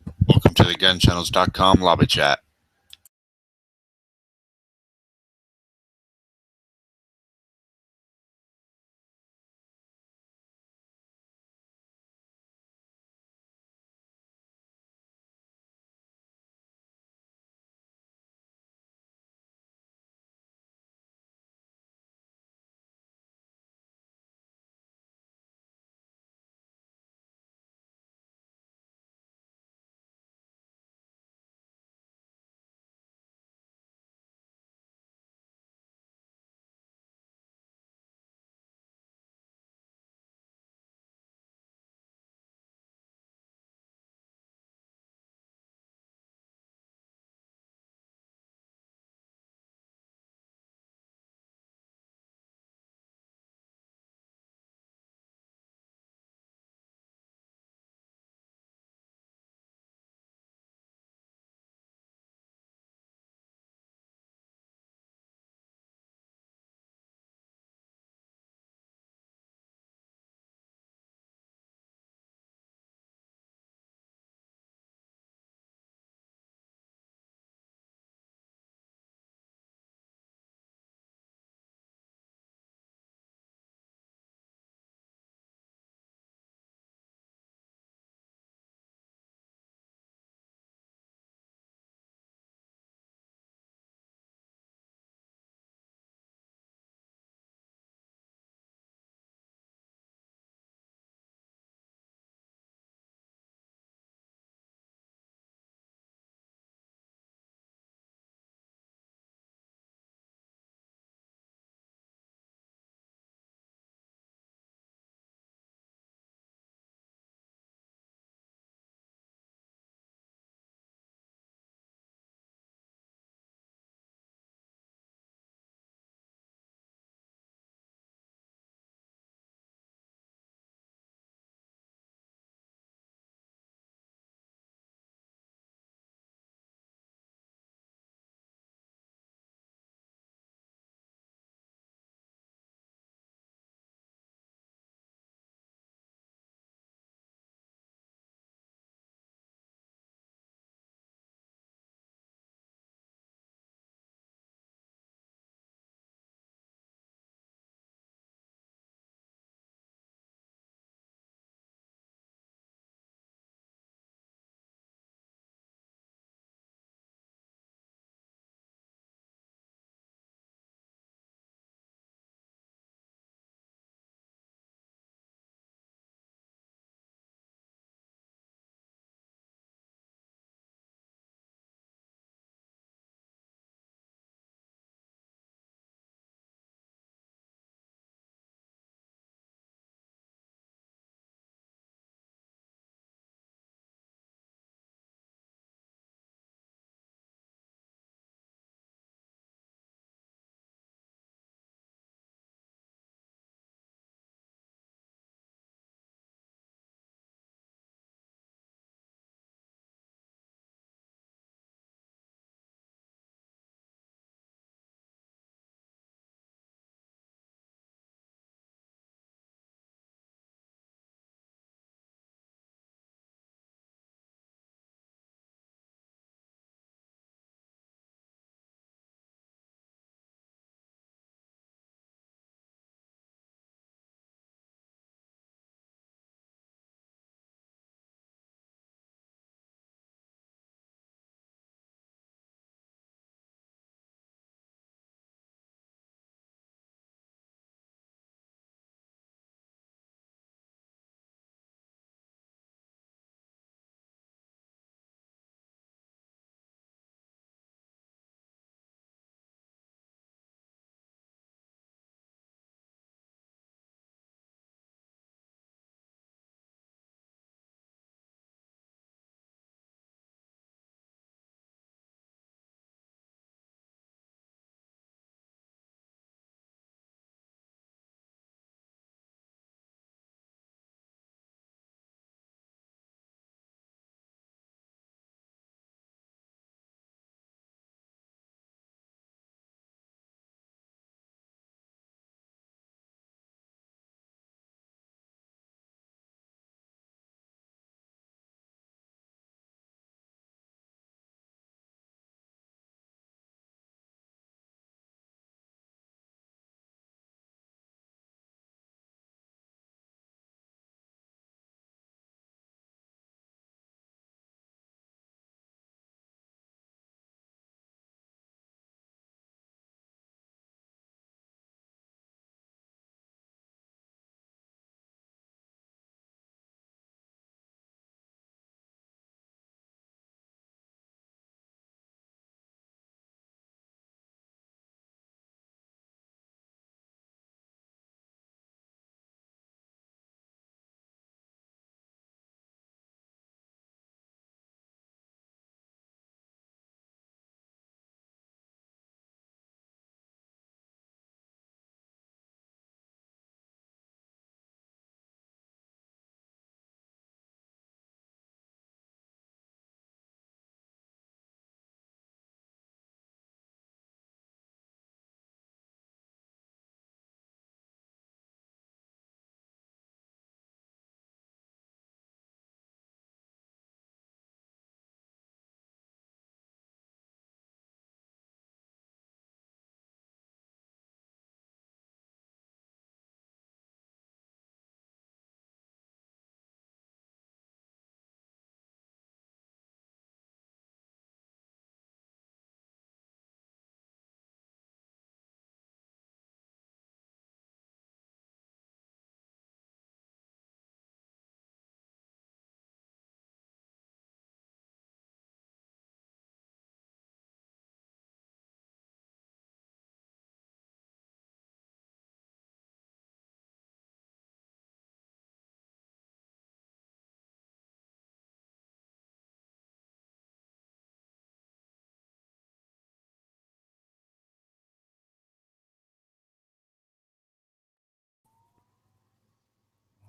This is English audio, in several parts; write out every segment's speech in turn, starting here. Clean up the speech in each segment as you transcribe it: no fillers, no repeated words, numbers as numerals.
Welcome to the gunchannels.com lobby chat.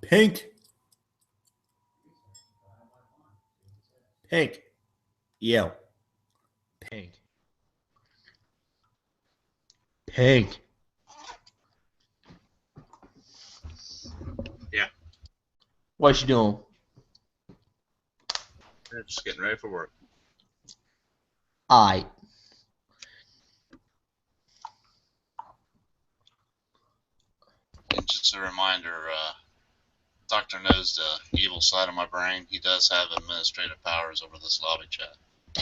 Pink. Pink. Yo. Pink. Pink. Yeah. What you doing? Just getting ready for work. Aight. And just a reminder, Doctor knows the evil side of my brain. He does have administrative powers over this lobby chat.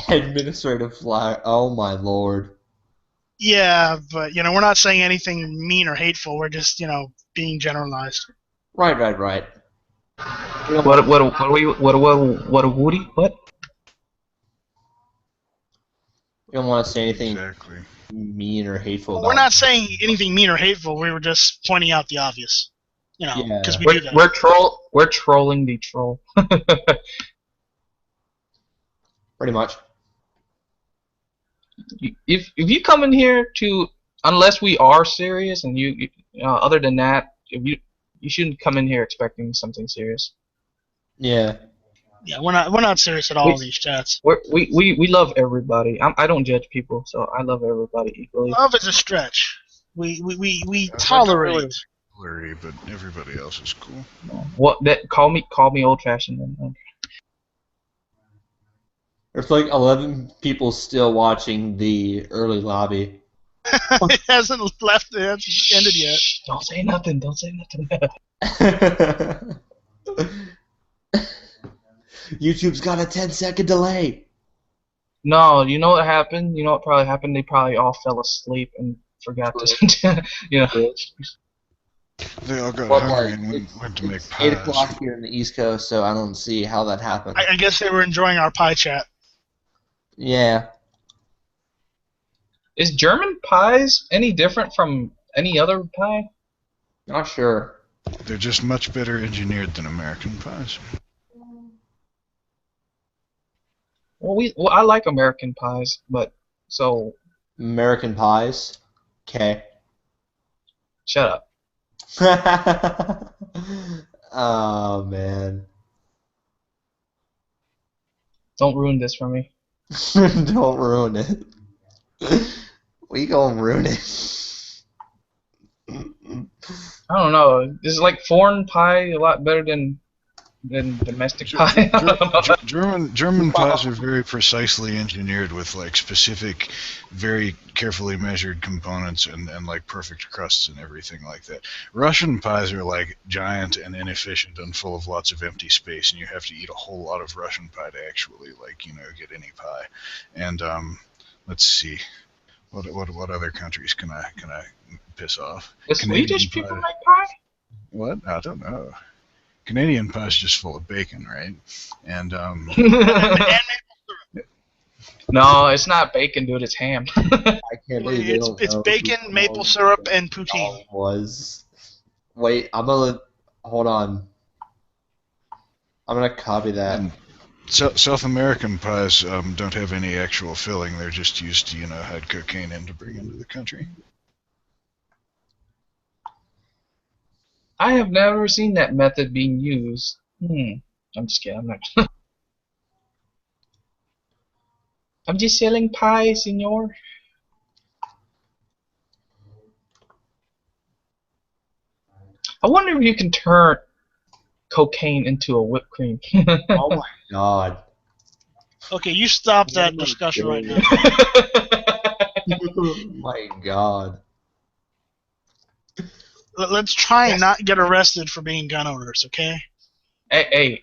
Administrative flag. Oh my lord. Yeah, but we're not saying anything mean or hateful. We're just being generalized. Right. What a Woody? What? We don't want to say anything Exactly. mean or hateful. We're not saying anything mean or hateful. We were just pointing out the obvious. Because we do that. We're trolling the troll. Pretty much. If you come in here unless we are serious, and other than that, you shouldn't come in here expecting something serious. Yeah. Yeah, we're not serious at all in these chats. We love everybody. I don't judge people, so I love everybody equally. Love is a stretch. We tolerate. Blurry, but everybody else is cool. Call me old fashioned then. There's like 11 people still watching the early lobby. It hasn't left. It hasn't ended yet. Shh, don't say nothing. YouTube's got a 10-second delay. No, you know what happened? You know what probably happened? They probably all fell asleep and forgot to. They all got Well, hungry like, and went to make It's pies. 8 o'clock here in the East Coast, so I don't see how that happened. I guess they were enjoying our pie chat. Yeah. Is German pies any different from any other pie? Not sure. They're just much better engineered than American pies. Well, I like American pies, but so American pies. Okay. shut up. Oh, man. Don't ruin this for me. Don't ruin it. We gonna ruin it. I don't know. Is like foreign pie a lot better than domestic pie? I don't know. German pies are very precisely engineered with like specific, very carefully measured components and like perfect crusts and everything like that. Russian pies are like giant and inefficient and full of lots of empty space, and you have to eat a whole lot of Russian pie to actually get any pie. And let's see, what other countries can I piss off? The Swedish people make pie? What? I don't know. Canadian pie is just full of bacon, right? And No, it's not bacon, dude. It's ham. I can't believe they don't It's know bacon, who maple knows syrup, what and it poutine. was. Wait, hold on. I'm gonna copy that. And South American pies don't have any actual filling. They're just used to, hide cocaine in to bring into the country. I have never seen that method being used. I'm just kidding. I'm not. I'm just selling pie, senor. I wonder if you can turn cocaine into a whipped cream. Oh my god. Okay, you stop that discussion right now. Oh my god. Let's try and not get arrested for being gun owners, okay? Hey,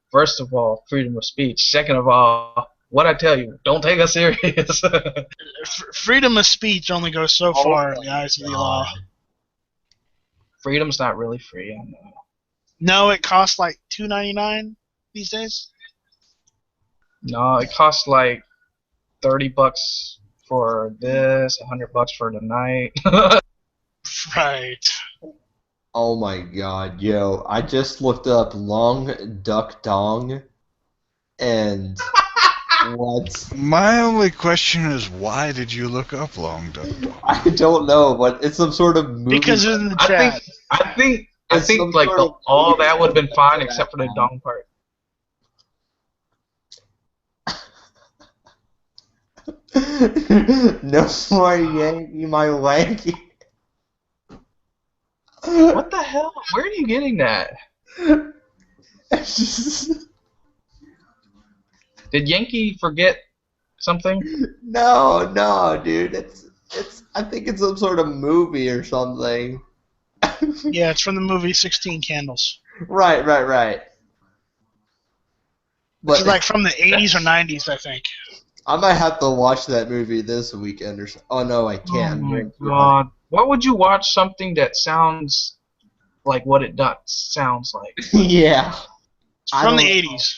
first of all, freedom of speech. Second of all, what I tell you, don't take us serious. Freedom of speech only goes so far in the eyes of the law. Freedom's not really free, I know. No, it costs like $2.99 these days. No, it costs like $30 for this, $100 for the night. Right. Oh my god, yo. I just looked up Long Duck Dong and what? My only question is, why did you look up Long Duck Dong? I don't know, but it's some sort of movie. Because it's in the chat. I It's think some like sort of all weird that would have been fine that except for the now. dong part. No more Yankee, my lanky. What the hell? Where are you getting that? It's just, Did Yankee forget something? no, dude. It's. I think it's some sort of movie or something. Yeah, it's from the movie 16 Candles. Right. Which is But like from the 80s or 90s, I think. I might have to watch that movie this weekend or so. Oh no, I Oh can't. my god. Why would you watch something that sounds like what it does sounds like? Yeah. It's I from the don't- 80s.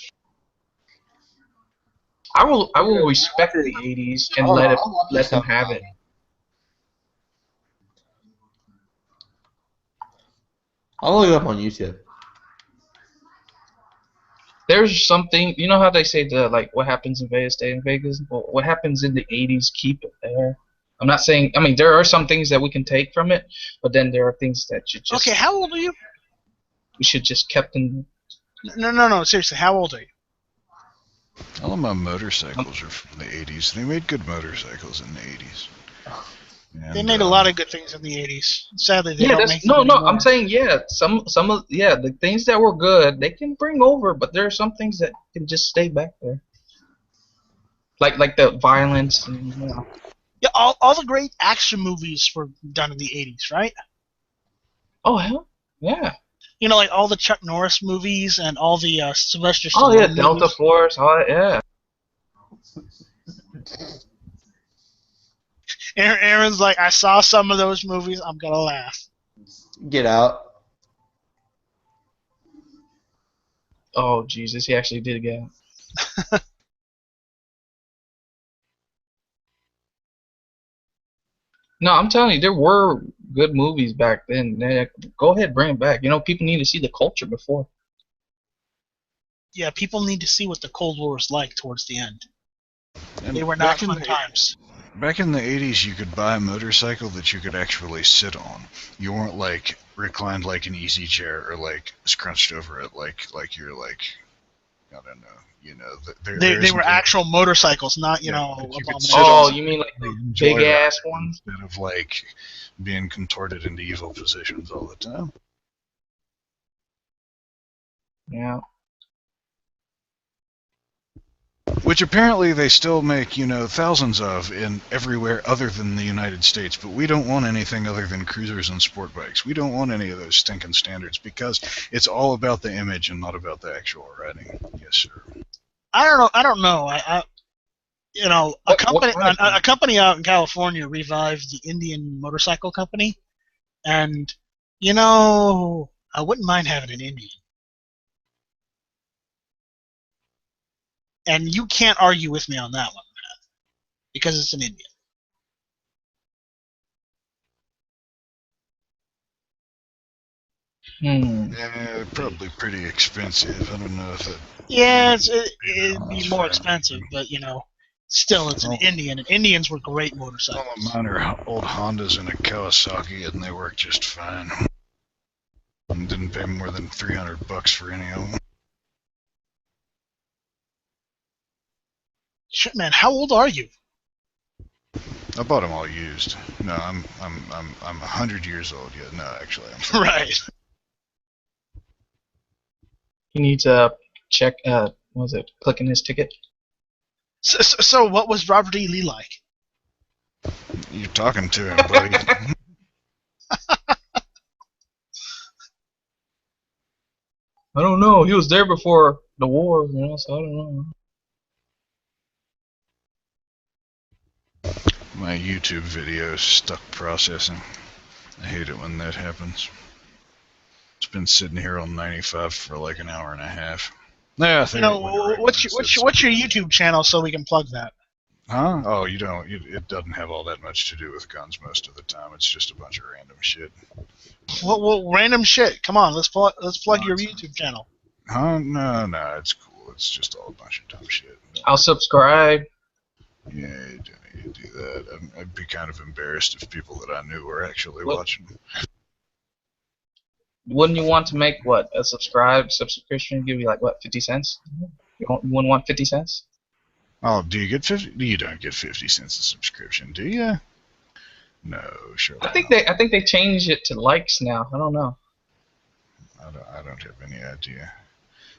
I will respect the 80s and Oh, let I'll watch them stuff have about it. I'll look it up on YouTube. There's something, you know how they say the like what happens in Vegas stay in Vegas? Well, what happens in the 80s keep it there. I'm not saying, I mean there are some things that we can take from it, but then there are things that should just Okay, how old are you? we should just kept in. No, seriously, how old are you? All of my motorcycles are from the 80s. They made good motorcycles in the 80s. They And, made a lot of good things in the 80s. Sadly, they Yeah, don't that's make them no. anymore. I'm saying some of the things that were good they can bring over, but there are some things that can just stay back there, like the violence and Yeah, all the great action movies were done in the 80s, right? oh hell yeah, You know, like all the Chuck Norris movies and all the Sylvester oh Stallone yeah, Delta movies. Force, oh yeah. Aaron's like, I saw some of those movies. I'm gonna laugh. Get out. Oh Jesus, he actually did again. No, I'm telling you, there were good movies back then. Go ahead, bring it back. You know, people need to see the culture before. Yeah, people need to see what the Cold War was like towards the end. and They were not back in fun the- times. Back in the 80s, you could buy a motorcycle that you could actually sit on. You weren't like reclined like an easy chair or like scrunched over it like you're like, I don't know, you know. They were actual motorcycles, not Yeah, know, but you could abomination. sit Oh, on you mean like the enjoy big ass riding ones? instead of like being contorted into evil positions all the time. Yeah. Which apparently they still make, you know, thousands of in everywhere other than the United States, but we don't want anything other than cruisers and sport bikes. We don't want any of those stinking standards because it's all about the image and not about the actual riding. Yes, sir. I don't know. I you know, a company out in California revived the Indian Motorcycle Company, and you know, I wouldn't mind having an Indian. And you can't argue with me on that one, man, because it's an Indian. Yeah, probably pretty expensive. I don't know if it. Yeah, it'd be more expensive, but you know, still, it's an Indian, and Indians were great All motorcycles. of mine are old Hondas and a Kawasaki, and they work just fine. And didn't pay more than $300 for any of them. Shit, man, how old are you? I bought them all used. No, I'm 100 years old. Yeah, no, actually, I'm sorry. Right. He needs to check. What was it? Clicking his ticket. So what was Robert E. Lee like? You're talking to him, buddy. I don't know. He was there before the war, you know. So I don't know. My YouTube video is stuck processing. I hate it when that happens. It's been sitting here on 95 for like an hour and a half. Yeah, I think You know, what's your YouTube channel so we can plug that? Huh? Oh, you don't. It doesn't have all that much to do with guns most of the time. It's just a bunch of random shit. Well, random shit. Come on, let's plug your YouTube channel. Huh? No, it's cool. It's just all a bunch of dumb shit. I'll subscribe. Yeah, you don't need to do that. I'd be kind of embarrassed if people that I knew were actually What? watching. wouldn't you want to make what a subscription give you like what 50 cents? You wouldn't want 50 cents? Oh, do you get 50? You don't get 50 cents a subscription, do you? No, sure. I think they changed it to likes now. I don't know. I don't have any idea.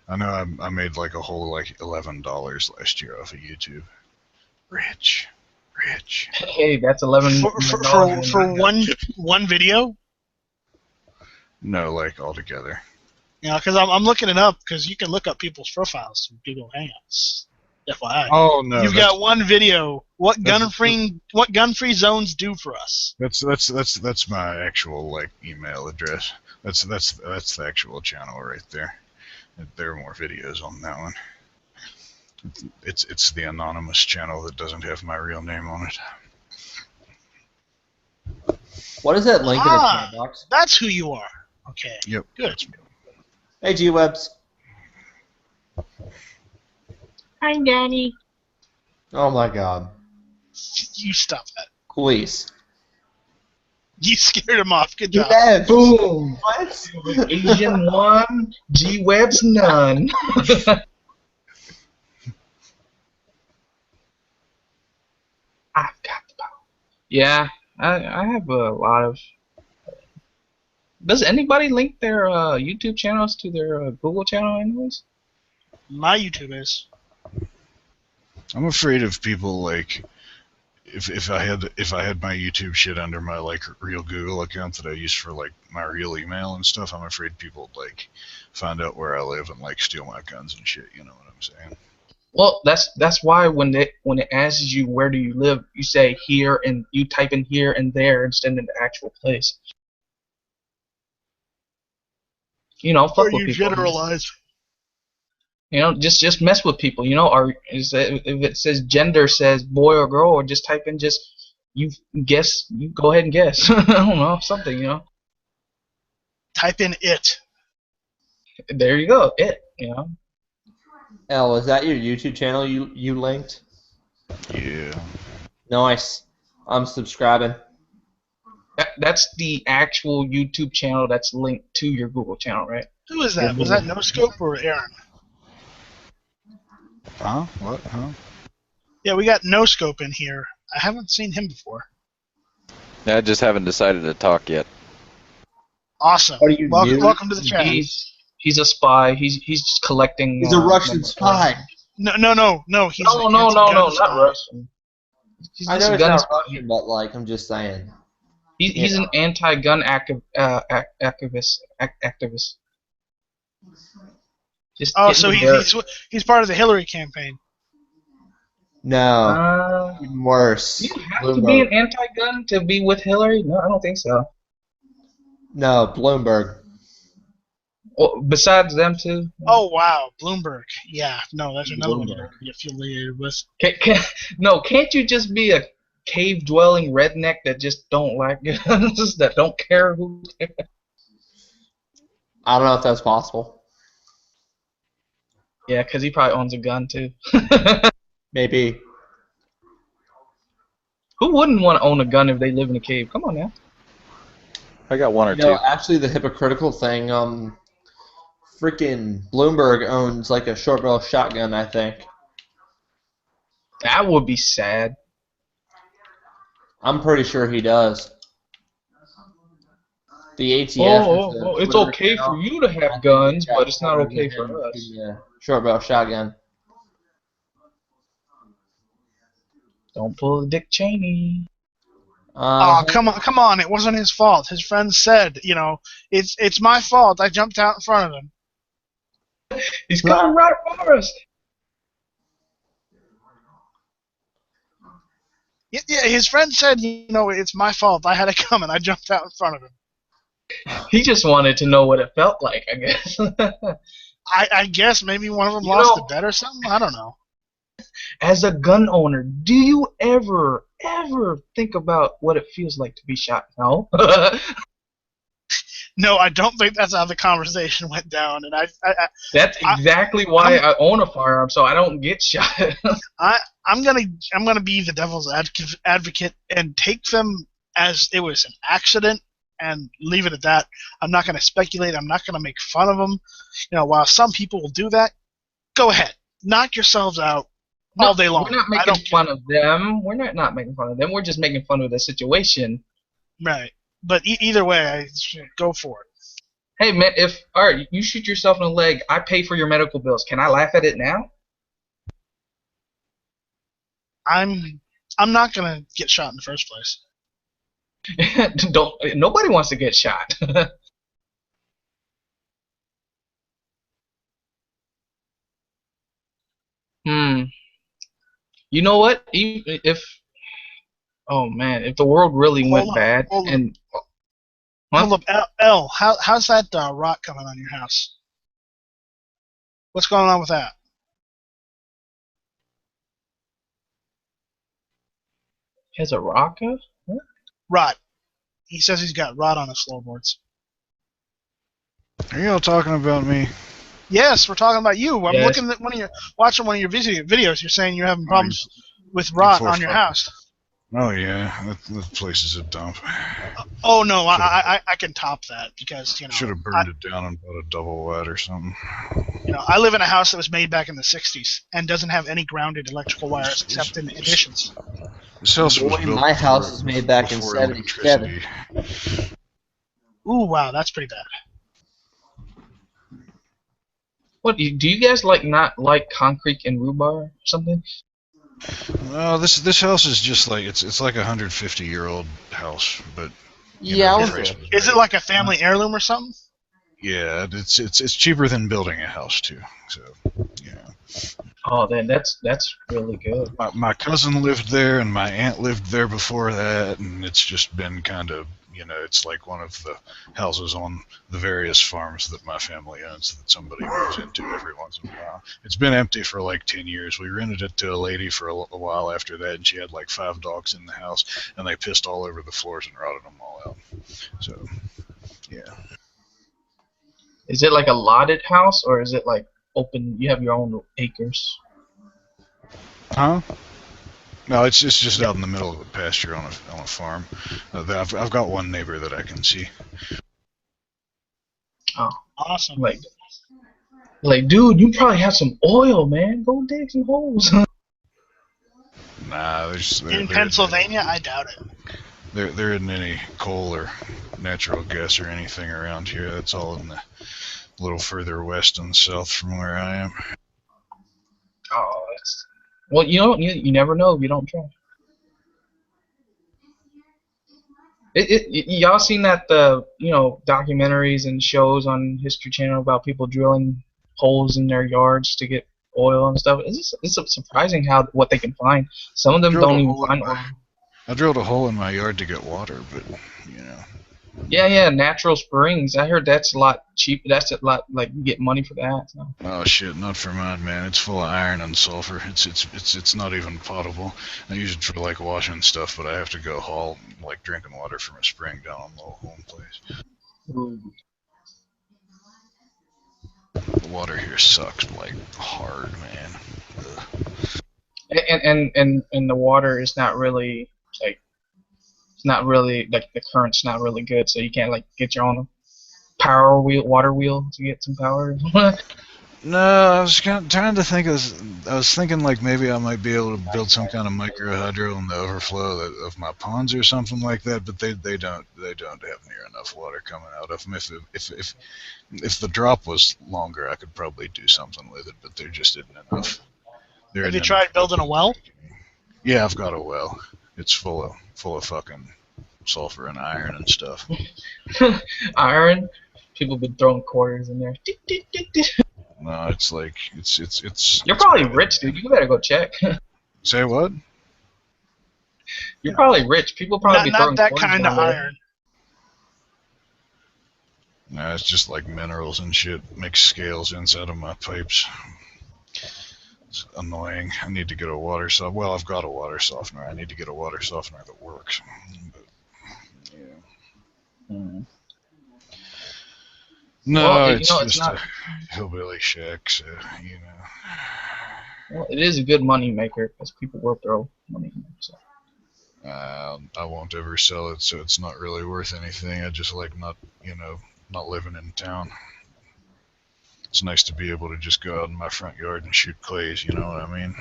I know I made like a whole like $11 last year off of YouTube. Rich. Hey, that's 11 for one video. No, like altogether. You know, because I'm looking it up because you can look up people's profiles through Google Hangouts. FYI. Oh no. You've got one video. What gun-free zones do for us? That's my actual like email address. That's the actual channel right there. There are more videos on that one. It's the anonymous channel that doesn't have my real name on it. What is that link in the chat box? That's who you are. Okay. Yep. Good. Hey, G-Webs. Hi, Daddy. Oh my God. You stop that. Please. You scared him off. Good job. G-Webs. Boom. What? Asian 1, G-Webs none. I've got the power. Yeah, I have a lot of. Does anybody link their YouTube channels to their Google channel, anyways? My YouTube is. I'm afraid of people like if I had my YouTube shit under my like real Google account that I use for like my real email and stuff. I'm afraid people like find out where I live and like steal my guns and shit. You know what I'm saying? Well, that's why when it asks you where do you live, you say here and you type in here and there instead of the actual place. You know, fuck Or with you people. generalize. You know, just mess with people. You know, or if it says gender says boy or girl, or just type in you guess. You go ahead and guess. I don't know, something. You know. Type in it. There you go. It. You know. L, is that your YouTube channel you linked? Yeah. Nice. I'm subscribing. That's the actual YouTube channel that's linked to your Google channel, right? Who is that? Was that NoScope or Aaron? Huh? What? Huh? Yeah, we got NoScope in here. I haven't seen him before. I just haven't decided to talk yet. Awesome. What are you new? Welcome to the chat. He's a spy. He's just collecting. He's a Russian spy. No. He's No, not Russian. He's I just know a it's gun not spy. Russian, but like I'm just saying. He's an anti-gun activist. Just Oh, getting so the he's part of the Hillary campaign. No, dirt. even worse. Do you have to be an anti-gun to be with Hillary? No, I don't think so. No, Bloomberg. Well, besides them two. Oh wow, Bloomberg. Yeah, no, that's another one Bloomberg. you're affiliated with. Can't you just be a cave-dwelling redneck that just don't like guns, that don't care who? I don't know if that's possible. Yeah, because he probably owns a gun too. Maybe. Who wouldn't want to own a gun if they live in a cave? Come on now. I got one or You know, two. actually, the hypocritical thing, freaking Bloomberg owns like a short barrel shotgun, I think. That would be sad. I'm pretty sure he does. The ATF. Oh, it's okay for you to have guns, but it's not okay for us. Yeah, short barrel shotgun. Don't pull a Dick Cheney. Oh, come on! It wasn't his fault. His friend said, you know, it's my fault. I jumped out in front of him. He's coming right for us. Yeah, his friend said, you know, it's my fault. I had it coming. I jumped out in front of him. He just wanted to know what it felt like, I guess. I guess maybe one of them You lost know- a bet or something. I don't know. As a gun owner, do you ever think about what it feels like to be shot? No. No, I don't think that's how the conversation went down. And That's exactly why I own a firearm, so I don't get shot. I'm gonna be the devil's advocate and take them as it was an accident and leave it at that. I'm not going to speculate. I'm not going to make fun of them. While some people will do that, go ahead, knock yourselves out all day long. We're not making fun of them. We're not making fun of them. We're just making fun of the situation. Right. But either way, go for it. Hey man, all right, you shoot yourself in the leg, I pay for your medical bills. Can I laugh at it now? I'm not gonna get shot in the first place. Nobody wants to get shot. You know what? Oh man, if the world really went bad and Hold up, L. How's that rock coming on your house? What's going on with that? He has a rocker? What? Rot. He says he's got rot on his floorboards. Are y'all talking about me? Yes, we're talking about you. I'm looking at watching one of your videos. You're saying you're having problems with rot on your house. Oh yeah, that place is a dump. Oh no, I can top that because should have burned it down and bought a double wide or something. I live in a house that was made back in the '60s and doesn't have any grounded electrical wires except in additions. This house was built my house was made back in '77. Ooh, wow, that's pretty bad. What do you guys not like concrete and rebar or something? No, this house is just like it's like a 150-year-old house, but is it like a family heirloom or something? Yeah, it's cheaper than building a house too. So yeah. Oh, then that's really good. My cousin lived there, and my aunt lived there before that, and it's just been kind of it's like one of the houses on the various farms that my family owns that somebody moves into every once in a while. It's been empty for like 10 years. We rented it to a lady for a while after that, and she had like 5 dogs in the house, and they pissed all over the floors and rotted them all out. So, yeah. Is it like a lotted house, or is it like open? You have your own acres? Huh? No, it's just out in the middle of a pasture on a farm. I've got one neighbor that I can see. Oh, awesome! Like, dude, you probably have some oil, man. Go dig some holes. Nah, in Pennsylvania, I doubt it. There isn't any coal or natural gas or anything around here. That's all in the little further west and south from where I am. Oh, that's. Well, you never know if you don't try. Y'all seen that documentaries and shows on History Channel about people drilling holes in their yards to get oil and stuff? It's surprising what they can find. Some of them don't even find oil. I drilled a hole in my yard to get water, but Yeah, natural springs. I heard that's a lot cheap. That's a lot you get money for that. So. Oh shit, not for mine, man. It's full of iron and sulfur. It's not even potable. I use it for like washing stuff, but I have to go haul like drinking water from a spring down on the home place. Ooh. The water here sucks like hard, man. And the water is not really the current's not really good, so you can't get your own water wheel to get some power. No, I was trying to think. I was thinking like maybe I might be able to build some kind of micro hydro in the overflow of my ponds or something like that. But they don't have near enough water coming out of them. If the drop was longer, I could probably do something with it. But there just isn't enough. Have you tried building a well? Yeah, I've got a well. It's full of fucking sulfur and iron and stuff. Iron? People been throwing quarters in there. No, it's like it's. You're probably rich, dude. You better go check. Say what? You're probably rich. People probably be throwing not that quarters kind of there. iron. No, it's just like minerals and shit. Makes scales inside of my pipes. It's annoying. I need to get a water softener. Well, I've got a water softener. I need to get a water softener that works. But, yeah. Mm. No, Well, it's it's just not. a hillbilly shack, so, Well, it is a good money maker because people work their own money. So. I won't ever sell it, so it's not really worth anything. I just like not living in town. It's nice to be able to just go out in my front yard and shoot clays. You know what I mean?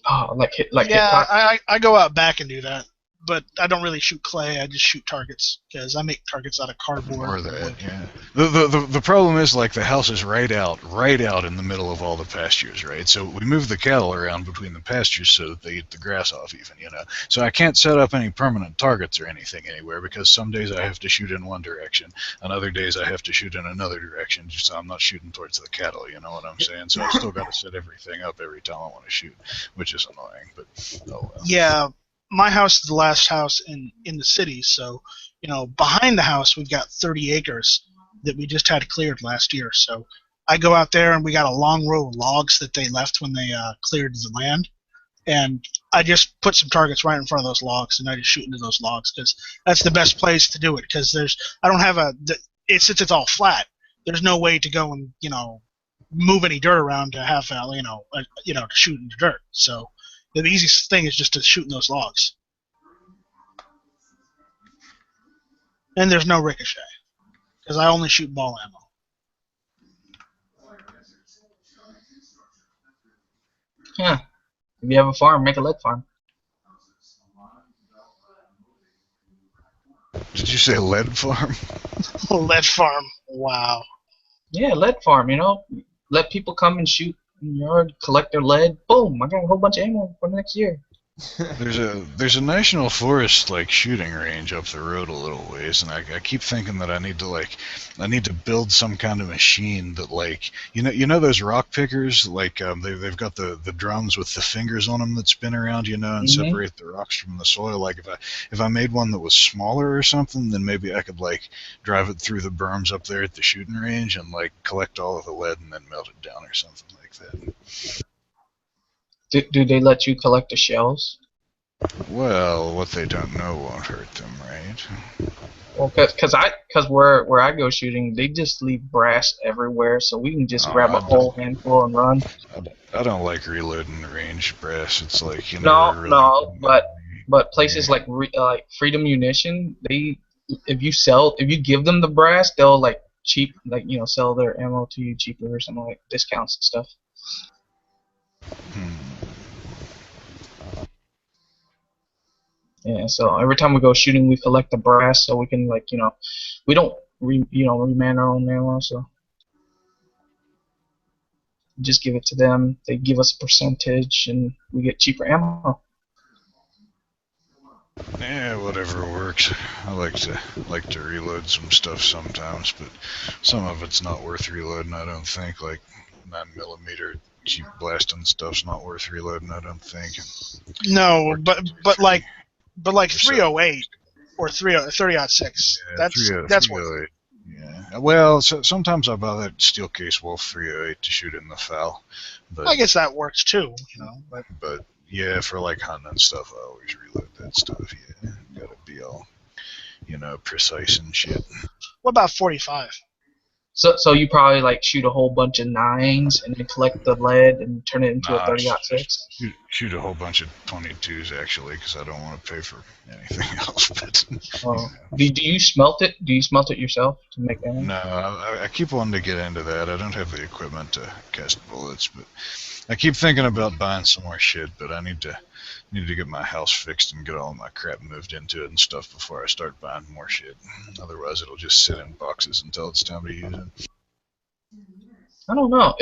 Oh, like hip Yeah, hop. I go out back and do that, but I don't really shoot clay. I just shoot targets because I make targets out of cardboard. Or that, yeah. The problem is like the house is right out in the middle of all the pastures, right? So we move the cattle around between the pastures so that they eat the grass off even, you know. So I can't set up any permanent targets or anything anywhere because some days I have to shoot in one direction, and other days I have to shoot in another direction, just so I'm not shooting towards the cattle, you know what I'm saying? So I've still got to set everything up every time I want to shoot, which is annoying, but oh well. Yeah, my house is the last house in the city, so behind the house we've got 30 acres that we just had cleared last year. So I go out there and we got a long row of logs that they left when they cleared the land, and I just put some targets right in front of those logs and I just shoot into those logs because that's the best place to do it. Because I don't have since it's all flat, there's no way to go and move any dirt around to have to shoot into dirt. So the easiest thing is just to shoot in those logs. And there's no ricochet, because I only shoot ball ammo. Yeah. If you have a farm, make a lead farm. Did you say lead farm? Lead farm. Wow. Yeah, lead farm, Let people come and shoot in your yard, collect their lead. Boom, I got a whole bunch of ammo for next year. There's a national forest like shooting range up the road a little ways, and I keep thinking that I need to build some kind of machine that like you know those rock pickers, like they've got the drums with the fingers on them that spin around, and separate the rocks from the soil. Like if I made one that was smaller or something, then maybe I could like drive it through the berms up there at the shooting range and like collect all of the lead and then melt it down or something like that. Do they let you collect the shells? Well, what they don't know won't hurt them, right? Well, cause where I go shooting, they just leave brass everywhere, so we can just grab a whole handful and run. I don't like reloading the range brass. It's like but places like Freedom Munition, if you give them the brass, they'll sell their ammo to you cheaper or something, like discounts and stuff. Yeah, so every time we go shooting, we collect the brass so we can we don't reman our own ammo, so just give it to them. They give us a percentage, and we get cheaper ammo. Yeah, whatever works. I like to reload some stuff sometimes, but some of it's not worth reloading. I don't think. Like 9mm cheap blasting stuff's not worth reloading. I don't think. No, but like 308 or 30-06. Yeah, That's worth it. Yeah. Well, so sometimes I buy that Steelcase Wolf 308 to shoot in the foul. But I guess that works too, But yeah, for like hunting and stuff, I always reload that stuff. Yeah, gotta be all, precise and shit. What about 45? So you probably shoot a whole bunch of 9s and then collect the lead and turn it into a 30-06. Shoot a whole bunch of 22s actually, because I don't want to pay for anything else. But do you smelt it? Do you smelt it yourself to make ammo? No, I keep wanting to get into that. I don't have the equipment to cast bullets, but I keep thinking about buying some more shit. But I need to get my house fixed and get all my crap moved into it and stuff before I start buying more shit. Otherwise, it'll just sit in boxes until it's time to use it. I don't know.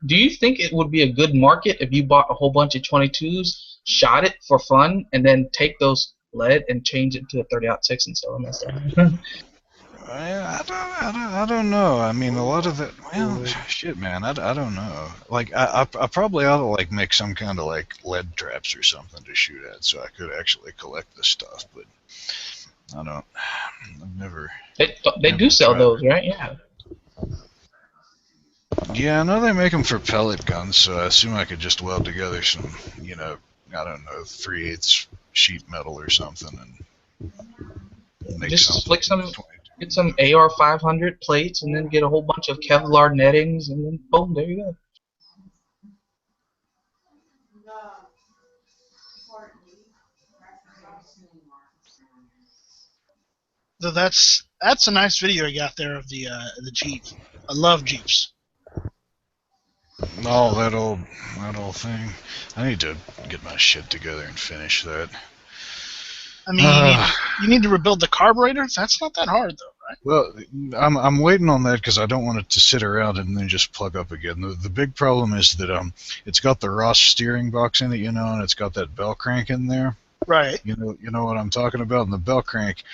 Do you think it would be a good market if you bought a whole bunch of 22s, shot it for fun, and then take those lead and change it to a 30-06 and sell them and stuff? I don't know. I mean, a lot of it. Well, shit, man. I don't know. Like, I probably ought to make some kind of lead traps or something to shoot at, so I could actually collect the stuff. But I don't. I've never. They do sell those, right? Yeah. Yeah, I know they make them for pellet guns, so I assume I could just weld together some, I don't know, 3/8 sheet metal or something, and make just flick some. Get some AR 500 plates and then get a whole bunch of Kevlar nettings and then boom, there you go. That's a nice video you got there of the Jeep. I love Jeeps. Oh, that old thing. I need to get my shit together and finish that. I mean, you need to rebuild the carburetor. That's not that hard, though, right? Well, I'm waiting on that because I don't want it to sit around and then just plug up again. The big problem is that it's got the Ross steering box in it, and it's got that bell crank in there. Right. You know what I'm talking about. And the bell crank,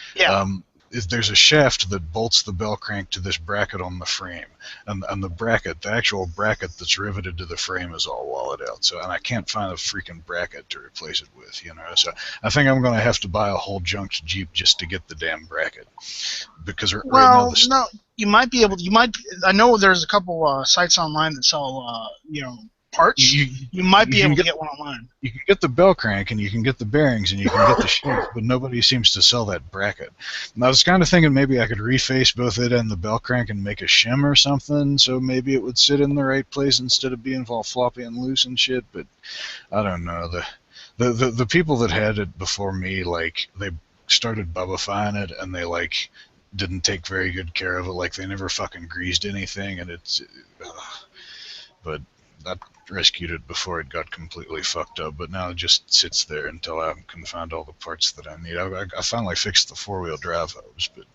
there's a shaft that bolts the bell crank to this bracket on the frame, and the actual bracket that's riveted to the frame is all walled out. So, and I can't find a freaking bracket to replace it with, So I think I'm going to have to buy a whole junked Jeep just to get the damn bracket, because right now no, you might be able. I know there's a couple sites online that sell parts. You might be able to get one online. You can get the bell crank and you can get the bearings and you can get the shaft, but nobody seems to sell that bracket. And I was kind of thinking maybe I could reface both it and the bell crank and make a shim or something, so maybe it would sit in the right place instead of being all floppy and loose and shit. But I don't know. The people that had it before me, like, they started bubbifying it and they didn't take very good care of it. Like, they never fucking greased anything, and it's. But that rescued it before it got completely fucked up, but now it just sits there until I can find all the parts that I need. I finally fixed the four-wheel drive hose, but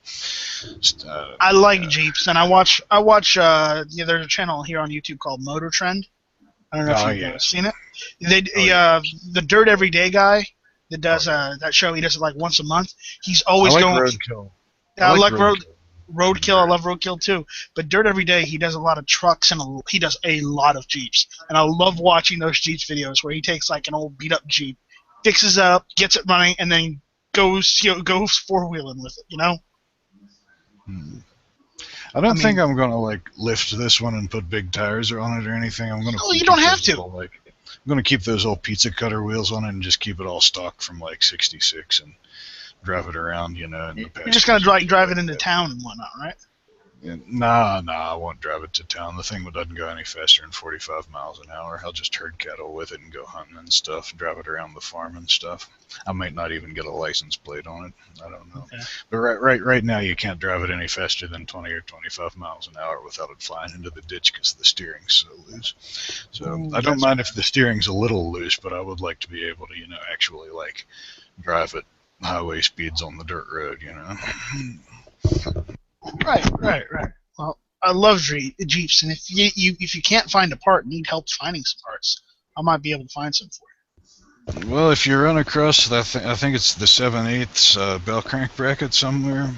I like Jeeps, and I watch there's a channel here on YouTube called Motor Trend. I don't know if you've seen it. The Dirt Everyday guy that does that show, he does it like once a month. He's always going Roadkill. I like Roadkill. I love Roadkill too. But Dirt Every Day, he does a lot of trucks and he does a lot of Jeeps. And I love watching those Jeeps videos where he takes like an old beat up Jeep, fixes it up, gets it running, and then goes four wheeling with it. I don't think I'm gonna lift this one and put big tires on it or anything. I'm gonna. No, you don't have to. I'm gonna keep those old pizza cutter wheels on it and just keep it all stock from '66 and drive it around, in the past. You're just gonna drive it into town and whatnot, right? Nah, I won't drive it to town. The thing doesn't go any faster than 45 miles an hour. I'll just herd cattle with it and go hunting and stuff, drive it around the farm and stuff. I might not even get a license plate on it. I don't know. Okay. But right now you can't drive it any faster than 20 or 25 miles an hour without it flying into the ditch because the steering's so loose. So I don't mind if the steering's a little loose, but I would like to be able to, actually drive it highway speeds on the dirt road, Right. Well, I love Jeeps, and if you can't find a part, need help finding some parts, I might be able to find some for you. Well, if you run across, I think it's the 7/8 bell crank bracket somewhere.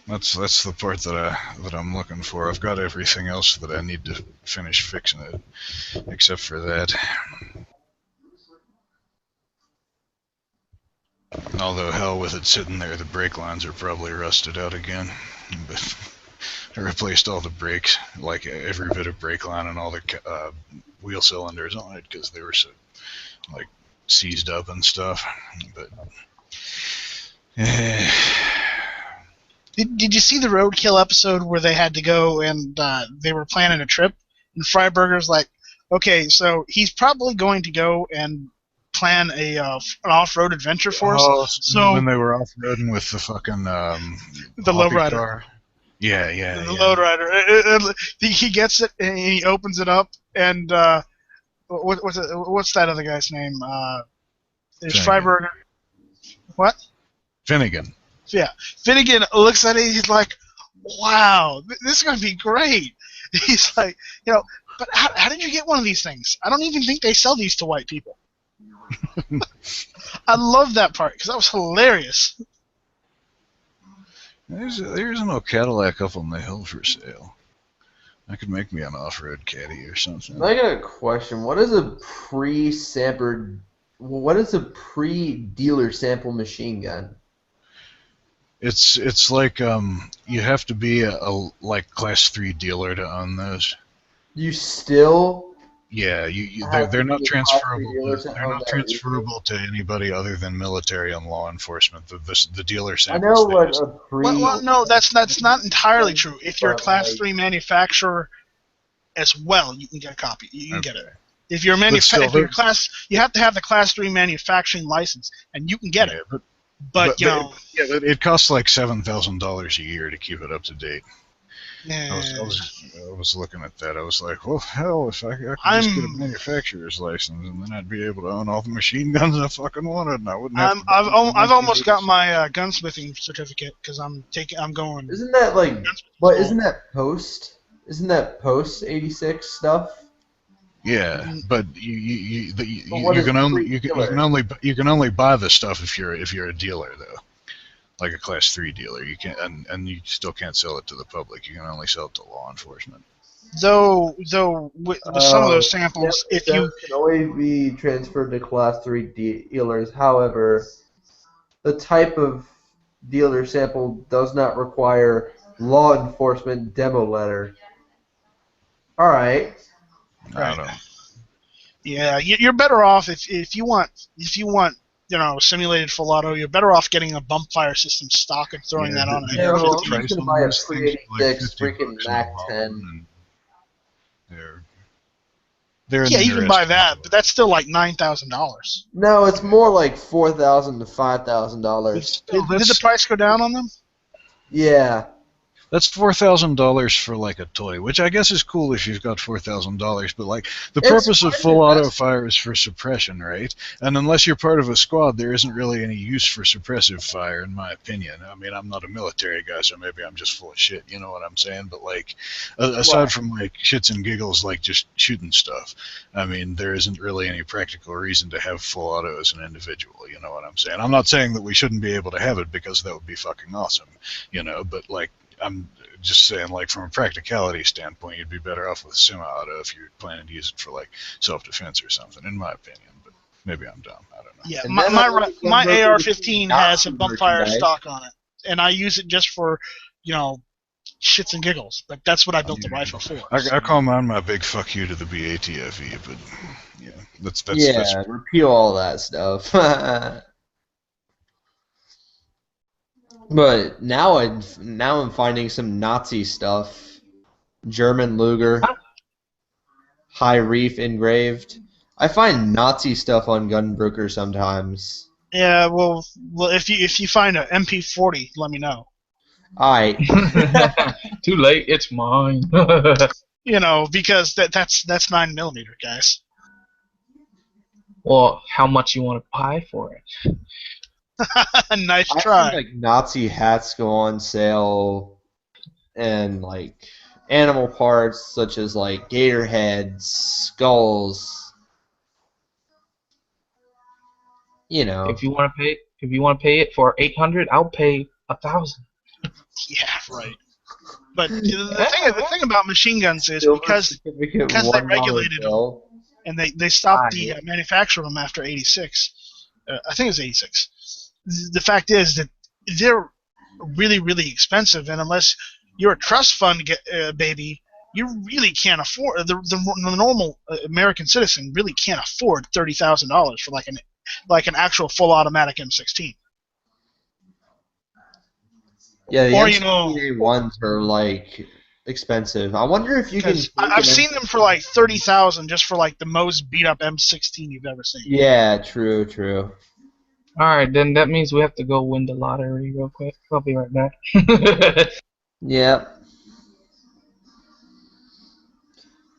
That's the part that I'm looking for. I've got everything else that I need to finish fixing it, except for that. Although, hell with it sitting there, the brake lines are probably rusted out again. But I replaced all the brakes, every bit of brake line and all the wheel cylinders on it because they were so, seized up and stuff. But Did you see the Roadkill episode where they had to go and they were planning a trip? And Freiberger's like, okay, so he's probably going to go and plan an off-road adventure for us. So when they were off-roading with the fucking the lowrider. Yeah. The lowrider. He gets it and he opens it up and what's that other guy's name? There's Freiberger. What? Finnegan. Yeah. Finnegan looks at it. He's like, "Wow, this is gonna be great." He's like, but how did you get one of these things? I don't even think they sell these to white people. I love that part because that was hilarious. There's an old Cadillac up on the hill for sale. I could make me an off-road caddy or something. I got a question. What is a pre-dealer sample machine gun? It's like you have to be a class 3 dealer to own those. You still? Yeah, they're not transferable. They're not transferable to anybody other than military and law enforcement. The dealer samples. I know what a pre. Well, no, that's not entirely true. If you're a class 3 manufacturer, as well, you can get a copy. You can get it. If you're a you have to have the class 3 manufacturing license, and you can get it. But you know, it costs like $7,000 a year to keep it up to date. I was looking at that. I was like, well, hell, if I could just get a manufacturer's license, and then I'd be able to own all the machine guns I fucking wanted, and I wouldn't have. I've almost got my gunsmithing certificate because I'm going. Isn't that like? What isn't that post? Isn't that post 86 stuff? Yeah, but you what can is only buy the stuff if you're a dealer though, like a Class 3 dealer. You can't and you still can't sell it to the public. You can only sell it to law enforcement. Though with some of those samples, if you can only be transferred to Class 3 dealers. However, the type of dealer sample does not require law enforcement demo letter. All right. I don't know. Yeah, you're better off if you want simulated full auto. You're better off getting a bump fire system stock and throwing that on. Yeah, well, I'm just gonna buy a 386 freaking Mac 10. They're you can buy that, but that's still like $9,000. No, it's more like $4,000 to $5,000. Did the price go down on them? Yeah. That's $4,000 for like a toy, which I guess is cool if you've got $4,000. But like the purpose of full auto fire is for suppression, right? And unless you're part of a squad, there isn't really any use for suppressive fire, in my opinion. I mean, I'm not a military guy, so maybe I'm just full of shit. You know what I'm saying? But like, aside from like shits and giggles, like just shooting stuff, I mean, there isn't really any practical reason to have full auto as an individual. You know what I'm saying? I'm not saying that we shouldn't be able to have it because that would be fucking awesome. You know, but like. I'm just saying, like, from a practicality standpoint, you'd be better off with semi-auto if you're planning to use it for, like, self-defense or something, in my opinion. But maybe I'm dumb. I don't know. Yeah, my AR-15 has a bump fire stock on it, and I use it just for, shits and giggles. But that's what I built the rifle for. I call mine my big fuck you to the BATFE, but, yeah, that's repeal all that stuff. But now I'm finding some Nazi stuff. German Luger, high reef engraved. I find Nazi stuff on Gunbroker sometimes. Yeah, well, if you find an MP40, let me know. Alright. Too late. It's mine. Because that's 9mm, guys. Well, how much you want to pay for it? Nice try. I think, like, Nazi hats go on sale, and like animal parts such as like gator heads, skulls. If you want to pay it for 800, I'll pay 1,000. Yeah, right. But the thing about machine guns is because they regulated them and they stopped the manufacture of them after '86. I think it was '86. The fact is that they're really, really expensive, and unless you're a trust fund baby, you really can't afford the normal American citizen really can't afford $30,000 for like an actual full automatic M16. Yeah, the M16 ones are like expensive. I wonder if you can. I've seen them for like $30,000 just for like the most beat up M16 you've ever seen. Yeah, true. Alright, then that means we have to go win the lottery real quick. I'll be right back. Yep.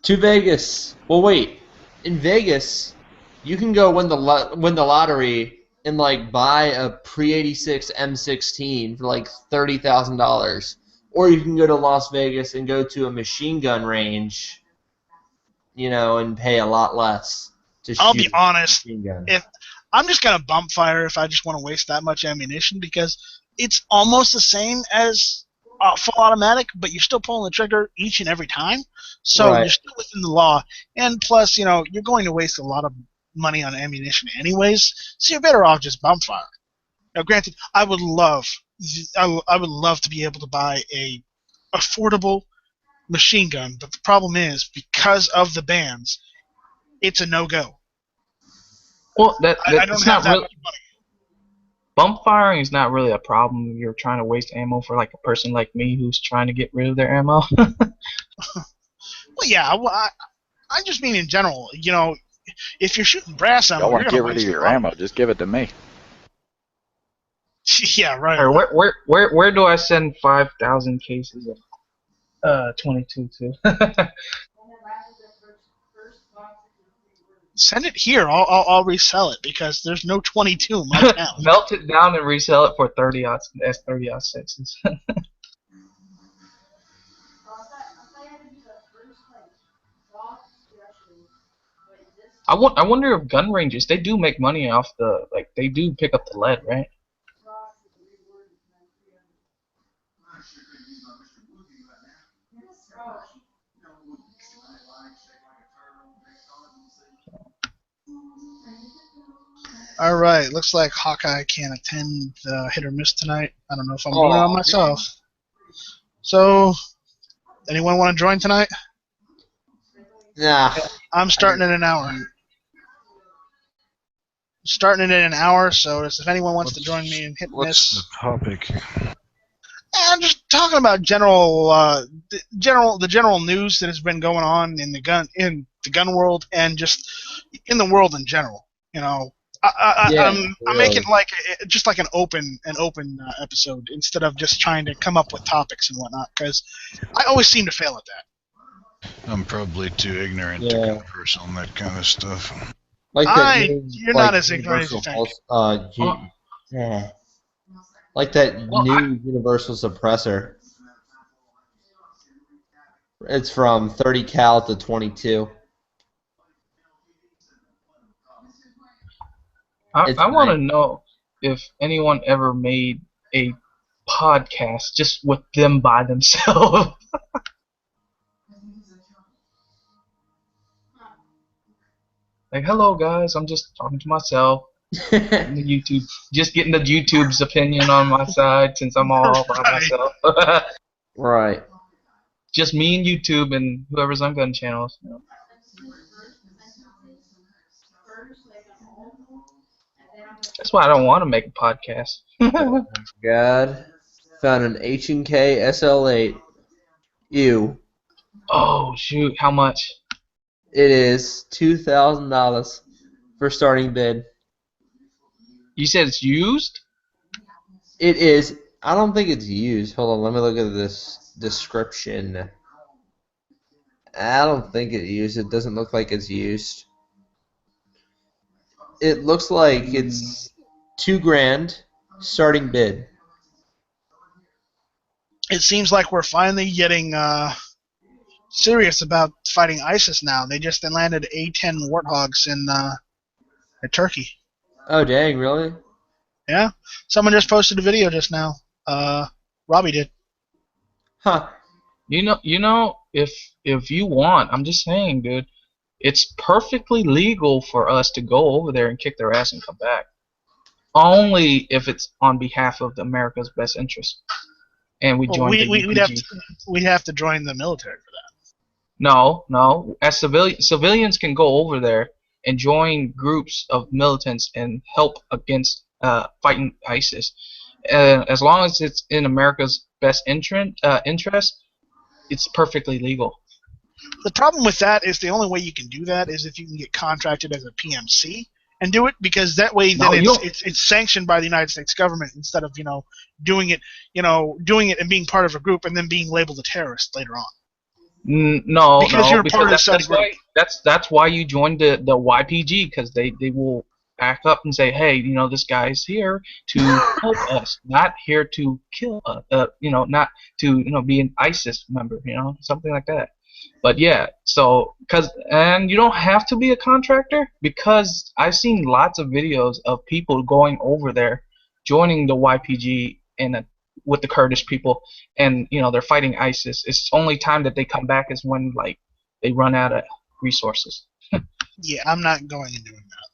To Vegas. Well, wait. In Vegas, you can go win the lottery and like buy a pre-86 M16 for like $30,000, or you can go to Las Vegas and go to a machine gun range, and pay a lot less to shoot. I'll be honest. Machine gun. If I'm just gonna bump fire if I just want to waste that much ammunition, because it's almost the same as full automatic, but you're still pulling the trigger each and every time, so you're still within the law. And plus, you're going to waste a lot of money on ammunition anyways, so you're better off just bump fire. Now, granted, I would love to be able to buy a affordable machine gun, but the problem is because of the bans, it's a no-go. Well, I don't have that much money. Bump firing is not really a problem if you're trying to waste ammo for like a person like me who's trying to get rid of their ammo. Well, yeah, I just mean in general. If you're shooting brass ammo, Don't want you're to gonna get rid of waste your ammo. Just give it to me. Yeah, right. Or where do I send 5,000 cases of 22 to? Send it here. I'll resell it because there's no 22 in my town. Melt it down and resell it for 30 as 30-06s. I wonder if gun ranges, they do make money off the, like, they do pick up the lead, right? All right. Looks like Hawkeye can't attend the hit or miss tonight. I don't know if I'm doing it on myself. So, anyone want to join tonight? Nah. I'm starting in an hour. Starting it in an hour, so if anyone wants to join me in hit and What's miss. the topic? I'm just talking about the general news that has been going on in the gun world and just in the world in general. You know, I'm making just like an open episode instead of just trying to come up with topics and whatnot, because I always seem to fail at that. I'm probably too ignorant to converse on that kind of stuff. Like you're not as ignorant as you think. Like that new universal suppressor. It's from 30 cal to 22. I want to know if anyone ever made a podcast just with them by themselves. Like, hello guys, I'm just talking to myself. Getting the YouTube's opinion on my side since I'm all by myself. Right. Just me and YouTube and whoever's on gun channels. You know. That's why I don't want to make a podcast. Oh my God. Found an H&K SL8. Ew. Oh shoot, how much? It is $2,000 for starting bid. You said it's used? It is. I don't think it's used. Hold on, let me look at this description. I don't think it's used. It doesn't look like it's used. It looks like it's $2,000 starting bid. It seems like we're finally getting serious about fighting ISIS now. They just landed A-10 Warthogs in Turkey. Oh dang, really? Yeah. Someone just posted a video just now. Robbie did. Huh. You know, if you want, I'm just saying, dude, it's perfectly legal for us to go over there and kick their ass and come back. Only if it's on behalf of America's best interest. And we join the UPG. We'd have to join the military for that. No. As civilians can go over there and join groups of militants and help against fighting ISIS. As long as it's in America's best interest, it's perfectly legal. The problem with that is the only way you can do that is if you can get contracted as a PMC and do it, because that way then it's sanctioned by the United States government instead of doing it and being part of a group and then being labeled a terrorist later on. No, because you're part of the Saudi group. That's why you joined the YPG, because they will back up and say, hey, this guy's here to help us, not here to kill us, not to be an ISIS member, something like that. But yeah, and you don't have to be a contractor, because I've seen lots of videos of people going over there, joining the YPG and with the Kurdish people, and they're fighting ISIS. It's the only time that they come back is when they run out of resources. Yeah, I'm not going and doing that.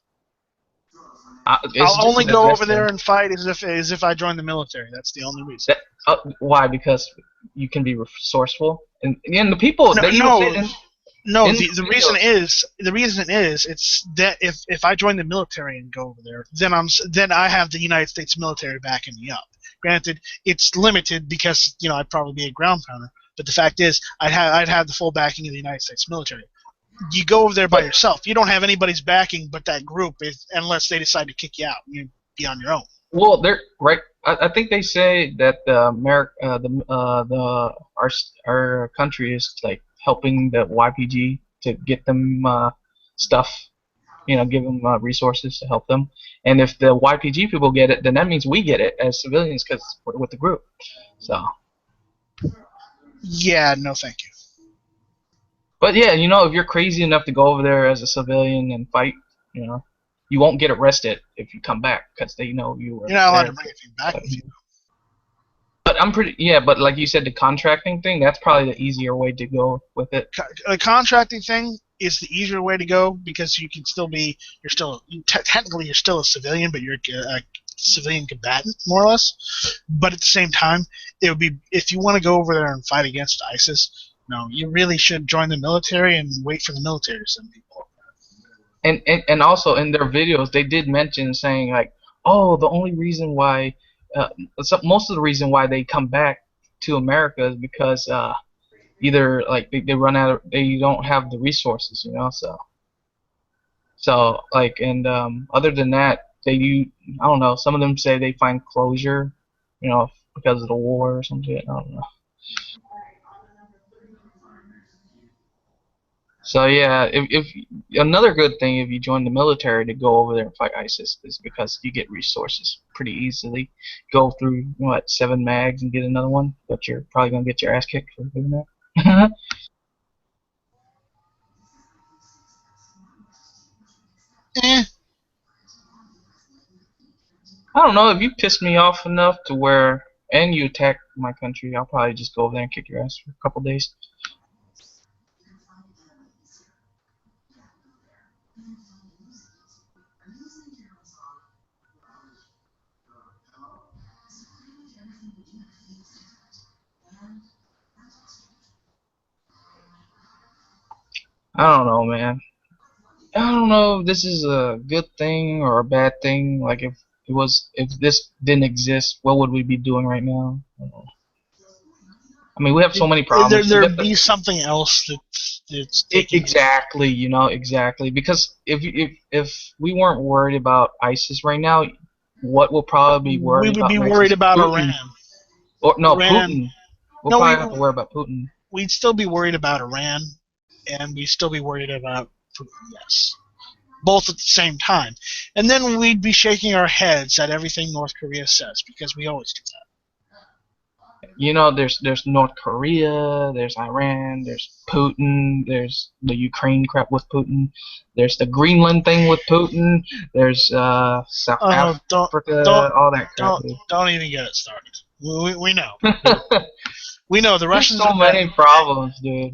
I'll only go over there and fight as if I join the military. That's the only reason. Why? Because you can be resourceful, and the people. The reason is it's that if I join the military and go over there, then I have the United States military backing me up. Granted, it's limited because I'd probably be a ground pounder, but the fact is I'd have the full backing of the United States military. You go over there by yourself. You don't have anybody's backing but that group, unless they decide to kick you out. You'd be on your own. Well, they're right. I think they say that our country is like helping the YPG to get them stuff, give them resources to help them. And if the YPG people get it, then that means we get it as civilians because we're with the group. So, Yeah, no, thank you. but yeah, if you're crazy enough to go over there as a civilian and fight, you won't get arrested if you come back because they know you were You're not allowed there. to bring anything back with you. But but like you said, the contracting thing, that's probably the easier way to go with it. The contracting thing is the easier way to go because you can still be, technically you're still a civilian, but you're a civilian combatant, more or less. But at the same time, it would be, if you want to go over there and fight against ISIS, no, you really should join the military and wait for the military to send people. And also in their videos, they did mention saying like, oh, the only reason why, most of the reason why they come back to America is because either like they run out of, they don't have the resources, so like, and other than that, I don't know, some of them say they find closure, because of the war or something. I don't know. So yeah, if another good thing if you join the military to go over there and fight ISIS is because you get resources pretty easily. Go through 7 mags and get another one, but you're probably gonna get your ass kicked for doing that. Eh, I don't know, if you piss me off enough to where, and you attack my country, I'll probably just go over there and kick your ass for a couple days. I don't know, man. I don't know if this is a good thing or a bad thing. Like if this didn't exist, what would we be doing right now? I don't know. I mean, we have so many problems. there'd be something else that's taking Exactly, exactly. Because if we weren't worried about ISIS right now, what we'll probably be We worried would about be next worried is about Putin. Iran. Or no, Iran. Putin. We'll No, probably have to worry about Putin. we'd still be worried about Iran, and we'd still be worried about Putin, yes. Both at the same time. And then we'd be shaking our heads at everything North Korea says, because we always do that. There's North Korea, there's Iran, there's Putin, there's the Ukraine crap with Putin, there's the Greenland thing with Putin, there's South Africa, all that crap. Don't even get it started. We know. We know the There's Russians so are many problems, dude.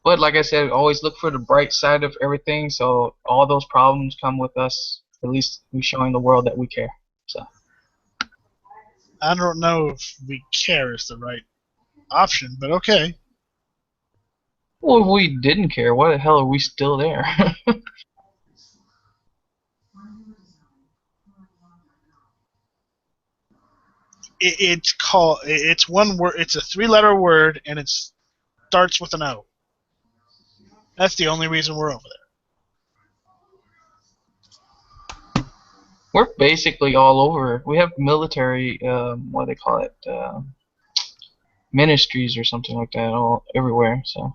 But like I said, always look for the bright side of everything. So all those problems come with us. At least we're showing the world that we care. So I don't know if we care is the right option, but okay. well, if we didn't care, why the hell are we still there? It's one word. It's a 3-letter word, and it starts with an O. That's the only reason we're over there. We're basically all over. We have military, what do they call it, ministries or something like that, all everywhere. So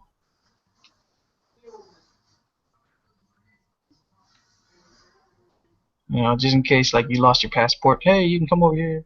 just in case like you lost your passport, hey, you can come over here.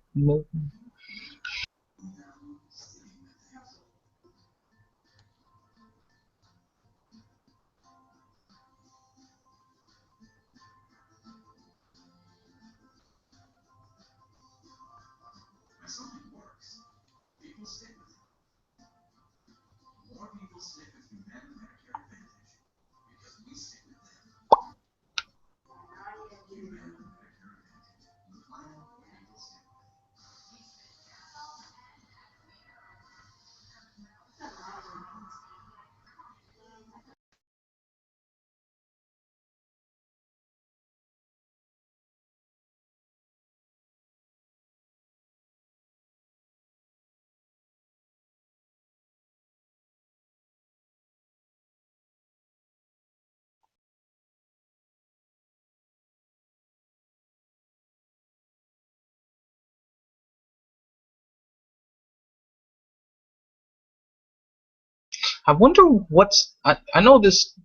I wonder what's. I know this.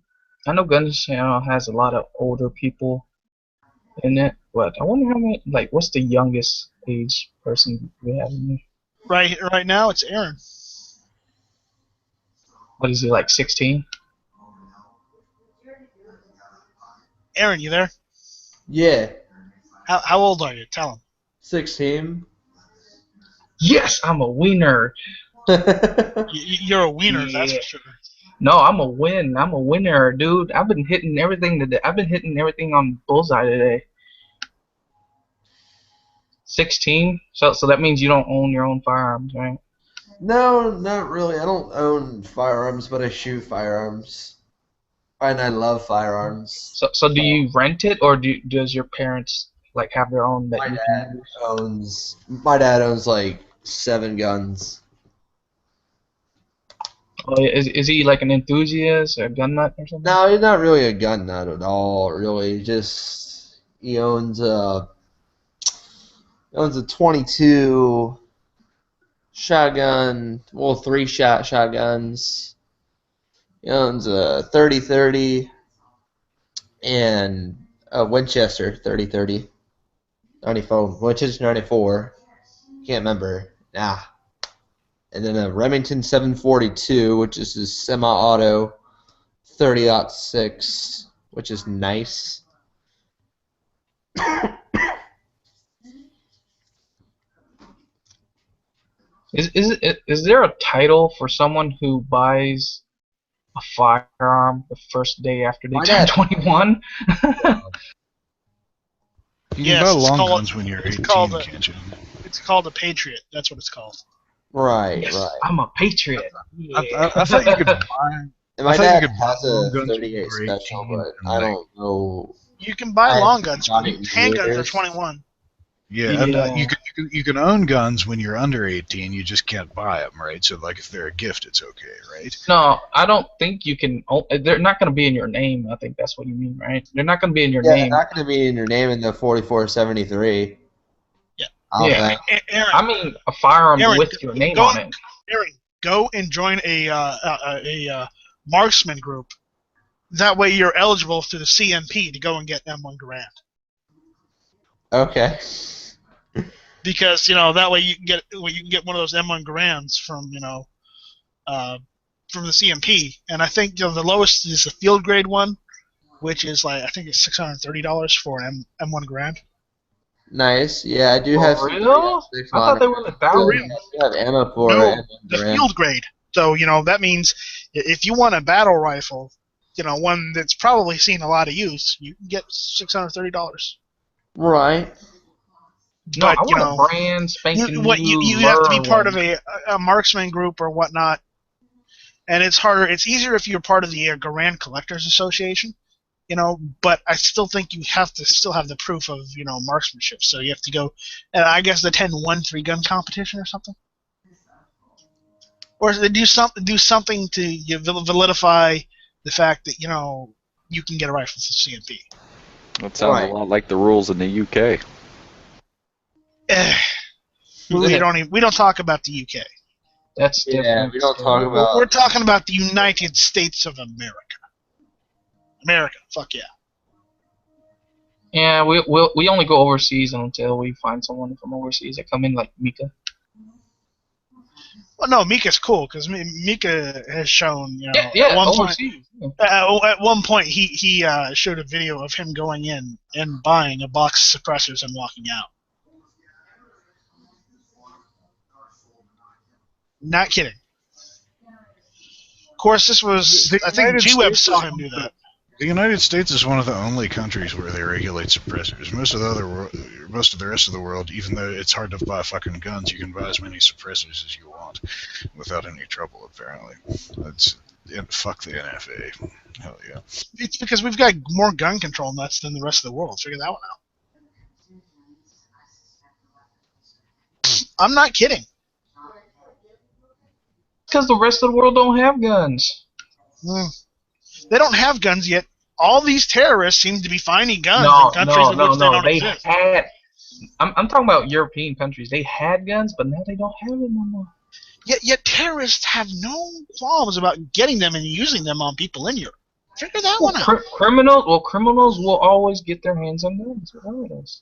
I know Guns Channel has a lot of older people in it, but I wonder how many. Like, what's the youngest age person we have in there? Right now, it's Aaron. What is it, like 16? Aaron, you there? Yeah, How old are you? Tell him. 16. Yes, I'm a winner. You're a wiener, that's for sure. No, I'm a win. I'm a winner, dude. I've been hitting everything today. I've been hitting everything on bullseye today. 16. So that means you don't own your own firearms, right? No, not really. I don't own firearms, but I shoot firearms. And I love firearms. So do you rent it, or does your parents like have their own that you can use? My dad owns like 7 guns. Oh, is he like an enthusiast or a gun nut or something? No, he's not really a gun nut at all, really. Just he owns a 22 shotgun, well, 3-shot shotguns. He owns a 30-30 and a Winchester 30-30. 94, Winchester 94. Can't remember. Nah. And then a Remington 742, which is his semi-auto 30-06, which is nice. Is there a title for someone who buys a firearm the first day after they turn 21? You Yes, can buy it's long called- guns when you're 18, called a- can't you? It's called a Patriot. That's what it's called. Right, Yes, right. I'm a patriot. I thought you could buy. And my I thought you dad could buy has a long guns when 38 you were special, 18 but and, I like, don't know. You can buy I long guns, got but it in handguns are years. 21. Yeah, and Yeah. you can own guns when you're under 18. You just can't buy them, right? So like if they're a gift, it's okay, right? No, I don't think you can. They're not going to be in your name. I think that's what you mean, right? They're not going to be in your Yeah, they're name. not going to be in your name in the 4473. Yeah. I don't Yeah. think. Aaron, I mean, a firearm Aaron, with your name go- on it. Aaron, go and join a marksman group. That way, you're eligible through the CMP to go and get M1 Garand. Okay. Because that way you can get one of those M1 Garands from from the CMP, and I think the lowest is the field grade one, which is like I think it's $630 for an M1 Garand. Nice. Yeah, I do For have. real? I thought they were For 1,000. real. I have ammo for No, it. the field grade. So that means if you want a battle rifle, one that's probably seen a lot of use, you can get $630. Right. No, But I want a brand spanking you have to be part of a marksman group or whatnot, and it's harder. It's easier if you're part of the Garand Collectors Association, But I still think you have to still have the proof of marksmanship. So you have to go, I guess the 10-1 gun competition or something, or do something to validify the fact that you can get a rifle for CMP. That sounds Right. a lot like the rules in the UK. We don't talk about the UK. That's Yeah, different. we don't talk about. We're talking about the United States of America. America, fuck yeah. Yeah, we only go overseas until we find someone from overseas that come in like Mika. Well, no, Mika's cool because Mika has shown, Yeah, at one point. overseas. At one point, he showed a video of him going in and buying a box of suppressors and walking out. Not kidding. Of course, this was. The I think United G-Web States saw is him do that. The United States is one of the only countries where they regulate suppressors. Most of the rest of the world, even though it's hard to buy fucking guns, you can buy as many suppressors as you want without any trouble. Apparently, fuck the NFA. Hell yeah. It's because we've got more gun control nuts than the rest of the world. Figure that one out. I'm not kidding. Because the rest of the world don't have guns. They don't have guns yet. All these terrorists seem to be finding guns No, in countries in which they don't They exist. had. I'm talking about European countries. They had guns, but now they don't have them anymore. Yet terrorists have no qualms about getting them and using them on people in Europe. Figure that one out. Criminals will always get their hands on guns. Regardless.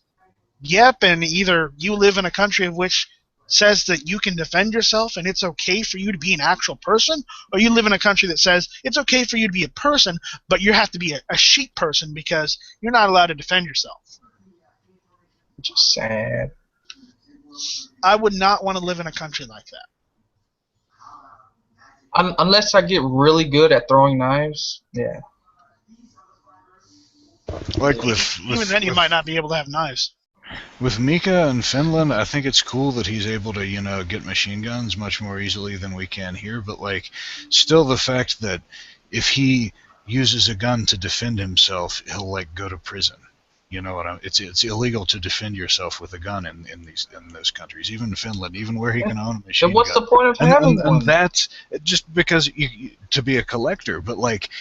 Yep, and either you live in a country of which says that you can defend yourself and it's okay for you to be an actual person, or you live in a country that says it's okay for you to be a person, but you have to be a sheep person because you're not allowed to defend yourself. Which is sad. I would not want to live in a country like that. Unless I get really good at throwing knives, yeah. Like with Even then, you might not be able to have knives. With Mika in Finland, I think it's cool that he's able to, get machine guns much more easily than we can here. But still, the fact that if he uses a gun to defend himself, he'll go to prison. You know what it's illegal to defend yourself with a gun in those countries, even in Finland, even where he can own a machine gun. Then what's the point of having one? And that's just because to be a collector, but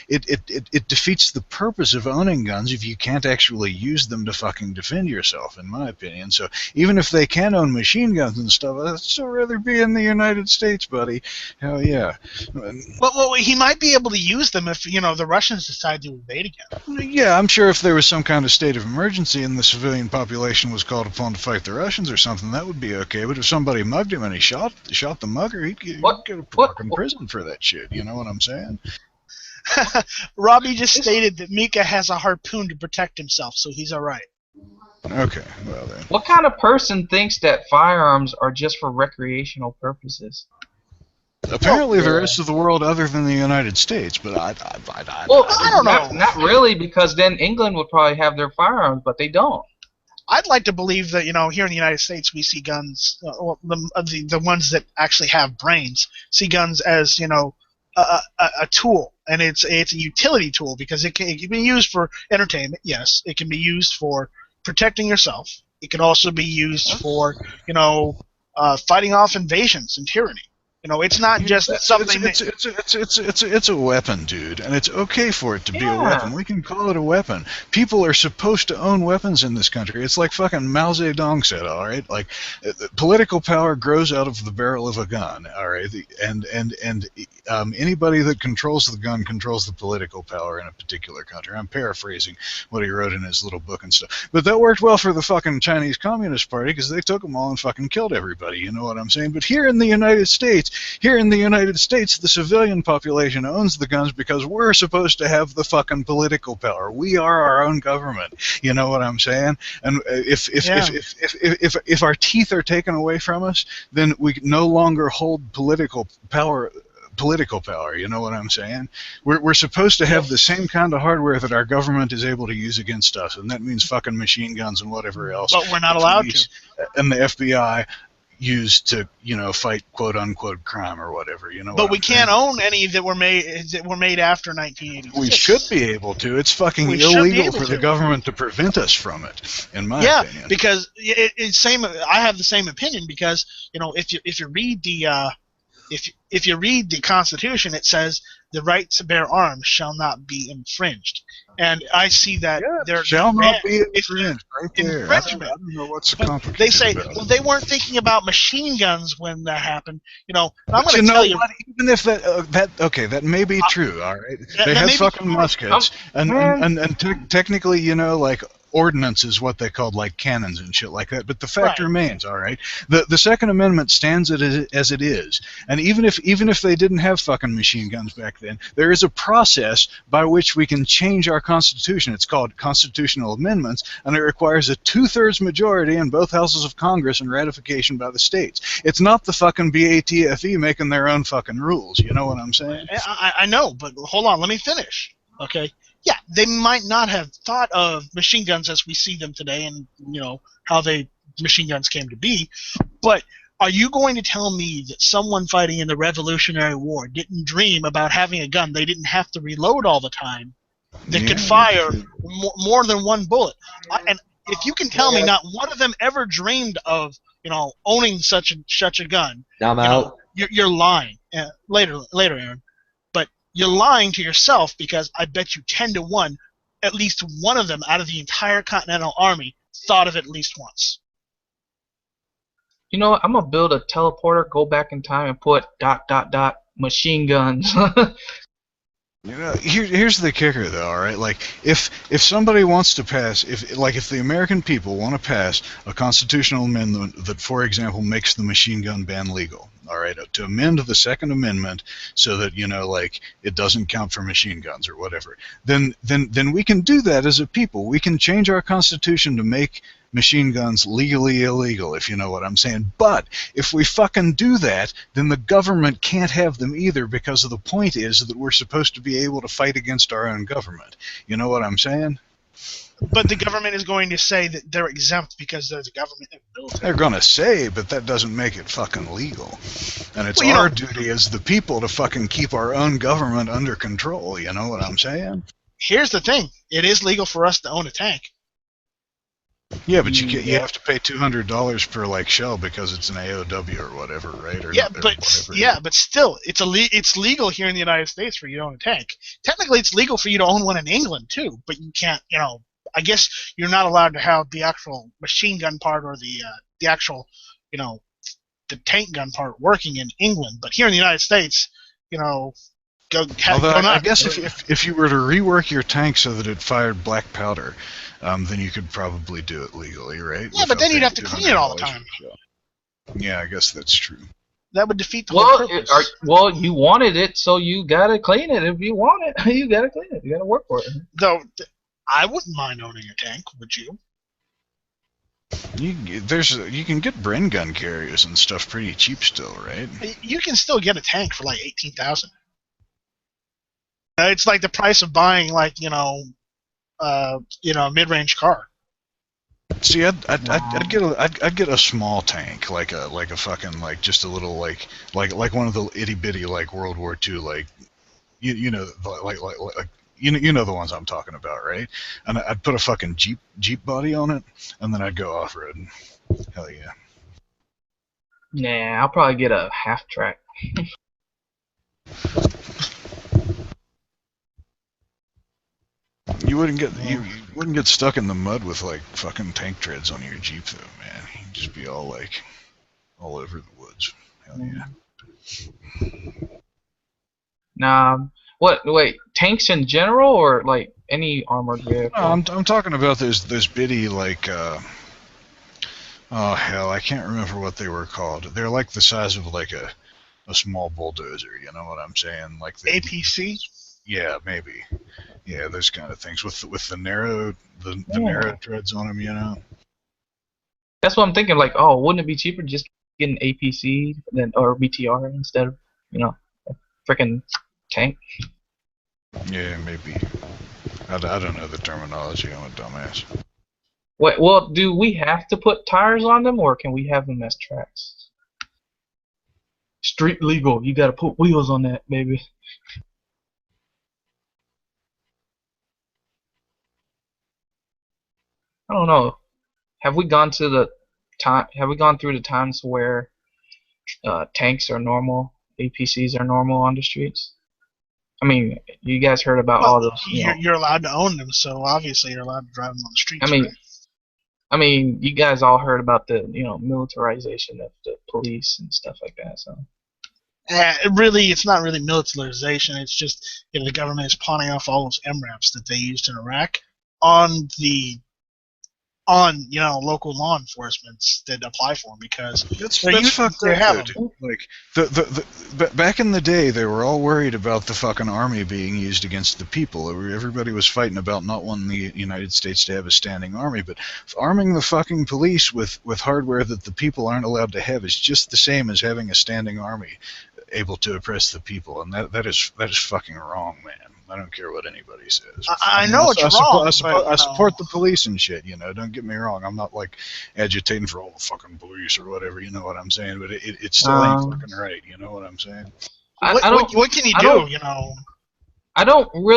it defeats the purpose of owning guns if you can't actually use them to fucking defend yourself, in my opinion. So even if they can own machine guns and stuff, I'd still rather be in the United States, buddy. Hell yeah. Well, he might be able to use them if the Russians decide to invade again. Yeah, I'm sure if there was some kind of state of emergency and the civilian population was called upon to fight the Russians or something, that would be okay. But if somebody mugged him and he shot the mugger, he'd go to fucking prison for that shit. You know what I'm saying? Robbie just stated that Mika has a harpoon to protect himself, so he's all right. Okay, well then. What kind of person thinks that firearms are just for recreational purposes? Apparently the rest of the world other than the United States, but I don't know. Not really, because then England would probably have their firearms, but they don't. I'd like to believe that here in the United States we see guns, the ones that actually have brains, see guns as a tool, and it's a utility tool because it can be used for entertainment. Yes, it can be used for protecting yourself. It can also be used for fighting off invasions and tyranny. It's not just something. It's a weapon, dude, and it's okay for it to be a weapon. We can call it a weapon. People are supposed to own weapons in this country. It's like fucking Mao Zedong said, all right. Political power grows out of the barrel of a gun, all right. And anybody that controls the gun controls the political power in a particular country. I'm paraphrasing what he wrote in his little book and stuff, but that worked well for the fucking Chinese Communist Party because they took them all and fucking killed everybody. You know what I'm saying? But here in the United States, the civilian population owns the guns because we're supposed to have the fucking political power. We are our own government. You know what I'm saying? And if our teeth are taken away from us, then we no longer hold political power. You know what I'm saying? We're supposed to have the same kind of hardware that our government is able to use against us, and that means fucking machine guns and whatever else. But we're not allowed to. And the FBI used to fight quote unquote crime or whatever, But we can't own any that were made after 1986. We should be able to. It's fucking illegal for the government to prevent us from it, in my opinion. Yeah, because it's same. I have the same opinion because if you read the if you read the Constitution, it says the right to bear arms shall not be infringed. And I see that there shall not be infringed right there. Infringement. I don't know what's complicated. They say, about well, they weren't thinking about machine guns when that happened. I'm but going to tell you. What? Even if that may be true, all right. They had fucking muskets, and technically, ordnance is what they called cannons and shit like that. But the fact remains, all right. The Second Amendment stands as it is, and even if they didn't have fucking machine guns back then, there is a process by which we can change our Constitution. It's called constitutional amendments, and it requires a 2/3 majority in both houses of Congress and ratification by the states. It's not the fucking BATFE making their own fucking rules. You know what I'm saying? I know, but hold on, let me finish. Okay. Yeah, they might not have thought of machine guns as we see them today, and how machine guns came to be. But are you going to tell me that someone fighting in the Revolutionary War didn't dream about having a gun they didn't have to reload all the time that could fire more than one bullet? And if you can tell me not one of them ever dreamed of owning such a gun, I'm out. You're lying. Later, Aaron. You're lying to yourself because I bet you 10-1, at least one of them out of the entire Continental Army thought of it at least once. You know what? I'm gonna build a teleporter, go back in time, and put ... machine guns. You know, here's the kicker, though. All right, like if somebody wants to pass, if the American people want to pass a constitutional amendment that, for example, makes the machine gun ban legal, all right, to amend the Second Amendment so that like it doesn't count for machine guns or whatever, then we can do that as a people. We can change our constitution to make machine guns legally illegal, if you know what I'm saying. But if we fucking do that, then the government can't have them either, because the point is that we're supposed to be able to fight against our own government. You know what I'm saying? But the government is going to say that they're exempt because there's a government and military. They're gonna say, but that doesn't make it fucking legal. And it's Well, our duty as the people to fucking keep our own government under control. You know what I'm saying? Here's the thing: it is legal for us to own a tank. Yeah, but you have to pay $200 per shell because it's an AOW or whatever, right? Or But still, it's legal here in the United States for you to own a tank. Technically, it's legal for you to own one in England too, but you can't. I guess you're not allowed to have the actual machine gun part or the actual, the tank gun part working in England. But here in the United States, I guess if you were to rework your tank so that it fired black powder, then you could probably do it legally, right? Yeah, but then you'd have to clean it all the time. Yeah, I guess that's true. That would defeat the whole purpose. Well, you wanted it, so you gotta clean it. If you want it, you gotta clean it. You gotta work for it. Though, I wouldn't mind owning a tank. Would you? You can get Bren gun carriers and stuff pretty cheap still, right? You can still get a tank for like $18,000. It's like the price of buying a mid-range car. See, I'd get a small tank, like a fucking just a little like one of the itty bitty World War II you know the ones I'm talking about, right? And I'd put a fucking Jeep body on it, and then I'd go off roading. Hell yeah. Nah, I'll probably get a half track. You wouldn't get stuck in the mud with fucking tank treads on your Jeep though, man. You'd just be all over the woods. Hell yeah. Nah, wait, tanks in general or any armored vehicle? No, I'm talking about those bitty oh hell, I can't remember what they were called. They're the size of a small bulldozer. You know what I'm saying? APC. Yeah, maybe. Yeah, those kind of things with the narrow narrow treads on them, That's what I'm thinking. Wouldn't it be cheaper just get an APC or BTR instead of a freaking tank? Yeah, maybe. I don't know the terminology. I'm a dumbass. Wait, well, do we have to put tires on them, or can we have them as tracks? Street legal. You gotta put wheels on that, baby. I don't know. Have we gone through the times where tanks are normal, APCs are normal on the streets? I mean, you guys heard about all those. You're allowed to own them, so obviously you're allowed to drive them on the streets. I mean, you guys all heard about the militarization of the police and stuff like that. So. It's not really militarization. It's just the government is pawning off all those MRAPs that they used in Iraq on local law enforcement that apply for them because that's fucked up, dude. Back in the day, they were all worried about the fucking army being used against the people. Everybody was fighting about not wanting the United States to have a standing army, but arming the fucking police with hardware that the people aren't allowed to have is just the same as having a standing army able to oppress the people, and that is fucking wrong, man. I don't care what anybody says. I know it's wrong. I support the police and shit. Don't get me wrong. I'm not agitating for all the fucking police or whatever. You know what I'm saying? But it still ain't fucking right. You know what I'm saying? What can you do? I don't know.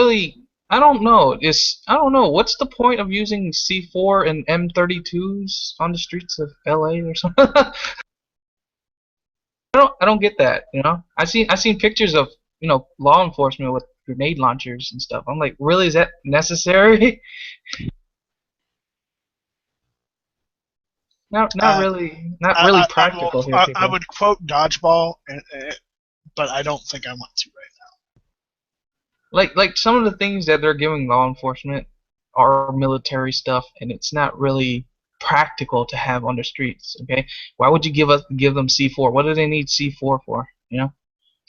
I don't know. What's the point of using C4 and M32s on the streets of LA or something? I don't get that. I seen pictures of law enforcement with grenade launchers and stuff. I'm like, really? Is that necessary? Not Uh, really, not really practical here, I people. would quote dodgeball, but I don't think I want to right Like some of the things that they're giving law enforcement are military stuff, and it's not really practical to have on the streets. Okay, why would you give them C4? What do they need C4 for? You know,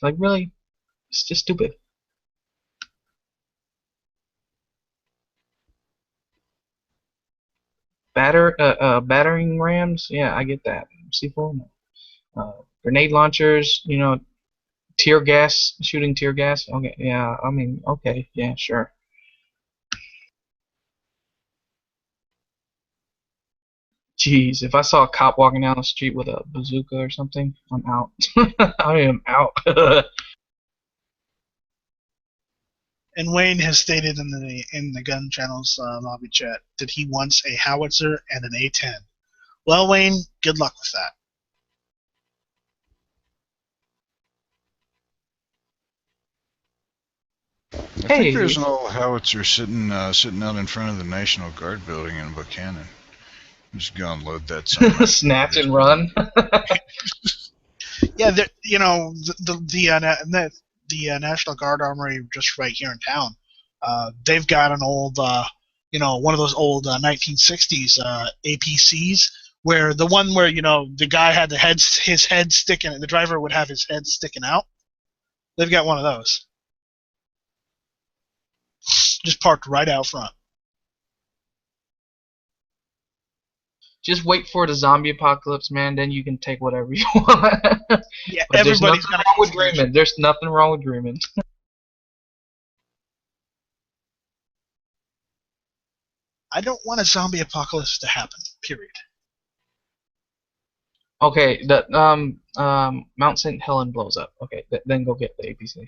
like really, it's just stupid. Battering rams, yeah, I get that. C4, no. Grenade launchers, you know, tear gas, shooting tear gas. Okay, yeah, I mean, okay, yeah, sure. Jeez, if I saw a cop walking down the street with a bazooka or something, I'm out. I am out. And Wayne has stated in the Gun Channel's lobby chat that he wants a howitzer and an A10. Well, Wayne, good luck with that. I Hey. think there's an old howitzer sitting out in front of the National Guard building in Buchanan. Just go and load that somewhere. Snatch and run. Yeah, you know the National Guard Armory just right here in town. They've got an old, one of those old 1960s APCs where the one where the guy had his head sticking, the driver would have his head sticking out. They've got one of those, just parked right out front. Just wait for the zombie apocalypse, man. Then you can take whatever you want. Yeah, But there's everybody's nothing gonna wrong with dreaming. There's nothing wrong with dreaming. I don't want a zombie apocalypse to happen. Period. Okay, the Mount St. Helen blows up. Okay, then go get the APC.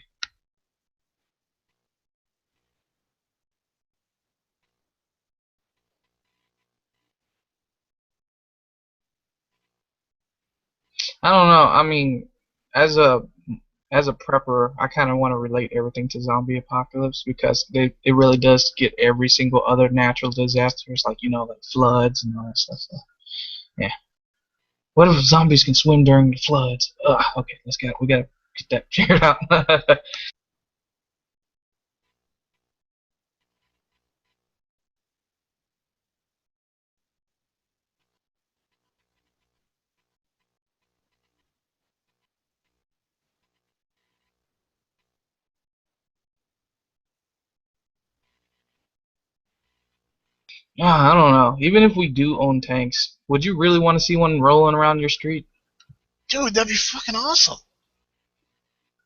I don't know. I mean, as a prepper, I kind of want to relate everything to zombie apocalypse because it really does get every single other natural disasters, like like floods and all that stuff. So, yeah. What if zombies can swim during the floods? Ugh, okay, we gotta get that figured out. I don't know. Even if we do own tanks, would you really want to see one rolling around your street? Dude, that'd be fucking awesome.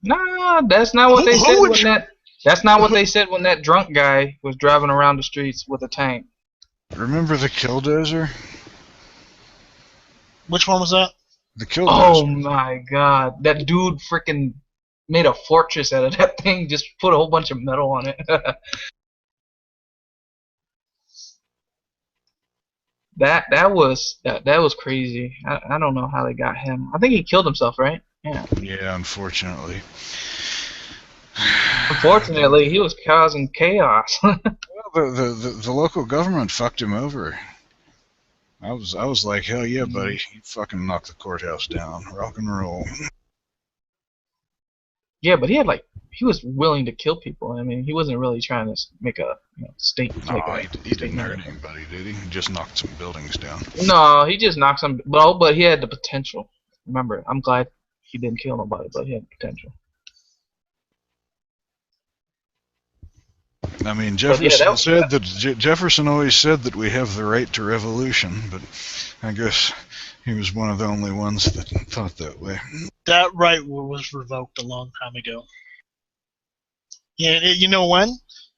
Nah, that's not what they said when that. That's not what they said when that drunk guy was driving around the streets with a tank. Remember the Killdozer? Which one was that? The Killdozer. Oh my god, that dude freaking made a fortress out of that thing. Just put a whole bunch of metal on it. That was crazy. I don't know how they got him. I think he killed himself, right? Yeah. Yeah, unfortunately. Unfortunately, he was causing chaos. Well, the local government fucked him over. I was like, hell yeah, buddy, you fucking knocked the courthouse down, rock and roll. Yeah, but he was willing to kill people. I mean, he wasn't really trying to make a state. No, he didn't hurt anybody, did he? He just knocked some buildings down. No, he just knocked some. Well, but he had the potential. Remember, I'm glad he didn't kill nobody, but he had the potential. I mean, Jefferson always said that we have the right to revolution, but I guess he was one of the only ones that thought that way. That right was revoked a long time ago. Yeah, you know when?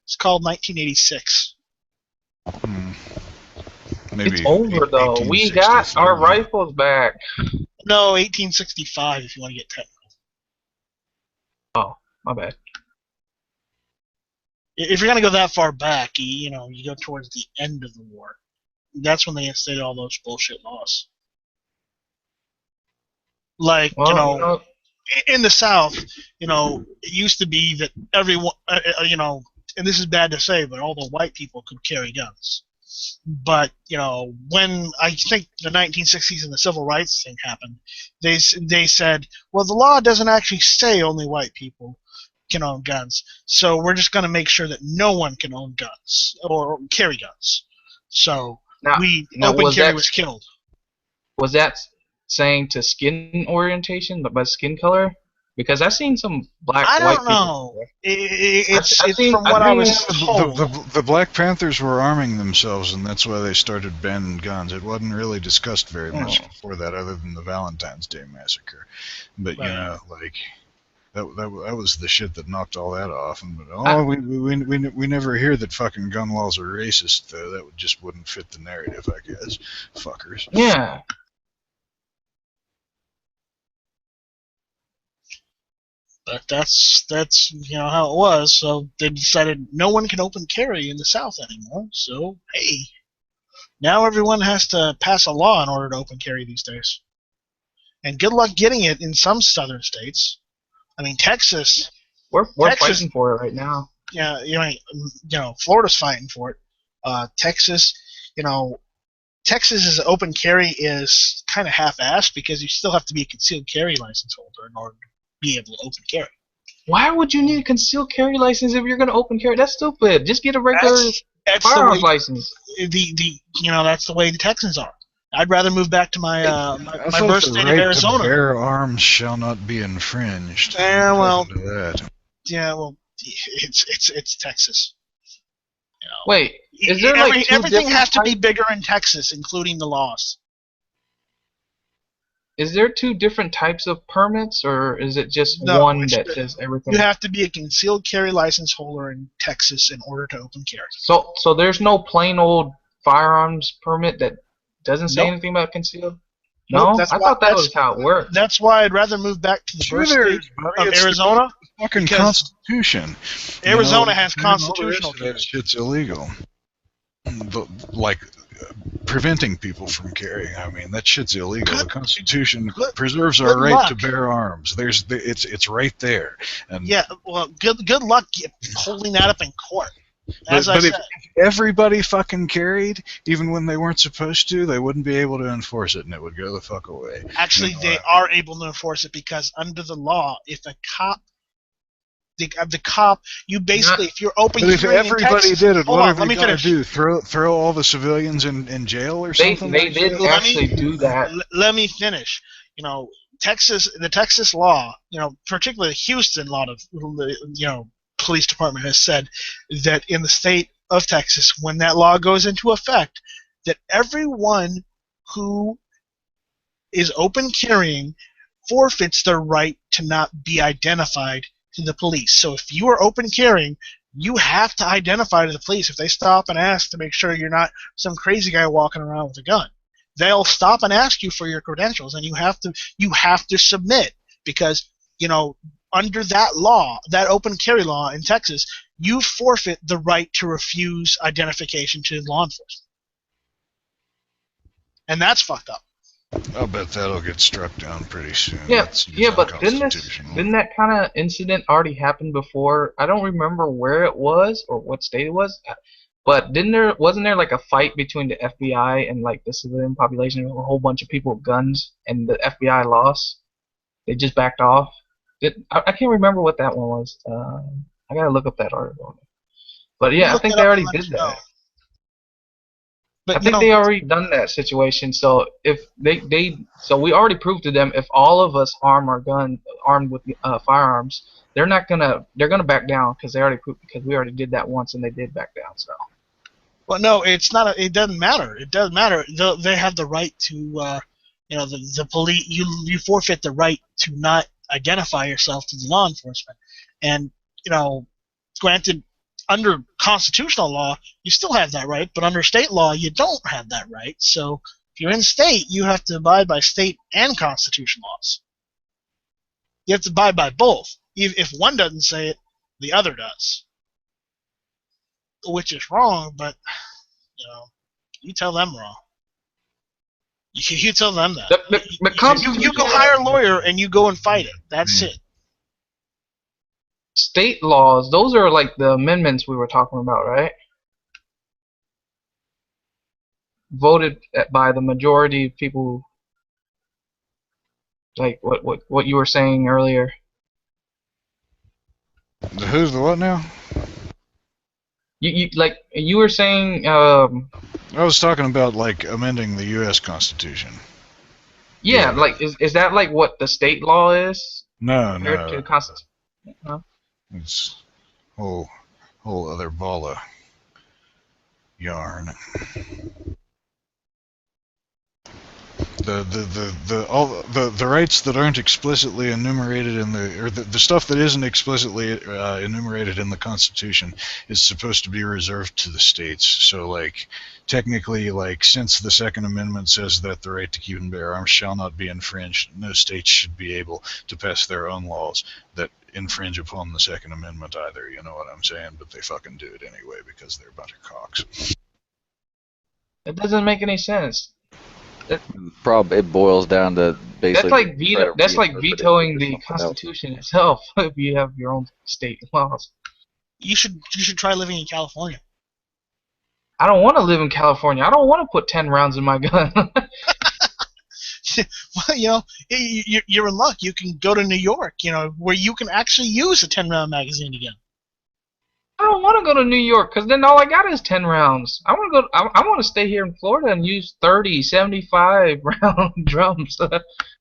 It's called 1986. Maybe it's over though. We got our rifles back. No, 1865 if you want to get technical. Oh, my bad. If you're gonna go that far back, you go towards the end of the war. That's when they instated all those bullshit laws. Like, in the South, it used to be that everyone, and this is bad to say, but all the white people could carry guns. But when I think the 1960s and the civil rights thing happened, they said, well, the law doesn't actually say only white people can own guns, so we're just going to make sure that no one can own guns or carry guns. So Now, open carry was killed. Was that saying to skin orientation, but by skin color? Because I've seen some white people. I don't know. It's from what I was told. The Black Panthers were arming themselves, and that's why they started banning guns. It wasn't really discussed very much before that, other than the Valentine's Day massacre. But Right. that was the shit that knocked all that off. And we never hear that fucking gun laws are racist, though. That just wouldn't fit the narrative, I guess. Fuckers. Yeah. But that's how it was. So they decided no one can open carry in the South anymore. So hey, now everyone has to pass a law in order to open carry these days. And good luck getting it in some southern states. I mean, Texas. We're fighting for it right now. Yeah, Florida's fighting for it. Texas, Texas's open carry is kind of half-assed because you still have to be a concealed carry license holder in order to be able to open carry. Why would you need a concealed carry license if you're going to open carry? That's stupid. Just get a regular firearms license. That's the way the Texans are. I'd rather move back to my birth state of Arizona. To bear arms shall not be infringed. It's Texas. Wait, is there everything has to be bigger in Texas, including the laws. Is there two different types of permits, or is it just one that says everything? You have to be a concealed carry license holder in Texas in order to open carry. So there's no plain old firearms permit that doesn't say anything about concealed? No? I thought that was how it worked. That's why I'd rather move back to the birth state of Arizona. The fucking Constitution. Arizona has constitutional carry. That shit's illegal. Like preventing people from carrying. I mean, that shit's illegal. The Constitution preserves our right to bear arms. It's right there. And yeah, well, good luck holding that up in court. But if everybody fucking carried, even when they weren't supposed to, they wouldn't be able to enforce it, and it would go the fuck away. Actually, they are able to enforce it because under the law, if a cop, the cop, you basically, if you're open carrying in Texas, if everybody did it, what are we going to do? Throw all the civilians in jail or something? They did actually do that. Let me finish. The Texas law, particularly Houston, a lot of police department has said that in the state of Texas, when that law goes into effect, that everyone who is open carrying forfeits their right to not be identified to the police. So if you are open carrying, you have to identify to the police. If they stop and ask to make sure you're not some crazy guy walking around with a gun, they'll stop and ask you for your credentials, and you have to submit because under that law, that open carry law in Texas, you forfeit the right to refuse identification to law enforcement. And that's fucked up. I'll bet that'll get struck down pretty soon. Yeah, but didn't that kind of incident already happen before? I don't remember where it was or what state it was, but wasn't there like a fight between the FBI and like the civilian population, a whole bunch of people with guns, and the FBI lost? They just backed off. I can't remember what that one was. I gotta look up that article. But yeah, I think they already did that. But I think they already done that situation. So if so we already proved to them if all of us armed with firearms, they're gonna back down because they already proved, because we already did that once and they did back down. So. Well, no, it's not. It doesn't matter. It doesn't matter. They have the right to, the police. You forfeit the right to not identify yourself to the law enforcement, and granted, under constitutional law, you still have that right, but under state law, you don't have that right. So if you're in state, you have to abide by state and constitution laws. You have to abide by both. If one doesn't say it, the other does, which is wrong. But you tell them wrong. You tell them that. You go hire a lawyer and you go and fight it. That's it. State laws, those are like the amendments we were talking about, right? voted by the majority of people, like what you were saying earlier. The who's the what now? You were saying I was talking about like amending the U.S. Constitution. yeah, Yeah. like is that like what the state law is No, compared to no, the Constitution? Huh? it's whole other ball of yarn. The rights that aren't explicitly enumerated in the stuff that isn't explicitly enumerated in the Constitution is supposed to be reserved to the states. So like technically, like since the Second Amendment says that the right to keep and bear arms shall not be infringed, no states should be able to pass their own laws that infringe upon the Second Amendment either. You know what I'm saying? But they fucking do it anyway because they're a bunch of cocks. It doesn't make any sense. It boils down to basically. That's like vetoing the Constitution itself if you have your own state laws. You should try living in California. I don't want to live in California. I don't want to put 10 rounds in my gun. Well, you're in luck. You can go to New York, where you can actually use a 10-round magazine again. I don't want to go to New York because then all I got is 10 rounds. I want to go. I want to stay here in Florida and use 30, 75 round drums.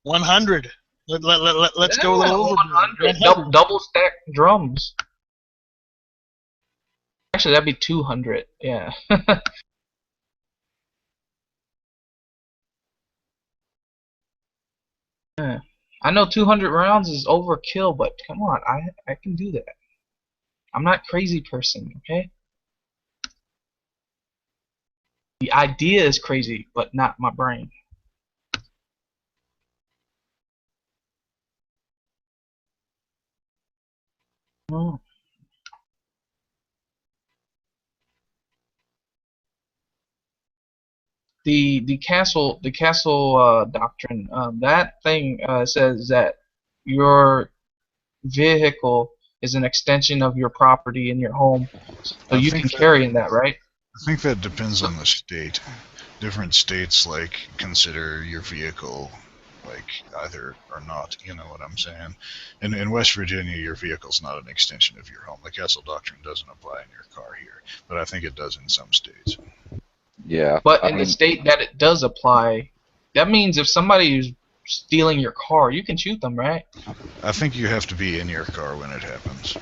100. Let's go a little over. 100. Double stack drums. Actually, that'd be 200. Yeah. Yeah. I know 200 rounds is overkill, but come on, I can do that. I'm not a crazy person, okay? The idea is crazy, but not my brain. Oh. The castle doctrine, that thing says that your vehicle is an extension of your property in your home, so you can carry in that, right? I think that depends on the state. Different states like consider your vehicle like either or not. You know what I'm saying? In West Virginia, your vehicle's not an extension of your home. The Castle Doctrine doesn't apply in your car here, but I think it does in some states. Yeah. But in the state that it does apply, that means if somebody is stealing your car, you can shoot them, right? I think you have to be in your car when it happens.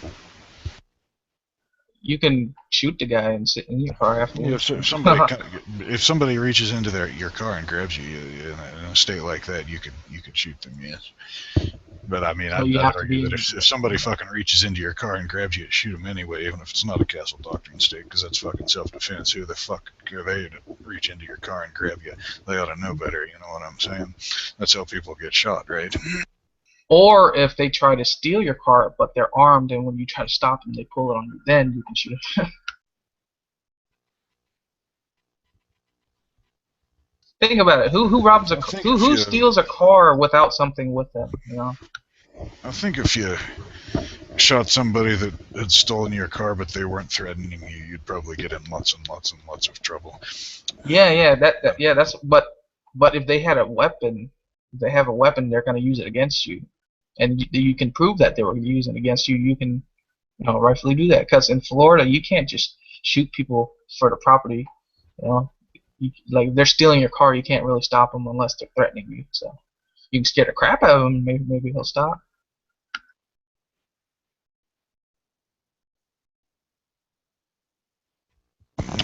You can shoot the guy and sit in your car afterwards. Yeah, if somebody reaches into your car and grabs you in a state like that, you could shoot them, yes. But I mean, I'd argue that if somebody fucking reaches into your car and grabs you, shoot them anyway, even if it's not a Castle Doctrine state, because that's fucking self-defense. Who the fuck are they to reach into your car and grab you? They ought to know better, you know what I'm saying? That's how people get shot, right? Or if they try to steal your car, but they're armed, and when you try to stop them, they pull it on you, then you can shoot them. Think about it. Who robs who steals a car without something with them? You know. I think if you shot somebody that had stolen your car, but they weren't threatening you, you'd probably get in lots and lots and lots of trouble. Yeah. That's. But if they had a weapon, they're gonna use it against you, and you can prove that they were using it against you. You can, rightfully do that. Because in Florida, you can't just shoot people for the property. Like if they're stealing your car, you can't really stop them unless they're threatening you. So you can scare the crap out of him. Maybe he'll stop.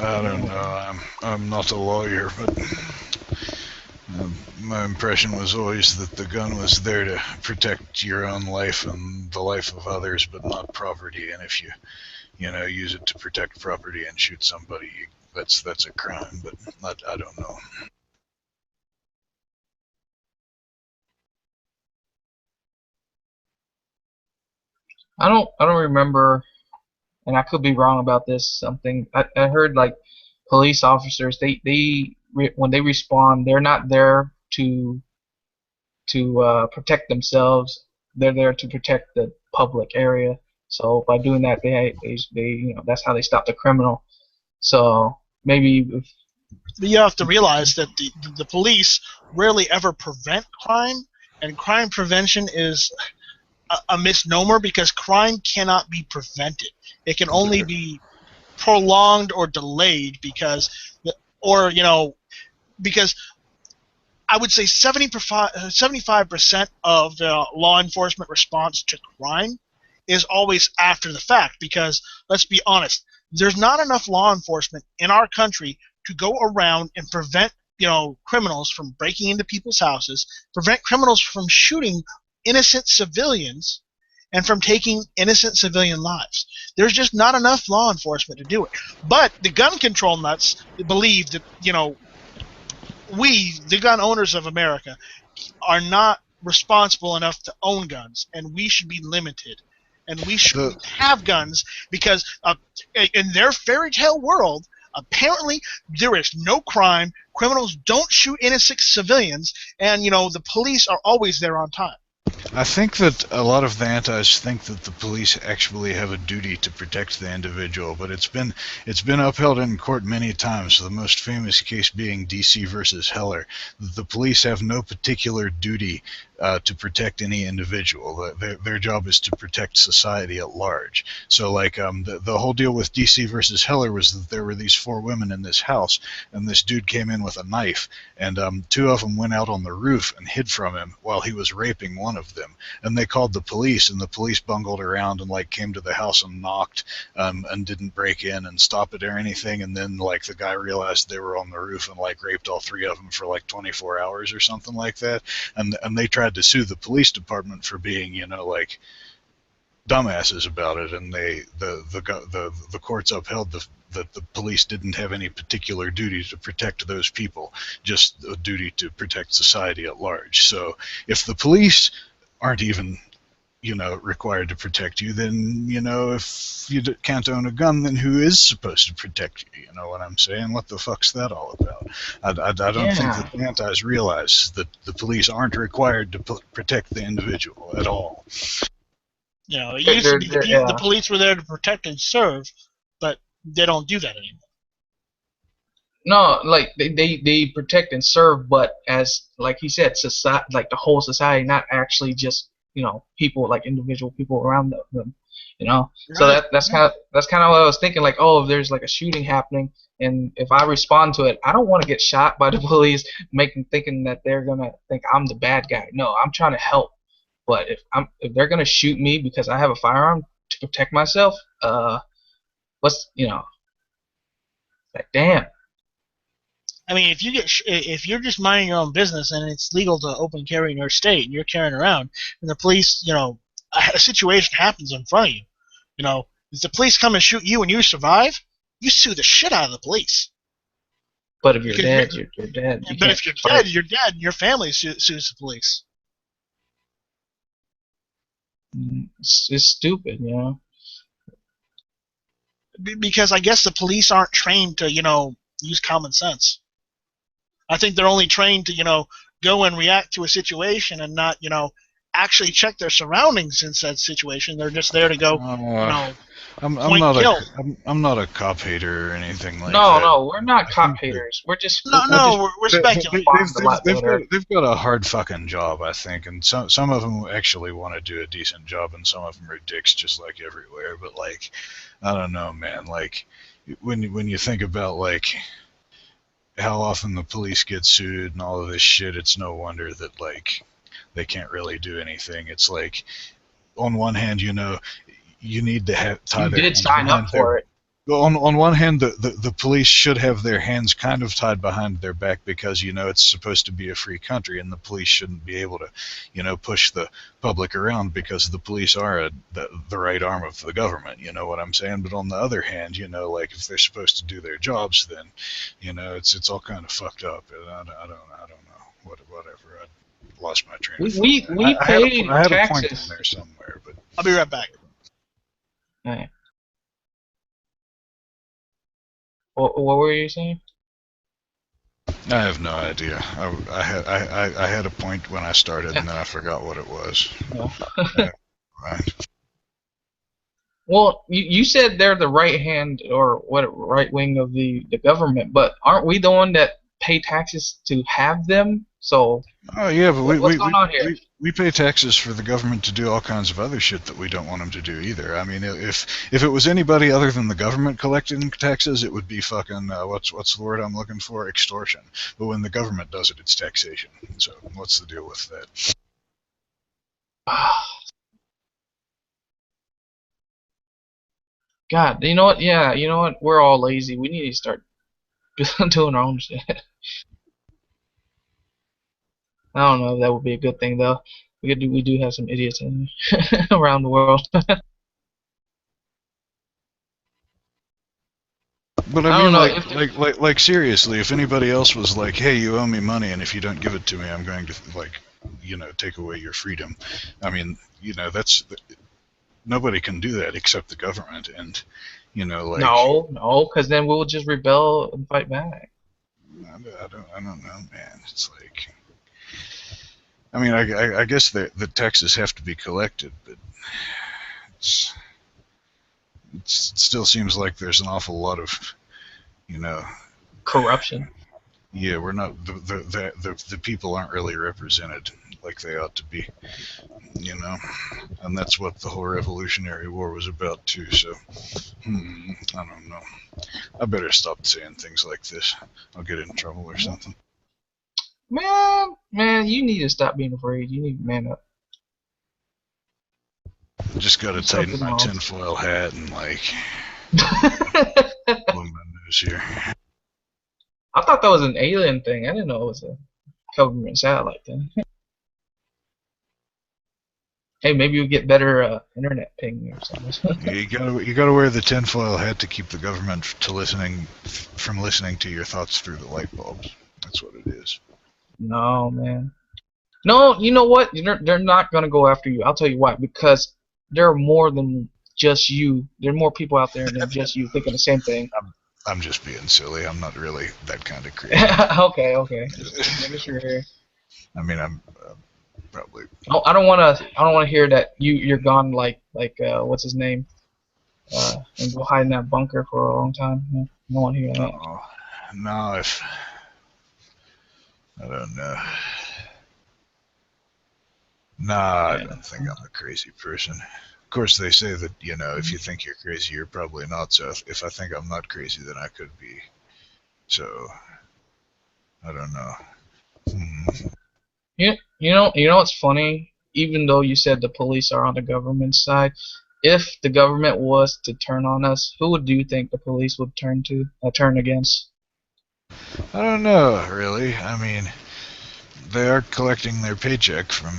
I don't know. I'm not a lawyer, but my impression was always that the gun was there to protect your own life and the life of others, but not property. And if you use it to protect property and shoot somebody, that's a crime. But I don't know. I don't remember, and I could be wrong about this. Something I heard, like police officers, when they respond, they're not there to protect themselves. They're there to protect the public area. So by doing that, they that's how they stop the criminal. So maybe you have to realize that the police rarely ever prevent crime, and crime prevention is a misnomer because crime cannot be prevented. It can only be prolonged or delayed because I would say 75% of the law enforcement response to crime is always after the fact because, let's be honest, there's not enough law enforcement in our country to go around and prevent criminals from breaking into people's houses, prevent criminals from shooting innocent civilians, and from taking innocent civilian lives. There's just not enough law enforcement to do it. But the gun control nuts believe that, we, the gun owners of America, are not responsible enough to own guns, and we should be limited. And we should have guns because in their fairy tale world, apparently there is no crime, criminals don't shoot innocent civilians, and, the police are always there on time. I think that a lot of the antis think that the police actually have a duty to protect the individual, but it's been upheld in court many times. The most famous case being DC versus Heller. The police have no particular duty to protect any individual. Their job is to protect society at large. So, like, the whole deal with DC versus Heller was that there were these 4 women in this house, and this dude came in with a knife, and 2 of them went out on the roof and hid from him while he was raping one of them. And they called the police, and the police bungled around and like came to the house and knocked, and didn't break in and stop it or anything. And then like the guy realized they were on the roof and like raped all 3 of them for like 24 hours or something like that. And they tried to sue the police department for being, like, dumbasses about it, and the courts upheld that the police didn't have any particular duty to protect those people, just a duty to protect society at large. So if the police aren't even required to protect you, then if you can't own a gun, then who is supposed to protect you? You know what I'm saying? What the fuck's that all about? I don't think that the antis realize that the police aren't required to protect the individual at all. It used to be the police were there to protect and serve, but they don't do that anymore. No, like they protect and serve, but as like he said, society, like the whole society, not actually just people, like individual people around them, Right. So that's kind of what I was thinking. Like, oh, if there's like a shooting happening, and if I respond to it, I don't want to get shot by the police, thinking that they're gonna think I'm the bad guy. No, I'm trying to help. But if they're gonna shoot me because I have a firearm to protect myself, like, damn. I mean, if you're just minding your own business and it's legal to open carry in your state and you're carrying around, and the police, a situation happens in front of you, if the police come and shoot you and you survive, you sue the shit out of the police. But if you're dead, you're dead. But if you're dead, you're dead, and your family sues the police. It's stupid, Because I guess the police aren't trained to, use common sense. I think they're only trained to, go and react to a situation and not, actually check their surroundings in said situation. They're just there to go, I'm not a cop hater or anything like that. No, we're not cop haters. We're just we're speculating. They've got a hard fucking job, I think, and some of them actually want to do a decent job, and some of them are dicks, just like everywhere. But like, I don't know, man. Like, when you think about like how often the police get sued and all of this shit, it's no wonder that like they can't really do anything. It's like, on one hand, you need to have you did sign up for it. On one hand, the police should have their hands kind of tied behind their back because it's supposed to be a free country, and the police shouldn't be able to push the public around because the police are the right arm of the government. You know what I'm saying? But on the other hand, like if they're supposed to do their jobs, then it's all kind of fucked up. And I don't know. Whatever. I lost my train of thought. We paid I had taxes. a point in there somewhere, but I'll be right back. All right. What were you saying? I have no idea. I had a point when I started, and then I forgot what it was. No. Right. Well, you said they're the right hand or what right wing of the government, but aren't we the one that pay taxes to have them? So Oh yeah, but what's going on here? we pay taxes for the government to do all kinds of other shit that we don't want them to do either. I mean, if it was anybody other than the government collecting taxes, it would be fucking what's the word I'm looking for? Extortion. But when the government does it, it's taxation. So what's the deal with that? God, you know what? Yeah, you know what? We're all lazy. We need to start doing our own shit. I don't know if that would be a good thing though. We do have some idiots around the world. But I mean, like seriously, if anybody else was like, "Hey, you owe me money, and if you don't give it to me, I'm going to take away your freedom." I mean, that's nobody can do that except the government, and no, because then we'll just rebel and fight back. I don't know, man. It's like, I mean, I guess the taxes have to be collected, but it still seems like there's an awful lot of, corruption. Yeah, we're not the people aren't really represented like they ought to be, and that's what the whole Revolutionary War was about too. So, I don't know. I better stop saying things like this. I'll get in trouble or something. Man, you need to stop being afraid. You need to man up. Just gotta tighten my tinfoil hat and blow my nose here. I thought that was an alien thing. I didn't know it was a government satellite thing. Hey, maybe you get better internet ping or something. Yeah, you gotta wear the tinfoil hat to keep the government from listening to your thoughts through the light bulbs. That's what it is. No, man. No, you know what? They're not gonna go after you. I'll tell you why. Because there are more than just you. There are more people out there than just you thinking the same thing. I'm just being silly. I'm not really that kind of crazy. Okay. Just make sure here. I mean, I'm probably. Oh, I don't want to hear that you're gone like what's his name? And go hide in that bunker for a long time. I don't want to hear that. No, I don't know. Nah, I don't think I'm a crazy person. Of course, they say that, if you think you're crazy, you're probably not. So if I think I'm not crazy, then I could be. So, I don't know. Yeah, you know what's funny? Even though you said the police are on the government's side, if the government was to turn on us, who do you think the police would turn against? I don't know, really. I mean, they are collecting their paycheck from.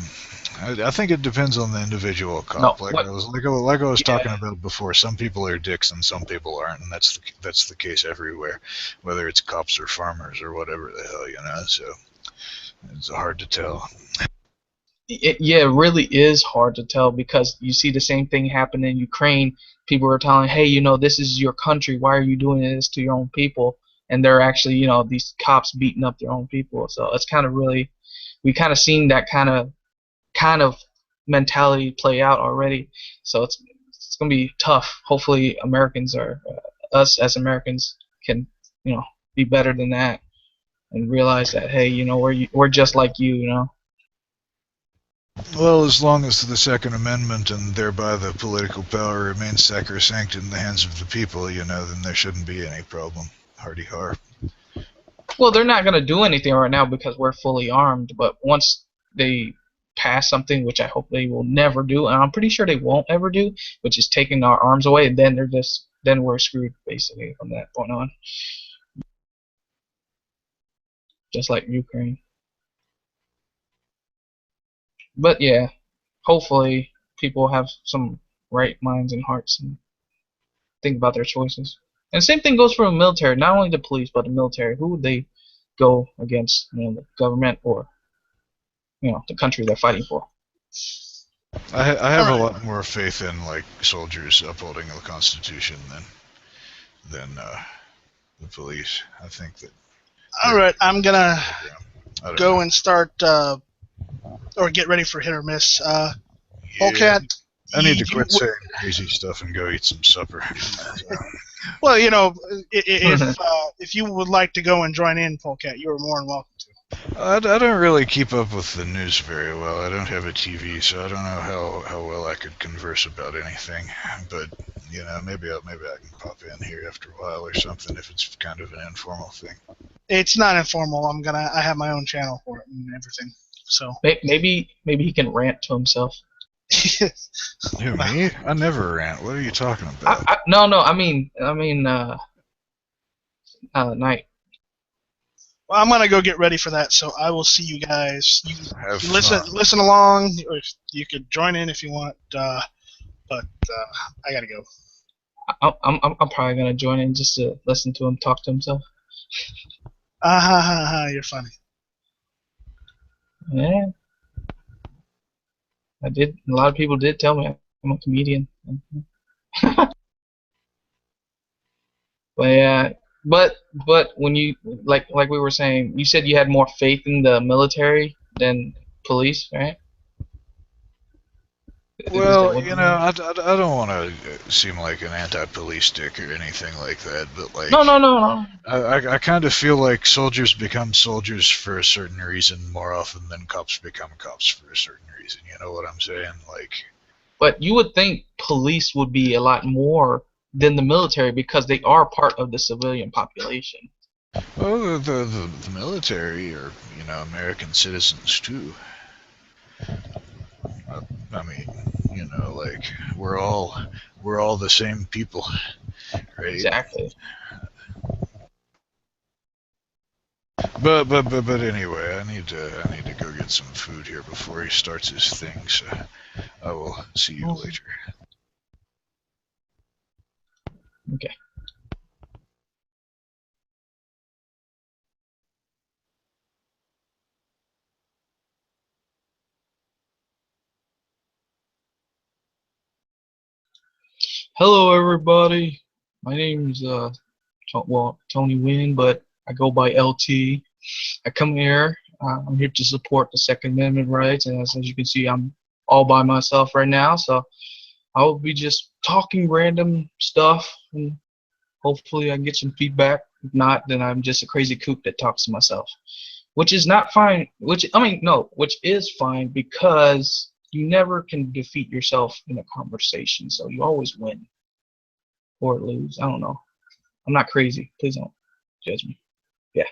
I think it depends on the individual cop. I was talking about before. Some people are dicks and some people aren't, and that's the case everywhere, whether it's cops or farmers or whatever the hell, So it's hard to tell. It really is hard to tell because you see the same thing happen in Ukraine. People are telling, hey, this is your country. Why are you doing this to your own people? And they're actually, these cops beating up their own people. So it's kind of really, we kind of seen that kind of mentality play out already. So it's gonna be tough. Hopefully, us as Americans can, be better than that and realize that, hey, we're just like you. Well, as long as the Second Amendment and thereby the political power remains sacrosanct in the hands of the people, then there shouldn't be any problem. Hardy har. Well, they're not gonna do anything right now because we're fully armed. But once they pass something, which I hope they will never do, and I'm pretty sure they won't ever do, which is taking our arms away, and then we're screwed basically from that point on. Just like Ukraine. But yeah, hopefully people have some right minds and hearts and think about their choices. And the same thing goes for the military, not only the police, but the military. Who would they go against? The government or the country they're fighting for? I have a lot more faith in soldiers upholding the Constitution than the police. I think that. All right, I'm gonna go and start or get ready for hit or miss. Polecat, I need to quit saying crazy stuff and go eat some supper. Well, you know, if you would like to go and join in, Polecat, you are more than welcome to. I don't really keep up with the news very well. I don't have a TV, so I don't know how well I could converse about anything. But you know, maybe I can pop in here after a while or something if it's kind of an informal thing. It's not informal. I have my own channel for it and everything. So maybe he can rant to himself. Who, me? I never rant. What are you talking about? No. I mean, Night. Well, I'm gonna go get ready for that. So I will see you guys. You listen along, or you could join in if you want. But I gotta go. I'm probably gonna join in just to listen to him talk to himself. You're funny. Yeah. I did. A lot of people did tell me I'm a comedian. But yeah, but when you like we were saying, you said you had more faith in the military than police, right? Well, you know, I don't want to seem like an anti-police dick or anything like that, but like, no. I kind of feel like soldiers become soldiers for a certain reason more often than cops become cops for a certain reason. You know what I'm saying? Like, but you would think police would be a lot more than the military because they are part of the civilian population. Well, the military are, you know, American citizens too. I mean, you know, like we're all the same people, right? Exactly. But anyway, I need to go get some food here before he starts his thing. So I will see you later. Okay. Hello, everybody. My name's Tony Wynn, but I go by LT. I come here. I'm here to support the Second Amendment rights, and as you can see, I'm all by myself right now. So I will be just talking random stuff, and hopefully I get some feedback. If not, then I'm just a crazy kook that talks to myself, which is not fine. Which is fine because you never can defeat yourself in a conversation, so you always win or lose. I don't know. I'm not crazy. Please don't judge me. Yeah.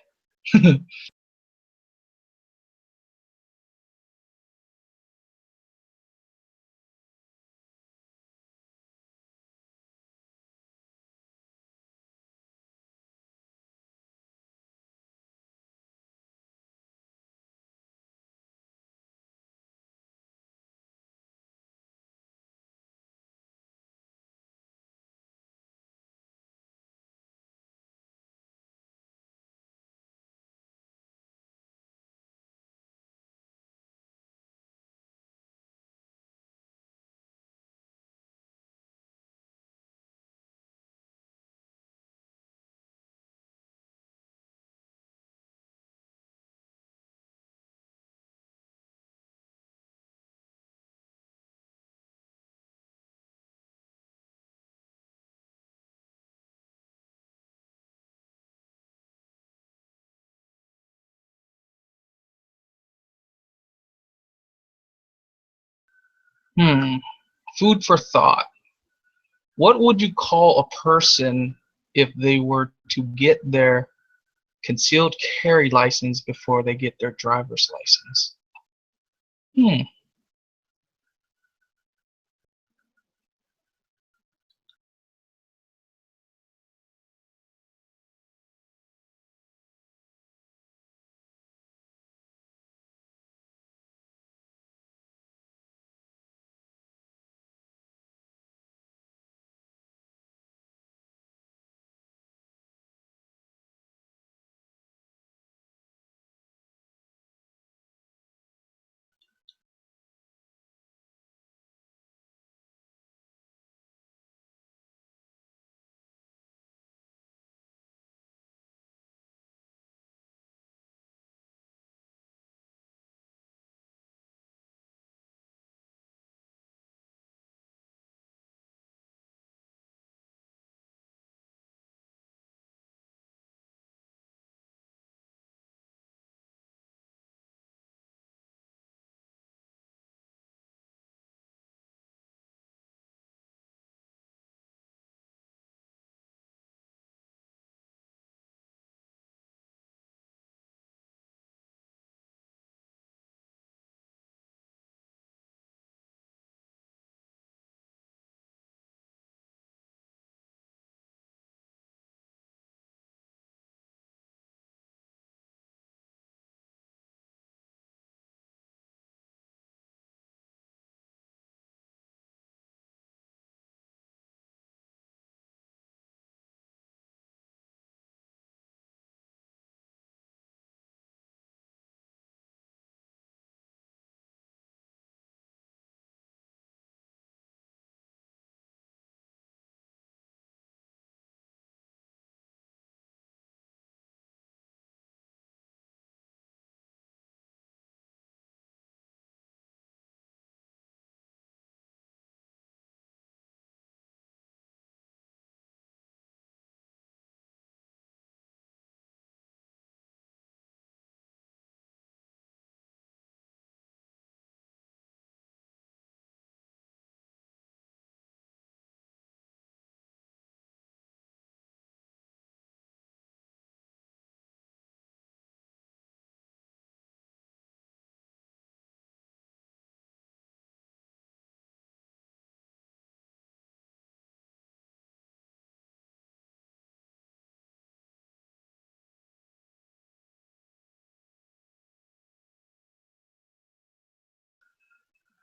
Food for thought. What would you call a person if they were to get their concealed carry license before they get their driver's license?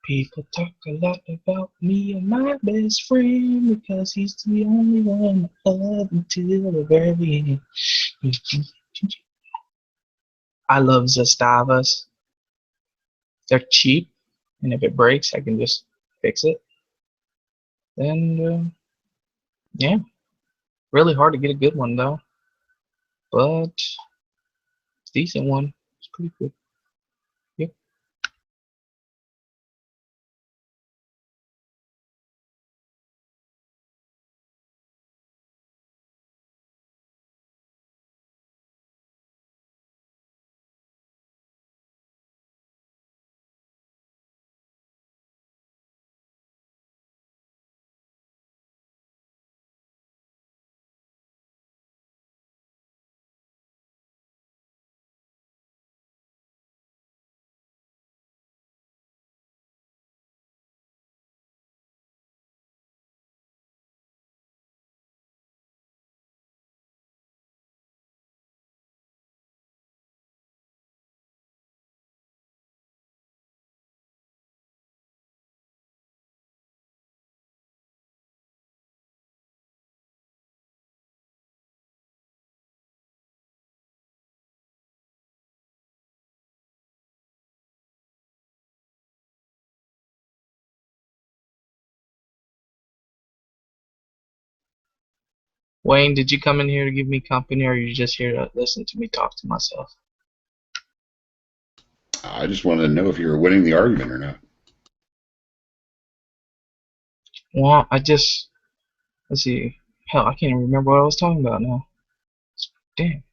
People talk a lot about me and my best friend because he's the only one I love until the very end. I love Zastavas. They're cheap, and if it breaks, I can just fix it. And yeah, really hard to get a good one though, but it's a decent one. It's pretty good. Yep. Wayne, did you come in here to give me company, or are you just here to listen to me talk to myself? I just wanted to know if you were winning the argument or not. Well, let's see. Hell, I can't even remember what I was talking about now. Damn.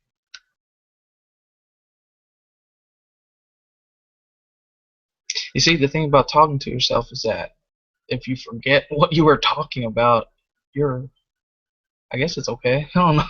You see, the thing about talking to yourself is that if you forget what you were talking about, I guess it's okay. I don't know.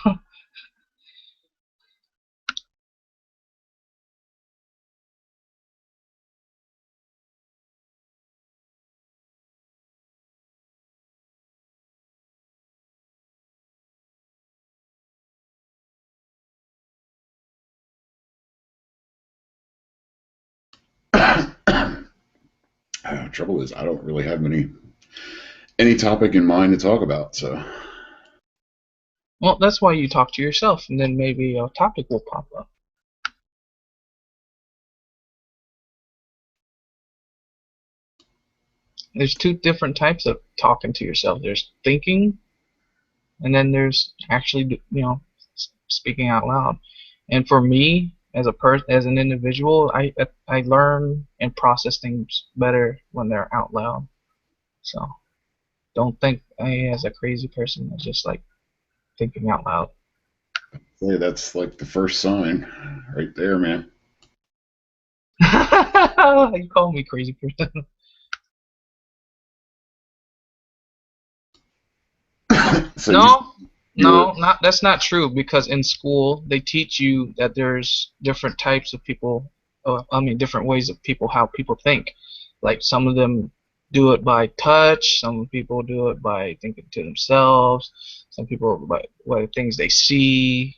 Trouble is, I don't really have any topic in mind to talk about, so. Well, that's why you talk to yourself, and then maybe a topic will pop up. There's two different types of talking to yourself. There's thinking, and then there's actually, speaking out loud. And for me, as an individual, I learn and process things better when they're out loud. So don't think as a crazy person. It's just like thinking out loud. Yeah, that's like the first sign right there, man. You call me crazy person. So that's not true, because in school they teach you that there's different types of people. Different ways of how people think. Like some of them do it by touch, some people do it by thinking to themselves, some people by things they see,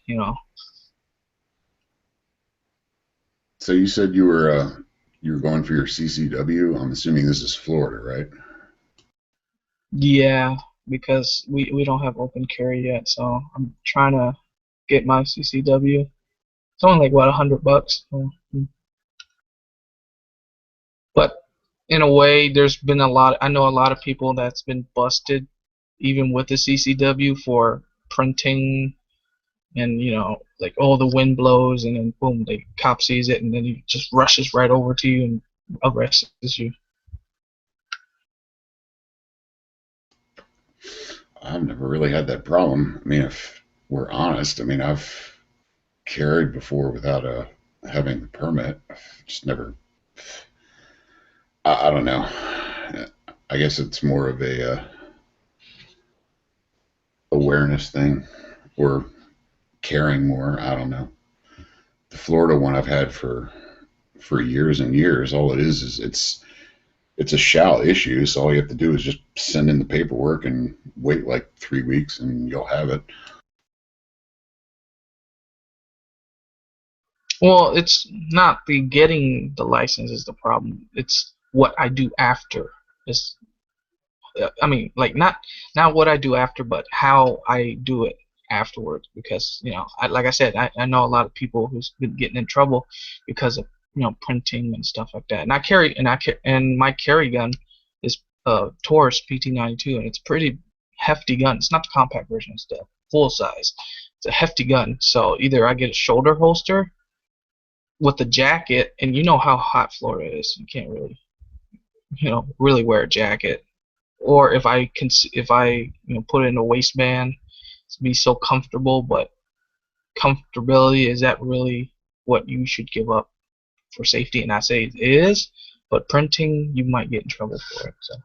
So you said you were going for your CCW. I'm assuming this is Florida, right? Yeah, because we don't have open carry yet, so I'm trying to get my CCW. It's only like what, $100. But in a way, there's been I know a lot of people that's been busted, even with the CCW, for printing, and like, oh, the wind blows, and then boom, the cop sees it, and then he just rushes right over to you and arrests you. I've never really had that problem. I mean, if we're honest, I mean, I've carried before without having the permit. I've just never. I don't know. I guess it's more of a awareness thing, or caring more. I don't know. The Florida one I've had for years and years. All it is it's a shall issue. So all you have to do is just send in the paperwork and wait like 3 weeks, and you'll have it. Well, it's not the getting the license is the problem. It's what I do after. Is I mean, like not what I do after, but how I do it afterwards. Because like I said, I know a lot of people who's been getting in trouble because of printing and stuff like that. And and my carry gun is Taurus PT92, and it's a pretty hefty gun. It's not the compact version; it's the full size. It's a hefty gun. So either I get a shoulder holster with a jacket, and you know how hot Florida is. You can't really really wear a jacket. Or if I put it in a waistband, to be so comfortable, but comfortability, is that really what you should give up for safety? And I say it is, but printing, you might get in trouble for it. So.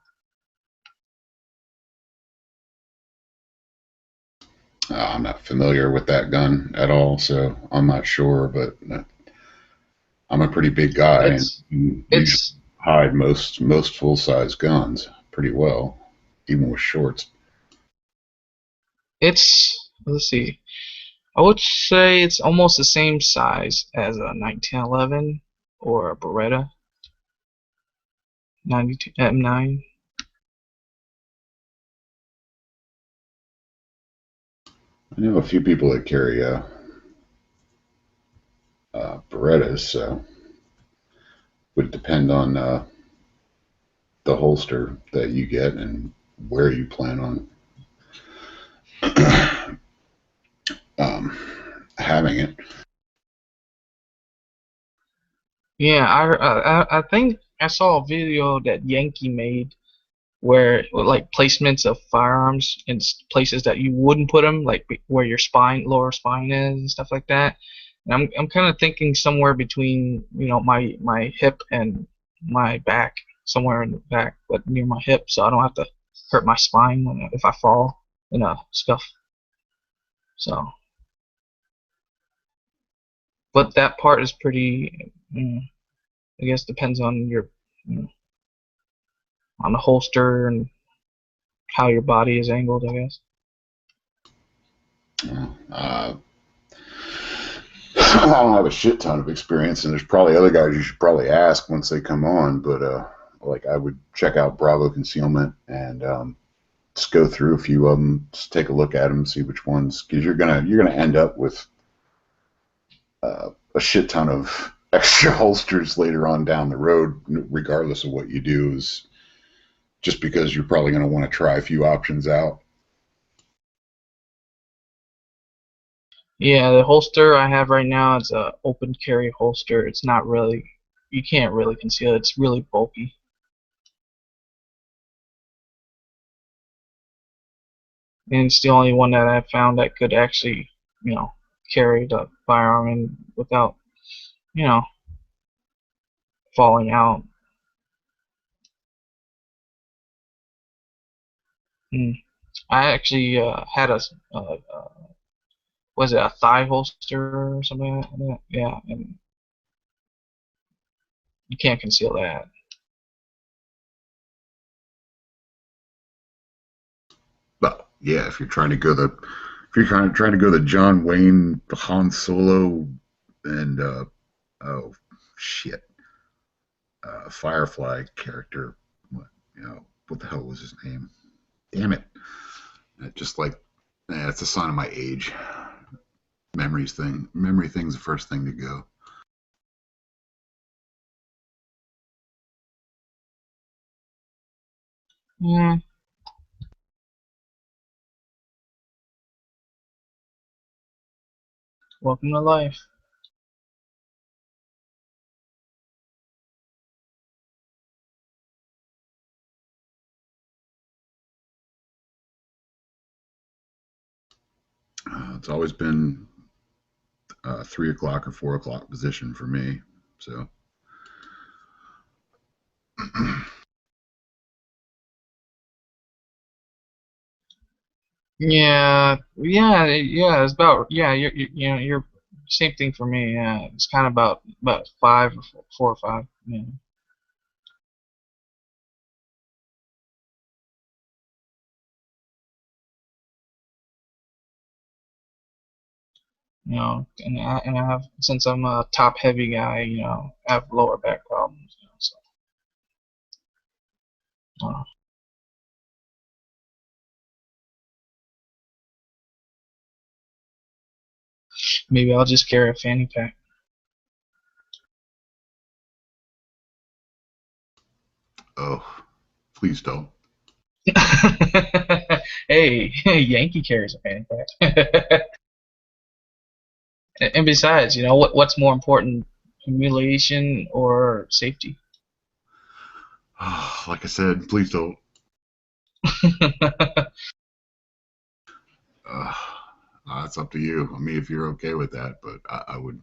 I'm not familiar with that gun at all, so I'm not sure, but I'm a pretty big guy and usually hide most full-size guns pretty well, even with shorts. Let's see, I would say it's almost the same size as a 1911 or a Beretta 92 M9. I know a few people that carry Berettas, so would depend on the holster that you get and where you plan on having it. Yeah, I think I saw a video that Yankee made where like placements of firearms in places that you wouldn't put them, like where your lower spine is and stuff like that. And I'm kind of thinking somewhere between my hip and my back, somewhere in the back, but near my hip, so I don't have to hurt my spine if I fall in a scuff. So, but that part is pretty. I guess depends on your on the holster and how your body is angled, I guess. I don't have a shit ton of experience, and there's probably other guys you should probably ask once they come on, but like I would check out Bravo Concealment and just go through a few of them, just take a look at them, see which ones, because you're gonna end up with a shit ton of extra holsters later on down the road, regardless of what you do, is just because you're probably going to want to try a few options out. Yeah, the holster I have right now is a open carry holster. It's not really, you can't really conceal it. It's really bulky. And it's the only one that I found that could actually, carry the firearm in without, falling out. I actually had was it a thigh holster or something like that? Yeah, and you can't conceal that. But yeah, if you're trying to go the John Wayne, Han Solo, and Firefly character, what the hell was his name? Damn it! Just like, it's a sign of my age. Memory thing's the first thing to go. Yeah. Welcome to life. It's always been 3 o'clock or 4 o'clock position for me. So. Yeah. It's about you're same thing for me. Yeah, it's kind of about 5 or 4 or 5. Yeah. And I have, since I'm a top heavy guy, I have lower back problems. So. Uh, Maybe I'll just carry a fanny pack. Oh, please don't. Hey, Yankee carries a fanny pack. And besides, you know, what's more important, humiliation or safety? Like I said, please don't. It's up to you. I mean, if you're okay with that, but I would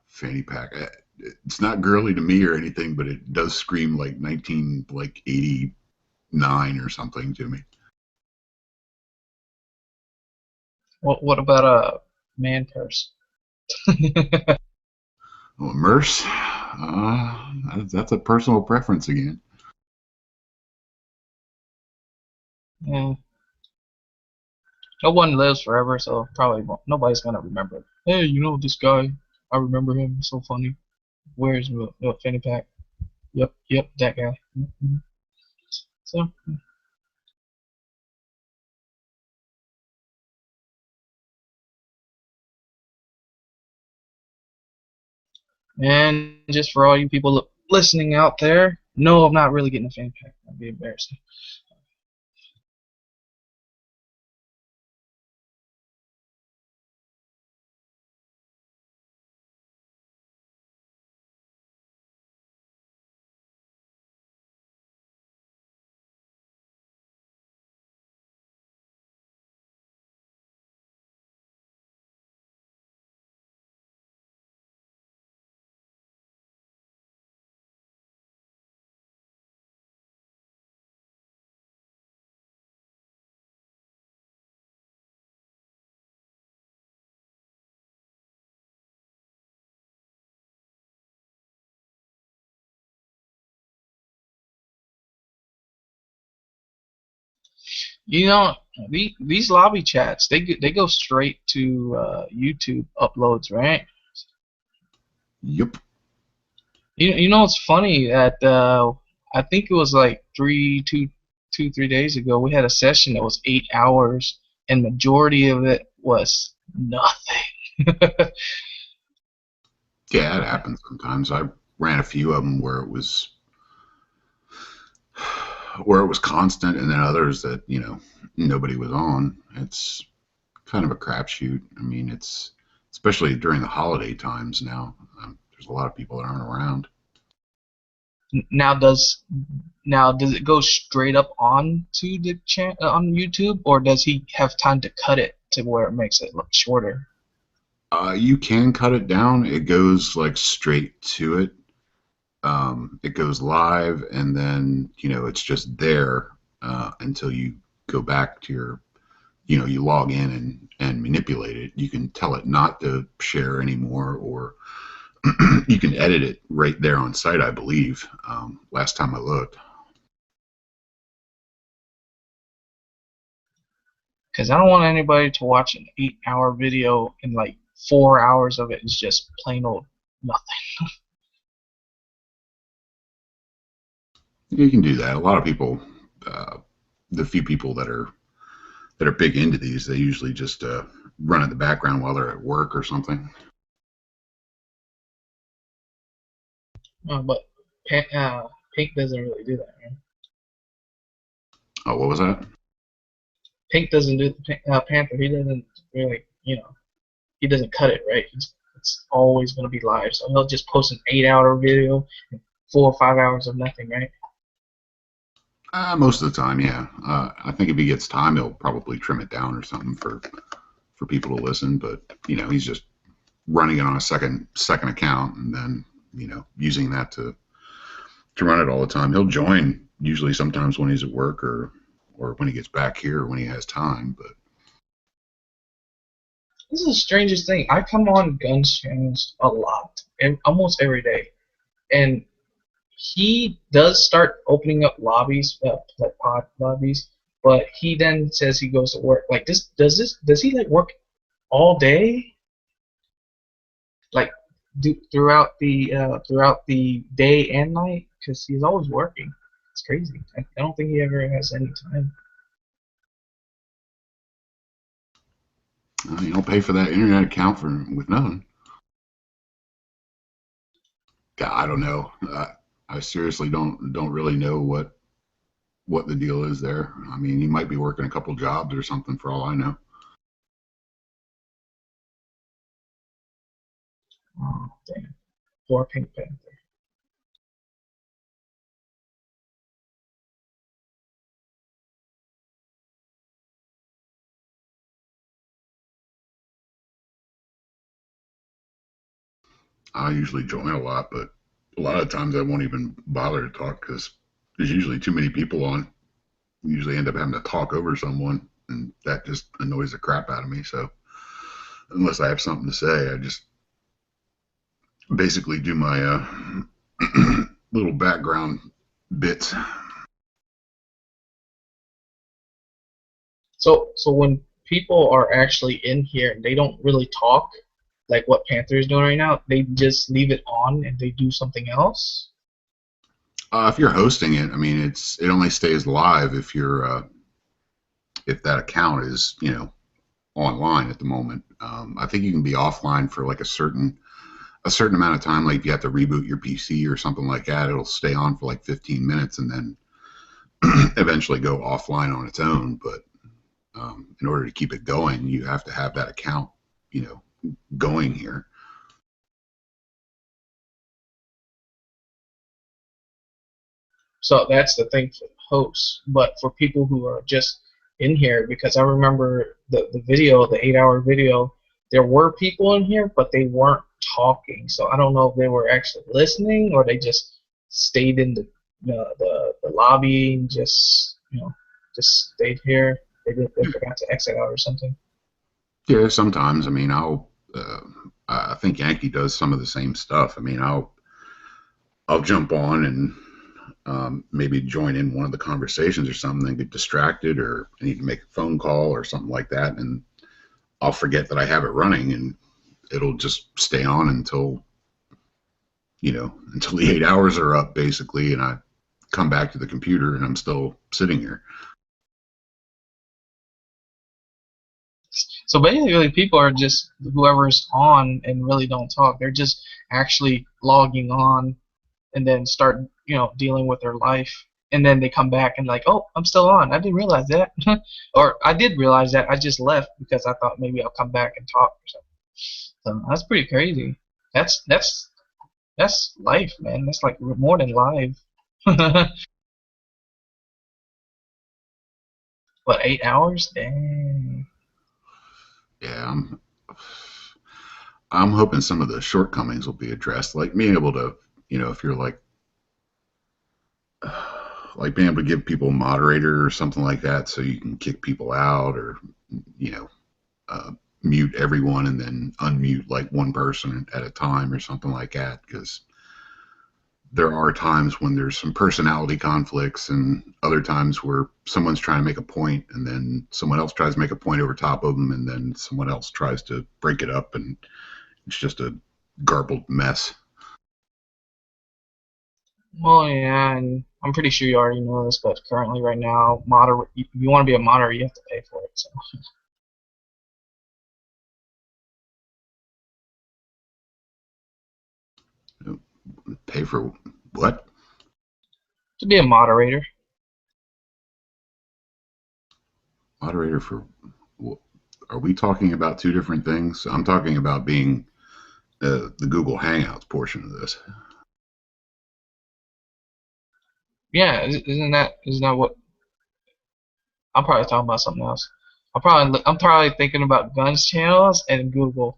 fanny pack. It's not girly to me or anything, but it does scream like 1989 or something to me. What about a man purse? Well, Merce, that's a personal preference again. Yeah. No one lives forever, so probably nobody's gonna remember. Hey, you know this guy? I remember him. He's so funny. Where's the fanny pack? Yep, that guy. Mm-hmm. So. And just for all you people listening out there, no, I'm not really getting a fanny pack. That'd be embarrassing. You know, these lobby chats, they go straight to YouTube uploads, right? Yep. You know it's funny that I think it was like 3 days ago we had a session that was 8 hours and majority of it was nothing. Yeah, it happens sometimes. I ran a few of them where it was constant, and then others that nobody was on. It's kind of a crapshoot. I mean, it's especially during the holiday times now. There's a lot of people that aren't around. Now does it go straight up onto the on YouTube, or does he have time to cut it to where it makes it look shorter? You can cut it down. It goes like straight to it. It goes live, and then it's just there until you go back to your, you log in and manipulate it. You can tell it not to share anymore, or you can edit it right there on site, I believe. Last time I looked. Because I don't want anybody to watch an 8-hour video and like 4 hours of it is just plain old nothing. You can do that. A lot of people, the few people that are big into these, they usually just run in the background while they're at work or something. But Pink doesn't really do that, right? Oh, what was that? Pink doesn't do Panther. He doesn't really, he doesn't cut it, right? It's always going to be live. So he'll just post an 8-hour video and 4 or 5 hours of nothing, right? Most of the time, yeah. I think if he gets time, he'll probably trim it down or something for people to listen. But he's just running it on a second account, and then using that to run it all the time. He'll join usually sometimes when he's at work or when he gets back here when he has time. But this is the strangest thing. I come on Guns channels a lot, and almost every day, and he does start opening up lobbies, like pod lobbies, but he then says he goes to work. Like does he like work all day? Like throughout the day and night because he's always working. It's crazy. I don't think he ever has any time. You don't pay for that internet account with nothing. God, I don't know. I seriously don't really know what the deal is there. I mean, he might be working a couple jobs or something for all I know. Oh, damn. Poor Pink Panther. I usually join a lot, but a lot of times I won't even bother to talk because there's usually too many people on. We usually end up having to talk over someone, and that just annoys the crap out of me. So unless I have something to say, I just basically do my little background bits. So when people are actually in here and they don't really talk, like what Panther is doing right now, they just leave it on and they do something else? If you're hosting it, I mean, it only stays live if you're if that account is online at the moment. I think you can be offline for like a certain amount of time. Like if you have to reboot your PC or something like that, it'll stay on for like 15 minutes and then eventually go offline on its own. But in order to keep it going, you have to have that account, going here. So that's the thing for hosts. But for people who are just in here, because I remember the video, the 8-hour video, there were people in here, but they weren't talking. So I don't know if they were actually listening or they just stayed in the lobby and just stayed here. They forgot to exit out or something. Yeah, sometimes. I mean, I think Yankee does some of the same stuff. I mean, I'll jump on and maybe join in one of the conversations or something, and get distracted, or I need to make a phone call or something like that, and I'll forget that I have it running, and it'll just stay on until the 8 hours are up, basically, and I come back to the computer and I'm still sitting here. So basically, people are just whoever's on and really don't talk. They're just actually logging on and then start, dealing with their life. And then they come back and like, oh, I'm still on. I didn't realize that. Or I did realize that. I just left because I thought maybe I'll come back and talk or something. So that's pretty crazy. That's life, man. That's like more than live. What, 8 hours? Dang. Yeah, I'm hoping some of the shortcomings will be addressed, like being able to, if you're like being able to give people a moderator or something like that, so you can kick people out, or mute everyone and then unmute like one person at a time or something like that, because there are times when there's some personality conflicts and other times where someone's trying to make a point and then someone else tries to make a point over top of them and then someone else tries to break it up, and it's just a garbled mess. Well, yeah, and I'm pretty sure you already know this, but currently right now, if you want to be a moderator, you have to pay for it. So. Pay for what? To be a moderator. Moderator for? Are we talking about two different things? I'm talking about being the Google Hangouts portion of this. Yeah, isn't that what? I'm probably talking about something else. I'm probably thinking about Guns channels and Google.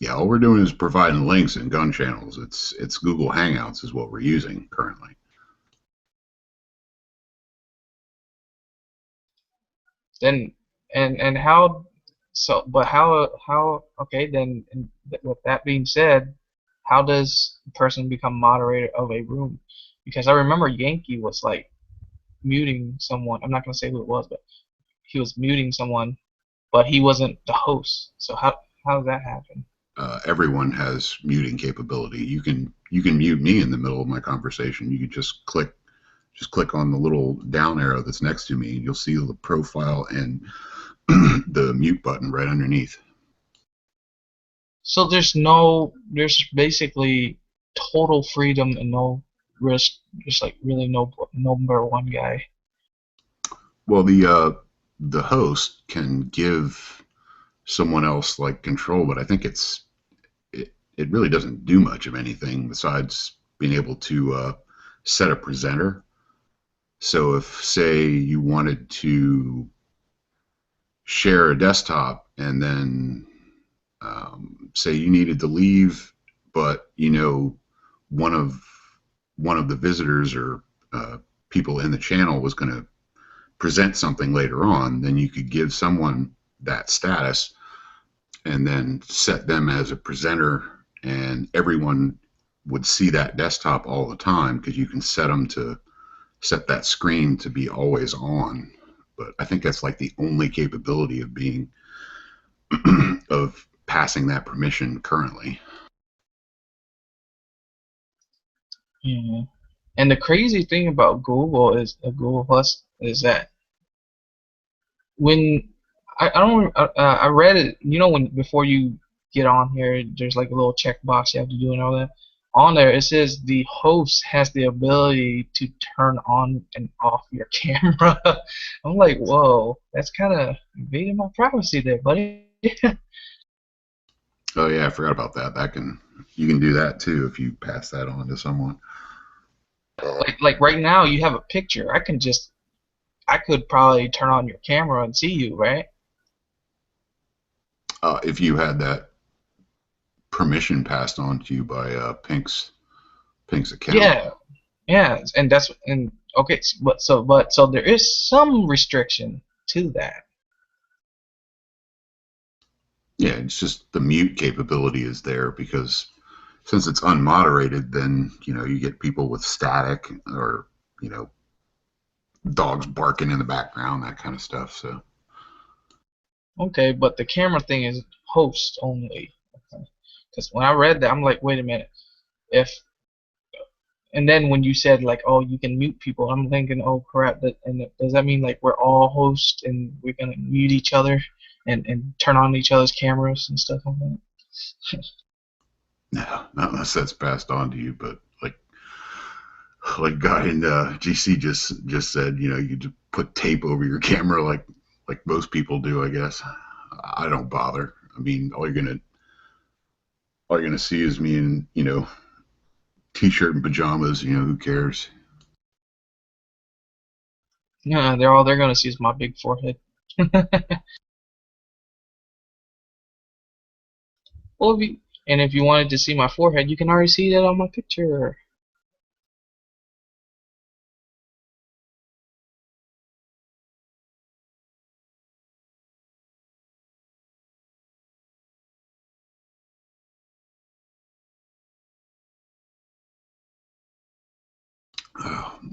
Yeah, all we're doing is providing links in gun channels. It's Google Hangouts is what we're using currently. Then and how so? But how? Okay, then. With that being said, how does a person become moderator of a room? Because I remember Yankee was like muting someone. I'm not gonna say who it was, but he was muting someone, but he wasn't the host. So How does that happen? Everyone has muting capability. You can mute me in the middle of my conversation. You can just click on the little down arrow that's next to me, and you'll see the profile and the mute button right underneath. So there's basically total freedom and no risk. There's like really no number one guy. Well, the host can give someone else like control, but I think it really doesn't do much of anything besides being able to set a presenter. So if, say, you wanted to share a desktop and then say you needed to leave, but one of the visitors or people in the channel was going to present something later on, then you could give someone that status and then set them as a presenter, and everyone would see that desktop all the time because you can set that screen to be always on. But I think that's like the only capability of being of passing that permission currently. Yeah. And the crazy thing about Google is Google Plus is that when I read it, when before you get on here, there's like a little checkbox you have to do and all that. On there, it says the host has the ability to turn on and off your camera. I'm like, whoa, that's kind of invading my privacy there, buddy. Oh yeah, I forgot about that. You can do that too if you pass that on to someone. Like right now, you have a picture. I could probably turn on your camera and see you, right? If you had that permission passed on to you by Pink's account. Yeah, and okay, so there is some restriction to that. Yeah, it's just the mute capability is there because since it's unmoderated, then you get people with static or dogs barking in the background, that kind of stuff. So. Okay, but the camera thing is host only. Because when I read that, I'm like, wait a minute. And then when you said like, oh, you can mute people, I'm thinking, oh crap. Does that mean like we're all hosts and we're gonna mute each other and turn on each other's cameras and stuff like that? No, not unless that's passed on to you. But like guy in GC just said, you just put tape over your camera like most people do, I guess. I don't bother. I mean, all you're gonna see is me in t-shirt and pajamas. Who cares? Yeah, all they're gonna see is my big forehead. Well, if you wanted to see my forehead, you can already see that on my picture.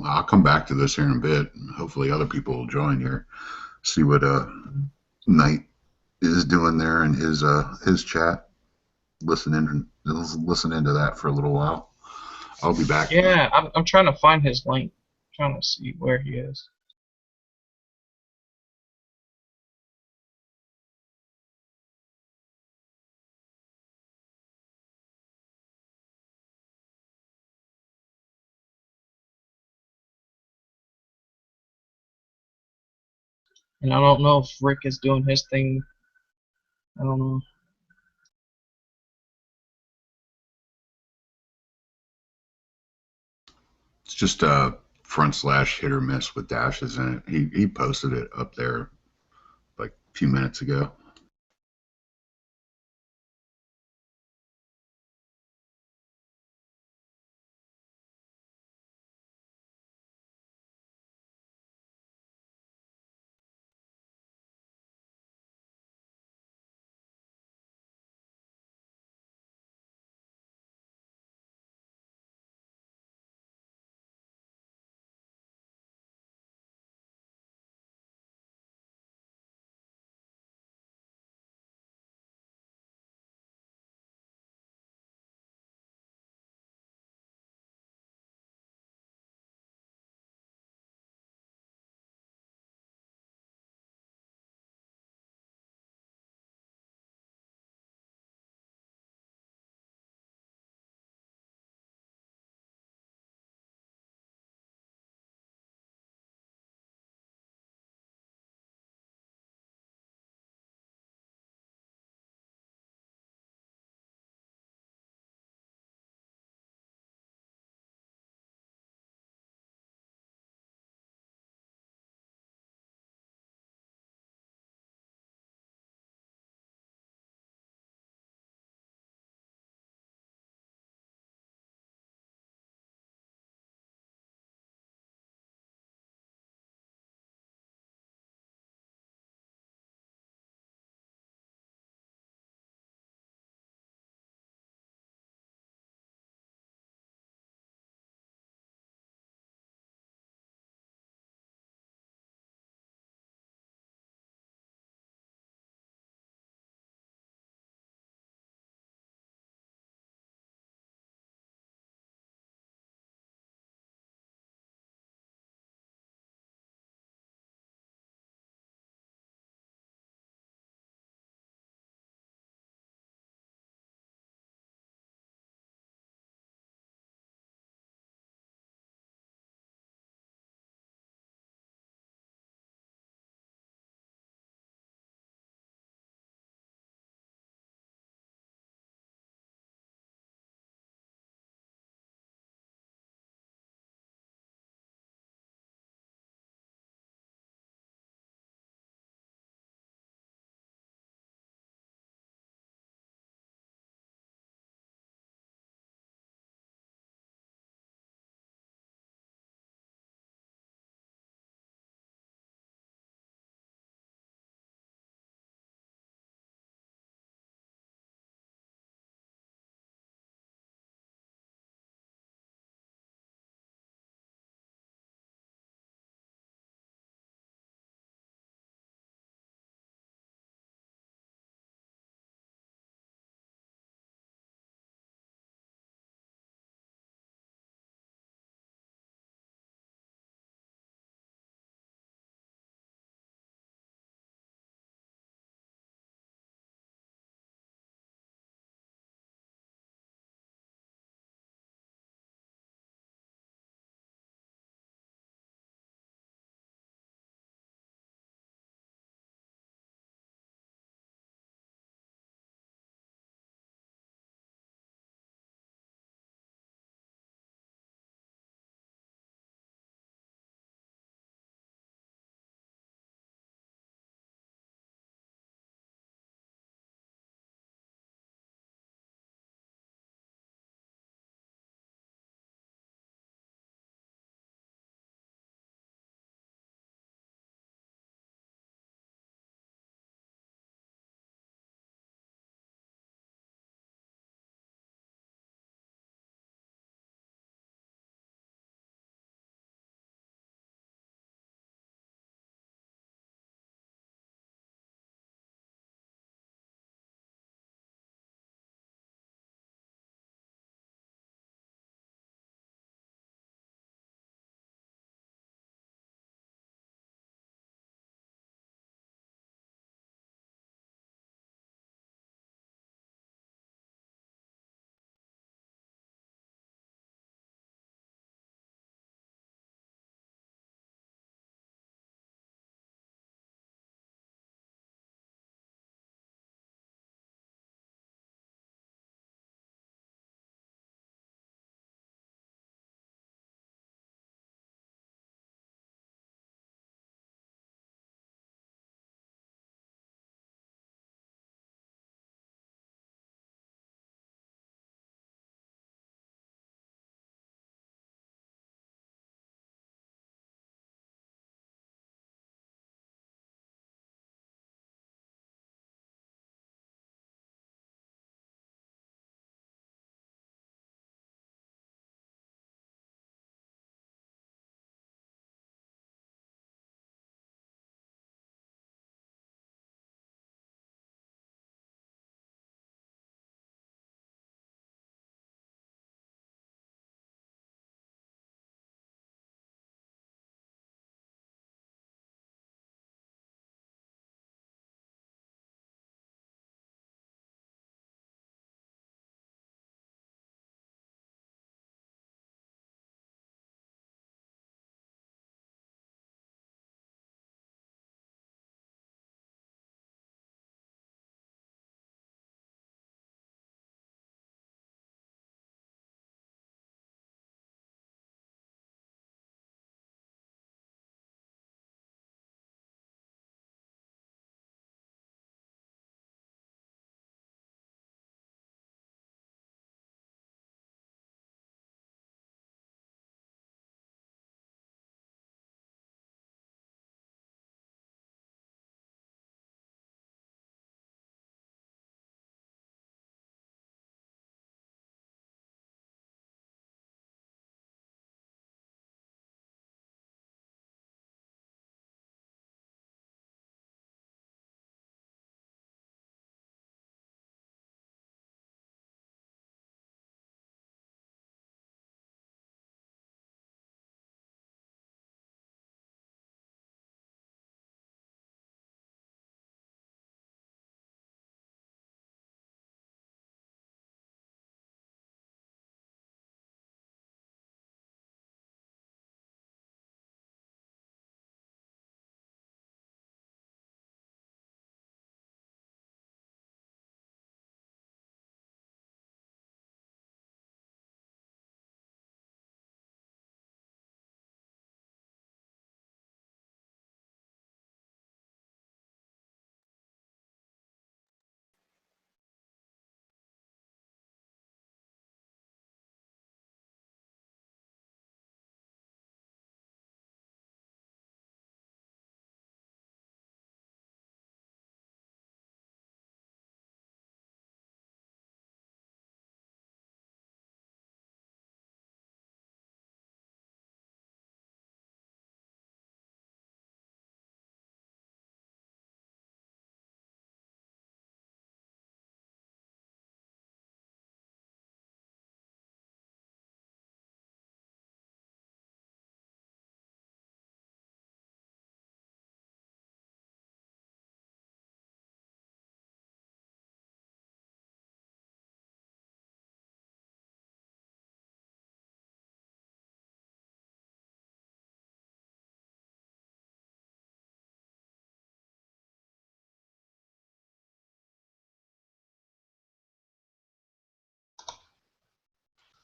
I'll come back to this here in a bit. Hopefully other people will join here. See what Knight is doing there in his chat. Listen into that for a little while. I'll be back. Yeah, I'm trying to find his link. I'm trying to see where he is. And I don't know if Rick is doing his thing. I don't know. It's just a / hit or miss with dashes in it. He posted it up there like a few minutes ago.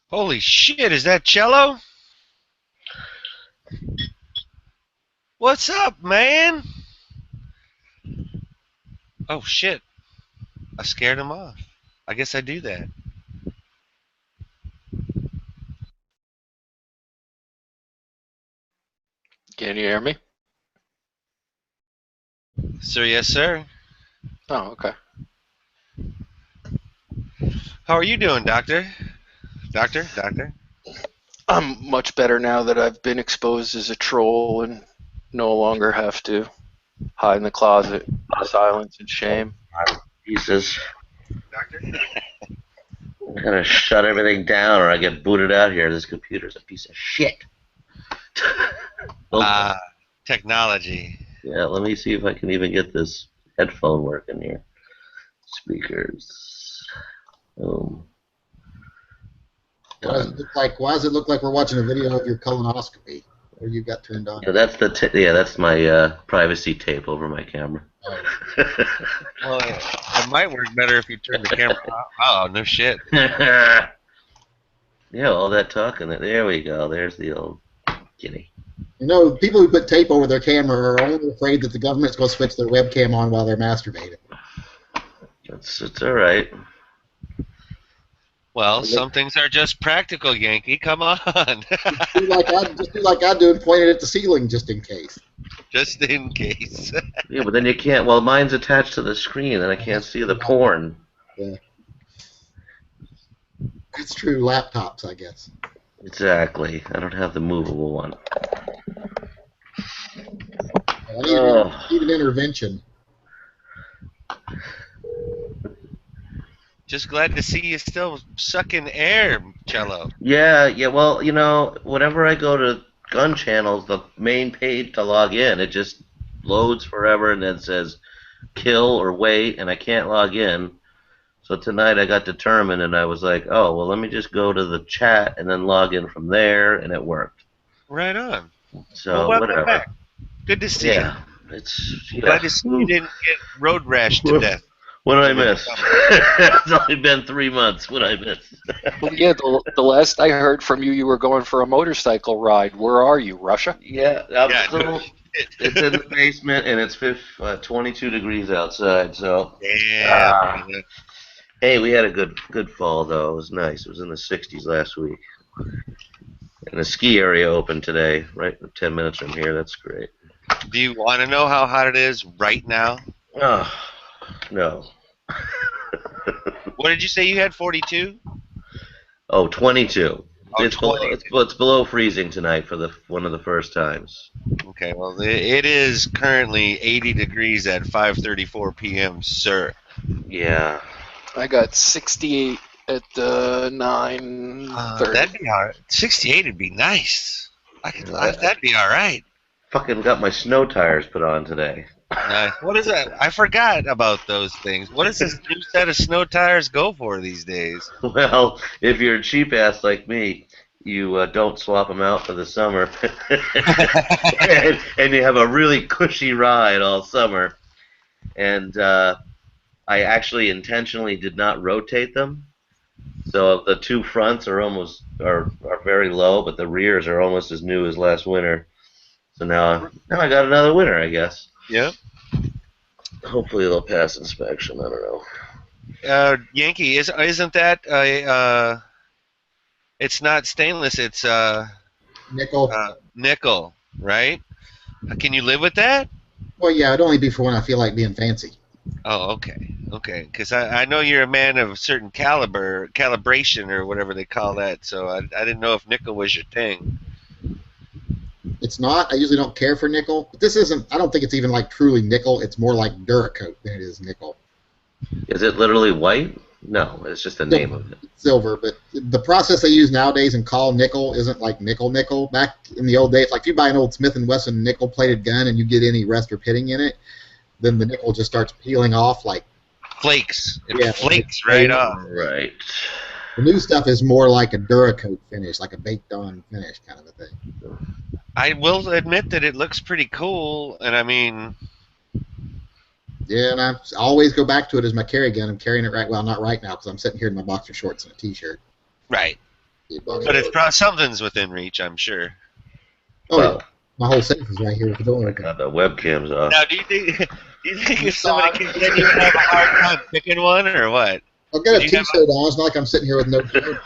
Holy shit, is that Cello? What's up, man? Oh shit. I scared him off. I guess I do that. Can you hear me? Sir, yes, sir. Oh, okay. How are you doing, Doctor? Doctor? I'm much better now that I've been exposed as a troll and no longer have to hide in the closet in silence and shame. Jesus. Doctor? I gotta shut everything down or I get booted out here. This computer's a piece of shit. Technology. Yeah, let me see if I can even get this headphone working here. Speakers. Boom. Why does it look like we're watching a video of your colonoscopy? Or you got turned on? Yeah, that's my privacy tape over my camera. Oh. Well, it might work better if you turn the camera off. Oh, no shit. Yeah, all that talking. There we go. There's the old kitty. You know, people who put tape over their camera are only afraid that the government's going to switch their webcam on while they're masturbating. It's all right. Well, some things are just practical, Yankee. Come on. Just do like I do and point it at the ceiling just in case. Just in case. Yeah, but then you can't. Well, mine's attached to the screen, and I can't see the porn. Yeah. That's true. Laptops, I guess. Exactly. I don't have the movable one. I need an intervention. Just glad to see you still sucking air, Cello. Yeah. Well, you know, whenever I go to gun channels, the main page to log in, it just loads forever and then says kill or wait, and I can't log in. So tonight I got determined, and I was like, oh, well, let me just go to the chat and then log in from there, and it worked. Right on. So well, whatever. Back. Good to see you. It's glad to see you didn't get road rash to death. What did I miss? It's only been 3 months. What did I miss? Well, yeah, the last I heard from you, you were going for a motorcycle ride. Where are you, Russia? Yeah, it's in the basement, and it's 22 degrees outside. So. Damn. Hey, we had a good fall though. It was nice. It was in the 60s last week. And the ski area opened today, right 10 minutes from here. That's great. Do you want to know how hot it is right now? Oh, no. What did you say you had, 42? Oh, 22. Oh, it's below freezing tonight for one of the first times. Okay, well, it is currently 80 degrees at 5:34 p.m., sir. Yeah. I got 68 at 9:30. That'd be all right. 68 would be nice. That'd be all right. Fucking got my snow tires put on today. Nice. What is that? I forgot about those things. What does this new set of snow tires go for these days? Well, if you're a cheap ass like me, you don't swap them out for the summer, and you have a really cushy ride all summer. And I actually intentionally did not rotate them, so the two fronts are very low, but the rears are almost as new as last winter. So now I got another winter, I guess. Yep. Hopefully they'll pass inspection. I don't know. Yankee, isn't that it's not stainless, it's nickel. Nickel, right? Can you live with that? Well, yeah, it'd only be for when I feel like being fancy. Oh, okay. Because I know you're a man of a certain calibration or whatever they call that, so I didn't know if nickel was your thing. It's not. I usually don't care for nickel. But this isn't. I don't think it's even like truly nickel. It's more like Duracoat than it is nickel. Is it literally white? No, it's just the name of it. Silver, but the process they use nowadays and call nickel isn't like nickel. Back in the old days, like if you buy an old Smith & Wesson nickel-plated gun and you get any rust or pitting in it, then the nickel just starts peeling off like flakes. It flakes right off. Right. The new stuff is more like a Duracoat finish, like a baked-on finish kind of a thing. I will admit that it looks pretty cool, and I mean... Yeah, and I always go back to it as my carry gun. I'm carrying it not right now because I'm sitting here in my boxer shorts and a T-shirt. Right. But it's something's within reach, I'm sure. Oh, yeah. My whole safe is right here with the door open. The webcam's off. Now, do you think if somebody can get you would have a hard time picking one, or what? I've got a T-shirt on. It's not like I'm sitting here with no shirt.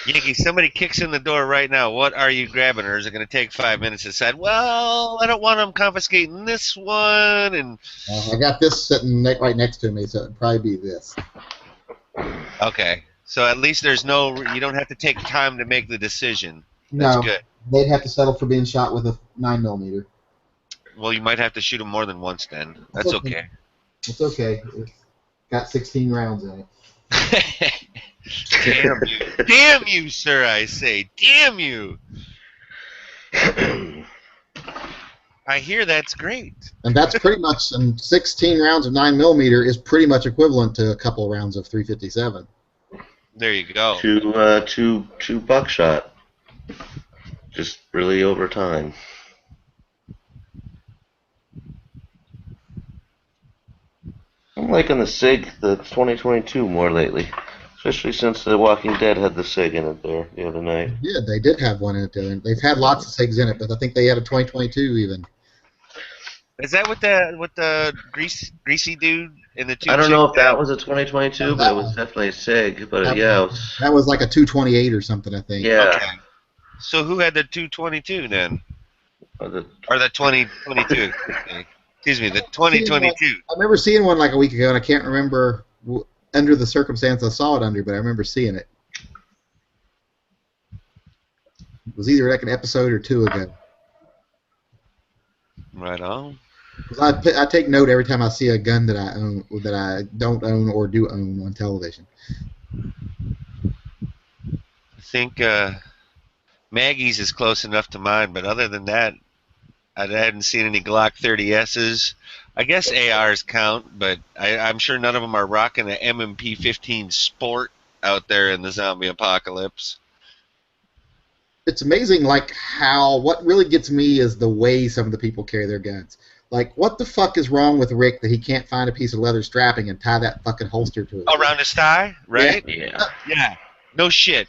Yankee, somebody kicks in the door right now. What are you grabbing? Or is it going to take 5 minutes to decide, well, I don't want them confiscating this one? And I got this sitting right next to me, so it'd probably be this. Okay. So at least there's no, you don't have to take time to make the decision. No, That's good. They'd have to settle for being shot with a 9mm. Well, you might have to shoot them more than once then. That's okay. It's okay. It's got 16 rounds in it. Damn you. Damn you, sir, I say. Damn you. I hear that's great. And that's pretty much, and 16 rounds of 9mm is pretty much equivalent to a couple of rounds of 357. There you go. Two buckshot. Just really over time. I'm liking the SIG, the 2022 more lately. Especially since The Walking Dead had the SIG in it there the other night. Yeah, they did have one in it there. They've had lots of SIGs in it, but I think they had a 2022 even. Is that with the greasy dude in the two? I don't know if that was a 2022, but it was definitely a SIG. But yeah, that was like a 228 or something, I think. Yeah. Okay. So who had the 222 then? Or the 2022? Excuse me, the 2022. I remember seeing one like a week ago, and I can't remember under the circumstance I saw it under, but I remember seeing it. It was either like an episode or two ago. Right on. I take note every time I see a gun that I own, that I don't own or do own on television. I think Maggie's is close enough to mine, but other than that, I hadn't seen any Glock 30S's. I guess ARs count, but I'm sure none of them are rocking an M&P 15 Sport out there in the zombie apocalypse. It's amazing, like, what really gets me is the way some of the people carry their guns. Like, what the fuck is wrong with Rick that he can't find a piece of leather strapping and tie that fucking holster to it? Around his thigh, right? Yeah. Yeah. No shit.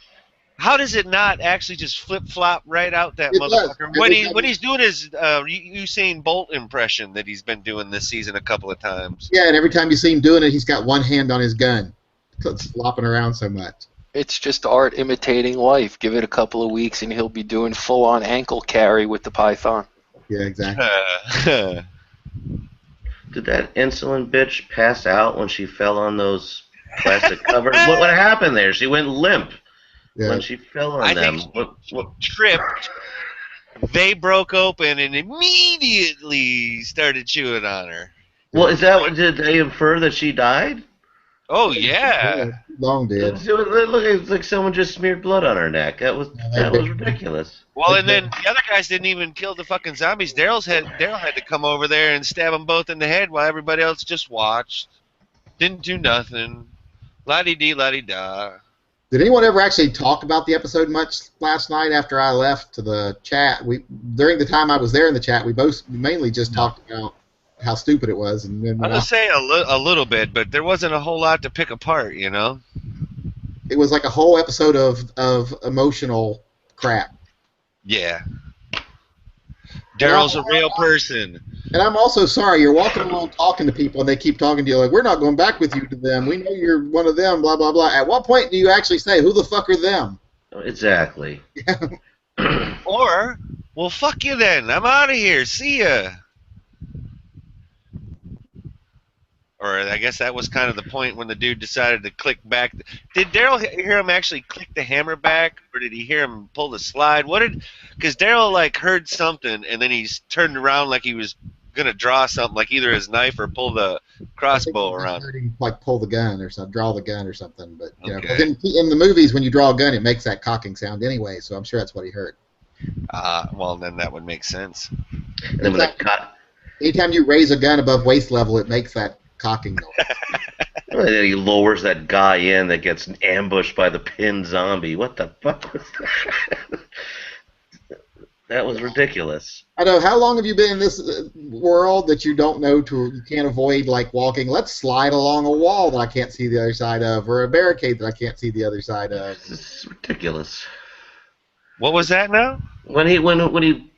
How does it not actually just flip-flop right out that motherfucker? What he's doing is Usain Bolt impression that he's been doing this season a couple of times. Yeah, and every time you see him doing it, he's got one hand on his gun. It's flopping around so much. It's just art imitating life. Give it a couple of weeks and he'll be doing full-on ankle carry with the Python. Yeah, exactly. Did that insulin bitch pass out when she fell on those plastic covers? What happened there? She went limp when she fell on them. Think she tripped. They broke open and immediately started chewing on her. Well, did they infer that she died? Oh yeah. Long dead. It's like someone just smeared blood on her neck. That was ridiculous. Well, and then the other guys didn't even kill the fucking zombies. Daryl had to come over there and stab them both in the head while everybody else just watched. Didn't do nothing. La-di-dee, la-di-da. Did anyone ever actually talk about the episode much last night after I left to the chat? During the time I was there in the chat, we mainly just talked about how stupid it was. And then I'm gonna say a little bit, but there wasn't a whole lot to pick apart, you know. It was like a whole episode of emotional crap. Yeah. Daryl's a real person. And I'm also sorry, you're walking along talking to people and they keep talking to you like, we're not going back with you to them. We know you're one of them, blah, blah, blah. At what point do you actually say, who the fuck are them? Exactly. Or, well, fuck you then. I'm out of here. See ya. Or I guess that was kind of the point when the dude decided to click back. Did Daryl hear him actually click the hammer back, or did he hear him pull the slide? Because Daryl like heard something, and then he turned around like he was gonna draw something, like either his knife or pull the crossbow around. I heard him like pull the gun or something, draw the gun or something. But you know, in the movies, when you draw a gun, it makes that cocking sound anyway. So I'm sure that's what he heard. Well, then that would make sense. And then anytime you raise a gun above waist level, it makes that cocking noise. And then he lowers that guy in that gets ambushed by the pinned zombie. What the fuck was that? That was ridiculous. I know. How long have you been in this world that you don't know you can't avoid like walking? Let's slide along a wall that I can't see the other side of, or a barricade that I can't see the other side of. This is ridiculous. What was that now? When Daryl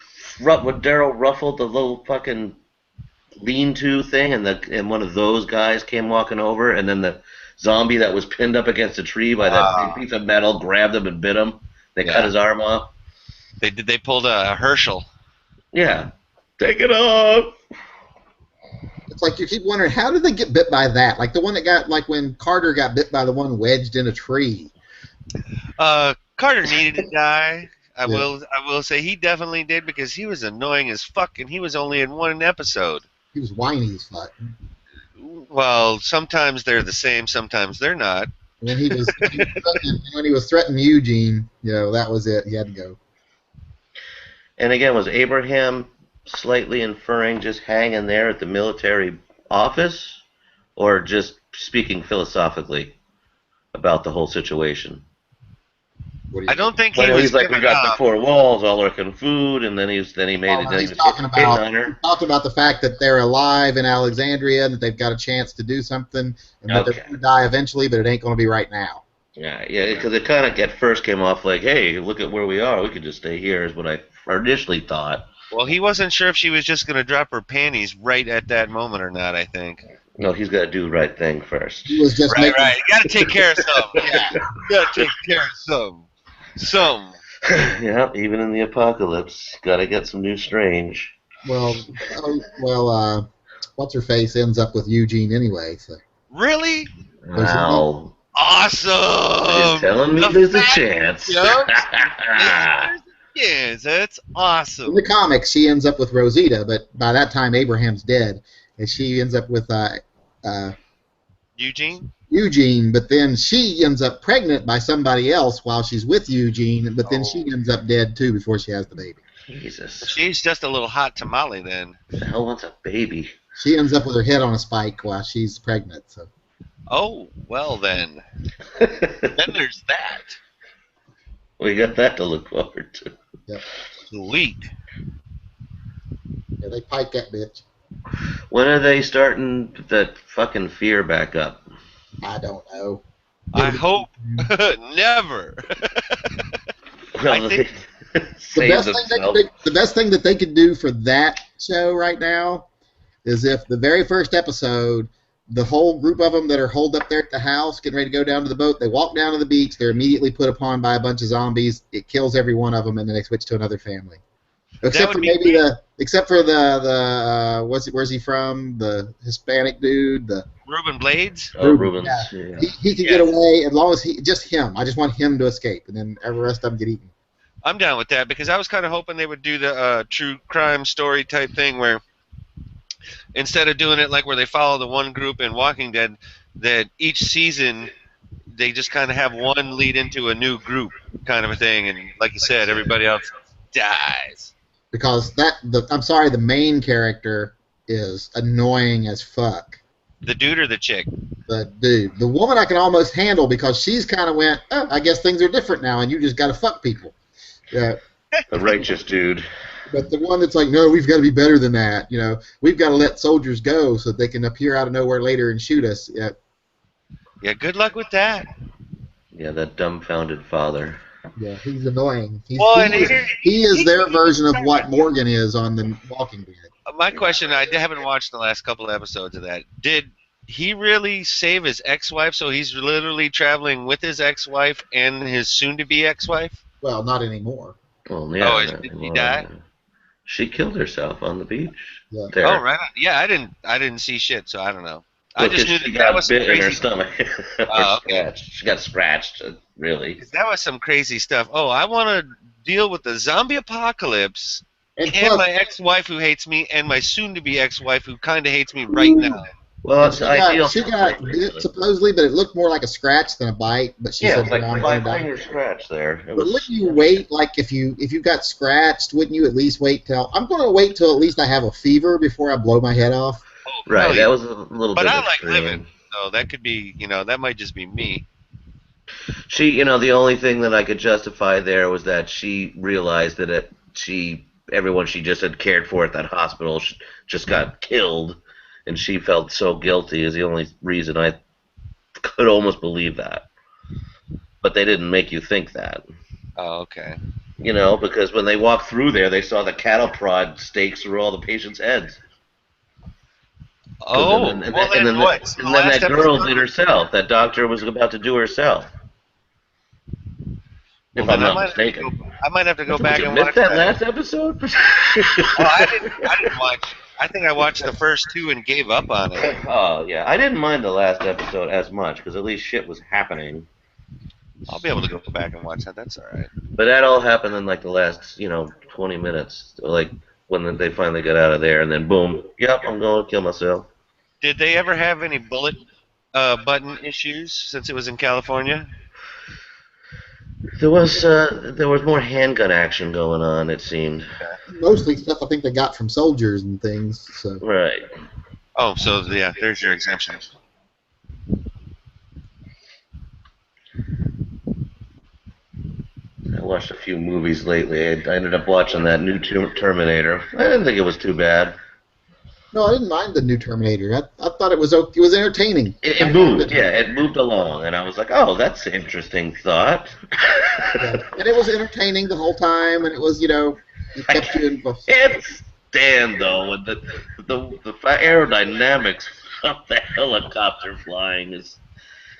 ruffled the little fucking lean-to thing, and one of those guys came walking over, and then the zombie that was pinned up against a tree by that big piece of metal grabbed him and bit him. They cut his arm off. They pulled a Herschel. Yeah. Take it off. It's like you keep wondering, how did they get bit by that? Like the one that got, like when Carter got bit by the one wedged in a tree. Carter needed to die. I will say he definitely did, because he was annoying as fuck, and he was only in one episode. He was whiny as fuck. Well, sometimes they're the same, sometimes they're not. When he was threatening Eugene, that was it. He had to go. And again, was Abraham slightly inferring just hanging there at the military office, or just speaking philosophically about the whole situation? I don't think he was. He's like, we got the four walls, all our food, and then he made it. He's talking about the fact that they're alive in Alexandria and that they've got a chance to do something, and that they're going to die eventually, but it ain't going to be right now. Yeah, because it kind of at first came off like, hey, look at where we are. We could just stay here, is what I initially thought. Well, he wasn't sure if she was just going to drop her panties right at that moment or not, I think. No, he's got to do the right thing first. He was just right. You got to take care of some. Yeah, you got to take care of some. Yeah, even in the apocalypse, got to get some new strange. Well, what's her face ends up with Eugene anyway. So. Really? Wow. Awesome! You're telling me there's a chance. Yes, that's awesome. In the comics, she ends up with Rosita, but by that time Abraham's dead, and she ends up with Eugene, but then she ends up pregnant by somebody else while she's with Eugene, but then she ends up dead too before she has the baby. Jesus. She's just a little hot tamale then. Who the hell wants a baby? She ends up with her head on a spike while she's pregnant. So. Oh, well then. Then there's that. We got that to look forward to. Yep. Sweet. Yeah, they pike that bitch. When are they starting that fucking fear back up? I don't know. I hope never. Well, the best thing that they could do for that show right now is if the very first episode, the whole group of them that are holed up there at the house, getting ready to go down to the boat, they walk down to the beach, they're immediately put upon by a bunch of zombies, it kills every one of them, and then they switch to another family. Except for where's he from? The Hispanic dude, Ruben Blades. Oh, Rubens. Yeah. He can get away as long as just him. I just want him to escape, and then every rest of them get eaten. I'm down with that, because I was kind of hoping they would do the true crime story type thing where instead of doing it like where they follow the one group in Walking Dead, that each season they just kind of have one lead into a new group kind of a thing, and like you said, everybody else dies. Because the main character is annoying as fuck. The dude or the chick? The dude. The woman I can almost handle because she's kind of went, I guess things are different now, and you just got to fuck people. Yeah. A righteous dude. But the one that's like, no, we've got to be better than that. We've got to let soldiers go so that they can appear out of nowhere later and shoot us. Yeah. Yeah. Good luck with that. Yeah, that dumbfounded father. Yeah, he's annoying. He is their version of what Morgan is on The Walking Dead. My question, I haven't watched the last couple of episodes of that. Did he really save his ex-wife? So he's literally traveling with his ex-wife and his soon-to-be ex-wife? Well, not anymore. Well, yeah. Did he die? She killed herself on the beach. Yeah. There. Oh, right. Yeah, I didn't see shit, so I don't know. Well, I just knew she that was bit crazy in her stomach. okay. She got scratched, really. That was some crazy stuff. Oh, I want to deal with the zombie apocalypse and my ex-wife who hates me and my soon-to-be ex-wife who kind of hates me right now. Well, she got bit supposedly, but it looked more like a scratch than a bite. But she said like 5 finger scratch there. But wouldn't you wait? Like if you got scratched, wouldn't you at least wait till? I'm going to wait till at least I have a fever before I blow my head off. Oh, right, that was a little bit. But I extreme. like living, so that could be, that might just be me. She, the only thing that I could justify there was that she realized that everyone she just had cared for at that hospital just got killed, and she felt so guilty is the only reason I could almost believe that. But they didn't make you think that. Oh, okay. You know, because when they walked through there, they saw the cattle prod stakes through all the patients' heads. Oh, and then that girl did herself. That doctor was about to do herself. If I'm not mistaken. I might have to go back and watch watch that last episode. I didn't watch. I think I watched the first 2 and gave up on it. Oh yeah, I didn't mind the last episode as much because at least shit was happening. I'll be able to go back and watch that. That's all right. But that all happened in like the last 20 minutes, like when they finally got out of there, and then boom, yep, I'm going to kill myself. Did they ever have any bullet button issues since it was in California? There was more handgun action going on, it seemed. Mostly stuff I think they got from soldiers and things. So. Right. Oh, so yeah, there's your exemption. I watched a few movies lately. I ended up watching that new Terminator. I didn't think it was too bad. No, I didn't mind the new Terminator. I thought it was entertaining. It moved, yeah, it moved along, and I was like, oh, that's an interesting thought. Yeah. And it was entertaining the whole time, and it was, it kept you involved. Can't stand though with the aerodynamics of the helicopter flying is.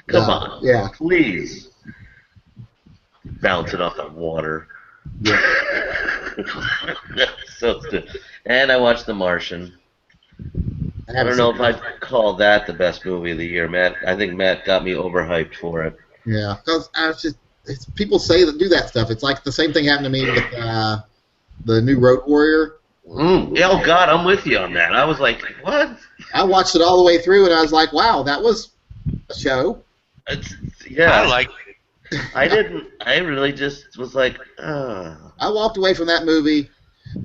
Come on, yeah, please. Bouncing off the water. Yeah. So stupid. And I watched The Martian. I don't know if I'd call that the best movie of the year, Matt. I think Matt got me overhyped for it. Yeah, because people say that do that stuff. It's like the same thing happened to me with the new Road Warrior. Oh God, I'm with you on that. I was like, what? I watched it all the way through, and I was like, wow, that was a show. Yeah, I liked it. I didn't. I really just was like, I walked away from that movie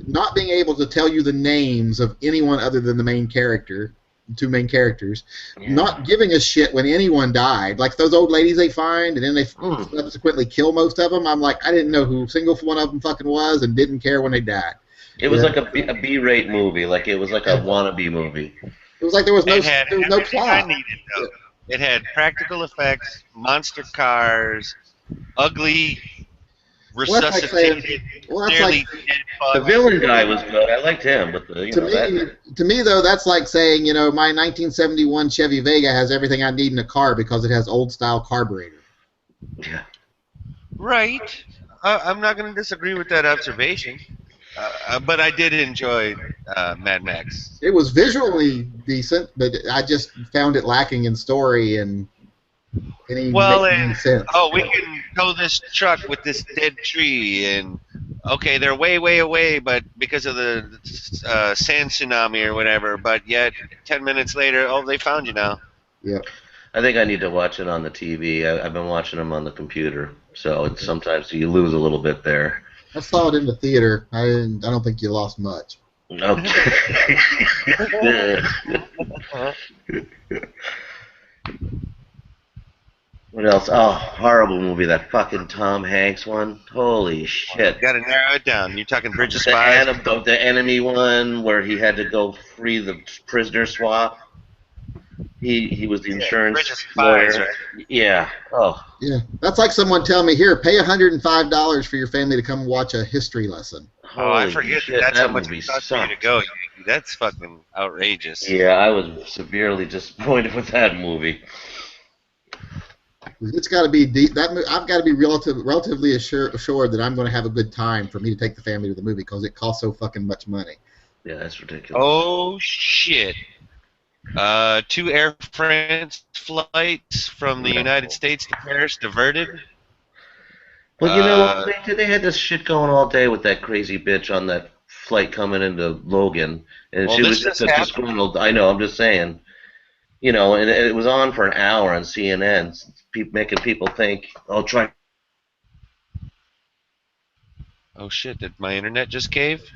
not being able to tell you the names of anyone other than the main character, the 2 main characters, not giving a shit when anyone died. Like those old ladies they find, and then they subsequently kill most of them. I'm like, I didn't know who a single one of them fucking was, and didn't care when they died. It was like a B-rate movie. Like it was like a wannabe movie. It was like there was no plot. I needed, though. It had practical effects, monster cars, ugly, resuscitated, nearly dead bugs. The villain guy was good. I liked him, but to me though, that's like saying, my 1971 Chevy Vega has everything I need in a car because it has old style carburetor. Yeah. Right. I'm not going to disagree with that observation. But I did enjoy Mad Max. It was visually decent, but I just found it lacking in story and any sense. Oh, we can tow this truck with this dead tree, and okay, they're way, way away, but because of the sand tsunami or whatever, but yet 10 minutes later, oh, they found you now. Yeah. I think I need to watch it on the TV. I've been watching them on the computer, so sometimes you lose a little bit there. I saw it in the theater. I don't think you lost much. Okay. What else? Oh, horrible movie, that fucking Tom Hanks one. Holy shit. You gotta narrow it down. You're talking Bridge of Spies? The enemy one where he had to go free the prisoner swap. He was the insurance lawyer. Spies, right? Yeah. Oh. Yeah. That's like someone telling me, here, pay $105 for your family to come watch a history lesson. Oh, I forget that's how much it cost you to go. That's fucking outrageous. Yeah, I was severely disappointed with that movie. It's got to be deep. I've got to be relatively assured that I'm going to have a good time for me to take the family to the movie because it costs so fucking much money. Yeah, that's ridiculous. Oh shit! 2 Air France flights from the United States to Paris diverted. Well, you know, they had this shit going all day with that crazy bitch on that flight coming into Logan, and she was just disgruntled. I know. I'm just saying. You know, and it was on for an hour on CNN, making people think, "I'll try." Oh shit! Did my internet just cave?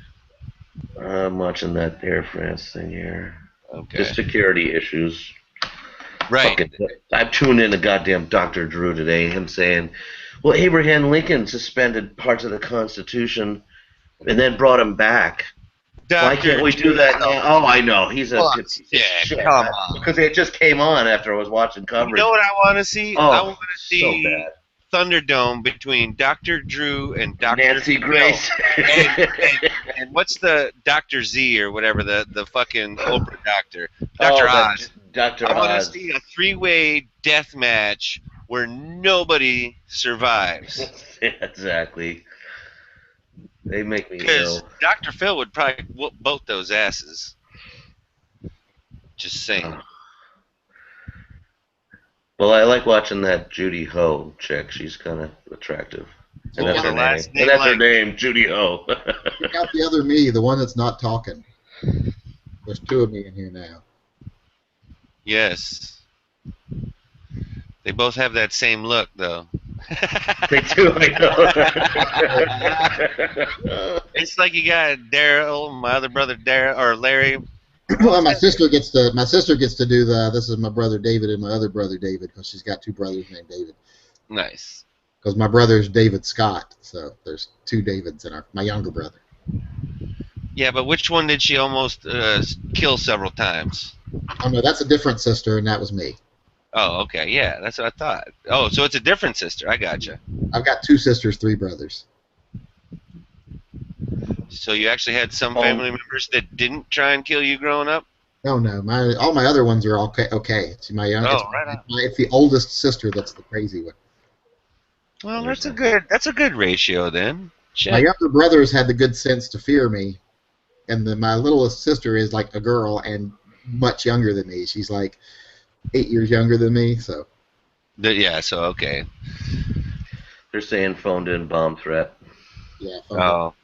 I'm watching that Air France thing here. Okay. Just security issues. Right. I've tuned in to goddamn Dr. Drew today, him saying, well, Abraham Lincoln suspended parts of the Constitution and then brought him back. Why can't we do that now? Oh, I know. He's a good piece of shit. Come on. Because it just came on after I was watching coverage. You know what I want to see? Oh, I want to see so bad. Thunderdome between Dr. Drew and Dr. Nancy Grace. and what's the Dr. Z or whatever, the fucking Oprah doctor? Dr. Oz. Dr. I want to Oz. see a three-way death match where nobody survives. Yeah, exactly. They make me Because ill. Dr. Phil would probably whoop both those asses. Just saying. Well, I like watching that Judy Ho chick. She's kind of attractive. And What that's was her her last name. name And that's her like? name, Judy Ho. You got the other me, the one that's not talking. There's two of me in here now. Yes. They both have that same look, though. They do, I know. It's like you got Daryl, my other brother Daryl, or Larry. Well, my sister gets to do the. This is my brother David and my other brother David, because she's got two brothers named David. Nice. Because my brother's David Scott, so there's two Davids in my younger brother. Yeah, but which one did she almost kill several times? Oh no, that's a different sister, and that was me. Oh, okay, yeah, that's what I thought. Oh, so it's a different sister. I gotcha. I've got two sisters, three brothers. So you actually had some family members that didn't try and kill you growing up? Oh no, all my other ones are okay. It's my young. Oh, right on. It's the oldest sister that's the crazy one. Well, that's a good ratio then. Shit. My younger brothers had the good sense to fear me, and then my littlest sister is like a girl and much younger than me. She's like 8 years younger than me, so. Yeah, so okay. They're saying phoned in bomb threat. Yeah. Oh.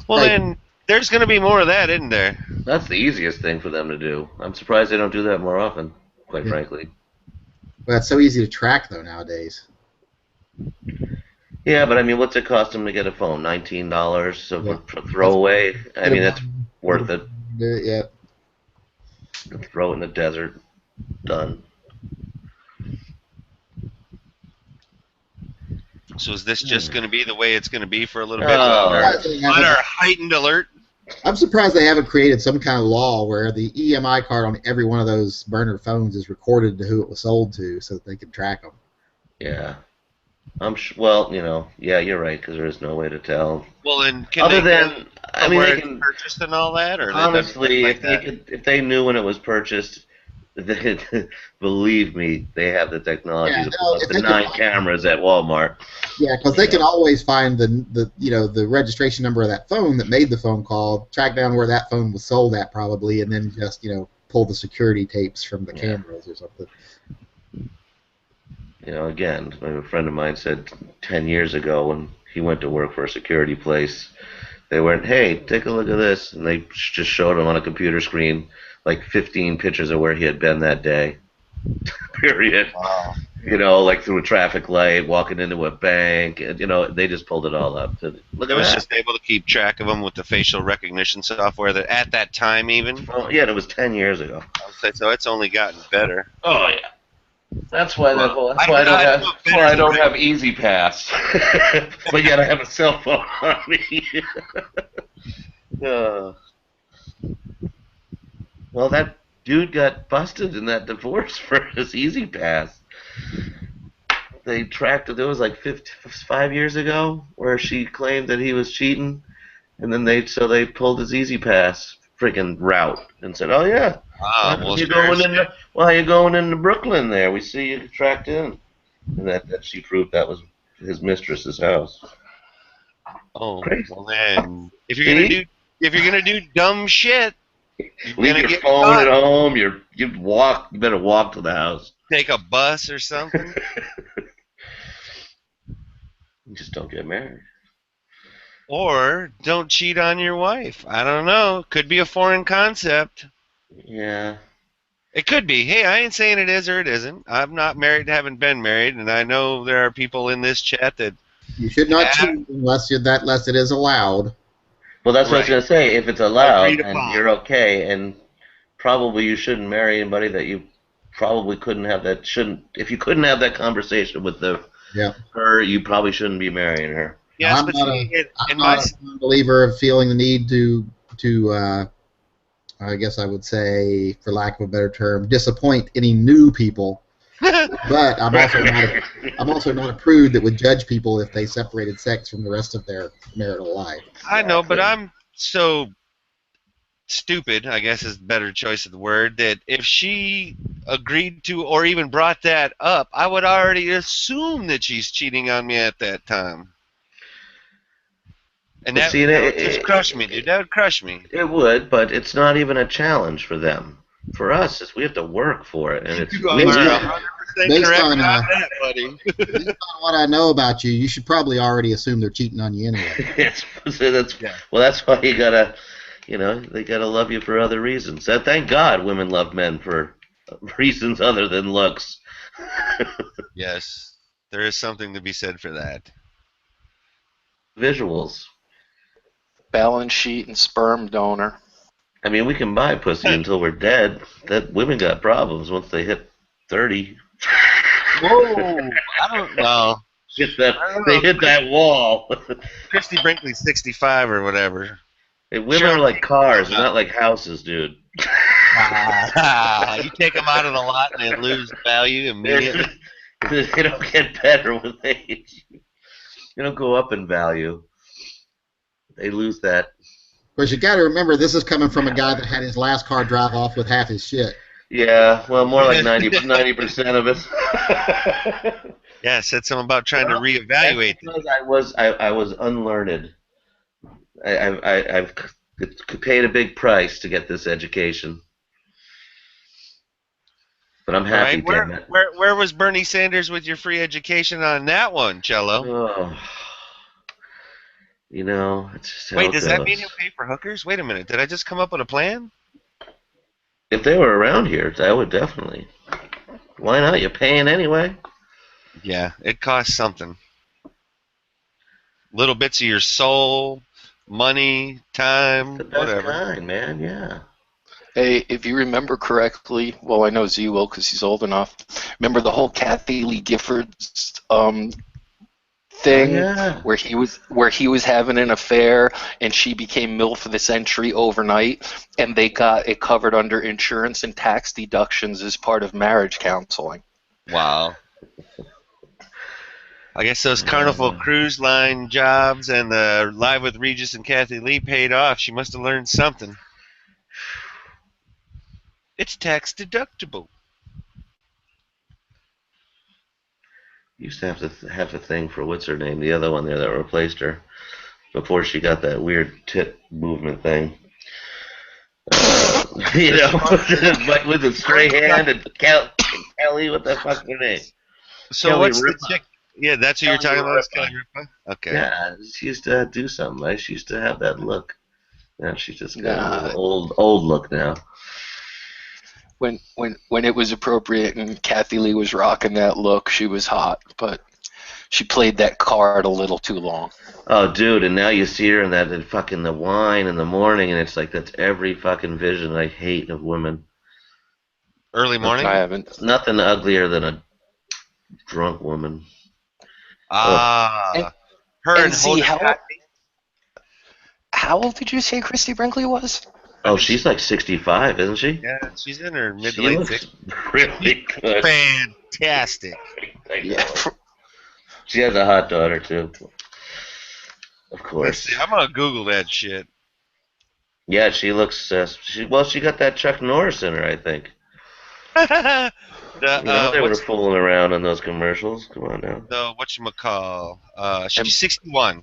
Well, then there's going to be more of that, isn't there? That's the easiest thing for them to do. I'm surprised they don't do that more often, quite frankly. Well, it's so easy to track, though, nowadays. Yeah, but I mean, what's it cost them to get a phone? $19 for throwaway? I mean, that's worth it. Yeah. Throw it in the desert. Done. So is this just going to be the way it's going to be for a little Oh. bit? On our heightened alert? I'm surprised they haven't created some kind of law where the EMI card on every one of those burner phones is recorded to who it was sold to, so that they can track them. Yeah. Well, yeah, you're right, because there is no way to tell. Well, then can Other they than, I mean, where they it's can purchased and all that? Or honestly, like if they knew when it was purchased, believe me, they have the technology to put up the 9 cameras at Walmart. Yeah, because they can always find the registration number of that phone that made the phone call, track down where that phone was sold at probably, and then just pull the security tapes from the cameras or something. Again, a friend of mine said 10 years ago when he went to work for a security place, they went, hey, take a look at this, and they just showed him on a computer screen like 15 pictures of where he had been that day. Period. Wow. Like through a traffic light, walking into a bank, they just pulled it all up. Look It at was that. just able to keep track of them with the facial recognition software that at that time even. Well, yeah, it was 10 years ago. So it's only gotten better. Oh yeah. That's why I don't have Easy Pass. But yet I have a cell phone on me. Well, that dude got busted in that divorce for his Easy Pass. They tracked it. It was like 5 years ago, where she claimed that he was cheating, and then they pulled his Easy Pass freaking route and said, "Oh yeah, why are you going into Brooklyn there? We see you tracked in." And that she proved that was his mistress's house. Oh, Crazy. well then, if you're gonna do dumb shit, leave your phone at home. You better walk to the house. Take a bus or something. You just don't get married. Or don't cheat on your wife. I don't know. Could be a foreign concept. Yeah. It could be. Hey, I ain't saying it is or it isn't. I'm not married, haven't been married, and I know there are people in this chat that you should not cheat unless it is allowed. Well, that's what I was going to say. If it's allowed Agreed and upon. you're okay, and probably you shouldn't marry anybody that you probably couldn't have that. If you couldn't have that conversation with her, you probably shouldn't be marrying her. Yes, I'm but not see, I'm not a firm believer of feeling the need to I guess I would say, for lack of a better term, disappoint any new people. But I'm also not a prude that would judge people if they separated sex from the rest of their marital life. I know, but I'm so stupid, I guess is the better choice of the word, that if she agreed to or even brought that up, I would already assume that she's cheating on me at that time. And that would just crush me, dude. That would crush me. It would, but it's not even a challenge for them. For us, we have to work for it, and it's you are 100% correct on that, buddy. Based on what I know about you, you should probably already assume they're cheating on you anyway. Well, that's why you gotta, they gotta love you for other reasons. And thank God, women love men for reasons other than looks. Yes, there is something to be said for that. Visuals. Balance sheet and sperm donor. I mean, we can buy pussy until we're dead. That women got problems once they hit 30. Whoa! I don't know. They hit that wall. Christy Brinkley's 65 or whatever. Hey, women are like cars, they're not like houses, dude. You take them out of the lot and they lose value immediately. They don't get better with age. They don't go up in value. They lose that. Of course, you got to remember this is coming from a guy that had his last car drive off with half his shit. Yeah, well, more like 90% of it. Yeah, said something about trying to reevaluate. Because I was unlearned. I've paid a big price to get this education. But I'm happy, damn it. Where was Bernie Sanders with your free education on that one, Cello? Oh. It's just how Wait, it does that goes. mean he'll pay for hookers? Wait a minute, did I just come up with a plan? If they were around here, I would definitely. Why not? You're paying anyway. Yeah, it costs something. Little bits of your soul, money, time, The best whatever. kind, man, yeah. Hey, if you remember correctly, well, I know Z will because he's old enough. Remember the whole Kathy Lee Giffords thing where he was having an affair and she became MILF of the century overnight, and they got it covered under insurance and tax deductions as part of marriage counseling. Wow. I guess those Carnival Cruise Line jobs and the Live with Regis and Kathy Lee paid off. She must have learned something. It's tax deductible. Used to have a thing for what's her name, the other one there that replaced her before she got that weird tit movement thing. With the stray hand and Kelly, what the fuck's her name? So Kelly what's Ripa. the chick? Yeah, that's who you're talking about. Is Kelly Ripa? Okay. Yeah, she used to do something. Right? She used to have that look. Now she's just got a little old look now. When it was appropriate and Kathy Lee was rocking that look, she was hot, but she played that card a little too long. Oh, dude, and now you see her in that fucking the wine in the morning, and it's like that's every fucking vision I hate of women. Early morning? I haven't. Nothing uglier than a drunk woman. Her and see Hoda how old did you say Christy Brinkley was? Oh, she's like 65, isn't she? Yeah, she's in her mid to She late looks 60s. really good. Fantastic. Yeah. She has a hot daughter, too. Of Let's course. see, I'm gonna Google that shit. Yeah, she looks... she got that Chuck Norris in her, I think. They were fooling around in those commercials. Come on now. The whatchamacall. She's 61.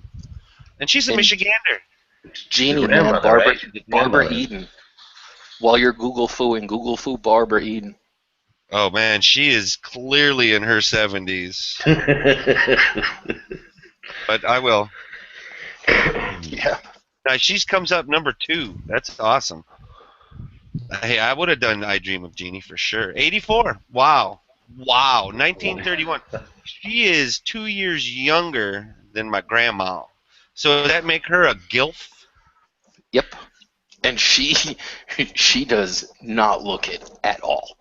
And she's a Michigander. Jeannie, man, Barbara Eden. While you're Google Foo Barbara Eden. Oh man, she is clearly in her 70s. But I will. Yeah. Now she comes up number 2. That's awesome. Hey, I would have done I Dream of Jeannie for sure. 84. Wow. 1931. She is 2 years younger than my grandma. So does that make her a gilf? Yep. And she does not look it at all.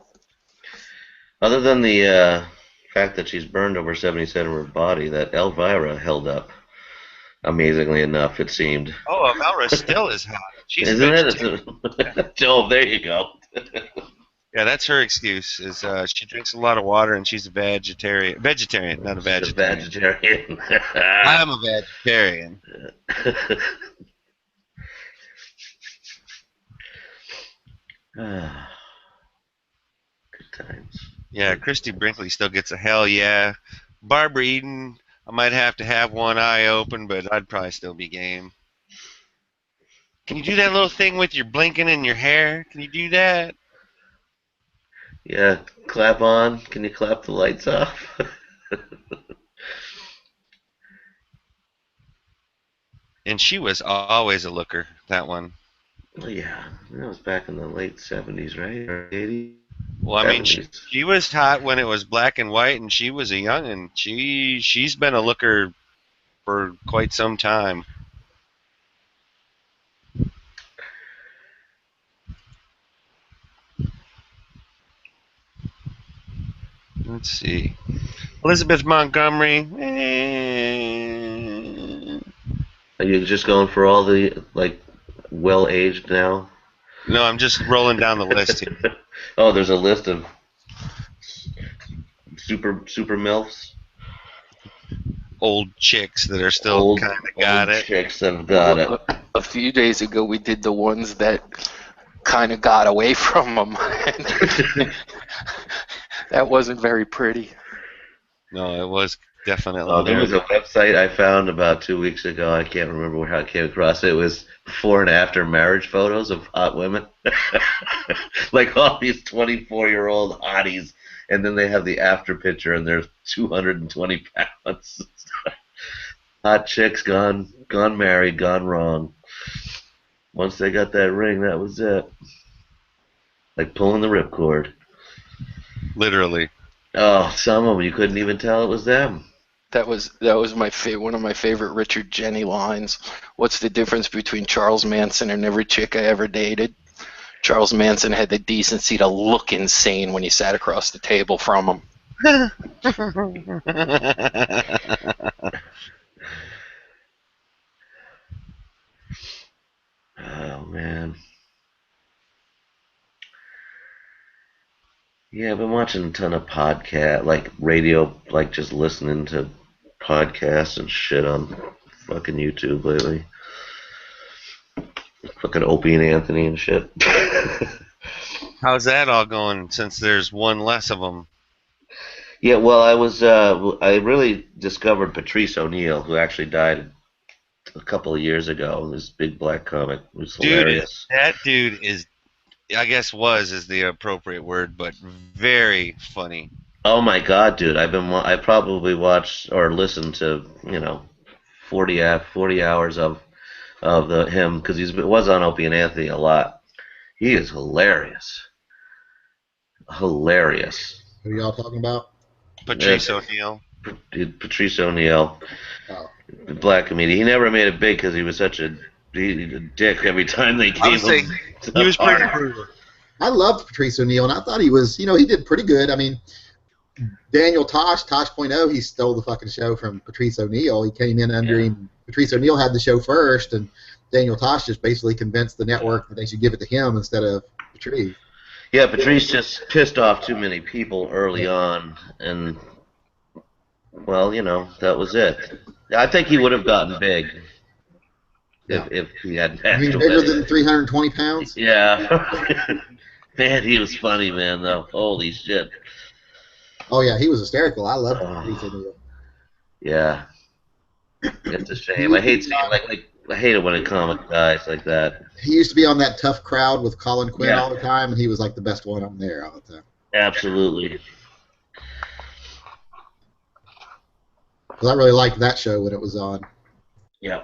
Other than the fact that she's burned over 70% of her body, that Elvira held up. Amazingly enough, it seemed. Oh, Amelra still is hot. She's Isn't vegetarian. it? Oh, there you go. Yeah, that's her excuse. Is she drinks a lot of water and she's a vegetarian. Vegetarian, not a vegetarian. Vegetarian. I'm a vegetarian. Good times. Yeah, Christy Brinkley still gets a hell yeah. Barbara Eden, I might have to have one eye open, but I'd probably still be game. Can you do that little thing with your blinking in your hair? Can you do that? Yeah, clap on. Can you clap the lights off? And she was always a looker, that one. Oh, yeah, that was back in the late 70s, right? Or 80s? Well, I mean, she was hot when it was black and white, and she was a youngin'. She's been a looker for quite some time. Let's see. Elizabeth Montgomery. Are you just going for all the, like, well-aged now? No, I'm just rolling down the list here. Oh, there's a list of super MILFs? Old chicks that are still kind of got it. Chicks have got it. A few days ago, we did the ones that kind of got away from them. That wasn't very pretty. No, it was definitely. Oh, there was a website I found about 2 weeks ago. I can't remember how I came across it. It was before and after marriage photos of hot women. Like all these 24-year-old hotties. And then they have the after picture, and they're 220 pounds. Hot chicks gone married, gone wrong. Once they got that ring, that was it. Like pulling the ripcord. Literally. Oh, some of them you couldn't even tell it was them. That was my one of my favorite Richard Jenny lines. What's the difference between Charles Manson and every chick I ever dated? Charles Manson had the decency to look insane when he sat across the table from him. Oh, man. Yeah, I've been watching a ton of podcast, like radio, like just listening to podcasts and shit on fucking YouTube lately. Fucking Opie and Anthony and shit. How's that all going since there's one less of them? Yeah, well, I really discovered Patrice O'Neal, who actually died a couple of years ago. This big black comic who's hilarious. That dude is, I guess is the appropriate word, but very funny. Oh my god, dude! I probably watched or listened to 40 hours of him because he was on Opie and Anthony a lot. He is hilarious. Hilarious. Who are y'all talking about? Patrice O'Neal. Patrice O'Neal. Oh. The black comedian. He never made it big because he was such a dick every time they came. He was pretty brutal. I loved Patrice O'Neal, and I thought he was, he did pretty good. I mean, Daniel Tosh.0, he stole the fucking show from Patrice O'Neal. He came in under him. Patrice O'Neal had the show first, and Daniel Tosh just basically convinced the network that they should give it to him instead of Patrice. Yeah, Patrice just pissed off too many people early on, and, well, that was it. I think he would have gotten big if he hadn't passed away. Bigger than 320 pounds? Yeah. Man, he was funny, man, though. Holy shit. Oh, yeah, he was hysterical. I loved Patrice O'Neal. Yeah. It's a shame. I hate seeing, I hate it when a comic dies like that. He used to be on that Tough Crowd with Colin Quinn all the time, and he was like the best one on there all the time. Absolutely. Because I really liked that show when it was on. Yeah.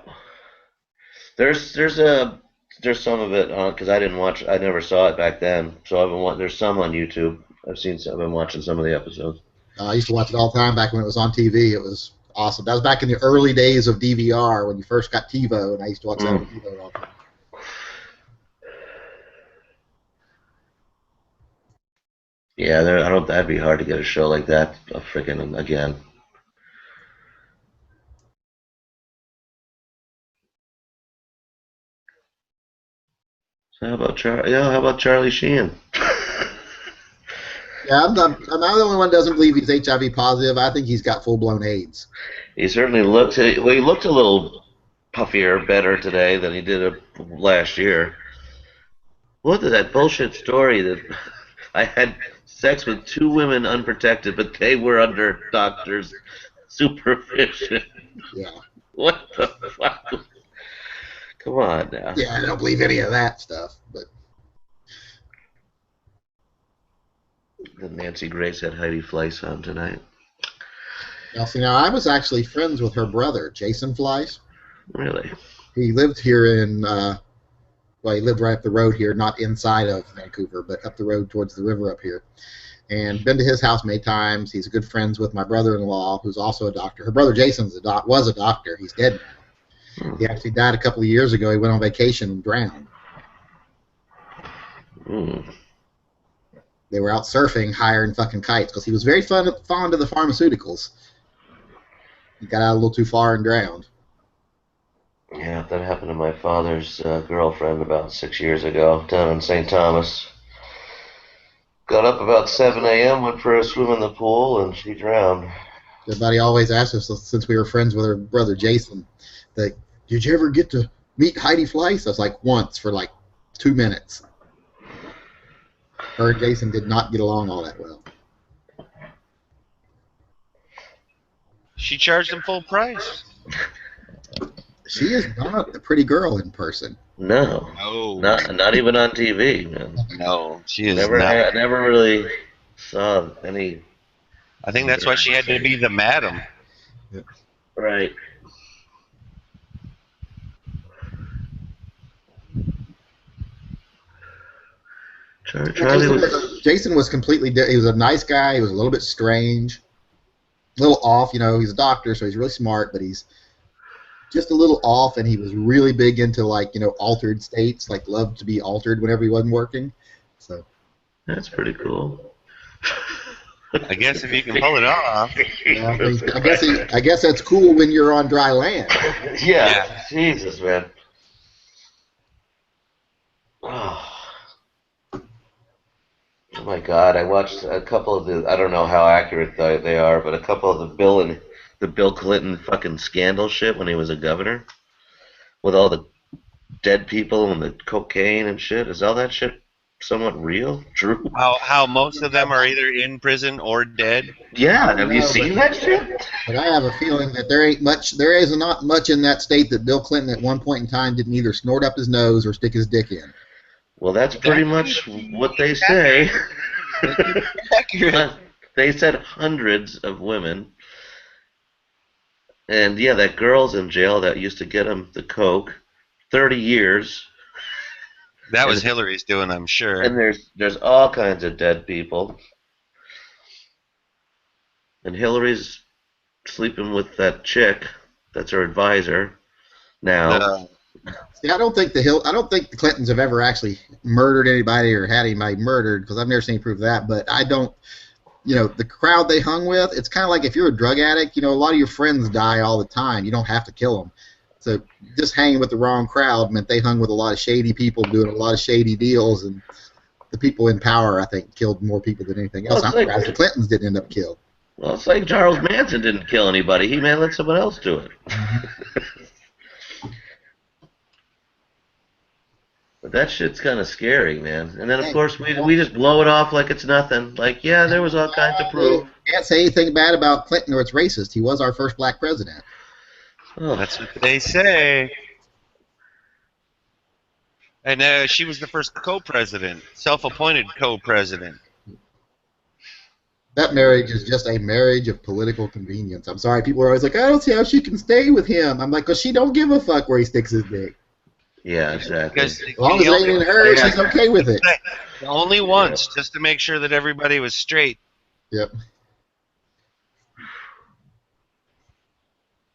There's some of it on because I never saw it back then. So there's some on YouTube. I've been watching some of the episodes. I used to watch it all the time back when it was on TV. It was awesome. That was back in the early days of DVR when you first got TiVo, and I used to watch that on TiVo all the time. Yeah, that'd be hard to get a show like that freaking again. How about Charlie Sheen? Yeah, I'm the only one who doesn't believe he's HIV positive. I think he's got full-blown AIDS. He certainly looked. Well, he looked a little puffier, better today than he did last year. What is that bullshit story that I had sex with 2 women unprotected, but they were under doctor's supervision? Yeah. What the fuck? Come on now. Yeah, I don't believe any of that stuff. But Nancy Grace had Heidi Fleiss on tonight. now, see, I was actually friends with her brother, Jason Fleiss. Really? He lived here in, well, he lived right up the road here, not inside of Vancouver, but up the road towards the river up here. And been to his house many times. He's good friends with my brother-in-law, who's also a doctor. Her brother Jason was a doctor. He's dead now. He actually died a couple of years ago. He went on vacation and drowned. They were out surfing, hiring fucking kites, because he was very fond of the pharmaceuticals. He got out a little too far and drowned. Yeah, that happened to my father's girlfriend about 6 years ago down in St. Thomas. Got up about 7 a.m., went for a swim in the pool, and she drowned. Everybody always asks us, since we were friends with her brother Jason, that, did you ever get to meet Heidi Fleiss? I was like, once, for like 2 minutes. Her and Jason did not get along all that well. She charged him full price. She is not a pretty girl in person. No. Not even on TV, man. No, she is never not. Never really saw any. I think that's why she had to be the madam. Yeah. Right. Jason was completely. He was a nice guy. He was a little bit strange, a little off. You know, he's a doctor, so he's really smart, but he's just a little off. And he was really big into, like, you know, altered states, like loved to be altered whenever he wasn't working. So that's pretty cool. I guess if you can pull it off. Yeah, I guess that's cool when you're on dry land. Yeah. Jesus, man. Oh my God! I watched a couple of the. I don't know how accurate they are, but a couple of the Bill Clinton fucking scandal shit when he was a governor, with all the dead people and the cocaine and shit. Is all that shit somewhat real? True? How most of them are either in prison or dead? Yeah. Have you seen that shit? But I have a feeling that there is not much in that state that Bill Clinton at one point in time didn't either snort up his nose or stick his dick in. Well, that's pretty much what they say. They said hundreds of women. And yeah, that girl's in jail that used to get him the coke. 30 years. That was Hillary's doing, I'm sure. And there's all kinds of dead people. And Hillary's sleeping with that chick that's her advisor now. See, I don't think the Clintons have ever actually murdered anybody or had anybody murdered, because I've never seen any proof of that. But I don't, you know, the crowd they hung with, it's kind of like if you're a drug addict, you know, a lot of your friends die all the time. You don't have to kill them. So just hanging with the wrong crowd meant they hung with a lot of shady people doing a lot of shady deals, and the people in power, I think, killed more people than anything else. I'm surprised the Clintons didn't end up killed. Well, it's like Charles Manson didn't kill anybody. He let someone else do it. But that shit's kind of scary, man. And then, of course, we just blow it off like it's nothing. Like, yeah, there was all kinds of proof. Can't say anything bad about Clinton or it's racist. He was our first black president. Oh. That's what they say. And she was the first co-president, self-appointed co-president. That marriage is just a marriage of political convenience. I'm sorry, people are always like, I don't see how she can stay with him. I'm like, because she don't give a fuck where he sticks his dick. Yeah, exactly. As long as it ain't in her, she's okay with it. Only once, just to make sure that everybody was straight. Yep.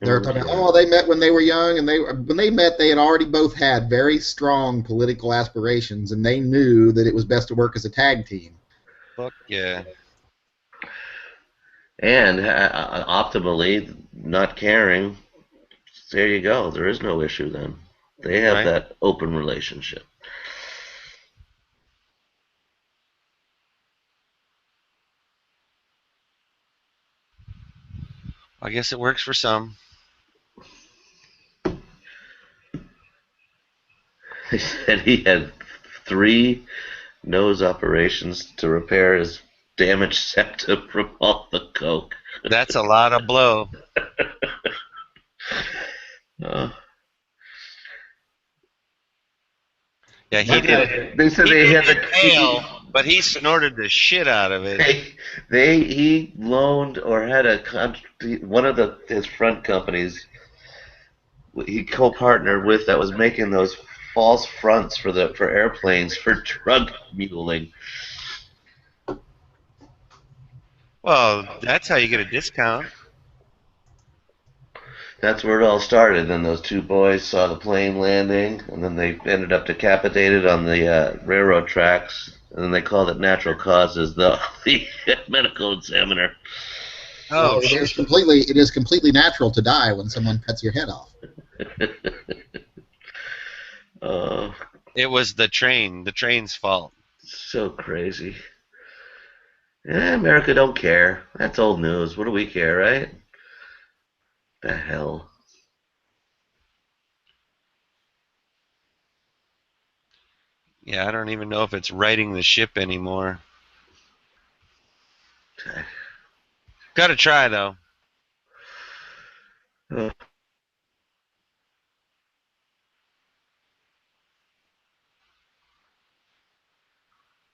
They're talking about, oh, they met when they were young, and when they met, they had already both had very strong political aspirations, and they knew that it was best to work as a tag team. Fuck yeah. And optimally, not caring, there you go. There is no issue then. They have that open relationship. I guess it works for some. He said he had 3 nose operations to repair his damaged septum from all the coke. That's a lot of blow. Yeah, he did. They said they had the tail, but he snorted the shit out of it. He loaned or had one of his front companies. He co-partnered with that was making those false fronts for airplanes for drug muling. Well, that's how you get a discount. That's where it all started. Then those 2 boys saw the plane landing, and then they ended up decapitated on the railroad tracks. And then they called it natural causes. The medical examiner. Oh, it is completely natural to die when someone cuts your head off. It was the train. The train's fault. So crazy. America don't care. That's old news. What do we care, right? The hell. Yeah, I don't even know if it's righting the ship anymore. Gotta try, though.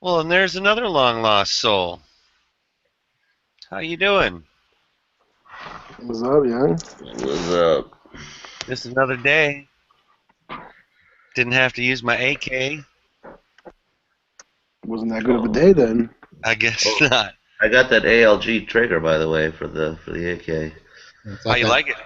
Well, and there's another long-lost soul. How you doing? What's up, young? What's up? Just another day. Didn't have to use my AK. Wasn't that good of a day then? I guess not. I got that ALG trigger, by the way, for the AK. How you like it?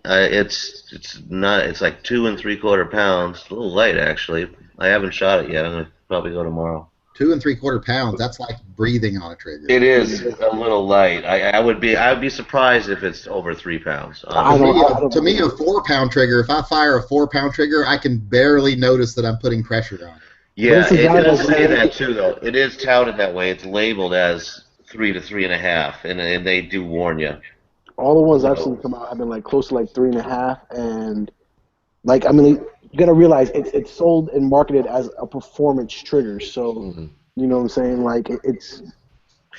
It's not. It's like 2 3/4 pounds. A little light, actually. I haven't shot it yet. I'm gonna probably go tomorrow. 2 3/4 pounds. That's like breathing on a trigger. It is a little light. I would be surprised if it's over 3 pounds. To me, a 4-pound trigger. If I fire a 4-pound trigger, I can barely notice that I'm putting pressure on it. Yeah, it does say that too, though. It is touted that way. It's labeled as 3 to 3.5, and they do warn you. All the ones I've seen come out have been like close to like 3.5, and like I mean, you gotta realize it's sold and marketed as a performance trigger. So you know what I'm saying? Like it's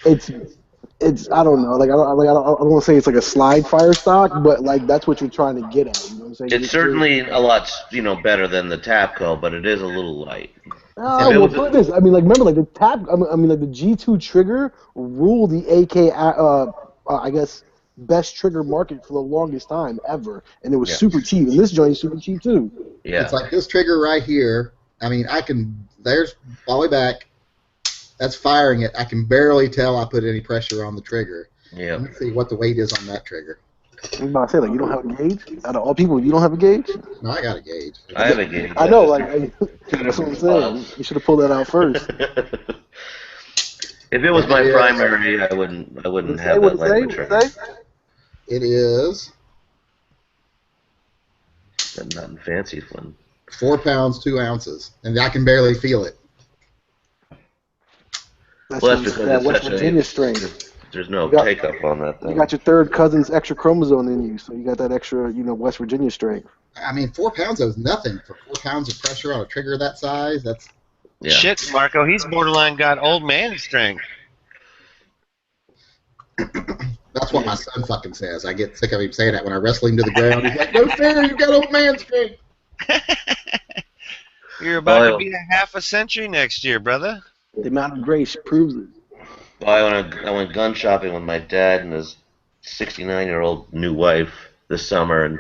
I don't know. Like I don't want to say it's like a slide fire stock, but like that's what you're trying to get at. You know what I'm saying? It's certainly a lot better than the Tapco, but it is a little light. Oh, well, put this. I mean, like remember, like the like the G2 trigger ruled the AK. I guess best trigger market for the longest time ever, and it was super cheap. And this joint is super cheap too. Yeah, it's like this trigger right here. I mean, there's all the way back. That's firing it. I can barely tell I put any pressure on the trigger. Yeah. Let's see what the weight is on that trigger. I was about to say, like, you don't have a gauge? Out of all people, you don't have a gauge? No, I got a gauge. I have a gauge. I know, like, that's what I'm saying. You should have pulled that out first. If it was my primary, I wouldn't have that light trigger. It is. But nothing fancy one. 4 pounds, 2 ounces, and I can barely feel it. That's that West Virginia strain. There's no take-up on that thing. You got your third cousin's extra chromosome in you, so you got that extra, West Virginia strength. I mean, 4 pounds is nothing for 4 pounds of pressure on a trigger that size. That's shit, Marco. He's borderline got old man strength. That's what my son fucking says. I get sick of him saying that when I wrestle him to the ground. He's like, "No fair, you got old man strength." You're about to be a half a century next year, brother. The amount of grace proves it. Well, I went gun shopping with my dad and his 69-year-old new wife this summer, and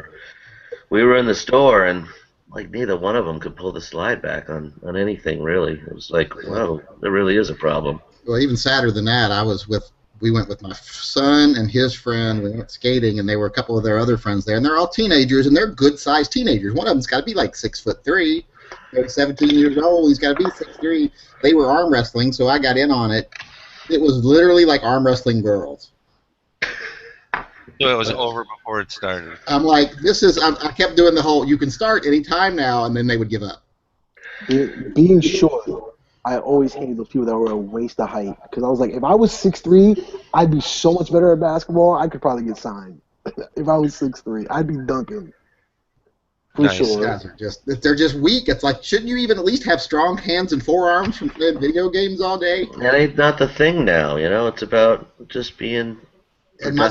we were in the store, and like neither one of them could pull the slide back on anything really. It was like, wow, there really is a problem. Well, even sadder than that, we went with my son and his friend. We went skating, and there were a couple of their other friends there, and they're all teenagers, and they're good-sized teenagers. One of them's got to be like 6'3". They're 17 years old. He's got to be 6'3". They were arm wrestling, so I got in on it. It was literally like arm wrestling girls. So it was over before it started. I'm like, I kept doing the whole, you can start any time now, and then they would give up. Being short, I always hated those people that were a waste of height. Because I was like, if I was 6'3", I'd be so much better at basketball, I could probably get signed. If I was 6'3", I'd be dunking. For Nice. sure. Guys are they're just weak. It's like, shouldn't you even at least have strong hands and forearms from playing video games all day? That ain't not the thing now, you know. It's about just being. And my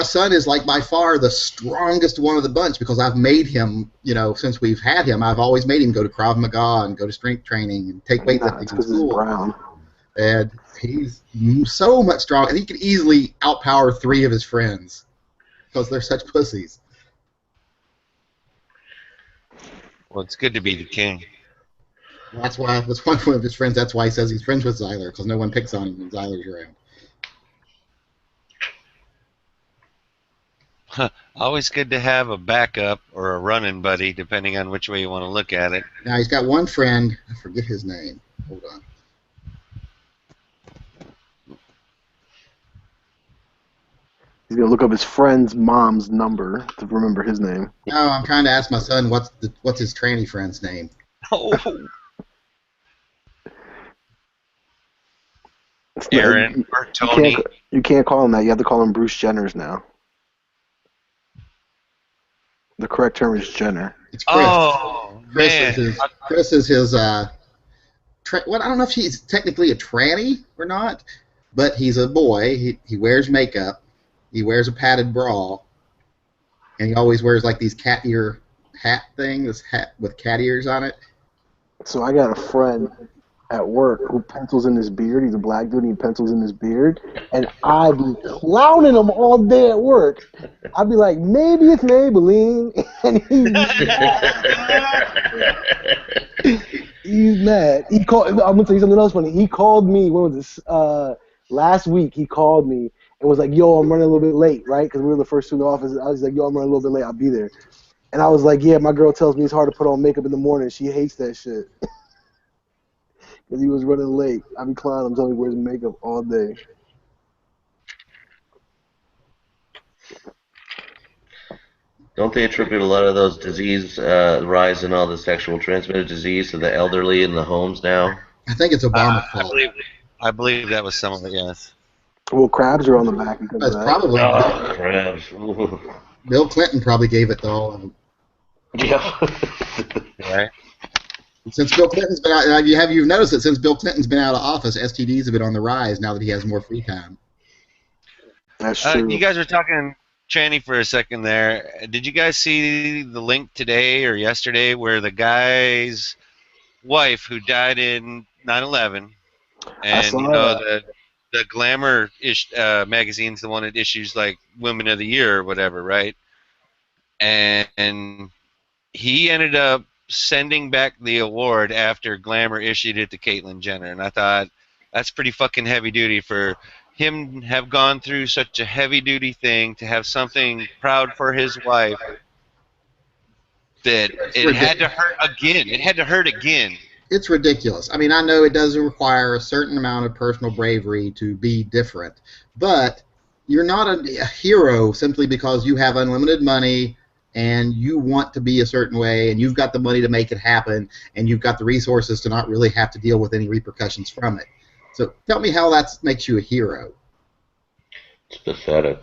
son is like by far the strongest one of the bunch because I've made him, since we've had him, I've always made him go to Krav Maga and go to strength training and take weightlifting in because he's brown. And he's so much stronger, and he can easily outpower 3 of his friends because they're such pussies. Well, it's good to be the king. That's one of his friends. That's why he says he's friends with Zyler, because no one picks on him when Zyler's around. Always good to have a backup or a running buddy, depending on which way you want to look at it. Now he's got one friend. I forget his name. Hold on. He's gonna look up his friend's mom's number to remember his name. No, I'm trying to ask my son what's his tranny friend's name. Oh. Aaron or Tony. You can't call him that. You have to call him Bruce Jenner's now. The correct term is Jenner. It's Chris. Oh, man. Chris is his. Well, I don't know if he's technically a tranny or not, but he's a boy. He wears makeup. He wears a padded bra, and he always wears like these cat ear hat thing, this hat with cat ears on it. So I got a friend at work who pencils in his beard. He's a black dude, and he pencils in his beard, and I be clowning him all day at work. I'd be like, maybe it's Maybelline, and he's mad. I'm gonna tell you something else funny. He called me. When was this? Last week, he called me and was like, "Yo, I'm running a little bit late, right? Because we were the first two in the office." I was like, "Yo, I'm running a little bit late. I'll be there." And I was like, "Yeah, my girl tells me it's hard to put on makeup in the morning. She hates that shit." Because he was running late. I be clowning him, telling me he wears makeup all day. Don't they attribute a lot of those disease rise in all the sexual transmitted disease to the elderly in the homes now? I think it's Obama's fault. I believe that was some of it, yes. Well, crabs are on the back because That's of that. probably crabs. Ooh. Bill Clinton probably gave it to all of them. Yeah. Right. Since Bill Clinton's been out, you've noticed that since Bill Clinton's been out of office, STDs have been on the rise now that he has more free time. That's true. You guys were talking tranny for a second there. Did you guys see the link today or yesterday where the guy's wife who died in 9/11, and the Glamour magazine's the one that issues like Women of the Year or whatever, right? And he ended up sending back the award after Glamour issued it to Caitlyn Jenner, and I thought that's pretty fucking heavy duty for him to have gone through such a heavy duty thing to have something proud for his wife that it had to hurt again. It had to hurt again. It's ridiculous. I mean, I know it does require a certain amount of personal bravery to be different, but you're not a hero simply because you have unlimited money and you want to be a certain way and you've got the money to make it happen and you've got the resources to not really have to deal with any repercussions from it. So tell me how that makes you a hero. It's pathetic.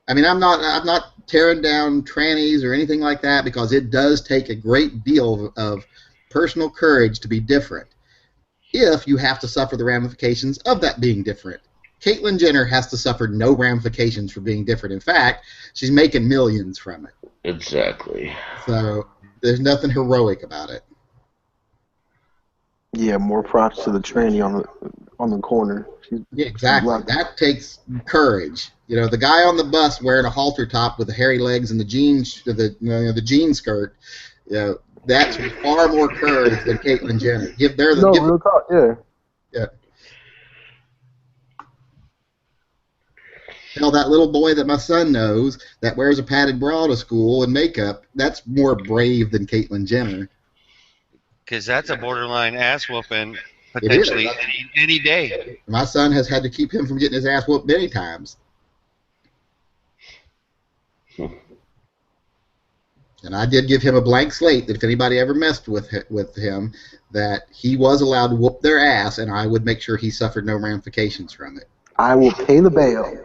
I mean, I'm not tearing down trannies or anything like that because it does take a great deal of personal courage to be different if you have to suffer the ramifications of that being different. Caitlyn Jenner has to suffer no ramifications for being different. In fact, she's making millions from it. Exactly. So there's nothing heroic about it. Yeah, more props to the tranny on the corner. Yeah, exactly. That takes courage. You know, the guy on the bus wearing a halter top with the hairy legs and the jeans, the jean skirt. You know, that's far more courage than Caitlyn Jenner. Real talk. Yeah. Yeah. Hell, that little boy that my son knows that wears a padded bra to school and makeup, that's more brave than Caitlyn Jenner. Because that's a borderline ass whooping potentially any day. My son has had to keep him from getting his ass whooped many times. And I did give him a blank slate that if anybody ever messed with him, that he was allowed to whoop their ass, and I would make sure he suffered no ramifications from it. I will pay the bail.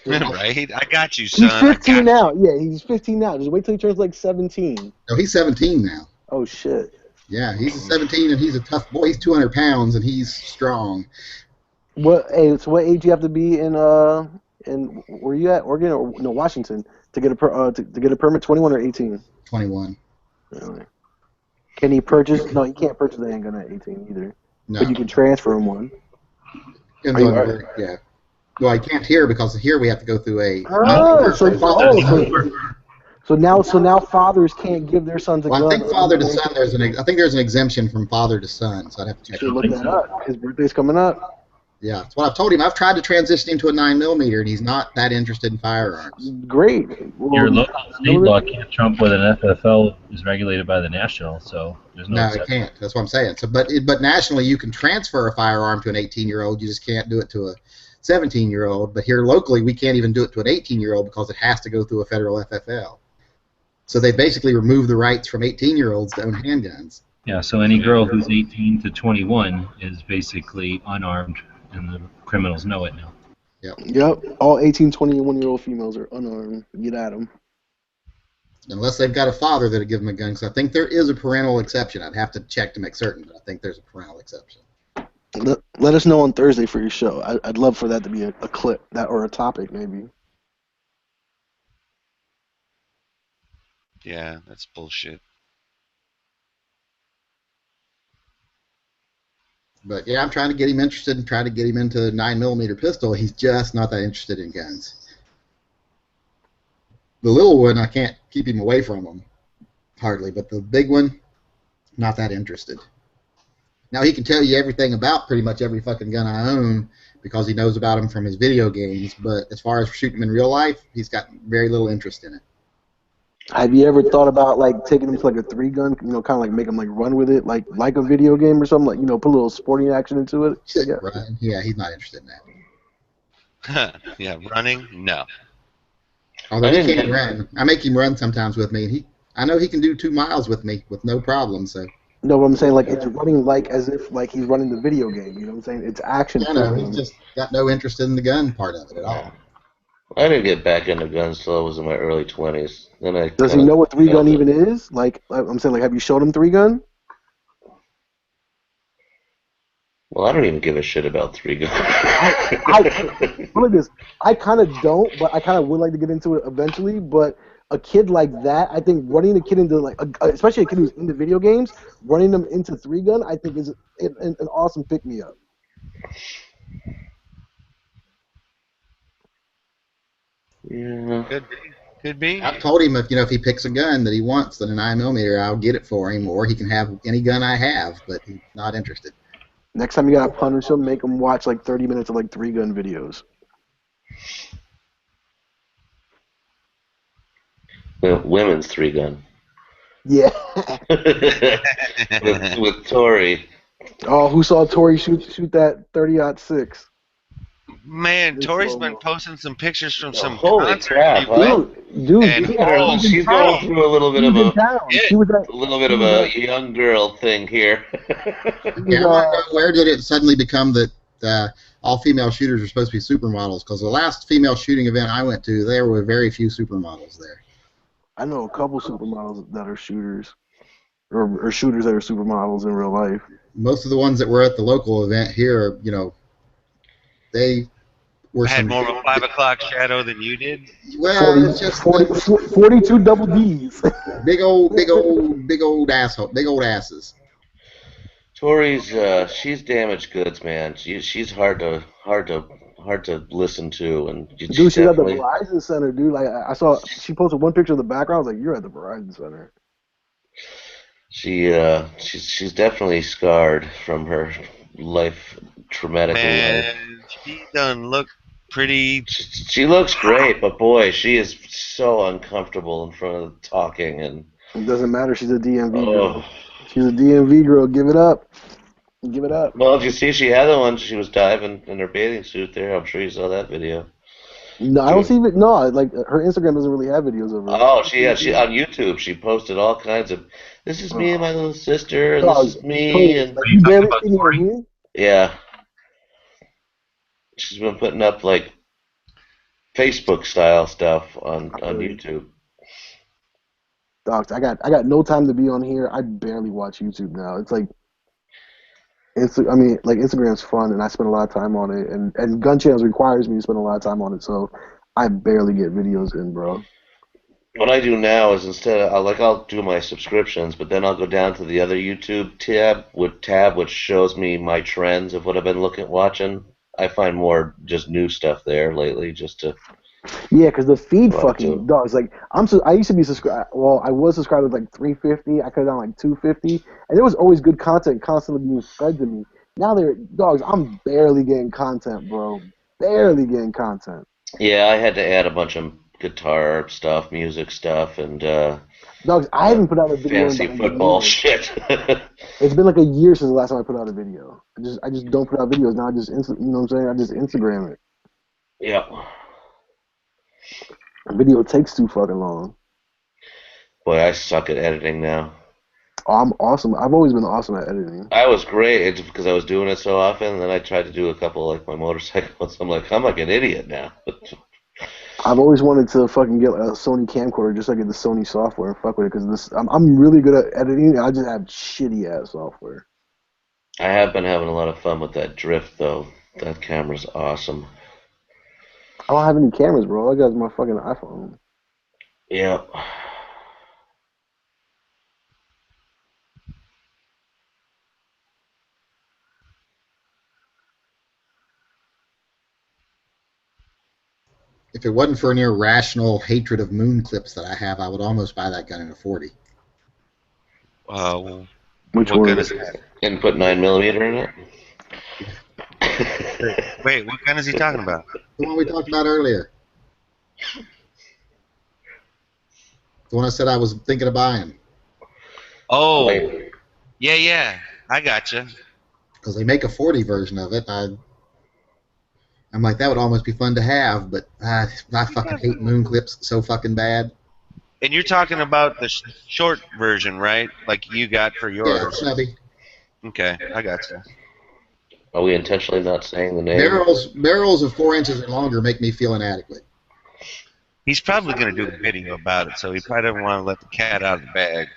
Right? I got you, He's son. 15 now. Yeah, he's 15 now. Just wait till he turns like 17. No, he's 17 now. Oh shit. Yeah, he's a 17 and he's a tough boy. He's 200 pounds and he's strong. What? Hey, so what age do you have to be in where you at? Oregon or no Washington to get a to get a permit? 21 or 18? 21. Really? Can he purchase? No, you can't purchase a handgun at 18 either. No. But you can transfer him one. Yeah. Well, I can't here because here we have to go through a. So now fathers can't give their sons a gun. I think father to son. I think there's an exemption from father to son, so I'd have to check. You should look that up. His birthday's coming up. Yeah, that's what I've told him. I've tried to transition him to a 9mm, and he's not that interested in firearms. Great. Well, your local state law can't trump what an FFL is regulated by the national, so there's no. No, it can't. That's what I'm saying. So, but nationally, you can transfer a firearm to an 18-year-old. You just can't do it to a 17-year-old. But here locally, we can't even do it to an 18-year-old because it has to go through a federal FFL. So they basically remove the rights from 18-year-olds to own handguns. Yeah, so any girl who's 18 to 21 is basically unarmed, and the criminals know it now. Yep. All 18, 21-year-old females are unarmed. Get at them. Unless they've got a father that'll give them a gun. Because I think there is a parental exception. I'd have to check to make certain, but I think there's a parental exception. Let us know on Thursday for your show. I'd love for that to be a clip or a topic, maybe. Yeah, that's bullshit. But yeah, I'm trying to get him interested and try to get him into the 9mm pistol. He's just not that interested in guns. The little one, I can't keep him away from him, hardly. But the big one, not that interested. Now he can tell you everything about pretty much every fucking gun I own because he knows about them from his video games. But as far as shooting them in real life, he's got very little interest in it. Have you ever thought about like taking him to like a 3-gun, kind of like make him like run with it, like a video game or something, like put a little sporting action into it? Yeah, right. Yeah, he's not interested in that. Yeah, running? No. Although he can't run, I make him run sometimes with me. I know he can do 2 miles with me with no problem. So. No, but I'm saying like it's running like as if like he's running the video game. You know what I'm saying? It's action. No, he's just got no interest in the gun part of it at all. I didn't get back into guns till I was in my early 20s. Then Does he know what 3-gun even is? Like I'm saying, like have you showed him 3-gun? Well, I don't even give a shit about 3-gun. Look at this. I kind of don't, but I kind of would like to get into it eventually. But a kid like that, I think running a kid into like, especially a kid who's into video games, running them into 3-gun, I think is an awesome pick me up. Yeah. Could be. I've told him if he picks a gun that he wants, then a 9mm, I'll get it for him, or he can have any gun I have, but he's not interested. Next time you gotta punish him, make him watch like 30 minutes of like 3-gun videos. Women's 3-gun. Yeah. with Tori. Oh, who saw Tori shoot that 30-06? Man, Tori's been posting some pictures from some holy concert. Crap, Dude, she's going through a little bit of a young girl thing here. Where did it suddenly become that all female shooters are supposed to be supermodels? Because the last female shooting event I went to, there were very few supermodels there. I know a couple supermodels that are shooters, or shooters that are supermodels in real life. Most of the ones that were at the local event here, they were had more of a 5 o'clock shadow than you did. Well, it's just 42 double Ds. big old asshole, big old asses. Tori's she's damaged goods, man. She's hard to listen to, and dude, she's at the Verizon Center, dude. Like I saw, she posted one picture of the background. I was like, "You're at the Verizon Center." She's definitely scarred from her life, traumatic life. She doesn't look pretty. She looks great, but boy, she is so uncomfortable in front of talking, and it doesn't matter. She's a DMV girl. She's a DMV girl. Give it up. Give it up. Well, if you see, she had the one. She was diving in her bathing suit there. I'm sure you saw that video. No, I don't see it. No, like her Instagram doesn't really have videos of her. Oh, she on YouTube. She posted all kinds of. This is me and my little sister. And this is me. And you barely seen her here? Yeah. She's been putting up like Facebook style stuff on YouTube. Dogs, I got no time to be on here. I barely watch YouTube now. It's like, Instagram's fun, and I spend a lot of time on it, and Gun Channels requires me to spend a lot of time on it, so I barely get videos in, bro. What I do now is I'll do my subscriptions, but then I'll go down to the other YouTube tab, which shows me my trends of what I've been watching. I find more just new stuff there lately, just to. Yeah, because the feed fucking dogs. Like I used to be subscribed. Well, I was subscribed with like 350. I cut it down like 250, and there was always good content constantly being fed to me. Now they're dogs. I'm barely getting content, bro. Barely getting content. Yeah, I had to add a bunch of guitar stuff, music stuff, and dogs. I haven't put out a video. Fantasy football shit. It's been like a year since the last time I put out a video. I just don't put out videos now. I just you know what I'm saying? I just Instagram it. Yeah. A video takes too fucking long. Boy, I suck at editing now. Oh, I'm awesome. I've always been awesome at editing. I was great. It's because I was doing it so often, and then I tried to do a couple like my motorcycles. I'm like an idiot now. I've always wanted to fucking get a Sony camcorder just so I get the Sony software and fuck with it, because I'm really good at editing. I just have shitty ass software. I have been having a lot of fun with that drift though. That camera's awesome. I don't have any cameras, bro. All I got is my fucking iPhone. Yeah. If it wasn't for an irrational hatred of moon clips that I have, I would almost buy that gun in a 40. Which one gun is that? And put 9mm in it. Wait, what gun is he talking about? The one we talked about earlier. The one I said I was thinking of buying. Oh, yeah, I gotcha. Because they make a 40 version of it. I'm like, that would almost be fun to have, but I fucking hate moon clips so fucking bad. And you're talking about the short version, right? Like you got for yours. Yeah, snubby. Okay, I gotcha. Are we intentionally not saying the name? Barrels of 4 inches or longer make me feel inadequate. He's probably going to do a video about it, so he probably doesn't want to let the cat out of the bag.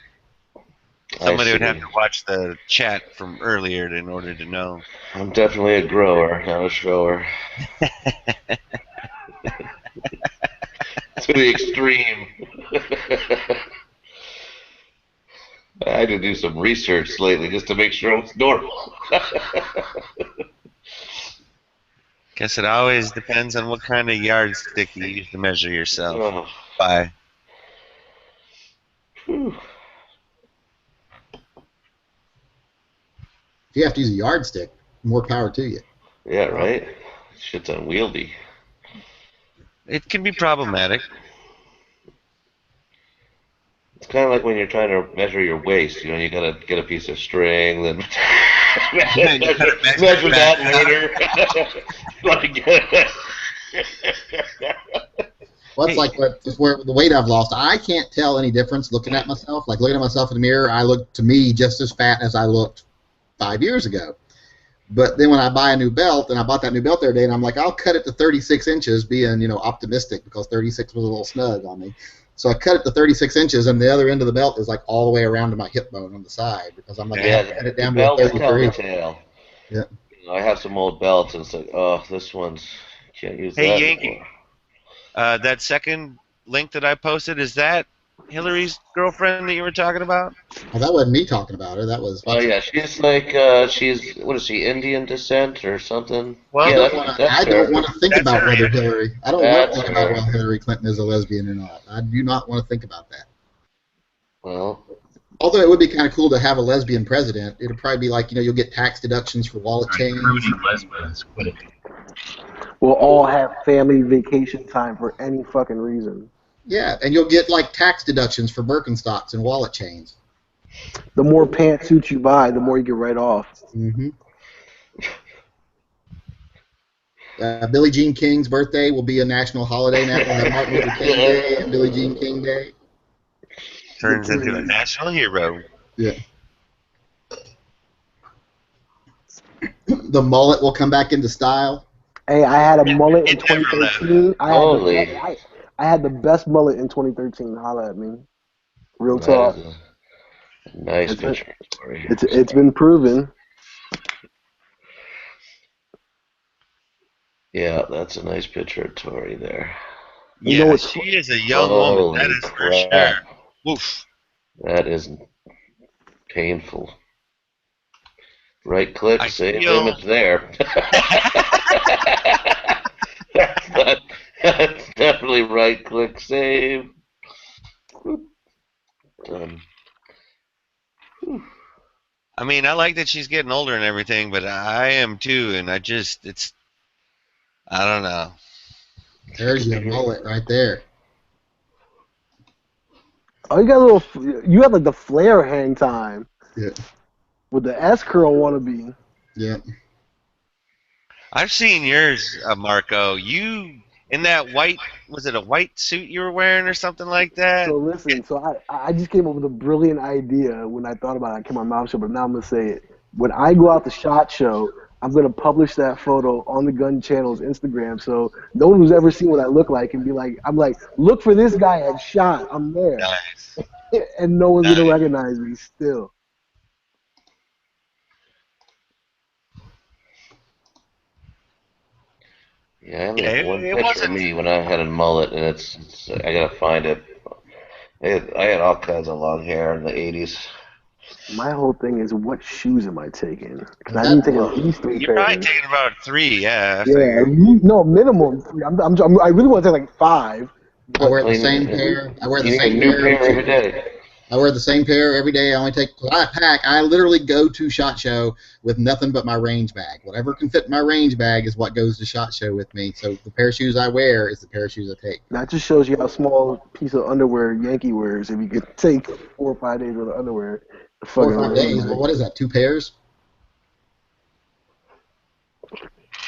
Somebody would have to watch the chat from earlier in order to know. I'm definitely a grower, not a shower. To the extreme. I had to do some research lately just to make sure it's normal. Guess it always depends on what kind of yardstick you use to measure yourself by. If you have to use a yardstick, more power to you. Yeah, right? Shit's unwieldy. It can be problematic. It's kind of like when you're trying to measure your waist. You know, you gotta get a piece of string, then measure that later. Well, it's like where the weight I've lost. I can't tell any difference looking at myself. Like looking at myself in the mirror, I look to me just as fat as I looked 5 years ago. But then when I buy a new belt, and I bought that new belt the other day, and I'm like, I'll cut it to 36 inches, being optimistic because 36 was a little snug on me. So I cut it to 36 inches, and the other end of the belt is like all the way around to my hip bone on the side because I'm like, I cut it down to 33. Yeah. I have some old belts, and it's like, oh, this one's can't use that. Hey, Yankee, that second link that I posted, is that Hillary's girlfriend that you were talking about? Well, that wasn't me talking about her. That was. Oh yeah, she's like what is she, Indian descent or something? Well, yeah, I don't want to think about whether Hillary. I don't want to think about whether Hillary Clinton is a lesbian or not. I do not want to think about that. Well. Although it would be kind of cool to have a lesbian president, it'd probably be like you'll get tax deductions for wallet change. We'll all have family vacation time for any fucking reason. Yeah, and you'll get like tax deductions for Birkenstocks and wallet chains. The more pantsuits you buy, the more you get right off. Mm-hmm. Billie Jean King's birthday will be a national holiday now. We'll have Martin Luther King Day and Billie Jean King Day. Turns into a national hero. Yeah. The mullet will come back into style. Hey, I had a mullet in It never left. 2013. Holy. I had the best mullet in 2013. Holla at me. Real talk. That is a nice It's been- picture, Tori. It's been proven. Yeah, that's a nice picture of Tori there. You know Yeah, what's she is a young woman. That Holy is for crap. sure. Woof. That is painful. Right click, I save feel- image there. That's definitely right click, save. Done. I mean, I like that she's getting older and everything, but I am too, and I don't know. There's your mullet right there. Oh, you got a little. You have like the flare hang time. Yeah. With the S curl wannabe. Yeah. I've seen yours, Marco. You in that white? Was it a white suit you were wearing or something like that? So listen, I just came up with a brilliant idea when I thought about it. I kept my mouth shut, but now I'm gonna say it. When I go out to SHOT Show, I'm gonna publish that photo on the Gun Channel's Instagram, so no one who's ever seen what I look like can be like, I'm like, look for this guy at SHOT. I'm there, Nice. and no one's gonna recognize me still. Yeah, I only Yeah, have one it picture wasn't- of me when I had a mullet, and it's I gotta find it. I had all kinds of long hair in the 80s. My whole thing is, what shoes am I taking? Because I need to take at least 3 You're probably pairs. taking about 3, yeah. I Yeah, figured. no, minimum 3. I really want to take like 5. I wear the same pair. I wear the You need a same new pair pair every day. I wear the same pair every day. I only take. I pack. I literally go to SHOT Show with nothing but my range bag. Whatever can fit in my range bag is what goes to SHOT Show with me. So the pair of shoes I wear is the pair of shoes I take. That just shows you how small a piece of underwear Yankee wears. If you could take 4 or 5 days worth of underwear. 4 or 5 days. Well, what is that? 2 pairs?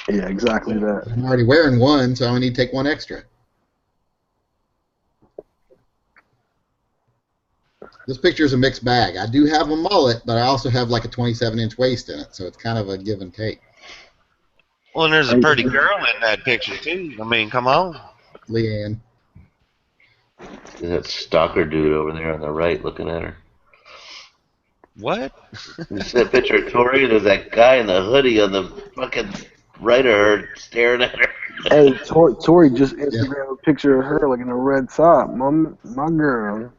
Yeah, exactly that. I'm already wearing one, so I only need to take one extra. This picture is a mixed bag. I do have a mullet, but I also have like a 27-inch waist in it, so it's kind of a give and take. Well, and there's a pretty girl in that picture too. I mean, come on. Leanne. There's that stalker dude over there on the right looking at her. What? You see that picture of Tori? There's that guy in the hoodie on the fucking right of her staring at her. Hey, Tori just Instagram a picture of her like in a red top. My girl.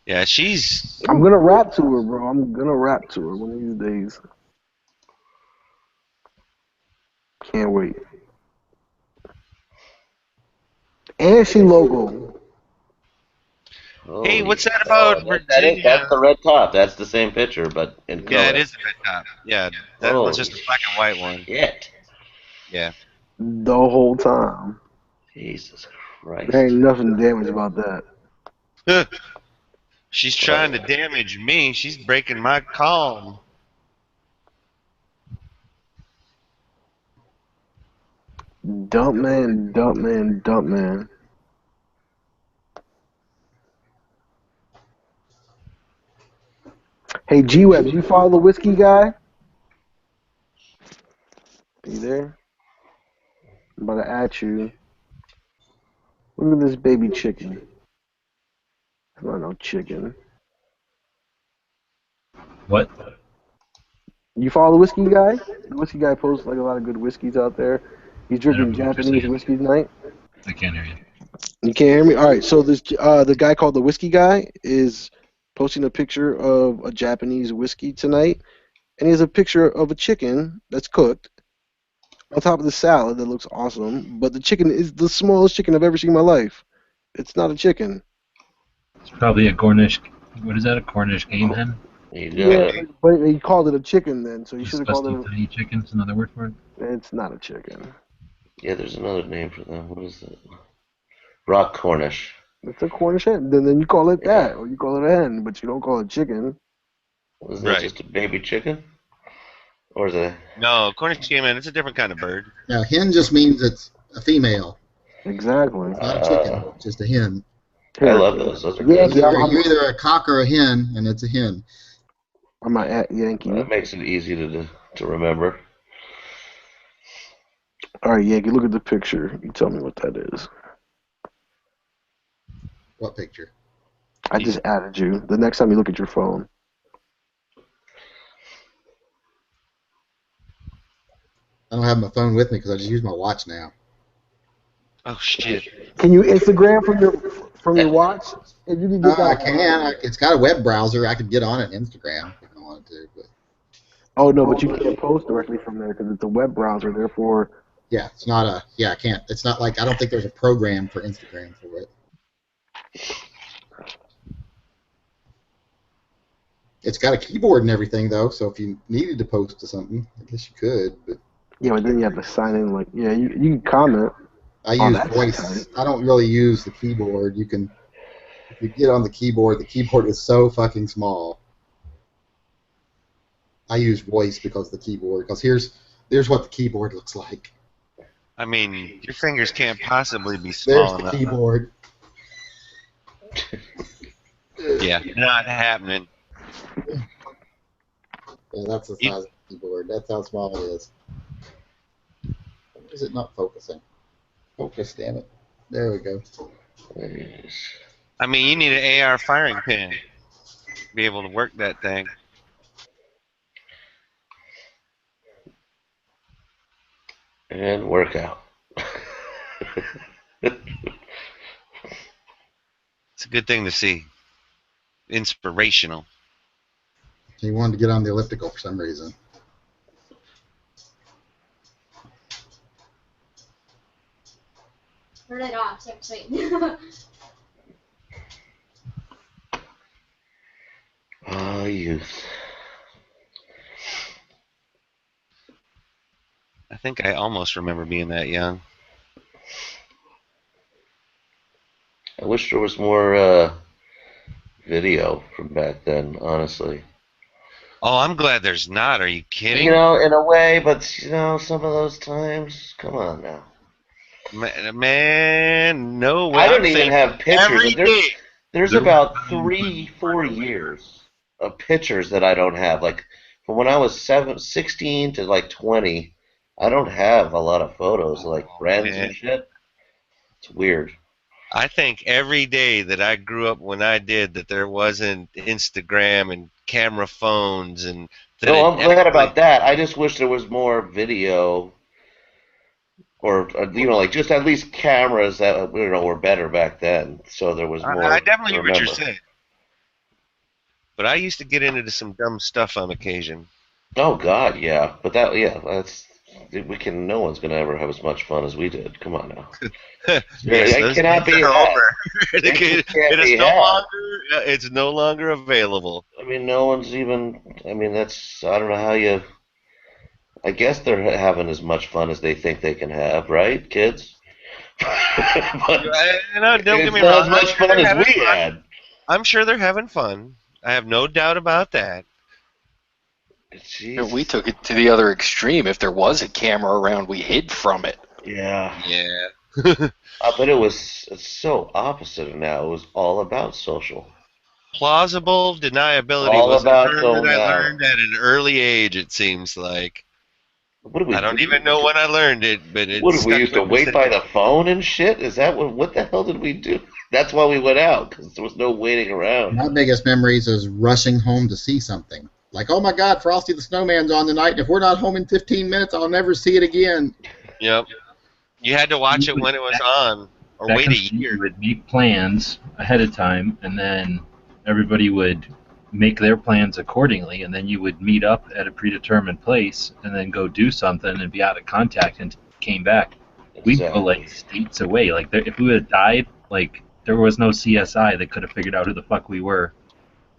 Yeah, she's. I'm gonna rap to her, bro. I'm gonna rap to her one of these days. Can't wait. And she logo. Hey, what's that about Virginia? That's the red top. That's the same picture, but in color. Yeah, it is the red top. Yeah, that was just a black and white one. Shit. Yeah. The whole time. Jesus Christ. There ain't nothing damaged about that. She's trying to damage me. She's breaking my calm. Dump man, dump man, dump man. Hey, G-Web, you follow the whiskey guy? You there? I'm about to at you. Look at this baby chicken. It's not no chicken. What? You follow the whiskey guy? The whiskey guy posts like a lot of good whiskeys out there. He's drinking Japanese whiskey tonight. I can't hear you. You can't hear me? All right. So this the guy called the whiskey guy is posting a picture of a Japanese whiskey tonight, and he has a picture of a chicken that's cooked on top of the salad that looks awesome. But the chicken is the smallest chicken I've ever seen in my life. It's not a chicken. It's probably a Cornish. What is that? A Cornish game hen? Yeah, but he called it a chicken then, so he should have called it. Tiny chicken's another word for it. It's not a chicken. Yeah, there's another name for them. What is that? Rock Cornish. It's a Cornish hen. Then you call it that, or you call it a hen, but you don't call it chicken. Isn't that just a baby chicken? Or is it? No, Cornish game hen. It's a different kind of bird. Now, hen just means it's a female. Exactly. It's not a chicken, just a hen. I love those. Those are You're good. you're either a cock or a hen, and it's a hen. I'm at Yankee. That makes it easy to remember. All right, Yankee, look at the picture. You tell me what that is. What picture? I just added you. The next time you look at your phone. I don't have my phone with me because I just use my watch now. Oh shit! Can you Instagram from your watch? If you can get that. I can. It's got a web browser. I could get on it Instagram if I wanted to. But. Oh no, but you can't post directly from there because it's a web browser. Therefore. Yeah, it's not a. Yeah, I can't. It's not like I don't think there's a program for Instagram for it. It's got a keyboard and everything though, so if you needed to post to something, I guess you could. But yeah, but then you have to sign in. Like, yeah, you can comment. I use voice. I don't really use the keyboard. You can, if you get on the keyboard is so fucking small. I use voice because the keyboard. Because here's what the keyboard looks like. I mean, your fingers can't possibly be small enough. There's the keyboard. Yeah, not happening. Yeah, that's the size of the keyboard. That's how small it is. Why is it not focusing? Focus, damn it. There we go. I mean, you need an AR firing pin to be able to work that thing. And workout. It's a good thing to see. Inspirational. He wanted to get on the elliptical for some reason. Turn it off. Wait. Oh, youth. I think I almost remember being that young. I wish there was more video from back then, honestly. Oh, I'm glad there's not. Are you kidding? You know, in a way, but, you know, some of those times, come on now. Man, no way. I don't even have pictures. Every There's about 3-4 years of pictures that I don't have. Like, from when I was 16 to, like, 20, I don't have a lot of photos, like, friends and shit. It's weird. I think every day that I grew up when I did that there wasn't Instagram and camera phones and... No, I'm glad about that. I just wish there was more video or, you know, like just at least cameras that, you know, were better back then. So there was more. I definitely hear what you're saying. But I used to get into some dumb stuff on occasion. Oh, God, yeah. But that, yeah, that's... no one's going to ever have as much fun as we did. Come on now. It cannot be over. It's no longer available. I mean, no one's even... I mean, that's... I don't know how you... I guess they're having as much fun as they think they can have, right, kids? But don't get me wrong. As much fun as we had. I'm sure they're having fun. I have no doubt about that. We took it to the other extreme. If there was a camera around, we hid from it. Yeah. Yeah. But it's so opposite now. It was all about social. Plausible deniability was a term that I learned at an early age, it seems like. I don't even know when I learned it, but it's... What, did we used to wait by the phone and shit? Is that what the hell did we do? That's why we went out, because there was no waiting around. My biggest memories is rushing home to see something. Like, oh my God, Frosty the Snowman's on tonight, and if we're not home in 15 minutes, I'll never see it again. Yep. You had to watch it when it was on, or wait a year. You would make plans ahead of time, and then everybody would make their plans accordingly, and then you would meet up at a predetermined place, and then go do something and be out of contact until you came back. We'd go, like, states away. Like, if we would have died, like, there was no CSI that could have figured out who the fuck we were.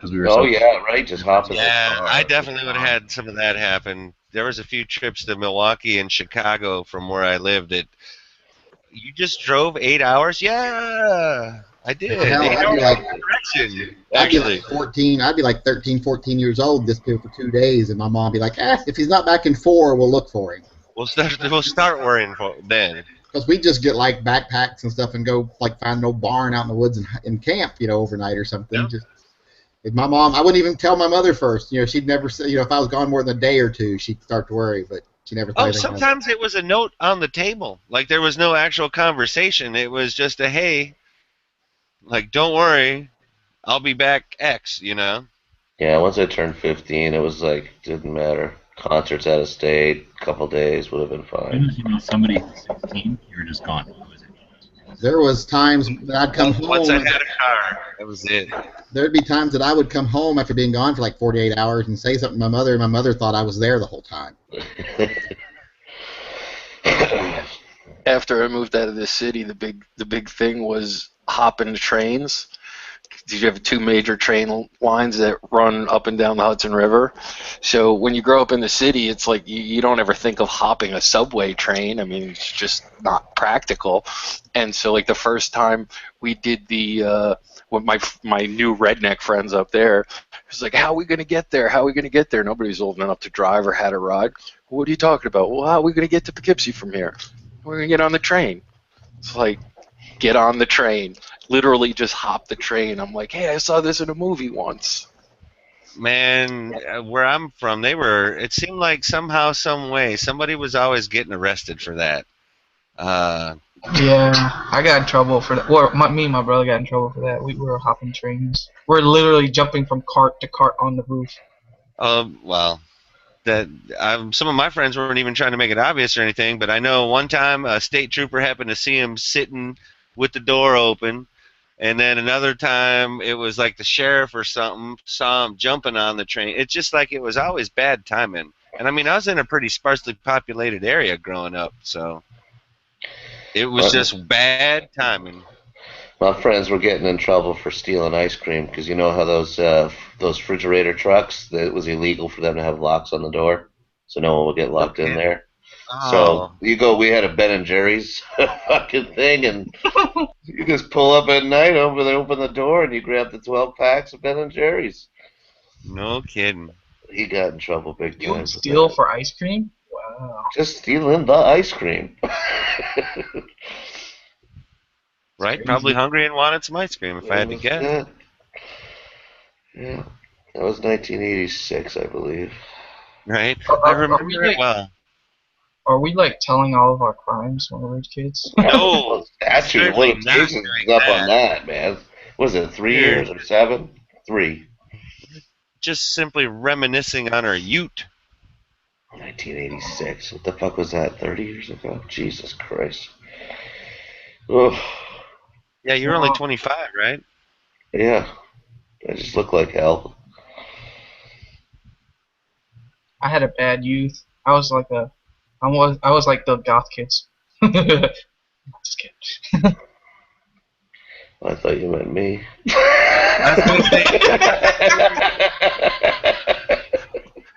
We were right, just hopping. Yeah, I definitely would have had some of that happen. There was a few trips to Milwaukee and Chicago from where I lived. You just drove 8 hours? Yeah, I did. I'd be like 14. I'd be like 13, 14 years old this for 2 days, and my mom would be like, if he's not back in 4, we'll look for him. We'll start worrying for then. Because we just get like backpacks and stuff and go like find an old barn out in the woods and camp, you know, overnight or something. Yep. If my mom, I wouldn't even tell my mother first. You know, she'd never say, you know, if I was gone more than a day or two, she'd start to worry. But She never thought Oh, anything of it. sometimes it was a note on the table. Like there was no actual conversation. It was just a hey, like don't worry, I'll be back X, you know? Yeah, once I turned 15, it was like, didn't matter. Concerts out of state, couple days would have been As soon fine. as you know somebody who's 16, you're just gone. There was times that I'd come Once I home. had a car, that was it. There'd be times that I would come home after being gone for like 48 hours and say something to my mother, and my mother thought I was there the whole time. After I moved out of this city, the big thing was hopping trains. You have two major train lines that run up and down the Hudson River. So when you grow up in the city, it's like you don't ever think of hopping a subway train. I mean, it's just not practical. And so like the first time we did the with my new redneck friends up there, it was like, how are we going to get there? How are we going to get there? Nobody was old enough to drive or had a ride. What are you talking about? Well, how are we going to get to Poughkeepsie from here? We're going to get on the train. It's like, get on the train. Literally just hop the train. I'm like, hey, I saw this in a movie once. Man, where I'm from, it seemed like somehow, some way, somebody was always getting arrested for that. Yeah, I got in trouble for that. Well, me and my brother got in trouble for that. We were hopping trains. We're literally jumping from cart to cart on the roof. Well, some of my friends weren't even trying to make it obvious or anything, but I know one time a state trooper happened to see him sitting with the door open, and then another time it was like the sheriff or something saw him jumping on the train. It's just like it was always bad timing. And I mean, I was in a pretty sparsely populated area growing up, so it was just bad timing. My friends were getting in trouble for stealing ice cream because you know how those refrigerator trucks, that it was illegal for them to have locks on the door, so no one would get locked in there. So we had a Ben and Jerry's fucking thing, and you just pull up at night, open the door, and you grab the 12 packs of Ben and Jerry's. No kidding. He got in trouble big time. You would steal for ice cream? Wow. Just stealing the ice cream. Right? Probably hungry and wanted some ice cream, if I had to guess. Yeah. That was 1986, I believe. Right? I remember it well. Are we like telling all of our crimes when we were kids? No. Actually, the limitations is up on that, man. Was it 3 years or 7? 3. Just simply reminiscing on our Ute. 1986. What the fuck was that? 30 years ago? Jesus Christ. Ugh. Yeah, you're only 25, right? Yeah. I just look like hell. I had a bad youth. I was like the goth kids. Just kidding. I thought you meant me.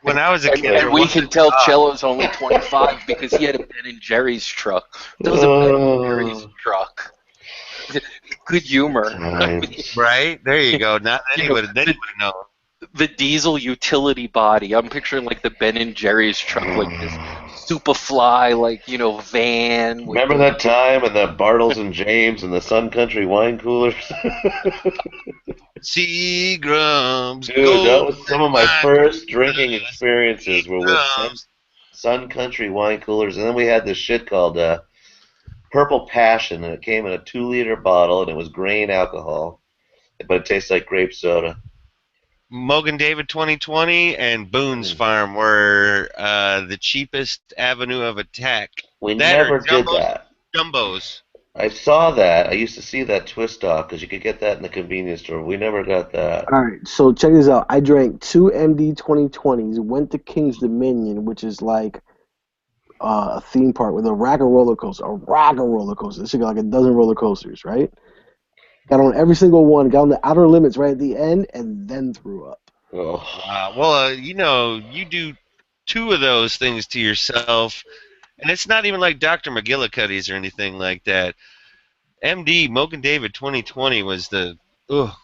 When I was a kid, and we can tell Cello's only 25 because he had a Ben and Jerry's truck. That was a Ben and Jerry's truck. Good humor. Right? There you go. Not anybody would know. The diesel utility body. I'm picturing like the Ben and Jerry's truck, like this Superfly, like, van. Remember that time in the Bartles and James and the Sun Country wine coolers? Seagrams. Dude, that was some of my first drinking experiences were with Sun Country wine coolers. And then we had this shit called Purple Passion, and it came in a 2-liter bottle, and it was grain alcohol, but it tastes like grape soda. Mogan David 2020 and Boone's Farm were the cheapest avenue of attack. We never did that. Jumbos. I saw that. I used to see that twist off because you could get that in the convenience store. We never got that. All right, so check this out. I drank 2 MD 2020s, went to King's Dominion, which is like a theme park with a rack of roller coasters. This shit got like a dozen roller coasters, right? Got on every single one, got on the outer limits right at the end, and then threw up. Well, you do 2 of those things to yourself, and it's not even like Dr. McGillicuddy's or anything like that. MD, Mogan David 2020 was the, I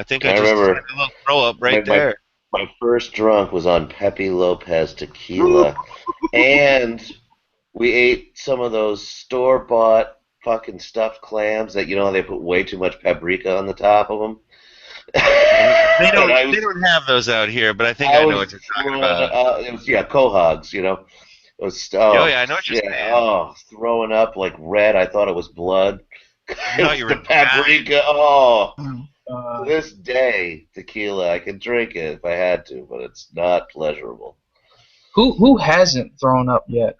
think I just remember had a little throw up right there. My first drunk was on Pepe Lopez tequila, and we ate some of those store-bought fucking stuffed clams that they put way too much paprika on the top of them, They don't have those out here, but I think I know what you're talking about. It was quahogs, you know. It was, oh yeah, I know what you're saying. Oh, throwing up like red. I thought it was blood. I thought you were the paprika. Oh, to this day, tequila. I could drink it if I had to, but it's not pleasurable. Who hasn't thrown up yet?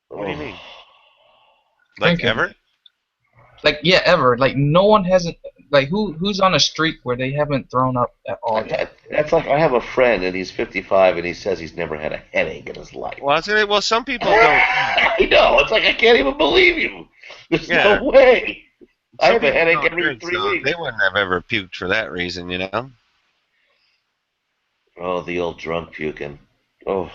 What do you mean? Like ever? Like yeah, ever. Like no one hasn't. Like who's on a streak where they haven't thrown up at all? That's like I have a friend and he's 55 and he says he's never had a headache in his life. Well, some people don't. I know. It's like I can't even believe you. There's no way. I have a headache every 3 weeks. They wouldn't have ever puked for that reason, you know. Oh, the old drunk puking. Oh.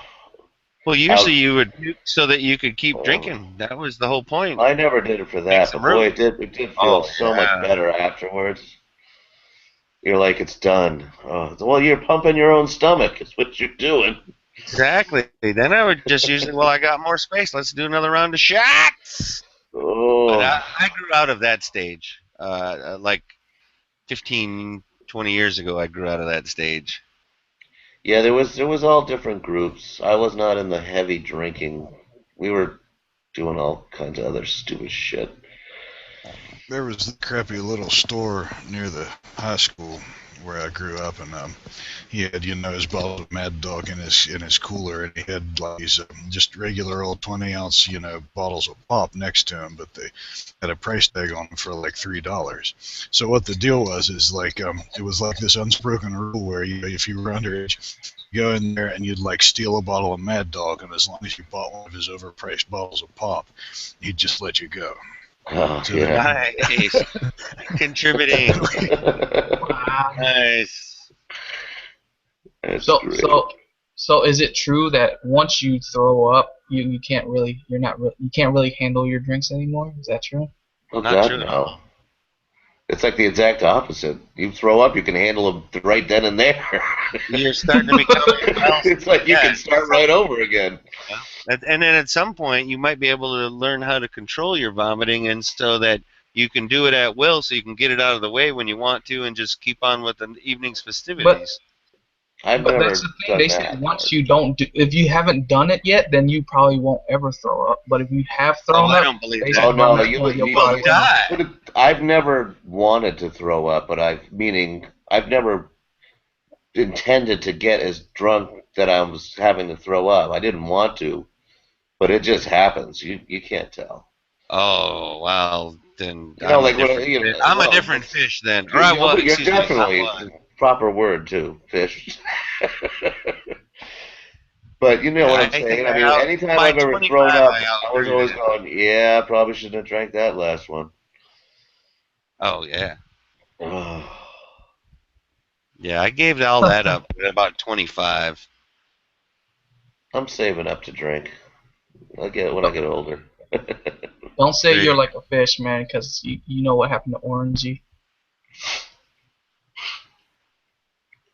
Well, usually you would puke so that you could keep drinking. That was the whole point. I never did it for that, but boy, it did feel so much better afterwards. You're like, it's done. Oh, well, you're pumping your own stomach. Is what you're doing. Exactly. Then I would just usually, well, I got more space. Let's do another round of shots. Oh. But I grew out of that stage. Like 15, 20 years ago, I grew out of that stage. Yeah, there was all different groups. I was not in the heavy drinking. We were doing all kinds of other stupid shit. There was the crappy little store near the high school where I grew up, and he had, his bottle of Mad Dog in his cooler, and he had like these just regular old 20-ounce, bottles of pop next to him, but they had a price tag on them for like $3. So what the deal was is like it was like this unspoken rule where if you were underage, you go in there and you'd like steal a bottle of Mad Dog, and as long as you bought one of his overpriced bottles of pop, he'd just let you go. Oh, so nice. Contributing. Nice. So is it true that once you throw up, you can't really handle your drinks anymore? Is that true? Oh God, no. It's like the exact opposite. You throw up, you can handle them right then and there. You're starting to become. It's like you can start right over again. And then at some point, you might be able to learn how to control your vomiting, and so that you can do it at will, so you can get it out of the way when you want to, and just keep on with the evening's festivities. But that's the thing. They say once you don't do, if you haven't done it yet, then you probably won't ever throw up. But if you have thrown up, I don't believe that. Oh no, you die. I've never wanted to throw up, but I've never intended to get as drunk that I was having to throw up. I didn't want to, but it just happens. You can't tell. Oh wow, then I'm a different fish then. Or I was. You're definitely proper word too, fish. But you know what I'm saying. I mean, anytime I've ever thrown up, I was always going, "Yeah, probably shouldn't have drank that last one." Oh yeah. Yeah, I gave all that up at about 25. I'm saving up to drink. I'll get it when I get older. Don't say you're like a fish, man, because you know what happened to Orangey.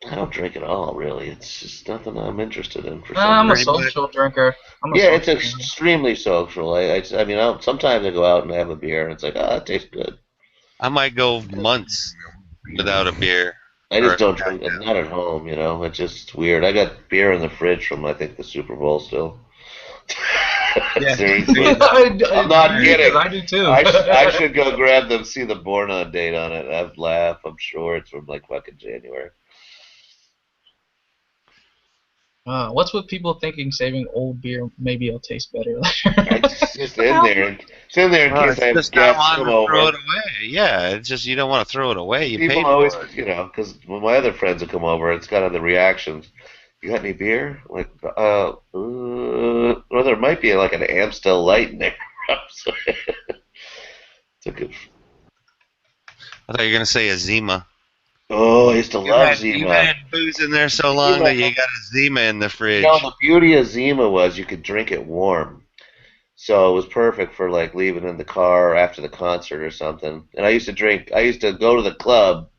I don't drink at all, really. It's just nothing I'm interested in. I'm a social drinker. It's extremely social. I mean, sometimes I go out and have a beer, and it's like, it tastes good. I might go months without a beer. I just don't drink it. Not at home, It's just weird. I got beer in the fridge from, I think, the Super Bowl still. Seriously. I'm not kidding. I do too. I should go grab them, see the Born On date on it. I'd laugh. I'm sure it's from like fucking January. What's with people thinking saving old beer maybe it'll taste better later? It's just in there. It's in there in case I have guests come over. Throw it away. Yeah, it's just you don't want to throw it away. You people paid always, for it. because when my other friends would come over, it's kind of the reactions. You got any beer? Like, well, there might be like an Amstel Light in there. It's a good. I thought you were gonna say a Zima. Oh, I used to love Zima. You had booze in there so long that you got a Zima in the fridge. The beauty of Zima was you could drink it warm. So it was perfect for like leaving in the car after the concert or something. And I used to go to the club,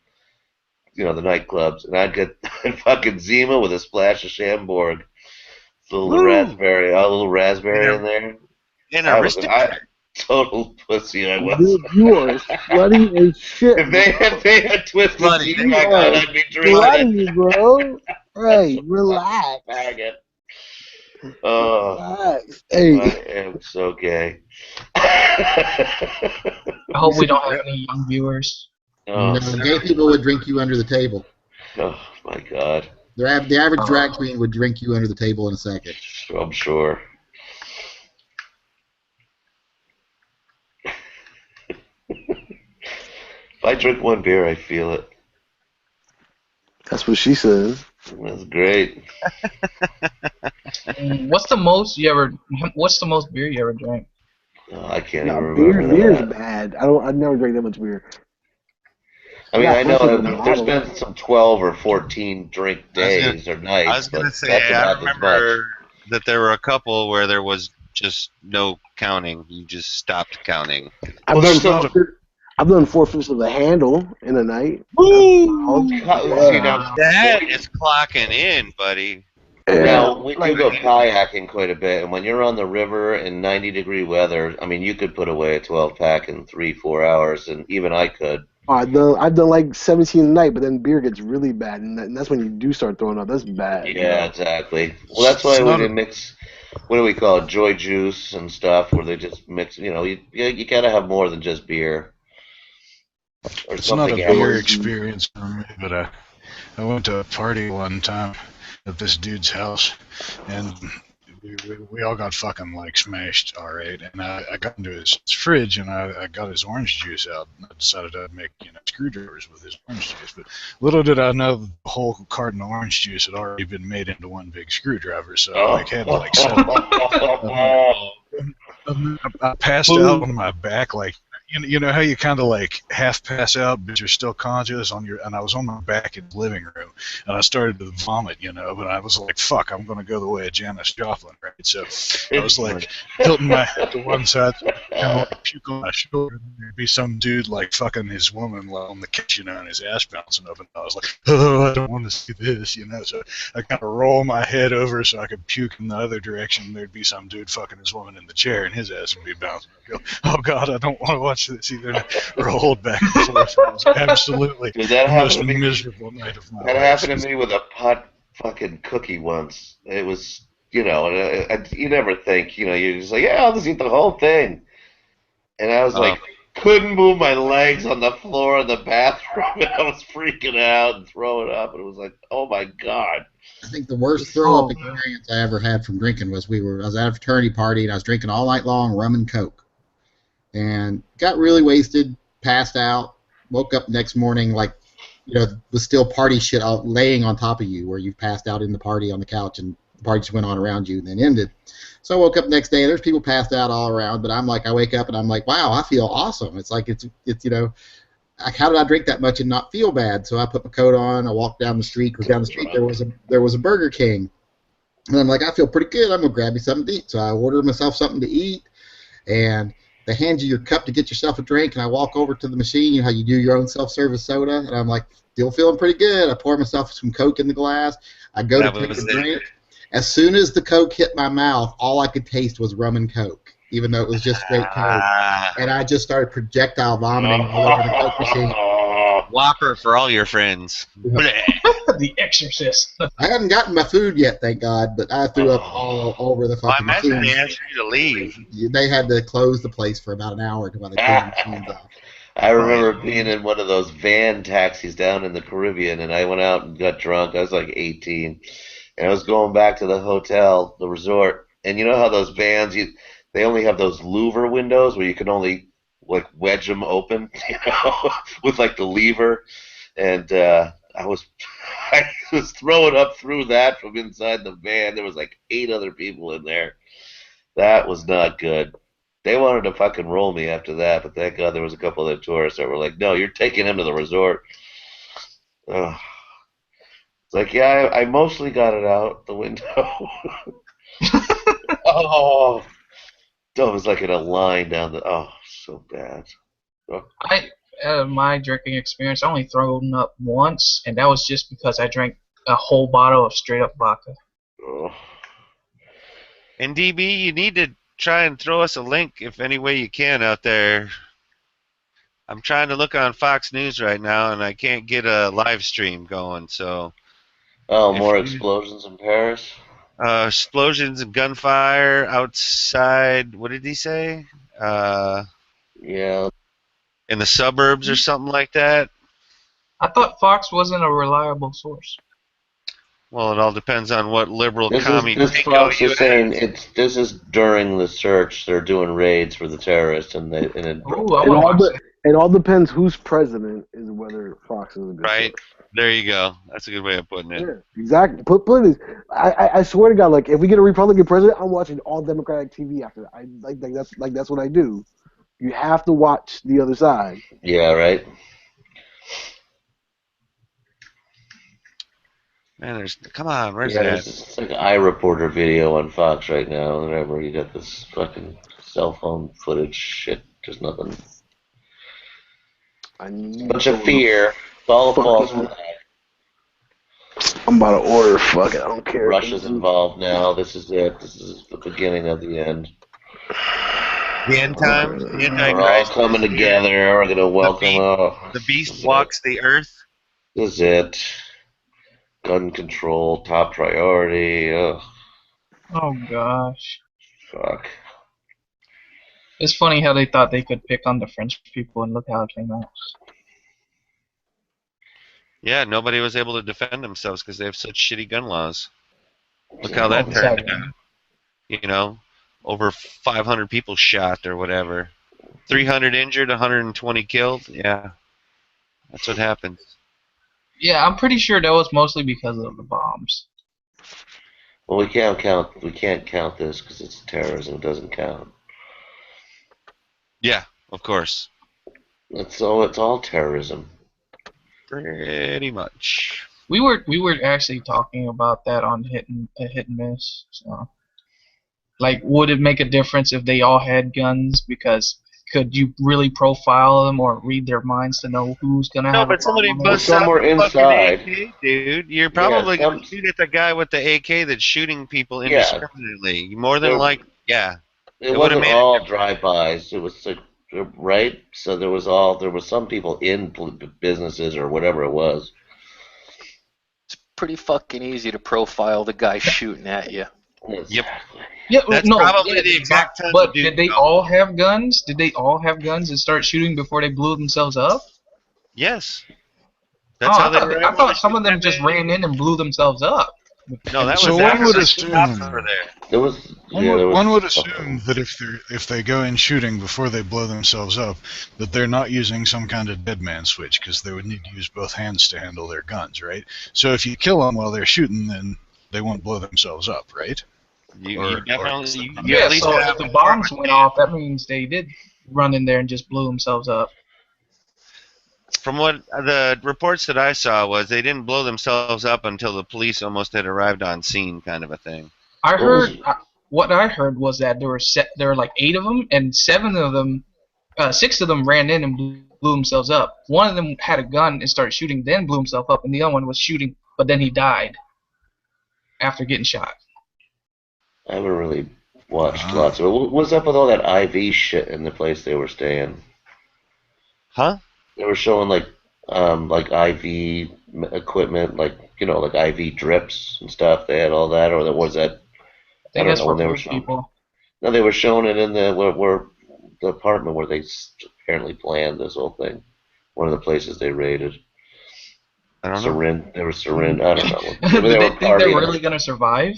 the nightclubs, and I'd get fucking Zima with a splash of Chambord. A little raspberry in there. And Aristocrat. total pussy I was. Dude, you are slutty as shit. If they had twisted Slutty. tea back then, I'd be drinking Slutty, bro. Hey, relax. Faggot. Oh, Relax. Hey. I am so gay. I hope we don't have any young viewers. Oh, No, gay people would drink you under the table. oh my God. The average drag queen would drink you under the table in a second. I'm sure. If I drink one beer, I feel it. That's what she says. That's great. What's the most beer you ever drank? Oh, I can't No, even remember. beer's that. bad. I never drank that much beer. I mean, Yeah, I know first of there's all, been some 12 or 14 drink days or nights. I was gonna but say, that's I about as remember much. that there were a couple where there was just no counting. You just stopped counting. I've done 4/5 of a handle in a night. See, now, That is clocking in, buddy. now, we do go kayaking quite a bit, and when you're on the river in 90-degree weather, I mean, you could put away a 12-pack in 3-4 hours, and even I could. I've done like 17 a night, but then beer gets really bad, and that's when you do start throwing up. That's bad. Yeah, exactly. Well, that's why we didn't mix. What do we call it? Joy juice and stuff, where they just mix. You know, you gotta have more than just beer. Or It's not a something beer else. experience for me, but I went to a party one time at this dude's house, and we all got fucking like smashed, all right. And I got into his fridge and I got his orange juice out, and I decided to make screwdrivers with his orange juice. But little did I know the whole carton of orange juice had already been made into one big screwdriver, so I had to like set I passed out on my back, like you know how you kind of like half pass out but you're still conscious and I was on my back in the living room and I started to vomit, but I was like, fuck, I'm gonna go the way of Janis Joplin, right? So I was like tilting my head to one side, so I kind of like puke on my shoulder, and there'd be some dude like fucking his woman on the couch, and his ass bouncing up, and I was like, oh, I don't want to see this, so I kind of roll my head over so I could puke in the other direction. There'd be some dude fucking his woman in the chair and his ass would be bouncing. I'd go, oh god, I don't want to watch this either. Rolled back and forth. It was absolutely Dude, that the happened most to me. miserable night of my That life. happened to me with a pot fucking cookie once. It was, you never think, you're just like, yeah, I'll just eat the whole thing. And I was like, couldn't move my legs on the floor of the bathroom, and I was freaking out and throwing up, and it was like, oh my god. I think the worst throw-up experience I ever had from drinking was I was at a fraternity party and I was drinking all night long rum and coke, and got really wasted, passed out, woke up next morning like, was still party shit laying on top of you where you passed out in the party on the couch and the party just went on around you and then ended. So I woke up next day and there's people passed out all around, but I wake up and I'm like, wow, I feel awesome. It's like it's how did I drink that much and not feel bad? So I put my coat on, I walked down the street, because down the street there was a Burger King. And I'm like, I feel pretty good, I'm going to grab me something to eat. So I ordered myself something to eat, and they hand you your cup to get yourself a drink, and I walk over to the machine, how you do your own self-service soda, and I'm like, still feeling pretty good. I pour myself some Coke in the glass, I go to take a drink. As soon as the Coke hit my mouth, all I could taste was rum and Coke, even though it was just straight Coke. And I just started projectile vomiting all over the Coke machine. Whopper for all your friends. The Exorcist. I hadn't gotten my food yet, thank God, but I threw up all over the Well, I fucking imagine machine. they asked you to leave. They had to close the place for about an hour while they cleaned the machines off. I remember being in one of those van taxis down in the Caribbean, and I went out and got drunk. I was like 18. And I was going back to the hotel, the resort, and you know how those vans, they only have those louver windows where you can only like wedge them open, with like the lever, and I was throwing up through that from inside the van. There was like 8 other people in there. That was not good. They wanted to fucking roll me after that, but thank God there was a couple of tourists that were like, no, you're taking him to the resort. Ugh. It's like, yeah, I mostly got it out the window. Oh, it was like in a line down the. Oh, so bad. Oh. My drinking experience, I only thrown up once, and that was just because I drank a whole bottle of straight up vodka. Oh. And DB, you need to try and throw us a link if any way you can out there. I'm trying to look on Fox News right now, and I can't get a live stream going. So. Oh, more explosions in Paris? Explosions and gunfire outside. What did he say? Yeah. In the suburbs or something like that. I thought Fox wasn't a reliable source. Well, it all depends on what liberal This you Fox is saying this is during the search. They're doing raids for the terrorists, and it all depends who's president is whether Fox is a good right. source. There you go. That's a good way of putting it. Yeah, exactly. Put it. I swear to God, like if we get a Republican president, I'm watching all Democratic TV after that. That's what I do. You have to watch the other side. Yeah, right. Man, come on, where's that? It's like an iReporter video on Fox right now. Whenever you got this fucking cell phone footage shit, there's nothing. Bunch of fear. It's all a false flag. I'm about to order. Fuck it, I don't care. Russia's involved now. This is it. This is the beginning of the end. The end times. The We're all coming together. We're gonna welcome. The beast walks the earth. This is it. Gun control, top priority. Ugh. Oh gosh. Fuck. It's funny how they thought they could pick on the French people, and look how it came out. Yeah, nobody was able to defend themselves because they have such shitty gun laws. Look how that turned out. You know, over 500 people shot or whatever. 300 injured, 120 killed. Yeah, that's what happens. Yeah, I'm pretty sure that was mostly because of the bombs. Well, we can't count this because it's terrorism. It doesn't count. Yeah, of course. It's all terrorism. Pretty much. We were actually talking about that on Hit and Miss. So, like, would it make a difference if they all had guns? Because could you really profile them or read their minds to know who's gonna have? No, but somebody busts out the inside, AK, dude. You're probably gonna shoot at the guy with the AK that's shooting people indiscriminately. More than it wasn't all drive-bys. It was like, right. So there was some people in businesses or whatever it was. It's pretty fucking easy to profile the guy shooting at you. Yep. Yeah, that's probably the exact time. But did they all have guns? Did they all have guns and start shooting before they blew themselves up? Yes. That's how they were. I thought some of them just ran in and blew themselves up. No, that was so one would assume one would assume that if they go in shooting before they blow themselves up, that they're not using some kind of dead man switch because they would need to use both hands to handle their guns, right? So if you kill them while they're shooting, then they won't blow themselves up, right? You definitely. Yeah. So if the bombs went off, that means they did run in there and just blew themselves up. From what the reports that I saw was they didn't blow themselves up until the police almost had arrived on scene, kind of a thing. I heard what I heard was that there were like 8 of them, and 6 of them ran in and blew themselves up. One of them had a gun and started shooting, then blew himself up, and the other one was shooting, but then he died after getting shot. I haven't really watched lots of it. What's up with all that IV shit in the place they were staying? Huh? They were showing like IV equipment, like IV drips and stuff. They had all that, or was that? I don't know when they were showing. No, they were showing it in the the apartment where they apparently planned this whole thing. One of the places they raided. I don't know. They were syringe. I don't know. Did they think they were really gonna survive?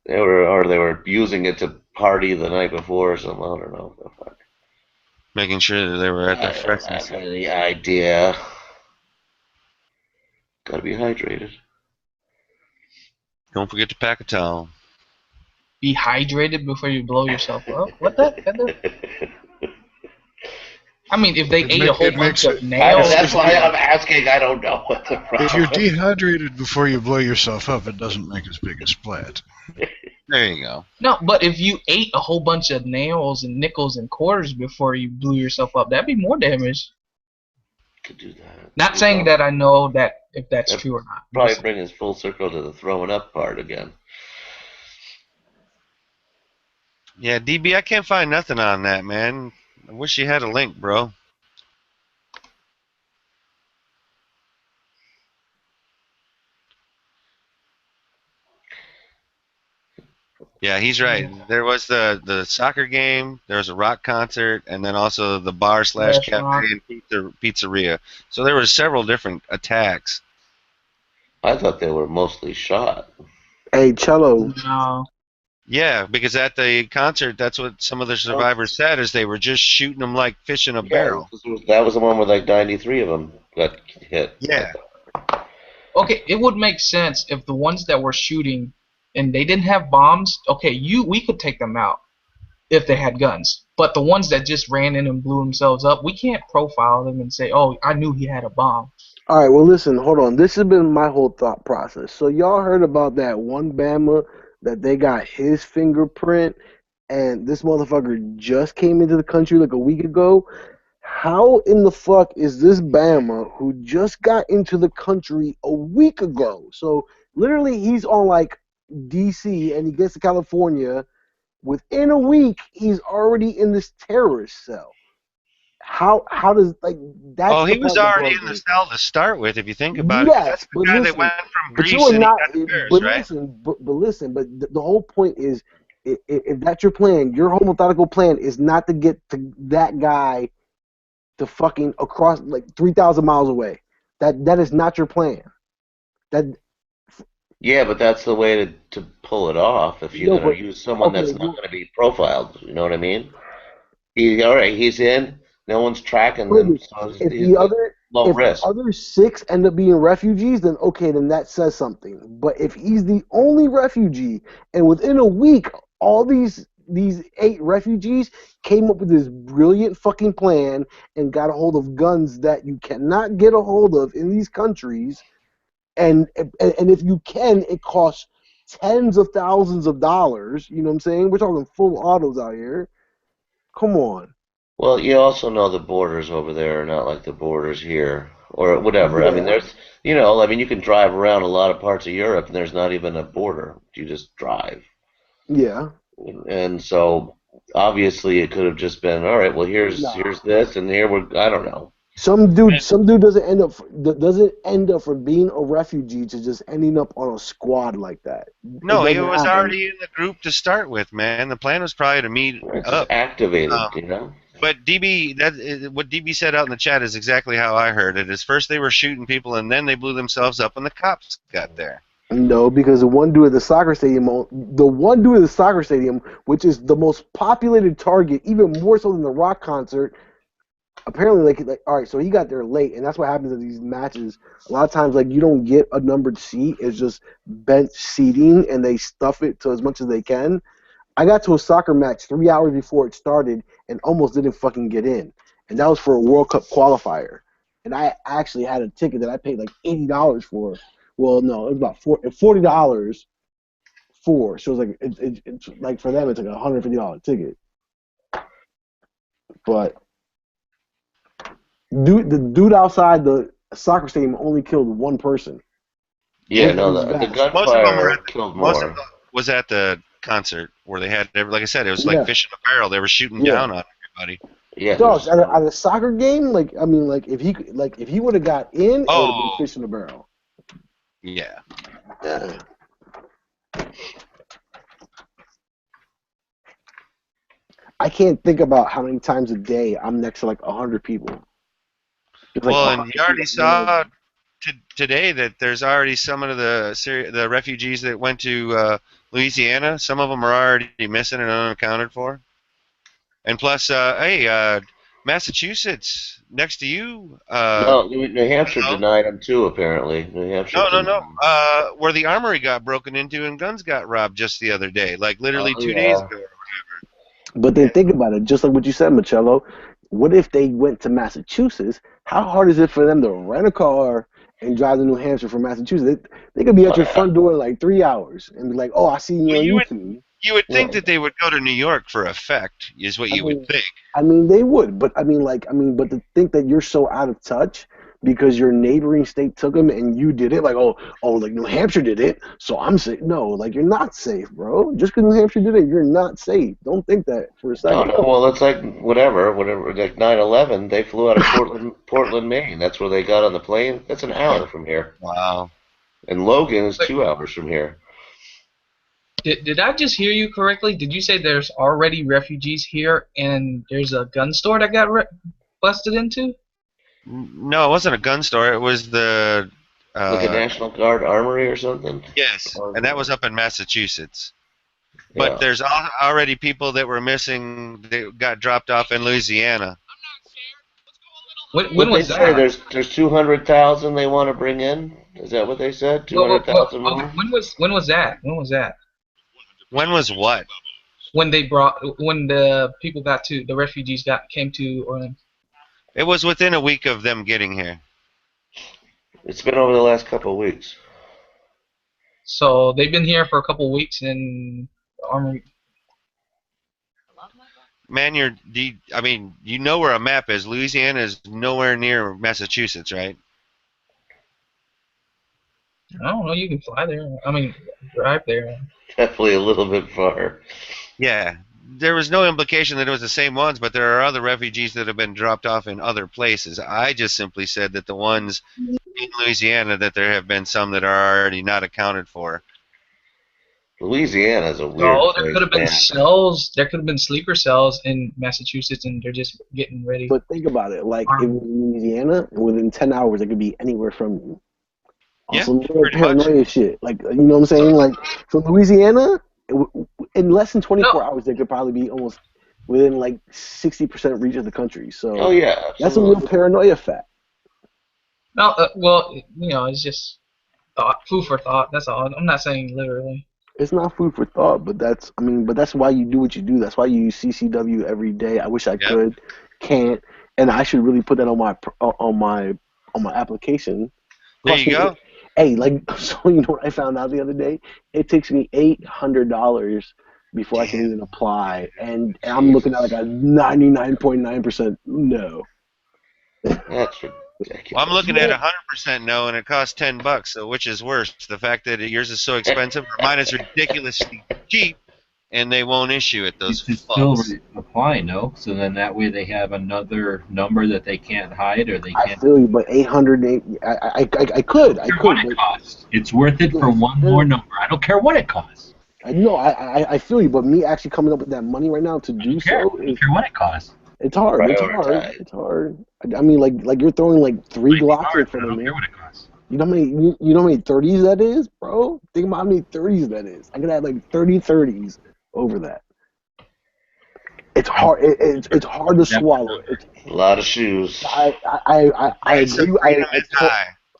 They were using it to party the night before or something. I don't know. Making sure that they were at their freshness. I have any idea. Gotta be hydrated. Don't forget to pack a towel. Be hydrated before you blow yourself up? What the? I mean, if they ate a whole bunch of nails... That's why I'm asking. I don't know what the problem is. If you're dehydrated before you blow yourself up, it doesn't make as big a splat. There you go. No, but if you ate a whole bunch of nails and nickels and quarters before you blew yourself up, that'd be more damage. Could do that. Not saying that I know that if that's true or not. Probably bring us full circle to the throwing up part again. Yeah, DB, I can't find nothing on that, man. I wish you had a link, bro. Yeah, he's right. There was the soccer game, there was a rock concert, and then also the bar / cafe and pizzeria. So there were several different attacks. I thought they were mostly shot. Hey, Cello. No. Yeah, because at the concert, that's what some of the survivors said, is they were just shooting them like fish in a barrel. That was the one where like 93 of them got hit. Yeah. Okay, it would make sense if the ones that were shooting and they didn't have bombs. Okay, we could take them out if they had guns. But the ones that just ran in and blew themselves up, we can't profile them and say, "Oh, I knew he had a bomb." All right, well, listen, hold on. This has been my whole thought process. So y'all heard about that one Bama that they got his fingerprint, and this motherfucker just came into the country like a week ago? How in the fuck is this Bama who just got into the country a week ago? So literally he's on like DC and he gets to California. Within a week, he's already in this terrorist cell. How does like that? Oh, he was already in the cell to start with, if you think about it. That's the guy that went from Greece and he got to Paris, right? But the whole point is, if that's your plan, your whole methodical plan is not to get to that guy to fucking across like 3,000 miles away. That is not your plan. Yeah, but that's the way to pull it off. If you're going to use someone that's not going to be profiled, you know what I mean? He's in. No one's tracking them. So if the other 6 end up being refugees, then okay, then that says something. But if he's the only refugee, and within a week, all these 8 refugees came up with this brilliant fucking plan and got a hold of guns that you cannot get a hold of in these countries, and if you can, it costs tens of thousands of dollars. You know what I'm saying? We're talking full autos out here. Come on. Well, you also know the borders over there are not like the borders here, or whatever. Yeah. I mean, you can drive around a lot of parts of Europe, and there's not even a border. You just drive. Yeah. And so, obviously, it could have just been, all right, well, here's this, and here I don't know. Some dude doesn't end up from being a refugee to just ending up on a squad like that. No, he was already in the group to start with, man. The plan was probably to meet up. Activated, you know. But what DB said out in the chat is exactly how I heard it. Is first they were shooting people, and then they blew themselves up, and the cops got there. No, because the one dude at the soccer stadium, which is the most populated target, even more so than the rock concert. Apparently, like all right, so he got there late, and that's what happens at these matches. A lot of times, like, you don't get a numbered seat; it's just bench seating, and they stuff it to as much as they can. I got to a soccer match 3 hours before it started, and almost didn't fucking get in, and that was for a World Cup qualifier. And I actually had a ticket that I paid like $80 for. Well, no, it was about $40 for. So it was like it's like for them, it's like a $150 ticket, but. The dude outside the soccer stadium only killed one person. Yeah, no, the gunfire killed more. Most of them was at the concert where they had, like I said, it was like fish in a barrel. They were shooting down on everybody. Yeah. Dogs at a soccer game, if he would have got in, it would have been fish in a barrel. Yeah. I can't think about how many times a day I'm next to like 100 people. Well, and you already saw today that there's already some of the refugees that went to Louisiana. Some of them are already missing and unaccounted for. And plus, Massachusetts, next to you. No, New Hampshire denied them too, apparently. New Hampshire. No. Where the armory got broken into and guns got robbed just the other day, like literally 2 days ago or whatever. But then think about it, just like what you said, Machello. What if they went to Massachusetts? How hard is it for them to rent a car and drive to New Hampshire from Massachusetts? They could be at your front door in like 3 hours and be like, "Oh, I see you on YouTube." You would think that they would go to New York for effect, is what you would think. I mean, they would, but but to think that you're so out of touch because your neighboring state took them and you did it. Like, like New Hampshire did it, so I'm safe. No, like you're not safe, bro. Just because New Hampshire did it, you're not safe. Don't think that for a second. No, well, it's like whatever. Like 9/11, they flew out of Portland, Maine. That's where they got on the plane. That's an hour from here. Wow. And Logan is 2 hours from here. Did I just hear you correctly? Did you say there's already refugees here and there's a gun store that got busted into? No, it wasn't a gun store. It was the like a National Guard armory or something? Yes, and that was up in Massachusetts. But there's already people that were missing that got dropped off in Louisiana. When was that? There's 200,000 they want to bring in. Is that what they said? 200,000 more? When was that? When was that? When was what? When the people the refugees came to Orlando. It was within a week of them getting here. It's been over the last couple of weeks. So they've been here for a couple of weeks in the armory. Man, you know where a map is. Louisiana is nowhere near Massachusetts, right? I don't know. You can fly there. Drive there. Definitely a little bit far. Yeah. There was no implication that it was the same ones, but there are other refugees that have been dropped off in other places. I just simply said that the ones in Louisiana, that there have been some that are already not accounted for. Louisiana is a weird place. There could have been cells. There could have been sleeper cells in Massachusetts, and they're just getting ready. But think about it. Like in Louisiana, within 10 hours, it could be anywhere from you. Also, paranoia shit. Like, you know what I'm saying? Like, from Louisiana, in less than 24 hours, they could probably be almost within like 60% reach of the country. So, that's a real paranoia fact. No, it's just food for thought. That's all. I'm not saying literally. It's not food for thought, but that's why you do what you do. That's why you use CCW every day. I wish I could, can't, and I should really put that on my application. There you go. Hey, so you know what I found out the other day? It takes me $800 before I can even apply, and I'm looking at like a 99.9% no. That's ridiculous. Well, I'm looking at 100% no, and it costs $10. So which is worse, the fact that yours is so expensive, or mine is ridiculously cheap, and they won't issue it? Those you still apply, no? So then that way they have another number that they can't hide, or they can't. I feel you, but 800. I could. What it costs. It's worth it for one more number. I don't care what it costs. No, I feel you, but me actually coming up with that money right now to do so. I don't care what it costs. It's hard. It's hard. I mean, like you're throwing like 3 Glocks in front of me. I don't care what it costs. You know how many 30s that is, bro? Think about how many 30s that is. I could have like 30 30s over that. It's hard. It's hard to swallow. A lot of shoes. I agree.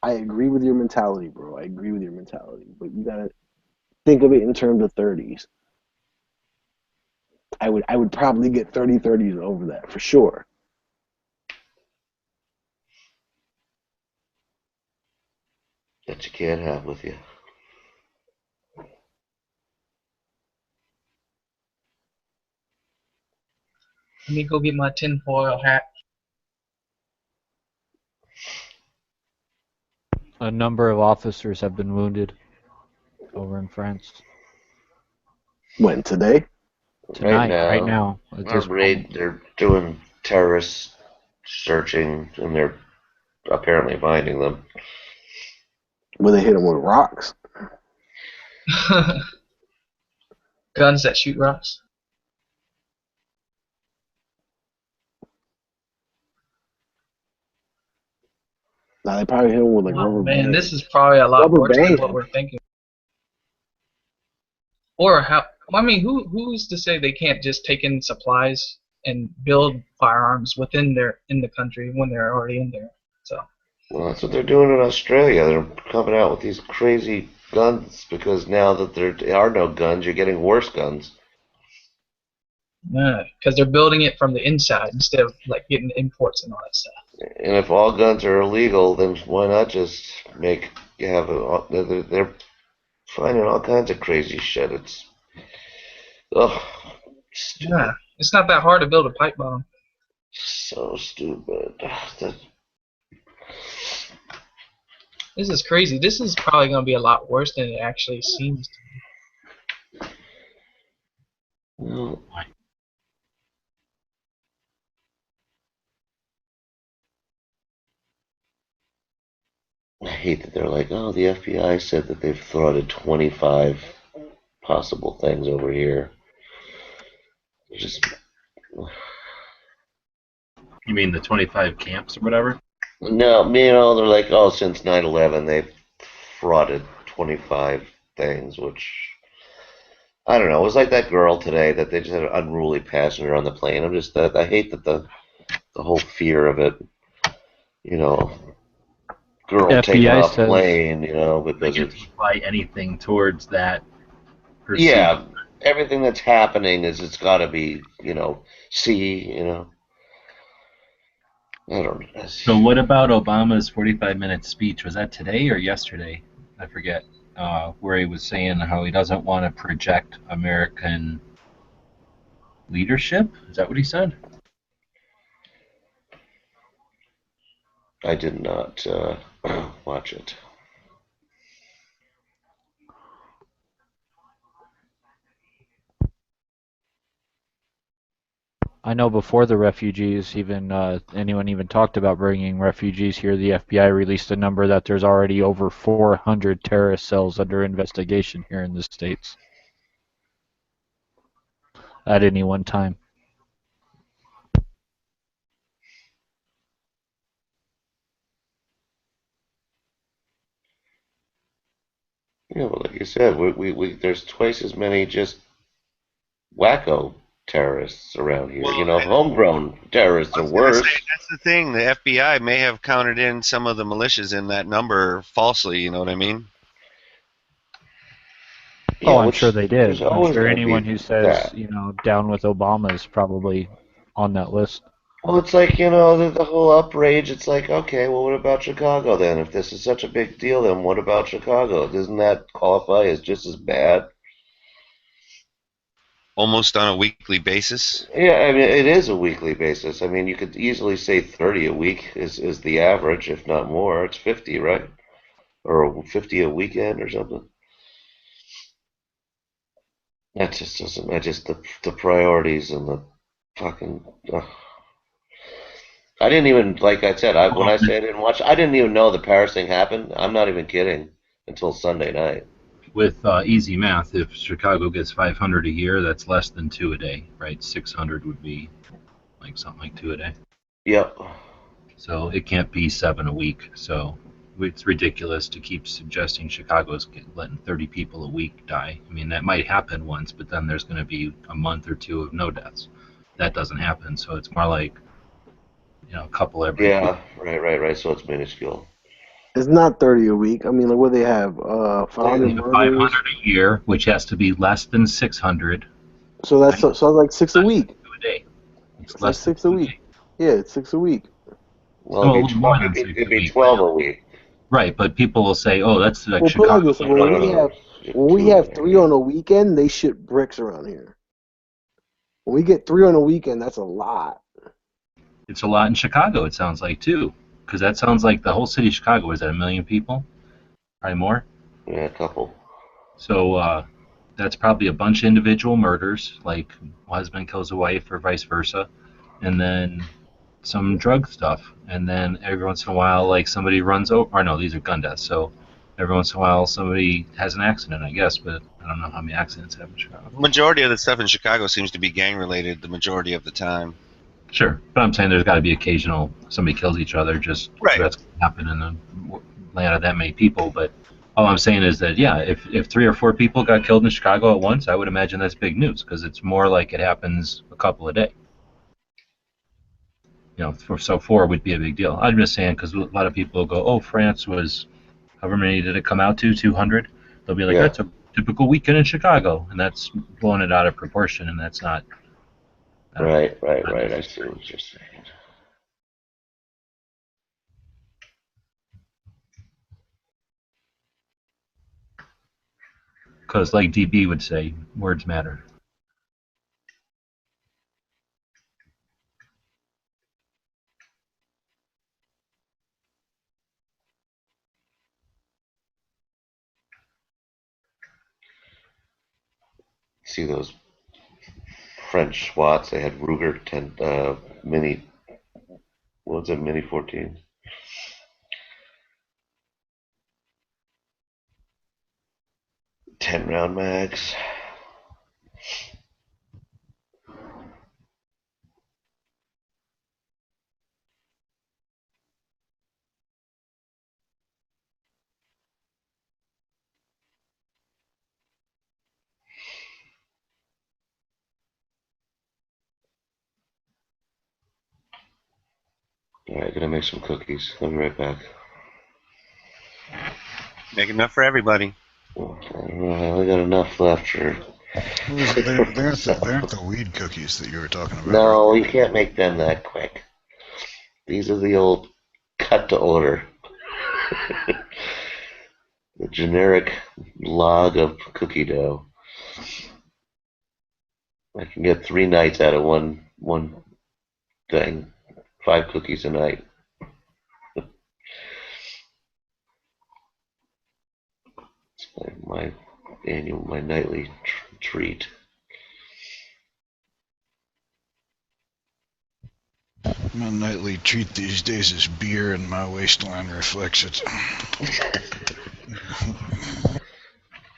I agree with your mentality, bro. I agree with your mentality, but you gotta think of it in terms of 30s. I would probably get 30 30s over that for sure. That you can't have with you. Let me go get my tinfoil hat. A number of officers have been wounded over in France. When, today? Tonight, right now. They're doing terrorist searching, and they're apparently finding them. Will they hit them with rocks? Guns that shoot rocks. Nah, they probably hit them with like rubber bands. bands. This is probably a lot worse than what we're thinking. Or how? I mean, who's to say they can't just take in supplies and build firearms in the country when they're already in there? So. Well, that's what they're doing in Australia. They're coming out with these crazy guns because now that there are no guns, you're getting worse guns. Yeah, because they're building it from the inside instead of like getting imports and all that stuff. And if all guns are illegal, then why not just they're finding all kinds of crazy shit. It's yeah, it's not that hard to build a pipe bomb. So stupid. This is crazy. This is probably gonna be a lot worse than it actually seems. Well, I hate that they're like, oh, the FBI said that they've thwarted 25 possible things over here. Just You mean the 25 camps or whatever? no, they're like, oh, since 9/11 they've frauded 25 things, which I don't know. It was like that girl today that they just had an unruly passenger on the plane. I hate that the whole fear of it, girl taking FBI off says plane, They because can it's apply anything towards that perceived. yeah, everything that's happening it's got to be, see, I don't know. So what about Obama's 45-minute speech? Was that today or yesterday? I forget. Where he was saying how he doesn't want to project American leadership. Is that what he said? I did not watch it. I know before the refugees, even anyone even talked about bringing refugees here, the FBI released a number that there's already over 400 terrorist cells under investigation here in the States at any one time. Yeah, well, like you said, we there's twice as many just wacko terrorists around here. Well, Homegrown terrorists are worse. That's the thing. The FBI may have counted in some of the militias in that number falsely. You know what I mean? Oh, I'm sure they did. There's I'm always sure gonna anyone be who says, that. down with Obama is probably on that list. Well, it's like, the whole outrage. It's like, okay, well, what about Chicago then? If this is such a big deal, then what about Chicago? Doesn't that qualify as just as bad? Almost on a weekly basis. Yeah, I mean, it is a weekly basis. I mean, you could easily say 30 a week is the average, if not more. It's 50, right? Or 50 a weekend or something. That just doesn't. The priorities and the fucking. I didn't even, like I said, when I say I didn't watch, I didn't even know the Paris thing happened. I'm not even kidding until Sunday night. With easy math, if Chicago gets 500 a year, that's less than 2 a day, right? 600 would be like something like 2 a day. Yep. So it can't be 7 a week. So it's ridiculous to keep suggesting Chicago's letting 30 people a week die. I mean, that might happen once, but then there's going to be a month or two of no deaths. That doesn't happen. So it's more like, a couple every. Yeah, right. So it's minuscule. It's not 30 a week. I mean, like, what they have, 500 murders. 500 a year, which has to be less than 600. So that's like 6 a week. A day. It's like 6 a week. Yeah, it's 6 a week. Well, it'd be 12 a week. Right, but people will say, "Oh, that's like Well, put it like Chicago." this: when we have 3 on a weekend, they ship bricks around here. When we get 3 on a weekend, that's a lot. It's a lot in Chicago. It sounds like too, because that sounds like the whole city of Chicago is at 1 million people, probably more. Yeah, a couple. So that's probably a bunch of individual murders, like a husband kills a wife or vice versa, and then some drug stuff, and then every once in a while, like somebody runs over. Or no, these are gun deaths. So every once in a while, somebody has an accident, I guess, but I don't know how many accidents have in Chicago. The majority of the stuff in Chicago seems to be gang related. The majority of the time. Sure, but I'm saying there's got to be occasional somebody kills each other. Just right. That's going to happen in the land of that many people. But all I'm saying is that if 3 or 4 people got killed in Chicago at once, I would imagine that's big news because it's more like it happens a couple a day. So 4 would be a big deal. I'm just saying because a lot of people go, oh, France was, however many did it come out to, 200? They'll be like, that's a typical weekend in Chicago, and that's blowing it out of proportion, and that's not. Right. I see what you're saying. Because, like DB would say, words matter. See those French SWATs? They had Ruger 10 mini. What was it? Mini 14. Ten-round mags. Alright, gonna make some cookies. I'll be right back. Make enough for everybody. I don't know, I only got enough left for... They aren't the weed cookies that you were talking about. No, you can't make them that quick. These are the old cut to order. The generic log of cookie dough. I can get 3 nights out of one thing. 5 cookies a night. It's my nightly treat. My nightly treat these days is beer, and my waistline reflects it.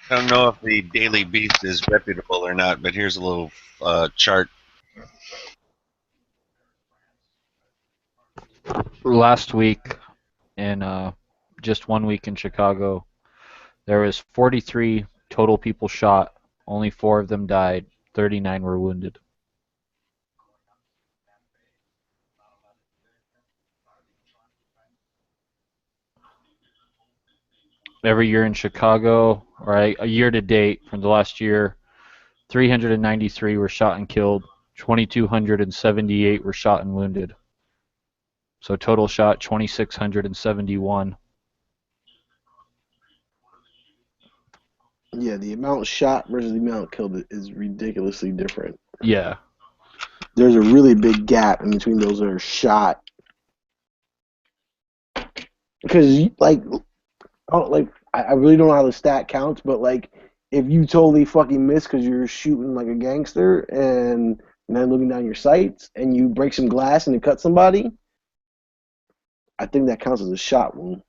I don't know if the Daily Beast is reputable or not, but here's a little chart. Last week, in just 1 week in Chicago, there was 43 total people shot. Only 4 of them died. 39 were wounded. Every year in Chicago, or a year to date from the last year, 393 were shot and killed. 2,278 were shot and wounded. So total shot 2,671. Yeah, the amount shot versus the amount killed is ridiculously different. Yeah. There's a really big gap in between those that are shot. Because, I really don't know how the stat counts, but, if you totally fucking miss because you're shooting like a gangster and then looking down your sights and you break some glass and you cut somebody, I think that counts as a shot wound.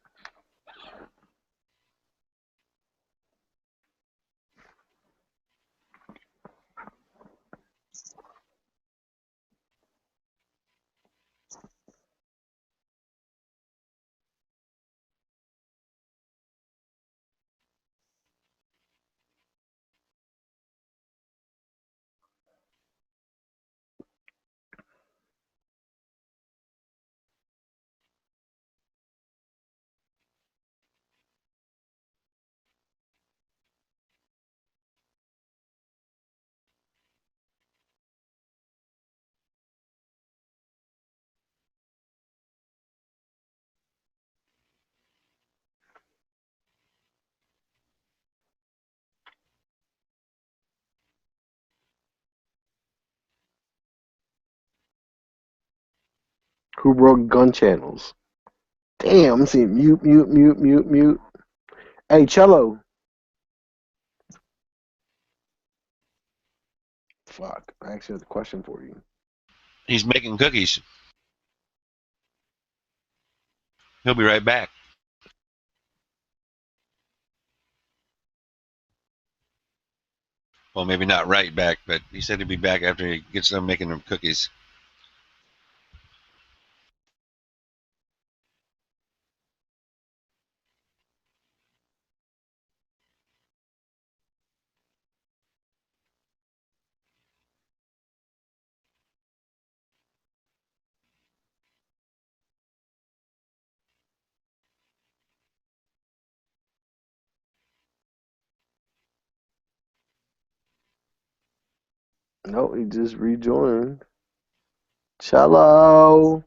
Who broke gun channels? Damn, I'm seeing mute. Hey, Cello. Fuck, I actually have a question for you. He's making cookies. He'll be right back. Well, maybe not right back, but he said he'd be back after he gets done making them cookies. No, he just rejoined. Cello.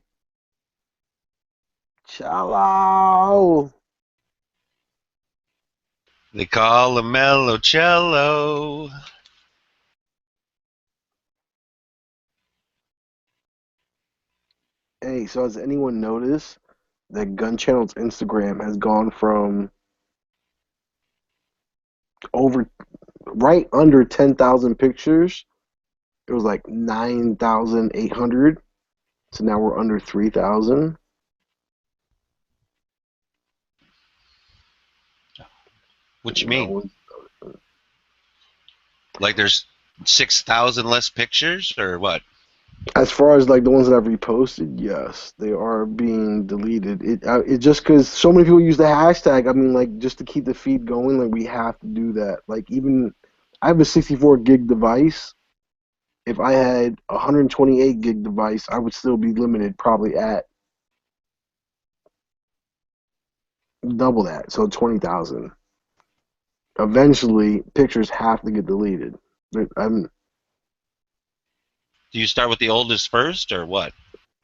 They call him Mellow Cello. Hey, so has anyone noticed that Gun Channel's Instagram has gone from over right under 10,000 pictures. It was like 9,800. So now we're under 3,000. What you mean? Like there's 6,000 less pictures, or what? As far as like the ones that I've reposted, yes, they are being deleted. It just because so many people use the hashtag. I mean, like just to keep the feed going, like we have to do that. Like even I have a 64 gig device. If I had a 128 gig device, I would still be limited probably at double that, so 20,000. Eventually, pictures have to get deleted. Do you start with the oldest first, or what?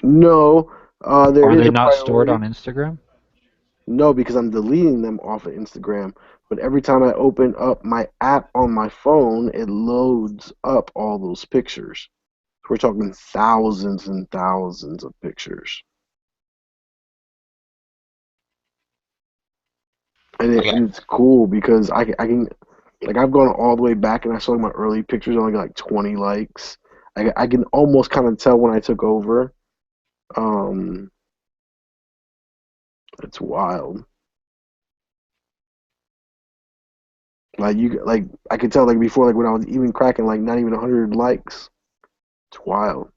No, Are they not stored on Instagram? No, because I'm deleting them off of Instagram. But every time I open up my app on my phone, it loads up all those pictures. We're talking thousands and thousands of pictures. And it's cool because I can, like, I've gone all the way back and I saw my early pictures only got like 20 likes. I can almost kind of tell when I took over. It's wild. Like I could tell like before, like when I was even cracking like not even 100 likes. It's wild.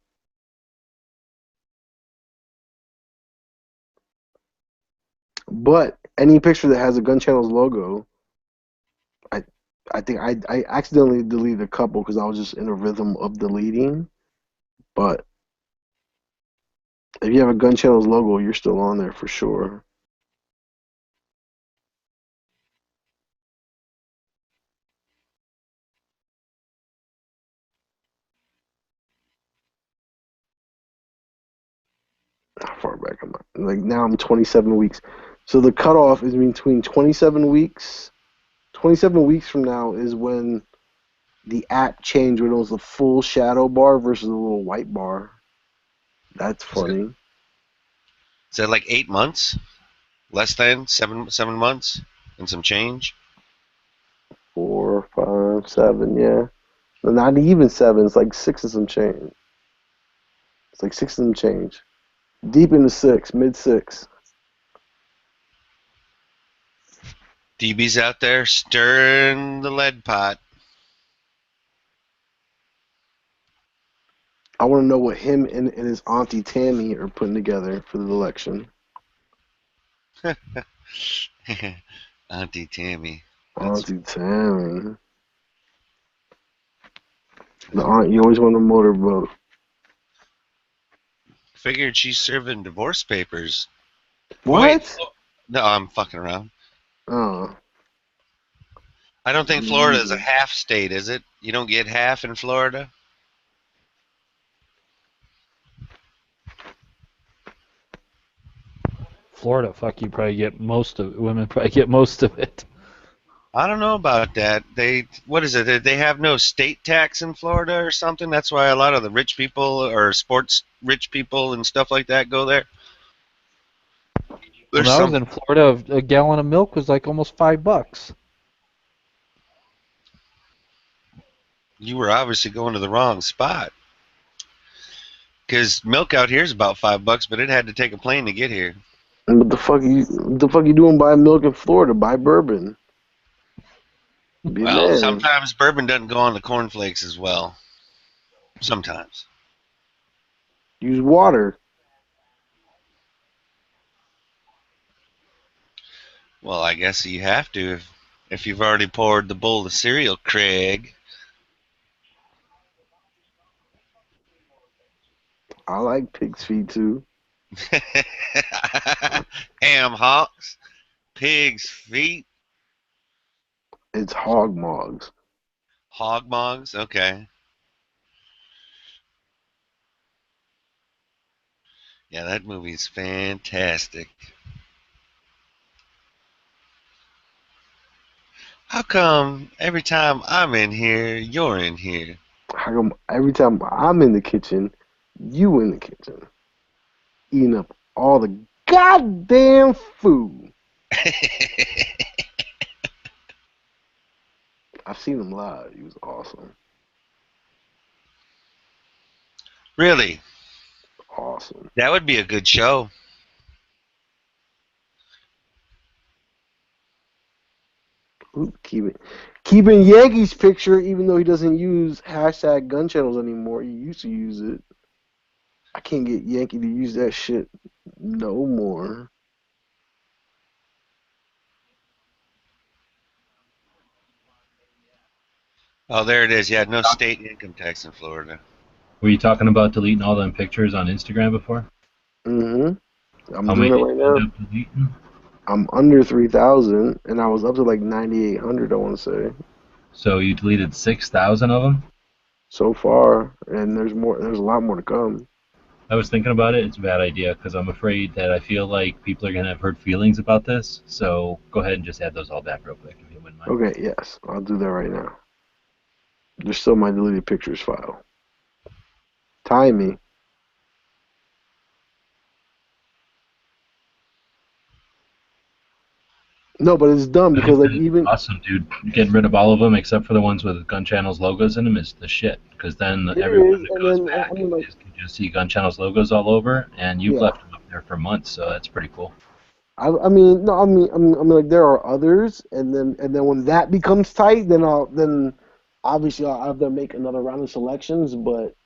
But any picture that has a Gun Channels logo, I think I accidentally deleted a couple because I was just in a rhythm of deleting. But if you have a Gun Channels logo, you're still on there for sure. How far back am I? Like now I'm 27 weeks. So the cutoff is between 27 weeks. 27 weeks from now is when the app changed when it was a full shadow bar versus a little white bar. That's funny. Is that like 8 months? Less than 7 months and some change? 4, 5, 7, yeah. No, not even 7. It's like 6 and some change. It's like 6 and some change. Deep into 6, mid 6. DB's out there stirring the lead pot. I want to know what him and his auntie Tammy are putting together for the election. Auntie Tammy. Auntie Tammy. The aunt you always want a motorboat. Figured she's serving divorce papers. What? Wait, no, I'm fucking around. Oh. I don't think Florida is a half state, is it? You don't get half in Florida? Florida, fuck, you probably get most of it. Women probably get most of it. I don't know about that. What is it? They have no state tax in Florida or something? That's why a lot of the rich people or sports rich people and stuff like that go there. When I was in Florida, a gallon of milk was like almost $5. You were obviously going to the wrong spot. Because milk out here is about $5, but it had to take a plane to get here. What the fuck you doing buying milk in Florida? Buy bourbon. Well, sometimes bourbon doesn't go on the cornflakes as well. Sometimes. Use water. Well, I guess you have to if you've already poured the bowl of cereal, Craig. I like pig's feet too. Ham hocks, pig's feet. It's hog mogs. Hog mogs, okay. Yeah, that movie's fantastic. How come every time I'm in here, you're in here? How come every time I'm in the kitchen, you in the kitchen? Eating up all the goddamn food. I've seen him live. He was awesome. Really? Awesome. That would be a good show. Ooh, keeping Yankees picture, even though he doesn't use hashtag gun channels anymore. He used to use it. I can't get Yankee to use that shit no more. Oh, there it is. Yeah, no state income tax in Florida. Were you talking about deleting all them pictures on Instagram before? Mm-hmm. I'm How doing many it right did you end now. up deleting? I'm under 3,000, and I was up to like 9,800. I want to say So you deleted 6,000 of them? so far, and there's more. There's a lot more to come. I was thinking about it. It's a bad idea because I'm afraid that I feel like people are going to have hurt feelings about this. So go ahead and just add those all back real quick if you wouldn't mind. Okay, yes, I'll do that right now. There's still my deleted pictures file. Time me. No, but it's dumb because like even Awesome, dude. Getting rid of all of them except for the ones with Gun Channel's logos in them is the shit. Because then it everyone is, that and goes then back I mean like can just see Gun Channel's logos all over, and you've yeah. left them up there for months, so that's pretty cool. I mean no, I mean like there are others, and then when that becomes tight, then obviously I'll have them make another round of selections, but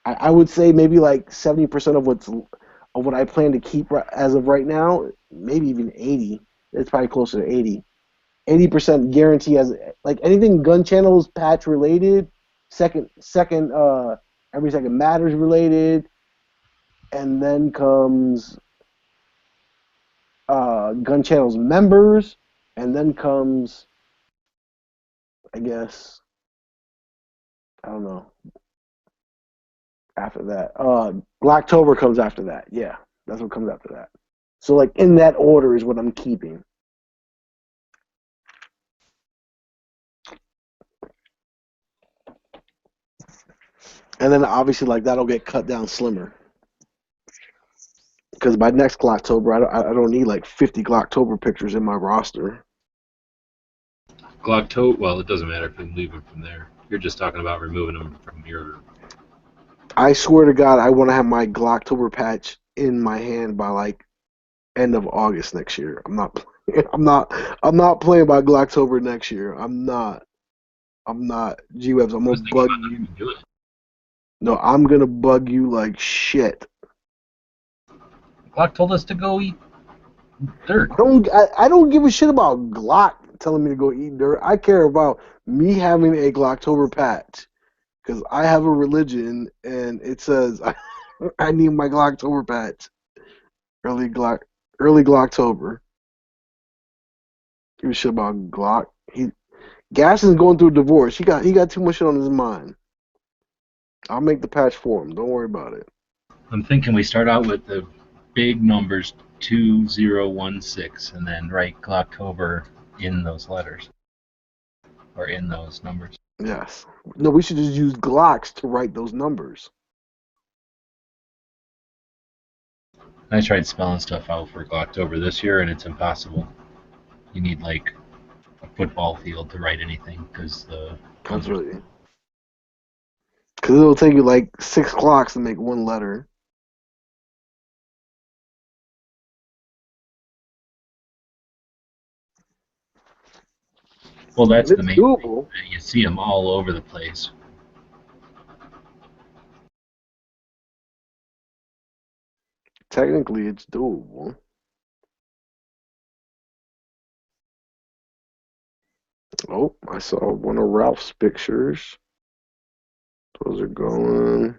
I would say maybe like 70% of what I plan to keep as of right now, maybe even 80. It's probably closer to 80. 80% guarantee as like anything gun channels patch related, second every second matters related, and then comes gun channels members, and then comes I guess I don't know after that. Glocktober comes after that. Yeah, that's what comes after that. So like in that order is what I'm keeping. And then obviously like that'll get cut down slimmer. Because by next Glocktober, I don't need like 50 Glocktober pictures in my roster. Glocktober, well, it doesn't matter if you leave them from there. You're just talking about removing them from your... I swear to God, I want to have my Glocktober patch in my hand by like end of August next year. I'm not playing by Glocktober next year. I'm not. G-Webs, I'm gonna bug you. No, I'm gonna bug you like shit. Glock told us to go eat dirt. I don't give a shit about Glock telling me to go eat dirt. I care about me having a Glocktober patch because I have a religion and it says I need my Glocktober patch. Early Glocktober. Give a shit about Glock. Gas is going through a divorce. He got too much shit on his mind. I'll make the patch for him. Don't worry about it. I'm thinking we start out with the big numbers 2016 and then write Glocktober in those letters or in those numbers. Yes. No, we should just use Glocks to write those numbers. I tried spelling stuff out for Glocktober this year and it's impossible. You need like a football field to write anything because the... That's right. Because it'll take you like 6 clocks to make one letter. Well, that's the main doable. thing. You see them all over the place. Technically, it's doable. Oh, I saw one of Ralph's pictures. Those are going.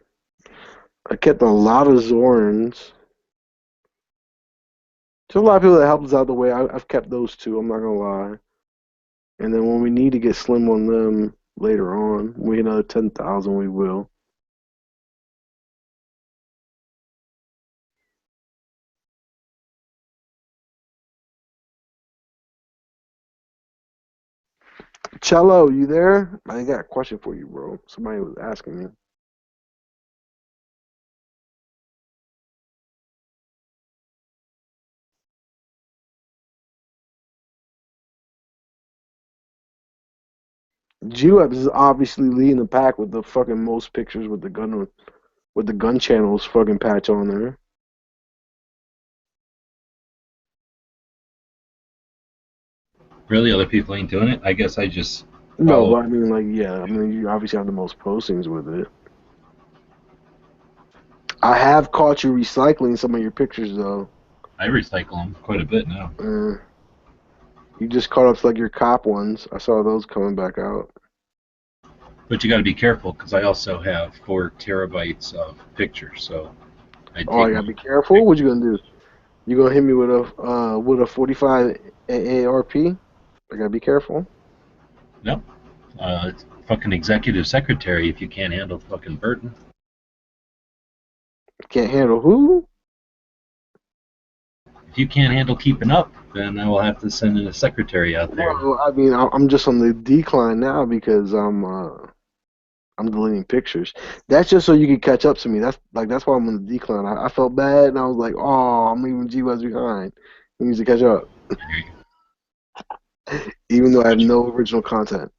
I kept a lot of Zorns. There's a lot of people that helped us out the way. I've kept those two, I'm not going to lie. And then when we need to get slim on them later on, we get another 10,000, we will. Cello, you there? I got a question for you, bro. Somebody was asking me. G-Web is obviously leading the pack with the fucking most pictures with the gun channels fucking patch on there. Really, other people ain't doing it. I guess I just No, follow. but I mean, like, yeah, I mean, you obviously have the most postings with it. I have caught you recycling some of your pictures, though. I recycle them quite a bit now. You just caught up to, like, your cop ones. I saw those coming back out. But you got to be careful because I also have 4 terabytes of pictures, so I gotta be careful. What you gonna do? You gonna hit me with a 45 AARP? I gotta be careful. No, it's fucking executive secretary if you can't handle fucking burden. Can't handle who? If you can't handle keeping up, then I will have to send in a secretary out there. Well, I mean, I'm just on the decline now because I'm deleting pictures. That's just so you can catch up to me. That's why I'm on the decline. I felt bad and I was like, oh, I'm leaving G-Webs behind. He needs to catch up. Even though I have no original content.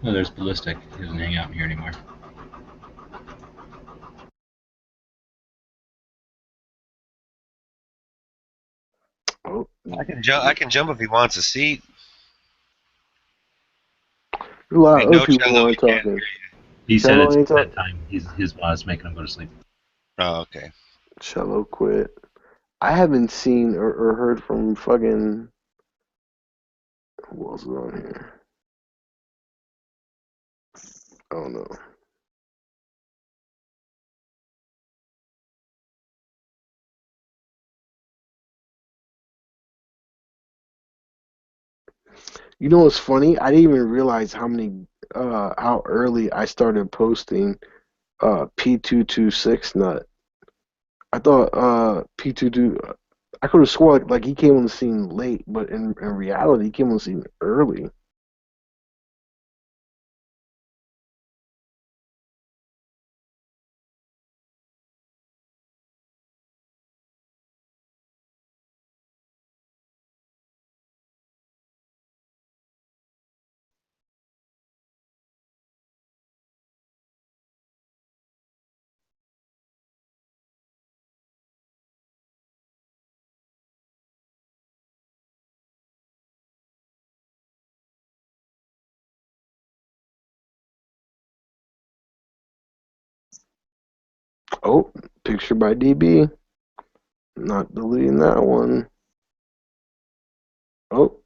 No, there's Ballistic. He doesn't hang out in here anymore. Oh. I can jump if he wants a seat. A lot of No, other people Cello, aren't we can't talking. He said Cello it's ain't talking. bedtime. His boss making him go to sleep. Oh, okay. Cello quit. I haven't seen or heard from fucking... Who else is on here? Oh, no. You know what's funny? I didn't even realize how early I started posting P226 nut. I thought P22. I could have sworn like he came on the scene late, but in reality, he came on the scene early. Oh, picture by DB. Not deleting that one. Oh,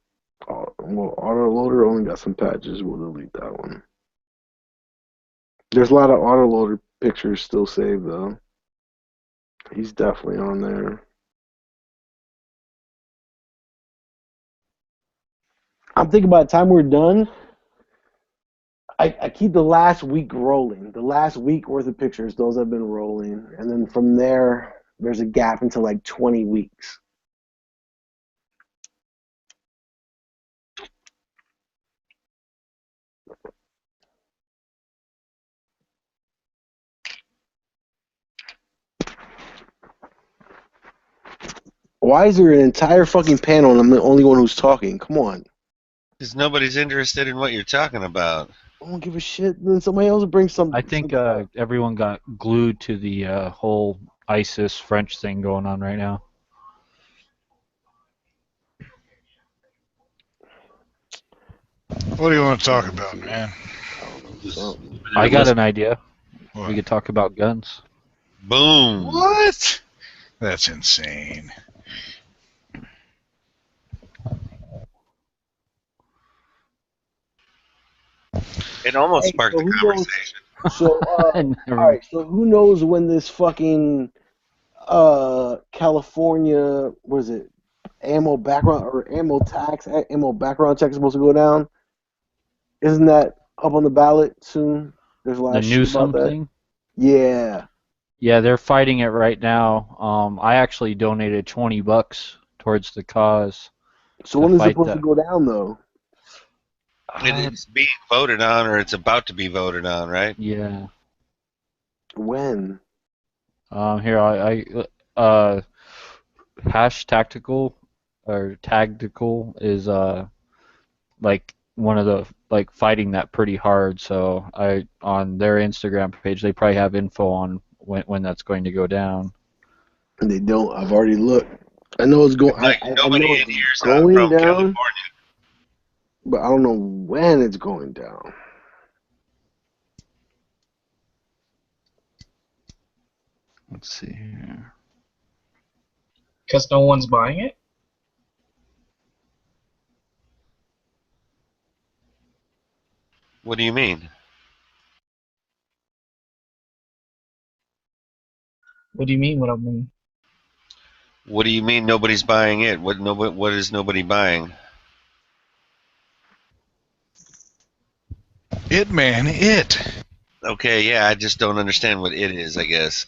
well, autoloader only got some patches. We'll delete that one. There's a lot of autoloader pictures still saved though. He's definitely on there. I'm thinking by the time we're done, I keep the last week rolling. The last week worth of pictures, those have been rolling. And then from there, there's a gap until like 20 weeks. Why is there an entire fucking panel and I'm the only one who's talking? Come on. Because nobody's interested in what you're talking about. I don't give a shit. Then somebody else will bring something. I think everyone got glued to the whole ISIS French thing going on right now. What do you want to talk about, man? I got an idea. What? We could talk about guns. Boom. What? That's insane. It almost sparked a conversation. So, all right. So who knows when this fucking California, what is it, ammo background or ammo background check is supposed to go down? Isn't that up on the ballot soon? There's a lot of shit about that. Thing? Yeah. Yeah, they're fighting it right now. I actually donated $20 towards the cause. So when is it supposed to go down, though? It's being voted on, or it's about to be voted on, right? Yeah. When? Here, Hash Tactical or Tactical is like one of the like fighting that pretty hard. So on their Instagram page they probably have info on when that's going to go down. And they don't. I've already looked. I know it's going. Like I know nobody it's in here is going from down, California. but I don't know when it's going down. Let's see here. Because no one's buying it? What do you mean? What do you mean? What I mean? What do you mean nobody's buying it? What is nobody buying? It, man, it. Okay, yeah, I just don't understand what it is, I guess.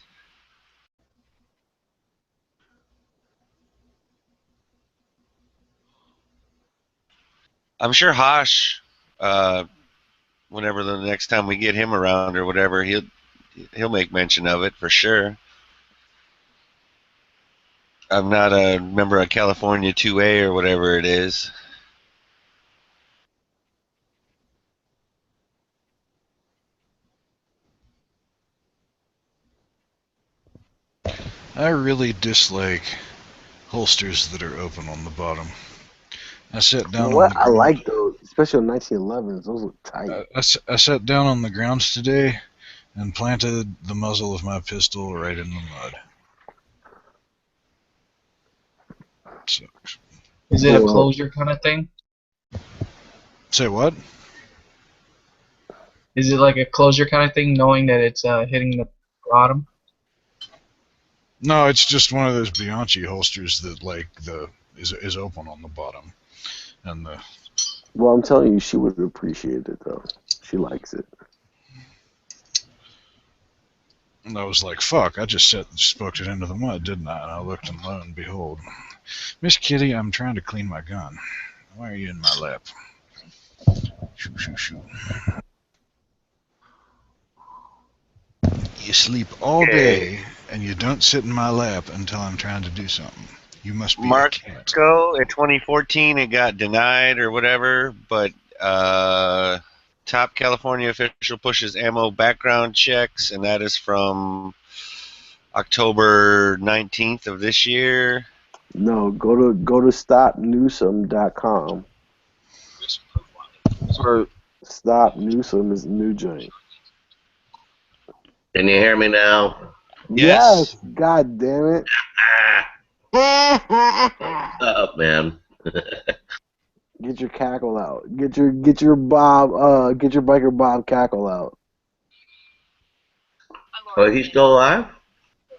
I'm sure Hosh, whenever the next time we get him around or whatever, he'll make mention of it for sure. I'm not a member of California 2A or whatever it is. I really dislike holsters that are open on the bottom. I sat down on the I ground. like those, especially on 1911s. Those look tight. I sat down on the grounds today and planted the muzzle of my pistol right in the mud. Sucks. Is it a closure kind of thing? Say what? Is it like a closure kind of thing, knowing that it's hitting the bottom? No, it's just one of those Bianchi holsters that like is open on the bottom, and the. Well, I'm telling you, she would appreciate it though. She likes it. And I was like, "Fuck!" I just spoke it into the mud, didn't I? And I looked, and lo and behold, Miss Kitty, I'm trying to clean my gun. Why are you in my lap? Shoo, shoo, shoo. You sleep all day, and you don't sit in my lap until I'm trying to do something. You must be a cat. Marco, in 2014, it got denied or whatever, but top California official pushes ammo background checks, and that is from October 19th of this year. No, go to stopnewsome.com. Or Stop Newsome is a new joint. Can you hear me now? Yes. God damn it. Up, man. Get your cackle out. Get your biker Bob cackle out. Oh, he's still alive?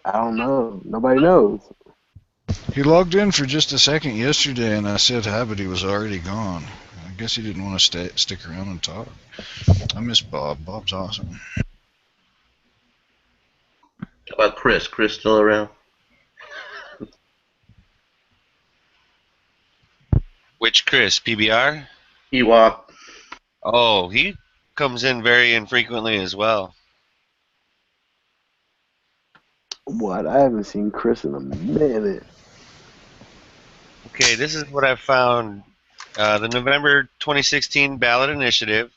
I don't know. Nobody knows. He logged in for just a second yesterday, and I said hi, but he was already gone. I guess he didn't want to stick around and talk. I miss Bob. Bob's awesome. How about Chris? Chris still around? Which Chris? PBR? Ewok. Oh, he comes in very infrequently as well. What? I haven't seen Chris in a minute. Okay, this is what I found. The November 2016 ballot initiative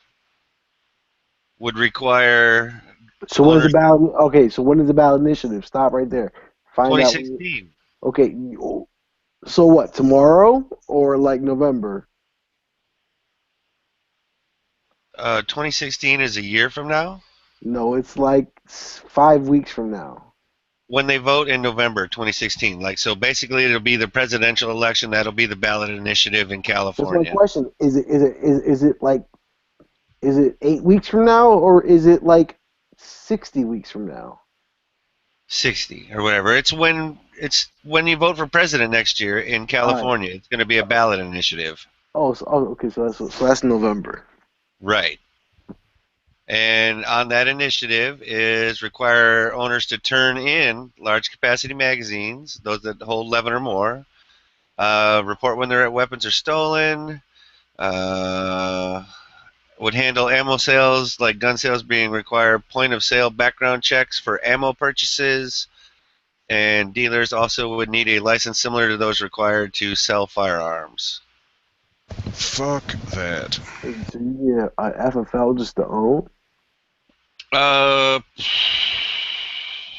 would require. So when is the ballot? Okay, so when is the ballot initiative? Stop right there. Find 2016. Out. Okay, so what? Tomorrow or like November? 2016 is a year from now. No, it's like 5 weeks from now. When they vote in November 2016, like so, basically it'll be the presidential election. That'll be the ballot initiative in California. That's my question. Is it 8 weeks from now or is it like 60 weeks from now? 60 or whatever. It's when you vote for president next year in California. It's going to be a ballot initiative. Okay. So that's November. Right. And on that initiative is require owners to turn in large capacity magazines, those that hold 11 or more, report when their weapons are stolen, would handle ammo sales, like gun sales being required, point of sale background checks for ammo purchases, And dealers also would need a license similar to those required to sell firearms. Fuck that. So you need a FFL just to own? Uh,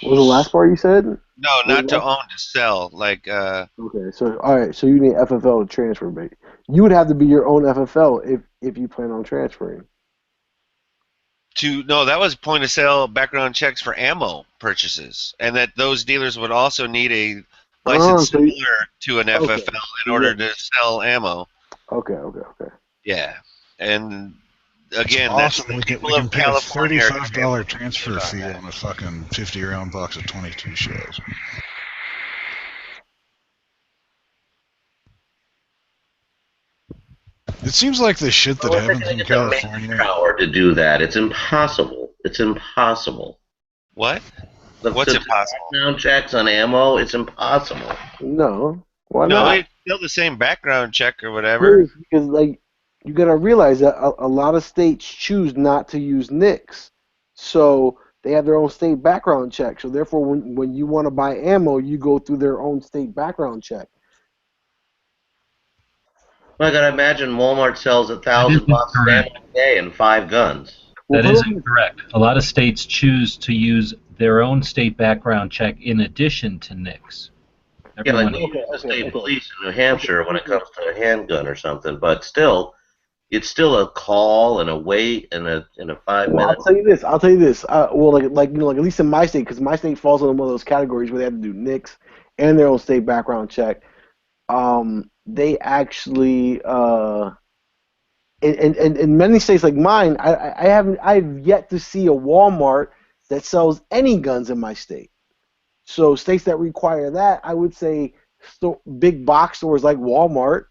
What was the last part you said? no, not to own, to sell. Like, Okay, so all right, so you need FFL to transfer, but you would have to be your own FFL if you plan on transferring. no, that was point of sale background checks for ammo purchases, and that those dealers would also need a license so you- similar to an FFL in order to sell ammo. Okay. Yeah, and again, Awesome. that's We the can, people we can of pay a California. are $35 transfer fee on a fucking 50-round box of 22 shells. It seems like the shit that happens in California. Power to do that. It's impossible. It's impossible. What? What's impossible? Background checks on ammo. It's impossible. No, why No, not? it's still the same background check or whatever. Because like you gotta realize that a lot of states choose not to use NICS, so they have their own state background check. So therefore, when you want to buy ammo, you go through their own state background check. I gotta imagine Walmart sells 1,000 boxes of ammo a day and 5 guns. That is incorrect. A lot of states choose to use their own state background check in addition to NICS. Yeah, like Everyone- the state police in New Hampshire when it comes to a handgun or something, but still, it's still a call and a wait and a 5 Well, minute. I'll tell you this. Well, like at least in my state, because my state falls under one of those categories where they have to do NICS and their own state background check. They actually, in many states like mine, I've yet to see a Walmart that sells any guns in my state. So states that require that, I would say, big box stores like Walmart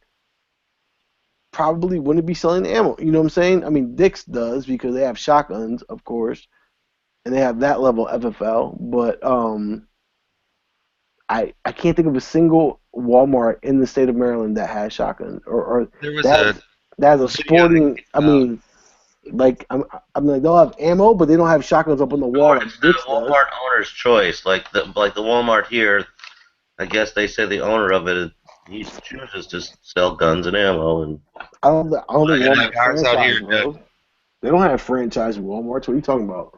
probably wouldn't be selling ammo. You know what I'm saying? I mean, Dick's does because they have shotguns, of course, and they have that level of FFL. But I can't think of a single Walmart in the state of Maryland that has shotguns or There was that has a sporting. I mean, like I'm like they'll have ammo, but they don't have shotguns up on the wall. It's the Walmart owner's choice. Like the Walmart here, I guess they say the owner of it, he chooses to sell guns and ammo. And I don't think Walmart ours out here, franchise, bro. They don't have franchise Walmarts. What are you talking about?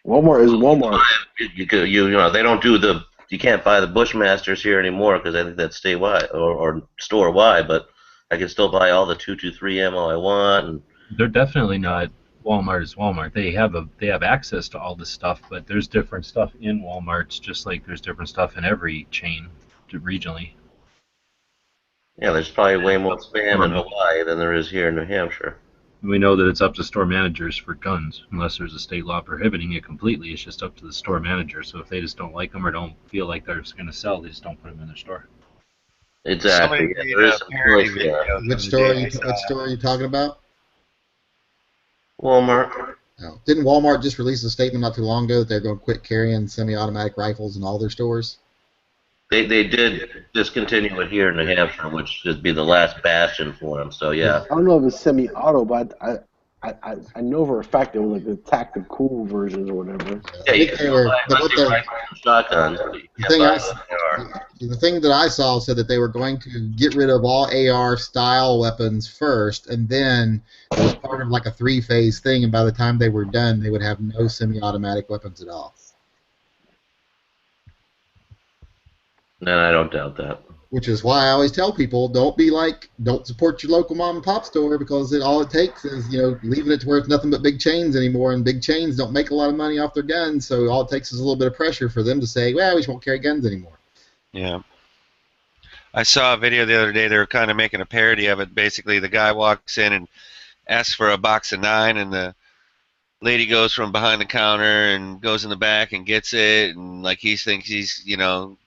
Walmart is Walmart. You know they don't do the. You can't buy the Bushmasters here anymore because I think that's statewide or store wide. But I can still buy all the 223 ammo I want. And They're definitely not Walmart is Walmart. They have access to all this stuff, but there's different stuff in Walmarts, just like there's different stuff in every chain regionally. yeah, there's probably way more spam in Hawaii than there is here in New Hampshire. We know that it's up to store managers for guns, unless there's a state law prohibiting it completely. It's just up to the store manager. So if they just don't like them or don't feel like they're going to sell, they just don't put them in their store. Exactly. Yeah, there is some choice there. Which store are you talking about? Walmart. Oh. Didn't Walmart just release a statement not too long ago that they're going to quit carrying semi-automatic rifles in all their stores? They did discontinue it here in New Hampshire, which should be the last bastion for them. So yeah. I don't know if it's semi-auto, but I know for a fact it was like the tactical cool versions or whatever. Yeah, you can buy shotguns. The thing that I saw said that they were going to get rid of all AR style weapons first, and then it was part of like a 3-phase thing, and by the time they were done, they would have no semi-automatic weapons at all. No, I don't doubt that. Which is why I always tell people, don't support your local mom and pop store, because all it takes is, leaving it to where it's nothing but big chains anymore, and big chains don't make a lot of money off their guns, so all it takes is a little bit of pressure for them to say, well, we just won't carry guns anymore. Yeah. I saw a video the other day, they were kind of making a parody of it. Basically, the guy walks in and asks for a box of 9, and the lady goes from behind the counter and goes in the back and gets it, and like he thinks he's,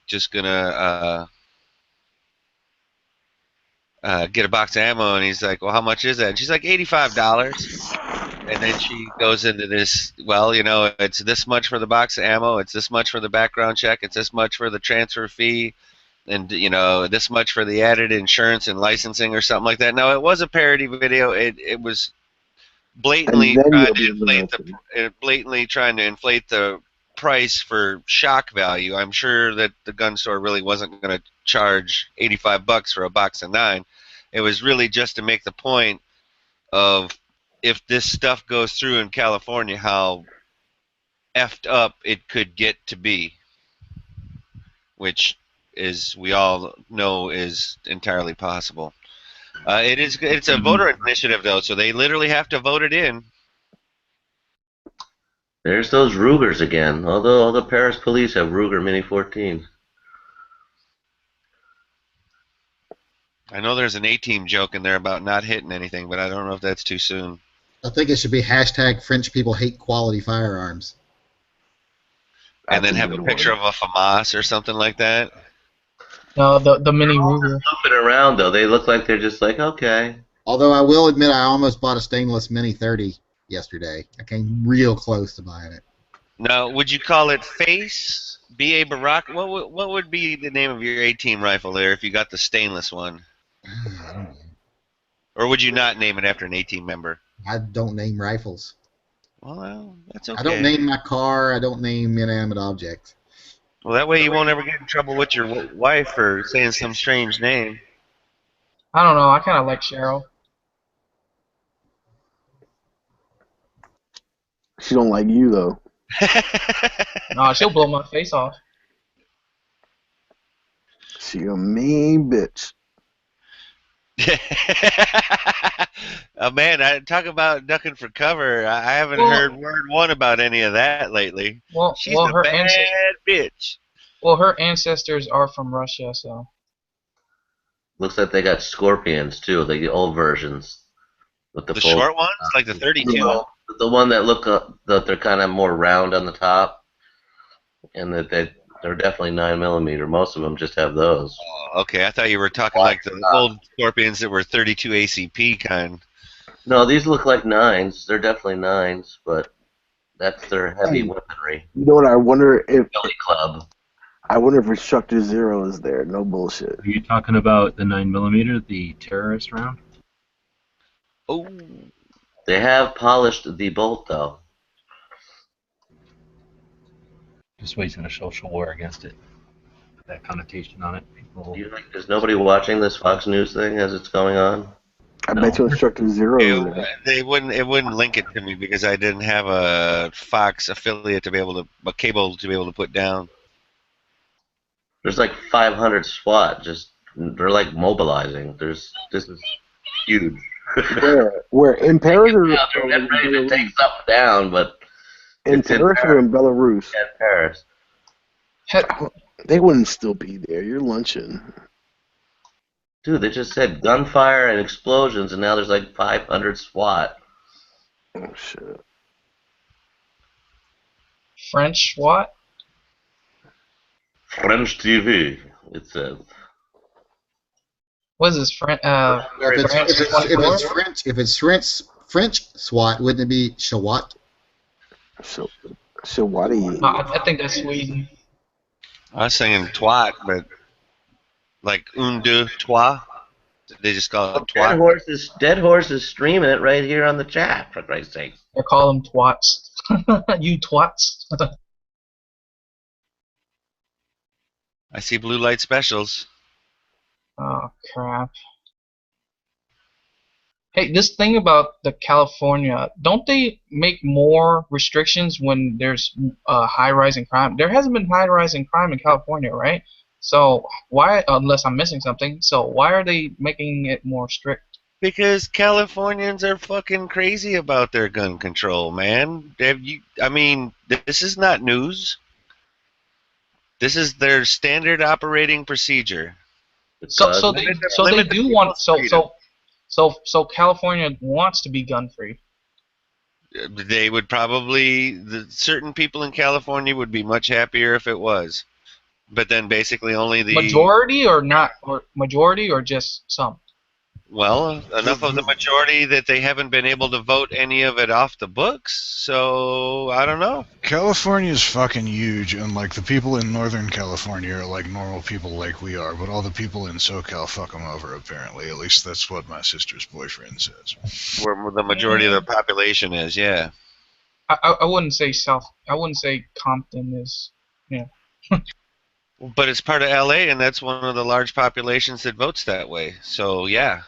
just gonna get a box of ammo, and he's like, well, how much is that? And she's like, $85. And then she goes into this, well, it's this much for the box of ammo, it's this much for the background check, it's this much for the transfer fee, and this much for the added insurance and licensing or something like that. No, it was a parody video. It was blatantly trying to inflate the price for shock value. I'm sure that the gun store really wasn't going to charge $85 for a box of 9. It was really just to make the point of if this stuff goes through in California, how effed up it could get to be, which is, we all know, is entirely possible. It's a voter initiative, though, so they literally have to vote it in. There's those Rugers again. Although all the Paris police have Ruger Mini 14. I know there's an A-Team joke in there about not hitting anything, but I don't know if that's too soon. I think it should be hashtag French people hate quality firearms. And then have a picture of a FAMAS or something like that. No, the Mini Ruger. Flipping around though, they look like they're just like, okay. Although I will admit, I almost bought a stainless Mini 30 yesterday. I came real close to buying it. Now, would you call it Face? B.A. Barack? What would be the name of your A-Team rifle there if you got the stainless one? I don't know. Or would you not name it after an A-Team member? I don't name rifles. Well, that's okay. I don't name my car. I don't name inanimate objects. Well, that way you won't ever get in trouble with your wife for saying some strange name. I don't know. I kind of like Cheryl. She don't like you though. No, she'll blow my face off. She a mean bitch. Man, I talk about ducking for cover. I haven't heard word one about any of that lately. Well, she's a bad bitch. Well, her ancestors are from Russia, so. Looks like they got Scorpions too, the old versions. With the short ones, like the 32. The one that look that they're kind of more round on the top, and that they're definitely 9mm. Most of them just have those. Oh, okay, I thought you were talking like the old Scorpions that were 32 ACP kind. No, these look like 9s. They're definitely 9s, but that's their heavy weaponry. You know what? I wonder if Billy Club. I wonder if Instructor Zero is there. No bullshit. Are you talking about the 9mm, the terrorist round? Oh. They have polished the bolt though. Just waging a social war against it. Put that connotation on it. People. Is nobody watching this Fox News thing as it's going on? I bet you Instructor Zero is there. It wouldn't link it to me because I didn't have a Fox affiliate to be able to, a cable to be able to put down. There's like 500 SWAT. They're like mobilizing. This is huge. Where in Paris or they're getting ready to take something down, but in Paris or in Belarus? In Paris. They wouldn't still be there. You're lunching. Dude, they just said gunfire and explosions, and now there's like 500 SWAT. Oh shit. French SWAT? French TV. It says. What is this? French if it's French SWAT, wouldn't it be Shawat? Shawati. I think that's Sweden. I was singing twat, but like un, deux, trois. They just call it twat. Dead Horse is streaming it right here on the chat, for Christ's sake. They call them twats. You twats. I see blue light specials. Oh, crap. Hey, this thing about the California, don't they make more restrictions when there's high rise in crime? There hasn't been high rise in crime in California, right? So why, unless I'm missing something, so why are they making it more strict? Because Californians are fucking crazy about their gun control, man. I mean, this is not news. This is their standard operating procedure. So they do want so California wants to be gun free. They would probably, certain people in California would be much happier if it was, but then basically only the majority or not, or majority or just some. Well, enough of the majority that they haven't been able to vote any of it off the books, so I don't know. California's fucking huge, and like the people in Northern California are like normal people like we are, but all the people in SoCal fuck them over, apparently. At least that's what my sister's boyfriend says. Where the majority of the population is, yeah. I wouldn't say South. I wouldn't say Compton is. Yeah. But it's part of LA, and that's one of the large populations that votes that way. So yeah.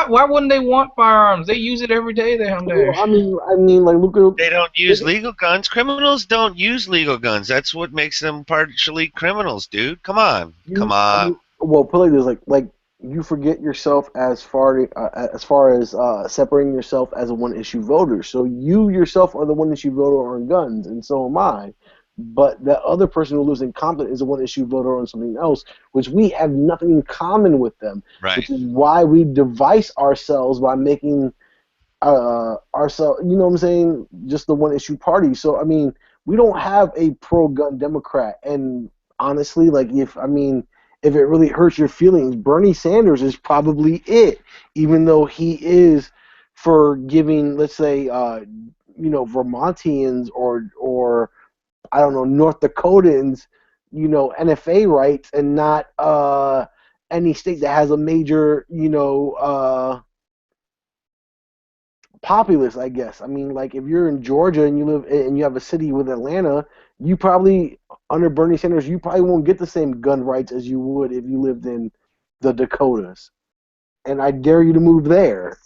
Why wouldn't they want firearms? They use it every day down there. Well, I mean, like look at. They don't use legal guns. Criminals don't use legal guns. That's what makes them partially criminals, dude. Come on, come on. I mean, well, put it like this, like you forget yourself as far as separating yourself as a one-issue voter. So you yourself are the one-issue voter on guns, and so am I. But that other person who lives in Compton is a one-issue voter on something else, which we have nothing in common with them. Right. Which is why we device ourselves by making ourselves, you know what I'm saying, just the one-issue party. So I mean, we don't have a pro-gun Democrat, and honestly, like if it really hurts your feelings, Bernie Sanders is probably it, even though he is for giving, let's say, Vermontians or I don't know, North Dakotans, NFA rights, and not any state that has a major, populace, I guess. I mean, like if you're in Georgia and you have a city with Atlanta, you probably under Bernie Sanders, you probably won't get the same gun rights as you would if you lived in the Dakotas. And I dare you to move there.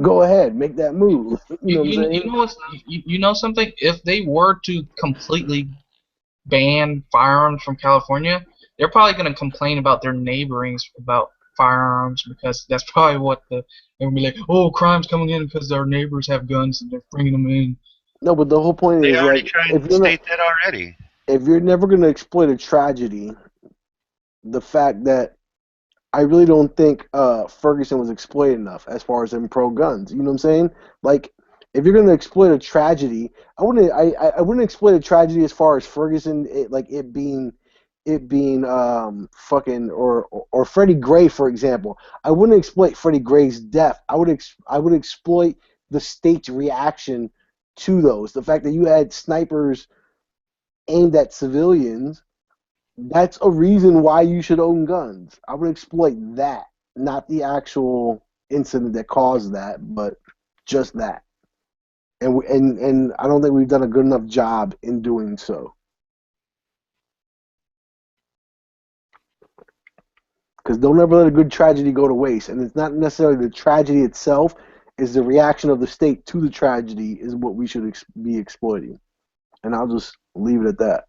Go ahead, make that move. You know something? If they were to completely ban firearms from California, they're probably going to complain about their neighborings about firearms, because that's probably what they're going to be like, oh, crime's coming in because our neighbors have guns and they're bringing them in. No, but the whole point They is, already like, tried to state that already. If you're never going to exploit a tragedy, the fact that I really don't think Ferguson was exploited enough as far as in pro-guns. You know what I'm saying? Like, if you're going to exploit a tragedy, I wouldn't exploit a tragedy as far as Ferguson, it being fucking or Freddie Gray, for example. I wouldn't exploit Freddie Gray's death. I would exploit the state's reaction to those. The fact that you had snipers aimed at civilians, that's a reason why you should own guns. I would exploit that, not the actual incident that caused that, but just that. And I don't think we've done a good enough job in doing so. Because don't ever let a good tragedy go to waste. And it's not necessarily the tragedy itself, it's the reaction of the state to the tragedy is what we should be exploiting. And I'll just leave it at that.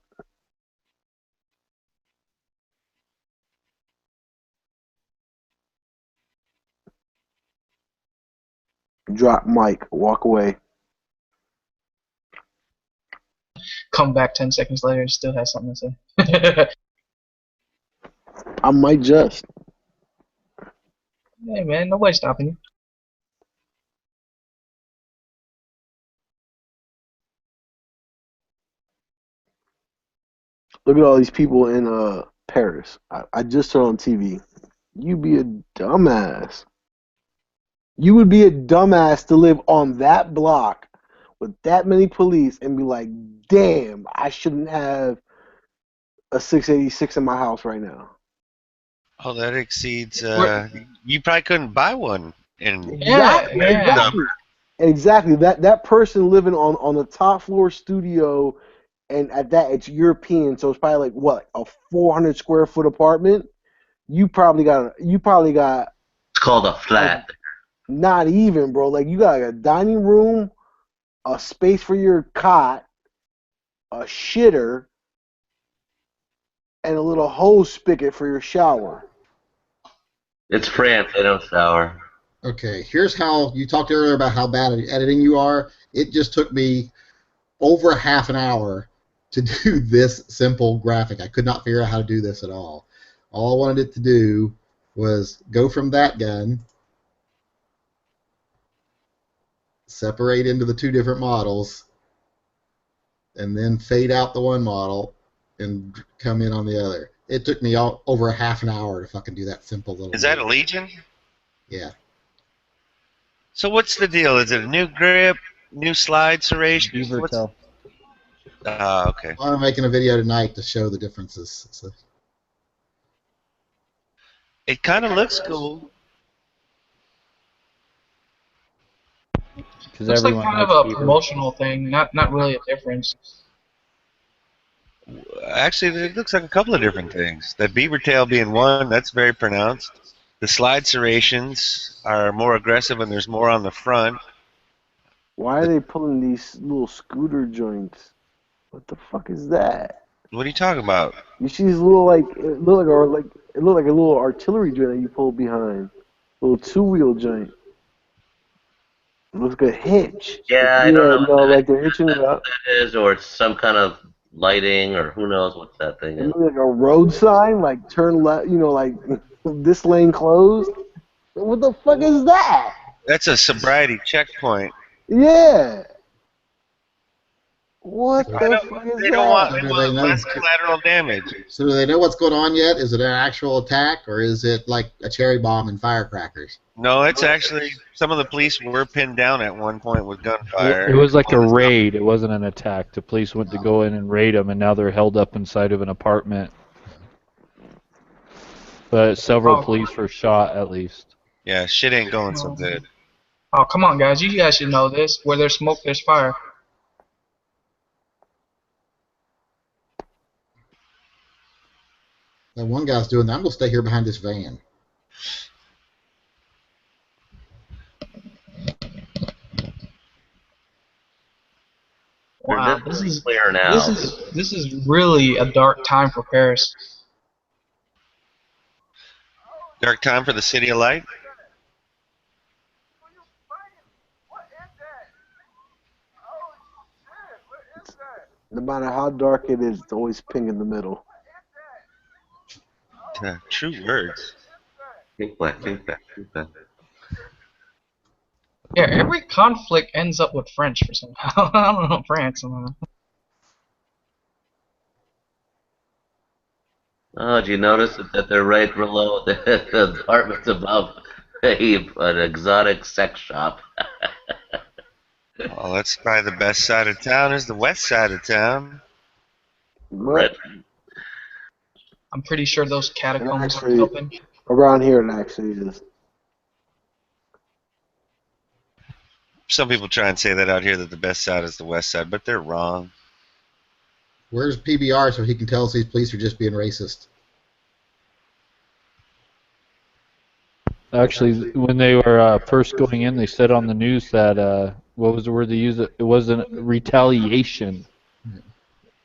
Drop mic, walk away. Come back 10 seconds later and still has something to say. I might just. Hey man, nobody's stopping you. Look at all these people in Paris. I just turned on TV. You'd be a dumbass. You would be a dumbass to live on that block with that many police and be like, damn, I shouldn't have a 686 in my house right now. Oh, that exceeds. You probably couldn't buy one. Exactly. That person living on the top floor studio, and at that it's European, so it's probably like what, a 400 square foot apartment. You probably got. It's called a flat. Not even, bro. Like you got a dining room, a space for your cot, a shitter, and a little hose spigot for your shower. It's France. They don't shower. Okay, here's how you talked earlier about how bad at editing you are. It just took me over half an hour to do this simple graphic. I could not figure out how to do this at all. All I wanted it to do was go from that gun, separate into the two different models, and then fade out the one model and come in on the other. It took me over half an hour to fucking do that simple little. Is that a Legion? Yeah. So what's the deal? Is it a new grip, new slide serration? Beavertail. Okay. Well, I'm making a video tonight to show the differences. So. It kind of looks cool. because Looks like everyone kind of likes a Bieber. promotional thing, not really a difference. Actually, it looks like a couple of different things. That beaver tail being one, that's very pronounced. The slide serrations are more aggressive and there's more on the front. Why are they pulling these little scooter joints? What the fuck is that? What are you talking about? You see these little it look like a little artillery joint that you pull behind, little two-wheel joint. It looks like a hitch. Yeah, I don't know no, what like they're hitching it up. that is, or it's some kind of lighting, or who knows what that thing It is. looks like a road sign, like turn left. Like this lane closed. What the fuck is that? That's a sobriety checkpoint. Yeah. What the fuck is They that? want less collateral damage. So do they know what's going on yet? Is it an actual attack, or is it like a cherry bomb and firecrackers? No, it's actually, some of the police were pinned down at one point with gunfire. It was like a raid. It wasn't an attack. The police went to go in and raid them, and now they're held up inside of an apartment. But several police were shot, at least. Yeah, shit ain't going so good. Oh, come on, guys. You guys should know this. Where there's smoke, there's fire. That one guy's doing that. I'm going to stay here behind this van. Wow, this is clear now. This is really a dark time for Paris. Dark time for the City of Light? No matter how dark it is, it's always pink in the middle. True words. Pink black, pink black, pink black. Yeah, every conflict ends up with French for somehow. I don't know, France. Oh, did you notice that they're right below the apartments above an exotic sex shop? Well, that's probably the best side of town is the west side of town. Red. I'm pretty sure those catacombs are Actually, open. around here it actually is. Some people try and say that out here, that the best side is the west side, but they're wrong. Where's PBR so he can tell us these police are just being racist? Actually, when they were first going in, they said on the news that, what was the word they used? It wasn't retaliation.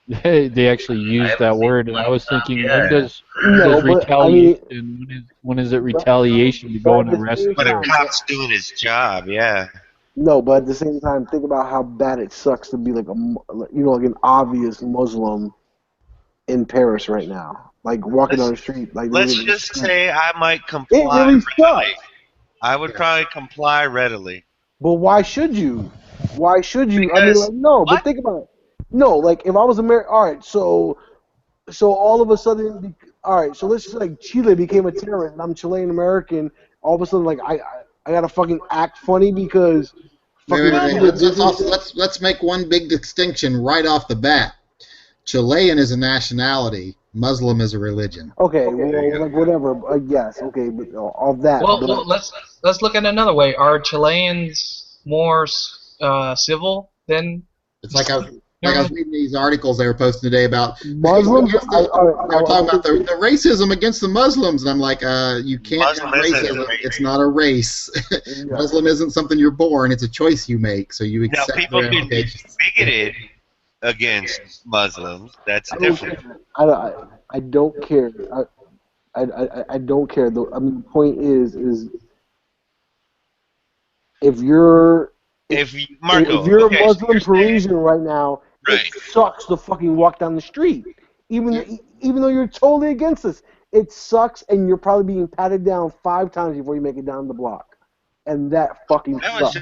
They actually used that word, and I was thinking, when does retaliation, when is it retaliation to go and arrest But a people? cop's doing his job, yeah. No, but at the same time, think about how bad it sucks to be like like an obvious Muslim in Paris right now, like walking down the street. Like Let's just say I might comply it really readily. I would probably comply readily. But why should you? Why should you? I mean, like, no. But think about it. No, like if I was American, all right. So all of a sudden, all right. So let's just like Chile became a terrorist, and I'm Chilean American. All of a sudden, like I gotta fucking act funny because. Wait. Let's make one big distinction right off the bat. Chilean is a nationality. Muslim is a religion. Okay, well, like whatever. Yes, okay, but all that. Well, but, let's look at it another way. Are Chileans more civil than? It's like I was reading these articles they were posting today about Muslims. They were talking about the racism against the Muslims, and I'm like, you can't have racism. It's not a race. Muslim isn't something you're born. It's a choice you make. So you accept. Now, people can be bigoted against Muslims. That's different. I don't care. I don't care. Though. I mean, the point is if you're a Muslim Parisian right now, it sucks to fucking walk down the street. Even though you're totally against this, it sucks, and you're probably being patted down 5 times before you make it down the block, and that fucking sucks.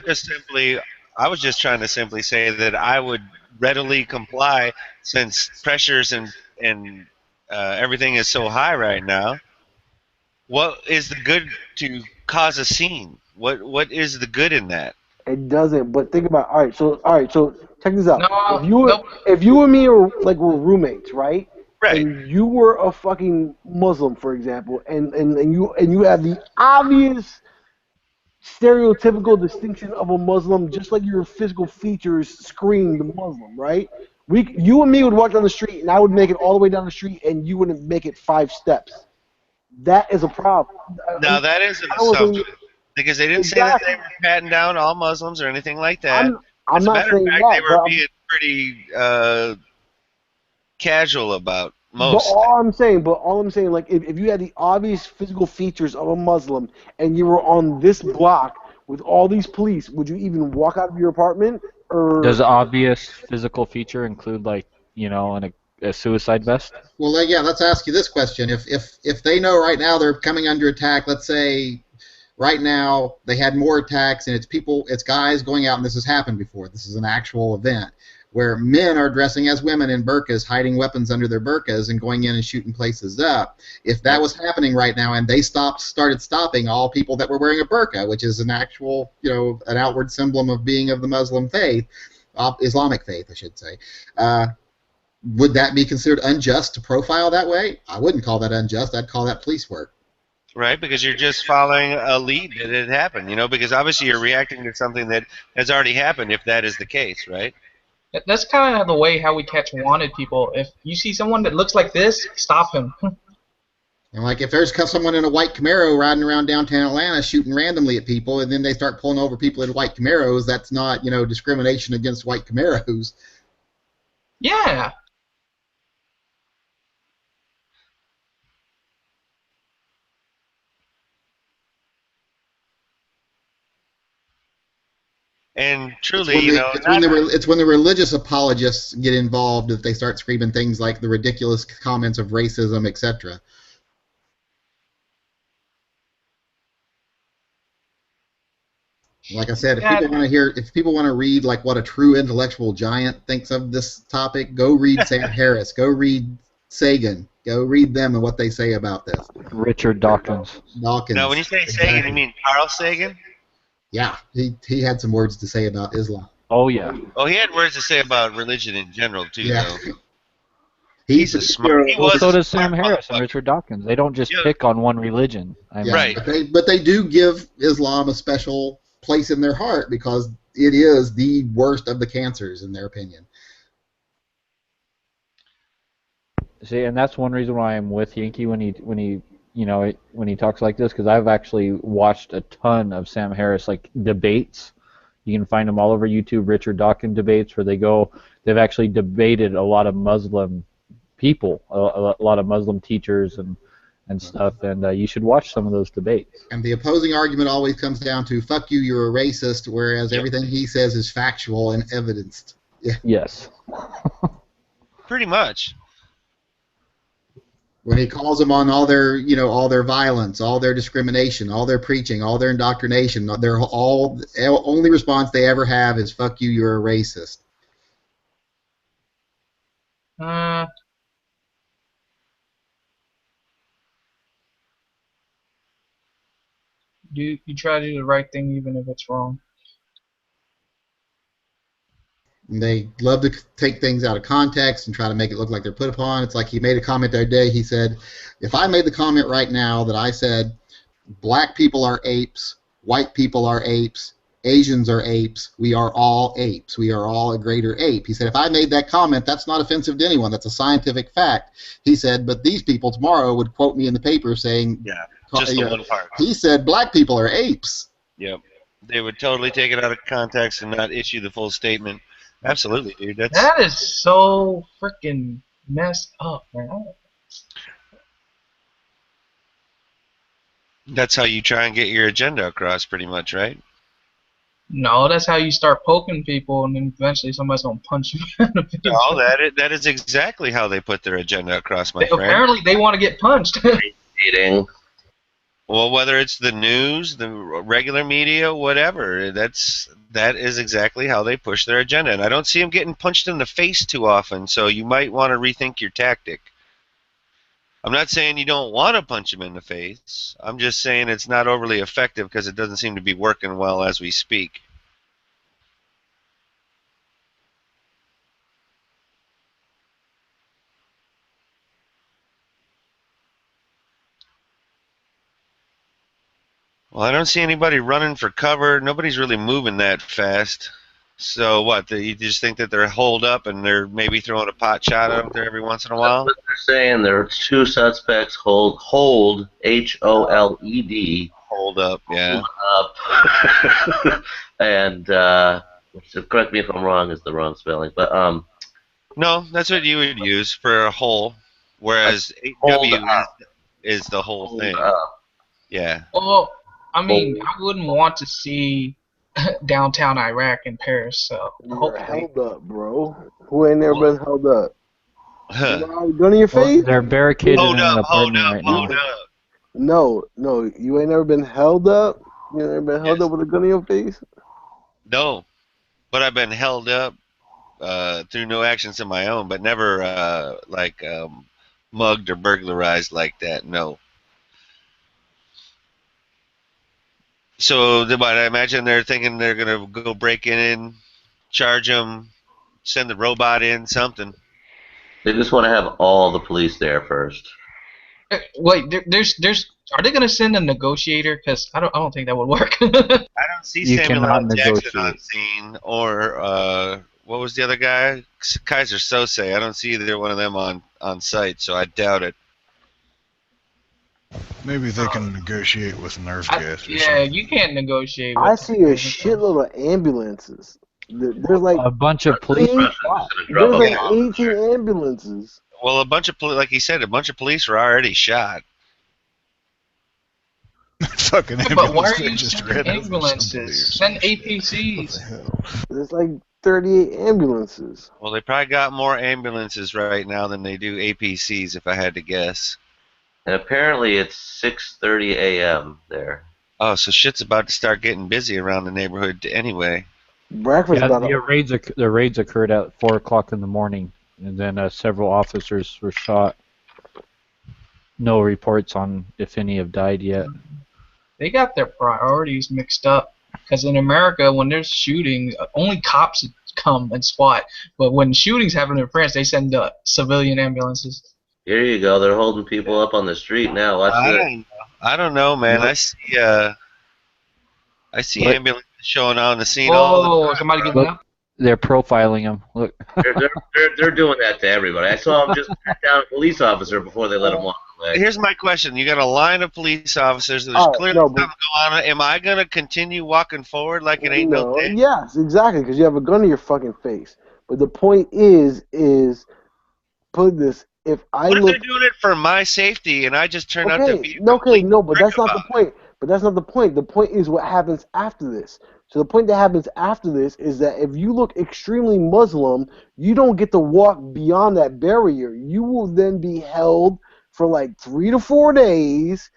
I was just trying to simply say that I would readily comply since pressures and everything is so high right now. What is the good to cause a scene? What is the good in that? It doesn't. But think about all right. So check this out. If you and me were roommates, right? Right. And you were a fucking Muslim, for example, and you have the obvious stereotypical distinction of a Muslim, just like your physical features scream the Muslim, right? You and me would walk down the street, and I would make it all the way down the street, and you wouldn't make it 5 steps. That is a problem. Now that is an I don't think- assumption because they didn't say that they were patting down all Muslims or anything like that. I'm As a not matter of saying fact, that, they were but being pretty casual about But most. all I'm saying, like, if you had the obvious physical features of a Muslim and you were on this block with all these police, would you even walk out of your apartment? Or Does obvious physical feature include, like, a suicide vest? Well, yeah, let's ask you this question. If they know right now they're coming under attack, let's say right now they had more attacks and it's guys going out, and this has happened before. This is an actual event where men are dressing as women in burqas, hiding weapons under their burqas and going in and shooting places up. If that was happening right now and they started stopping all people that were wearing a burqa, which is an actual, an outward symbol of being of the Muslim faith, Islamic faith, I should say, would that be considered unjust to profile that way? I wouldn't call that unjust. I'd call that police work. Right, because you're just following a lead that it happened, because obviously you're reacting to something that has already happened if that is the case, right? That's kind of the way how we catch wanted people. If you see someone that looks like this, stop him. And like if there's someone in a white Camaro riding around downtown Atlanta shooting randomly at people, and then they start pulling over people in white Camaros, that's not, discrimination against white Camaros. Yeah. And truly, it's when the religious apologists get involved that they start screaming things like the ridiculous comments of racism, etc. Like I said, if people want to read like what a true intellectual giant thinks of this topic, go read Sam Harris, go read Sagan, go read them and what they say about this. Richard Dawkins. Now, when you say Sagan, you mean Carl Sagan? Yeah, he had some words to say about Islam. Oh yeah. Oh, he had words to say about religion in general too, though. He's a smart. So does Sam Harris and Richard Dawkins. They don't just pick on one religion. Right. But they do give Islam a special place in their heart because it is the worst of the cancers in their opinion. See, and that's one reason why I'm with Yankee when he talks like this, because I've actually watched a ton of Sam Harris debates. You can find them all over YouTube. Richard Dawkins debates where they've actually debated a lot of Muslim people, a lot of Muslim teachers and stuff, and you should watch some of those debates. And the opposing argument always comes down to "fuck you, you're a racist," whereas everything he says is factual and evidenced. Yeah. Yes. Pretty much. When he calls them on all their violence, all their discrimination, all their preaching, all their indoctrination, only response they ever have is "fuck you, you're a racist." You try to do the right thing even if it's wrong. And they love to take things out of context and try to make it look like they're put upon. It's like he made a comment the other day. He said, if I made the comment right now that I said black people are apes, white people are apes, Asians are apes, we are all apes, we are all a greater ape. He said, if I made that comment, that's not offensive to anyone. That's a scientific fact. He said, but these people tomorrow would quote me in the paper saying, just the one part. He said black people are apes. Yep. They would totally take it out of context and not issue the full statement. Absolutely, dude. That is so freaking messed up, man. That's how you try and get your agenda across, pretty much, right? No, that's how you start poking people, and then eventually somebody's gonna punch you in the face. No, that is exactly how they put their agenda across, my friend. Apparently, they want to get punched. Well, whether it's the news, the regular media, whatever, that is exactly how they push their agenda. And I don't see them getting punched in the face too often, so you might want to rethink your tactic. I'm not saying you don't want to punch them in the face. I'm just saying it's not overly effective because it doesn't seem to be working well as we speak. Well, I don't see anybody running for cover. Nobody's really moving that fast. So what? You just think that they're holed up and they're maybe throwing a pot shot out there every once in a while? That's what they're saying. There are 2 suspects hold HOLED. Hold up, yeah. Hold up. And correct me if I'm wrong, is the wrong spelling, but no, that's what you would use for a hole, whereas HW is the whole thing. Yeah. Well, I mean, I wouldn't want to see downtown Iraq in Paris, so You're held up, bro. Who ain't never been held up? Gun in your Well, face? they're barricaded in an apartment right now. No, you ain't never been held up? You ain't never been held up with a gun in your face? No, but I've been held up through no actions of my own, but never mugged or burglarized like that. No. So, I imagine they're thinking they're gonna go break in, charge them, send the robot in, something. they just want to have all the police there first. Wait, are they gonna send a negotiator? Because I don't think that would work. I don't see You Samuel cannot L. Jackson negotiate. on scene, or what was the other guy? Kaiser Sose. I don't see either one of them on site, so I doubt it. Maybe they can negotiate with nerve gas or Yeah, something. you can't negotiate. I with see a shitload of ambulances. There's like A bunch of police. there's like 18 ambulances. Well, a bunch of like he said, a bunch of police were already shot. Fucking But why ambulance are they you just sending ran over ambulances? Send APCs. There's like 38 ambulances. Well, they probably got more ambulances right now than they do APCs, if I had to guess. And apparently it's 6:30 a.m. there. Oh, so shit's about to start getting busy around the neighborhood anyway. Breakfast Yeah, about the raids occurred at 4 o'clock in the morning, and then several officers were shot. No reports on if any have died yet. They got their priorities mixed up. Because in America, when there's shootings, only cops come and SWAT. But when shootings happen in France, they send civilian ambulances. Here you go. They're holding people up on the street now. Watch this. I don't know, man. Nope. I see What? ambulances showing on the scene all the Oh, time. somebody get Look, up? they're profiling him. Look. They're doing that to everybody. I saw them just pat down a police officer before they let him walk away. Here's my question. You got a line of police officers. There's clearly something going on. Am I going to continue walking forward like it ain't no thing? Yes, exactly, because you have a gun in your fucking face. But the point is put this. If I What if look, they're doing it for my safety and I just turn out to be but that's not the point. But that's not the point. The point is what happens after this. So the point that happens after this is that if you look extremely Muslim, you don't get to walk beyond that barrier. You will then be held for like 3 to 4 days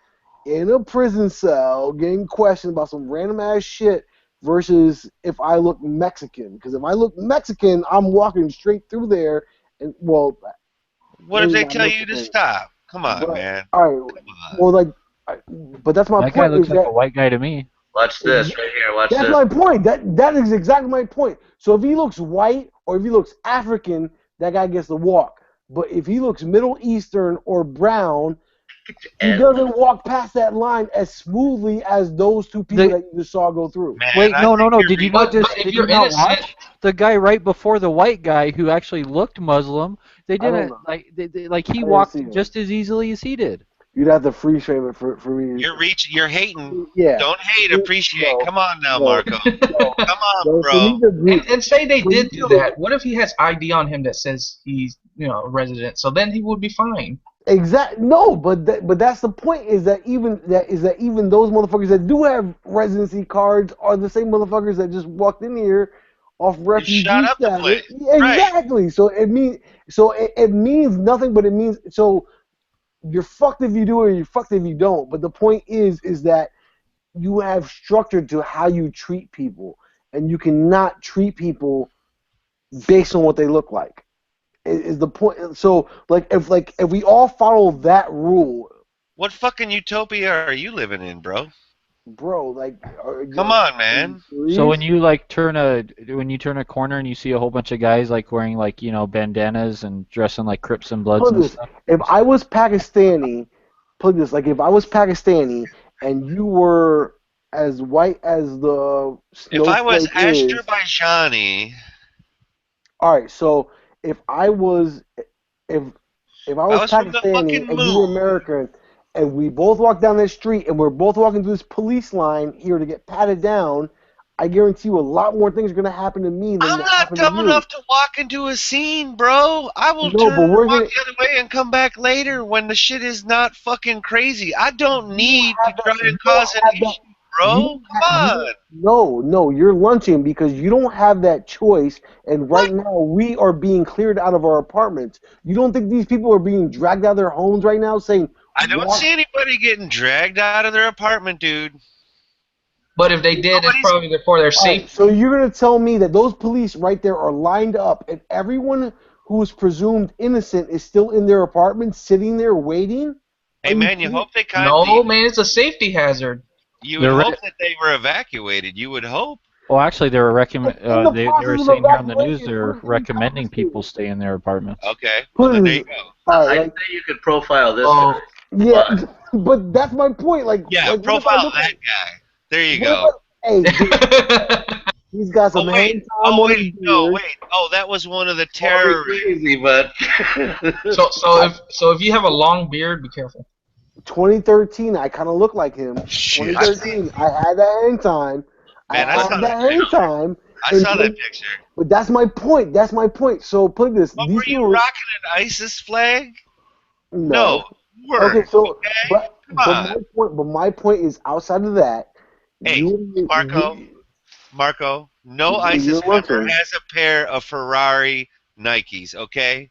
in a prison cell, getting questioned about some random ass shit. Versus if I look Mexican, because if I look Mexican, I'm walking straight through there, and well. What if maybe they not tell you to Mexican. stop? Come on, But- man. All right. Well, like, but that's my That guy point. looks Is like that a white guy to me. Watch this right here. Watch that's this. my point. That is exactly my point. So if he looks white or if he looks African, that guy gets to walk. But if he looks Middle Eastern or brown, he doesn't walk past that line as smoothly as those two people that you just saw go through. Wait, no. Did you not just if did you're you not innocent- watch the guy right before the white guy who actually looked Muslim? They don't didn't know. like he didn't walked see him. just as easily as he did. You'd have to free frame it for me. You're hating. Yeah. Don't hate, appreciate. No. Come on now, No. Marco. Come on, So for me bro. to agree- And say they for did me do to- that. What if he has ID on him that says he's, a resident? So then he would be fine. Exactly. No, but that's the point. Is that even those motherfuckers that do have residency cards are the same motherfuckers that just walked in here off refugee shot up the status. place. Yeah, exactly. So it means nothing, but it means so you're fucked if you do it or you're fucked if you don't. But the point is that you have structure to how you treat people, and you cannot treat people based on what they look like. Is the point? So if we all follow that rule, What fucking utopia are you living in, bro? bro, Come on, man. So when you turn a corner and you see a whole bunch of guys wearing bandanas and dressing like Crips and Bloods put and this, stuff. if I was Pakistani, put this if I was Pakistani and you were as white as the If I was snowflake is. Azerbaijani, All right, so if I was from the Pakistani fucking and you were American, and we both walk down this street and we're both walking through this police line here to get patted down, I guarantee you a lot more things are going to happen to me than I'm that not happen dumb to you. enough to walk into a scene, bro. I will No, turn but we're walk gonna- the other way and come back later when the shit is not fucking crazy. I don't need to try and cause an issue, bro. Come on. No, you're lunching because you don't have that choice, and right now we are being cleared out of our apartments. You don't think these people are being dragged out of their homes right now saying, I don't see anybody getting dragged out of their apartment, dude. But if they did, it's probably for their safety. Right, so you're going to tell me that those police right there are lined up and everyone who is presumed innocent is still in their apartment sitting there waiting? Hey, man, you hope they kind No, man, it's a safety hazard. You would hope that they were evacuated. You would hope. Well, actually, they were they were process of saying here on the news evacuation, they're recommending people stay in their apartments. Okay. Well, then there you go. I'd say you could profile this guy. Yeah, but that's my point. Like, Yeah, like, profile that guy. There you go. Hey, dude, he's got some hang time on his beard. No, wait. Oh, that was one of the terrorists. Easy, but So if you have a long beard, be careful. 2013, I kind of look like him. 2013, I had that hang time. Man, I had that hang time. I saw that picture. But that's my point. That's my point. So put this. But these were you people- rocking an ISIS flag? No. You weren't. Okay, so okay? but my point is outside of that. Hey, Marco, no You're ISIS member working. has a pair of Ferrari Nikes, okay?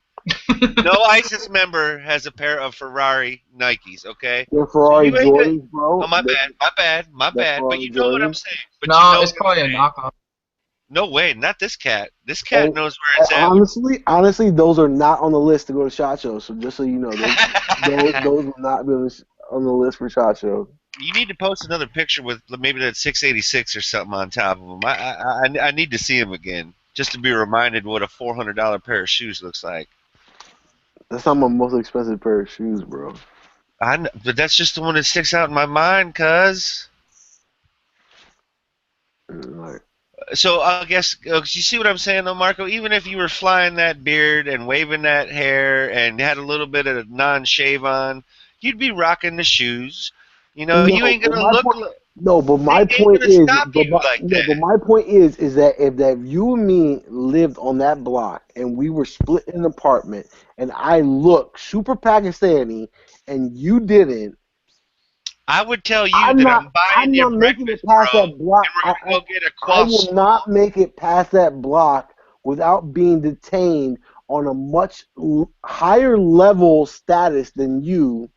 No ISIS member has a pair of Ferrari Nikes, okay? They're Ferrari So you ain't Jordans, bro. Oh, my bad. But you know what I'm saying. But No, you know it's probably a knockoff. No way, not this cat. This cat knows where it's at. Honestly, those are not on the list to go to SHOT Show. So just so you know, those will not be on the list for SHOT Show. You need to post another picture with maybe that 686 or something on top of them. I need to see him again, just to be reminded what a $400 pair of shoes looks like. That's not my most expensive pair of shoes, bro. I know, but that's just the one that sticks out in my mind, cuz. Right. So I guess you see what I'm saying, though, Marco. Even if you were flying that beard and waving that hair and had a little bit of non-shave on, you'd be rocking the shoes. You know, you ain't gonna look. No, but my point is, but my point is that if you and me lived on that block and we were split in an apartment and I look super Pakistani and you didn't, I would tell you I'm buying your breakfast, past bro, that block. and we're gonna go get a I croissant. will not make it past that block without being detained on a much higher level status than you.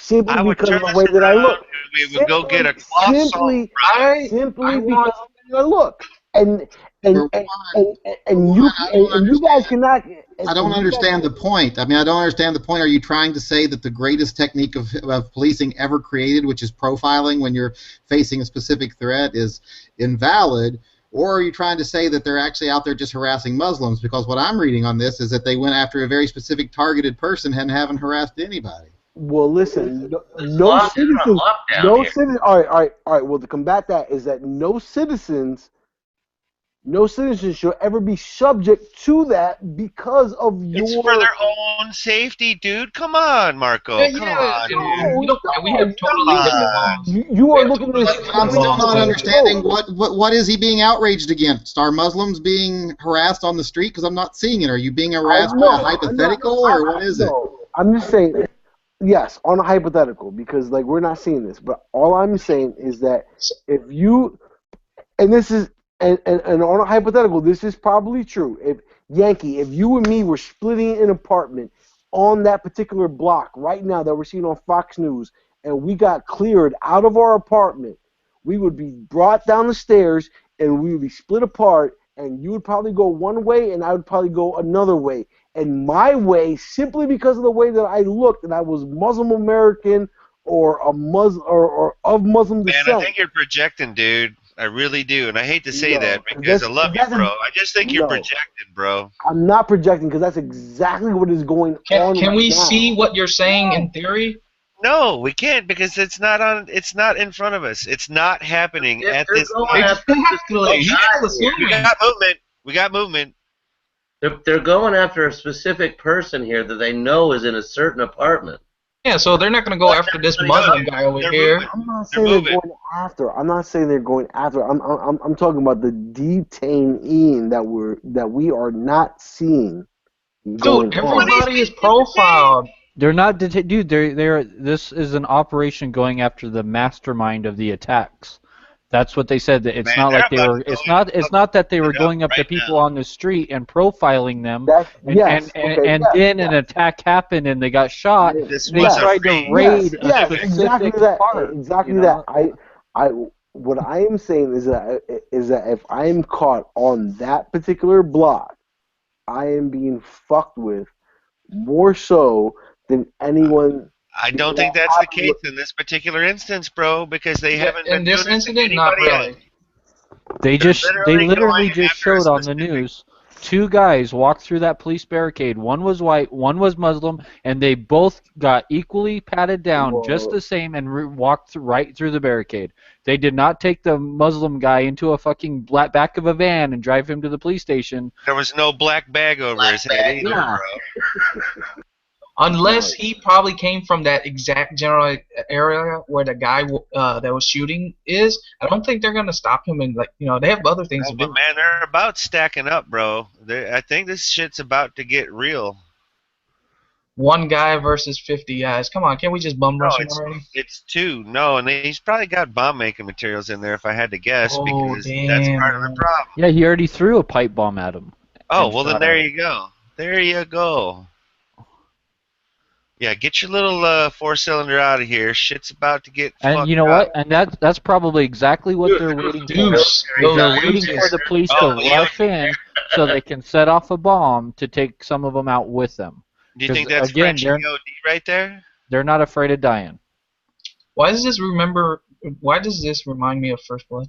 Simply because of the way that I look. We would go get a croissant, Simply right? because of the way I look. And you guys cannot. I don't understand the point. I mean, I don't understand the point. Are you trying to say that the greatest technique of policing ever created, which is profiling when you're facing a specific threat, is invalid? Or are you trying to say that they're actually out there just harassing Muslims? Because what I'm reading on this is that they went after a very specific targeted person and haven't harassed anybody. Well, listen, no citizens. All right. Well, to combat that is that no citizens should ever be subject to that because of It's for their own safety, dude. Come on, Marco. Come on, dude. We have totally different. You are looking at this. I'm still not understanding what is he being outraged against? Are Muslims being harassed on the street? Because I'm not seeing it. Are you being harassed by a hypothetical, or what is it? I'm just saying. Yes, on a hypothetical, because like we're not seeing this, but all I'm saying is that if you, and this is, and on a hypothetical, this is probably true. If you and me were splitting an apartment on that particular block right now that we're seeing on Fox News, and we got cleared out of our apartment, we would be brought down the stairs and we would be split apart, and you would probably go one way and I would probably go another way. And my way, simply because of the way that I looked, and I was Muslim American or a Muslim or of Muslim descent. Man, I think you're projecting, dude. I really do, and I hate to say that because I love you, bro. I just think you're projecting, bro. I'm not projecting because that's exactly what is going on. Can we now. see what you're saying in theory? No, we can't because it's not on. It's not in front of us. It's not happening at this time. We got movement. We got movement. They're going after a specific person here that they know is in a certain apartment. Yeah, so they're not going to go after this Muslim guy over here. I'm not saying they're going after. I'm not saying they're going after. I'm talking about the detaineeing that we are not seeing. Dude, everybody is profiled. They're not dude. They're. This is an operation going after the mastermind of the attacks. That's what they said. That it's not like they were. It's not that they were going up to people on the street and profiling them. And then an attack happened and they got shot. They tried to raid a specific part. Exactly that. What I am saying is that if I am caught on that particular block, I am being fucked with more so than anyone. I don't think that's the case in this particular instance, bro, because they haven't been in this doing incident, not really. They literally just showed on the news 2 guys walked through that police barricade. One was white, one was Muslim, and they both got equally patted down just the same and walked right through the barricade. They did not take the Muslim guy into a fucking back of a van and drive him to the police station. There was no black bag over his head either, bro. Unless he probably came from that exact general area where the guy that was shooting is. I don't think they're gonna stop him and they have other things to do. But man, they're about stacking up, bro. I think this shit's about to get real. 1 guy versus 50 guys. Come on, can't we just bum rush him already? It's 2. No, and he's probably got bomb making materials in there if I had to guess, because that's part of the problem. Yeah, he already threw a pipe bomb at him. Oh, well then there you go. There you go. Yeah, get your little 4-cylinder out of here. Shit's about to get fucked And you know what? up. And that's probably exactly what they're waiting for. They're waiting for the police to rush in so they can set off a bomb to take some of them out with them. Do you think that's again, French EOD right there? They're not afraid of dying. Why does this remind me of First Blood?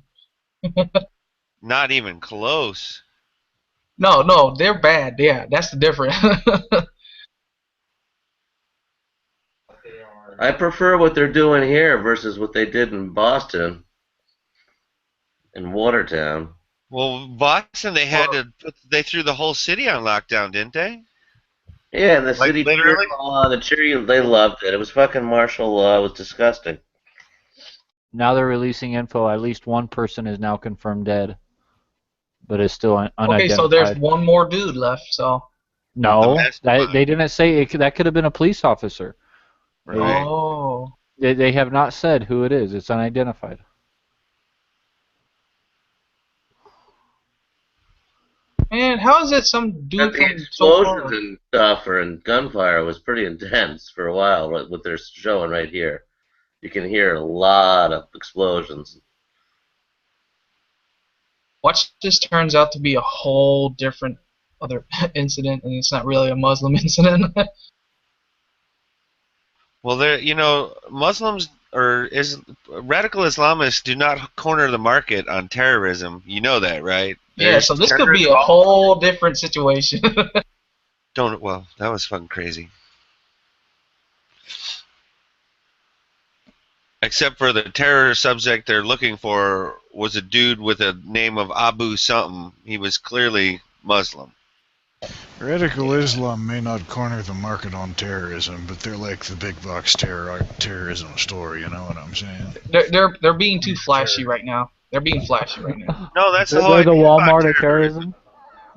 Not even close. No, they're bad. Yeah, that's the difference. I prefer what they're doing here versus what they did in Boston and Watertown. Well, Boston, they threw the whole city on lockdown, didn't they? Yeah, and the city literally the cheer, they loved it. It was fucking martial law. It was disgusting. Now they're releasing info. At least 1 person is now confirmed dead, but is still unidentified. Okay, so there's 1 more dude left. So no, they didn't say it. That could have been a police officer. Right. Oh. They have not said who it is. It's unidentified. Man, how is it some dude the from explosions and stuff and gunfire was pretty intense for a while. What they're showing right here, you can hear a lot of explosions. Watch this turns out to be a whole different other incident, and it's not really a Muslim incident. Well, Muslims or radical Islamists do not corner the market on terrorism. You know that, right? Yeah, so this could be a whole different situation. Well, that was fucking crazy. Except for the terror subject they're looking for was a dude with a name of Abu something. He was clearly Muslim. Radical Islam may not corner the market on terrorism, but they're like the big box terrorism store. You know what I'm saying? They're being too flashy right now. They're being flashy right now. No, that's the whole. They're the Walmart of terrorism.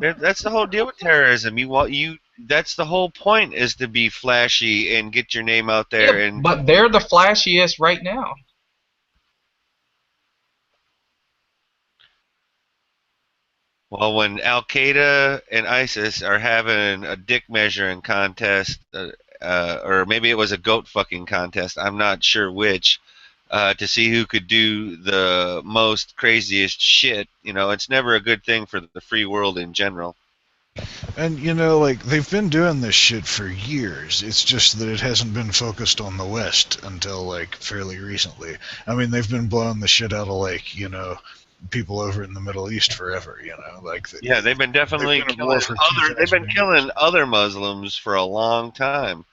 That's the whole deal with terrorism. That's the whole point, is to be flashy and get your name out there. Yeah, but they're the flashiest right now. Well, when Al Qaeda and ISIS are having a dick measuring contest, or maybe it was a goat fucking contest, I'm not sure which, to see who could do the most craziest shit, it's never a good thing for the free world in general. And they've been doing this shit for years. It's just that it hasn't been focused on the West until fairly recently. I mean, they've been blowing the shit out of people over in the Middle East forever. Yeah, they've been definitely killing other Muslims for a long time.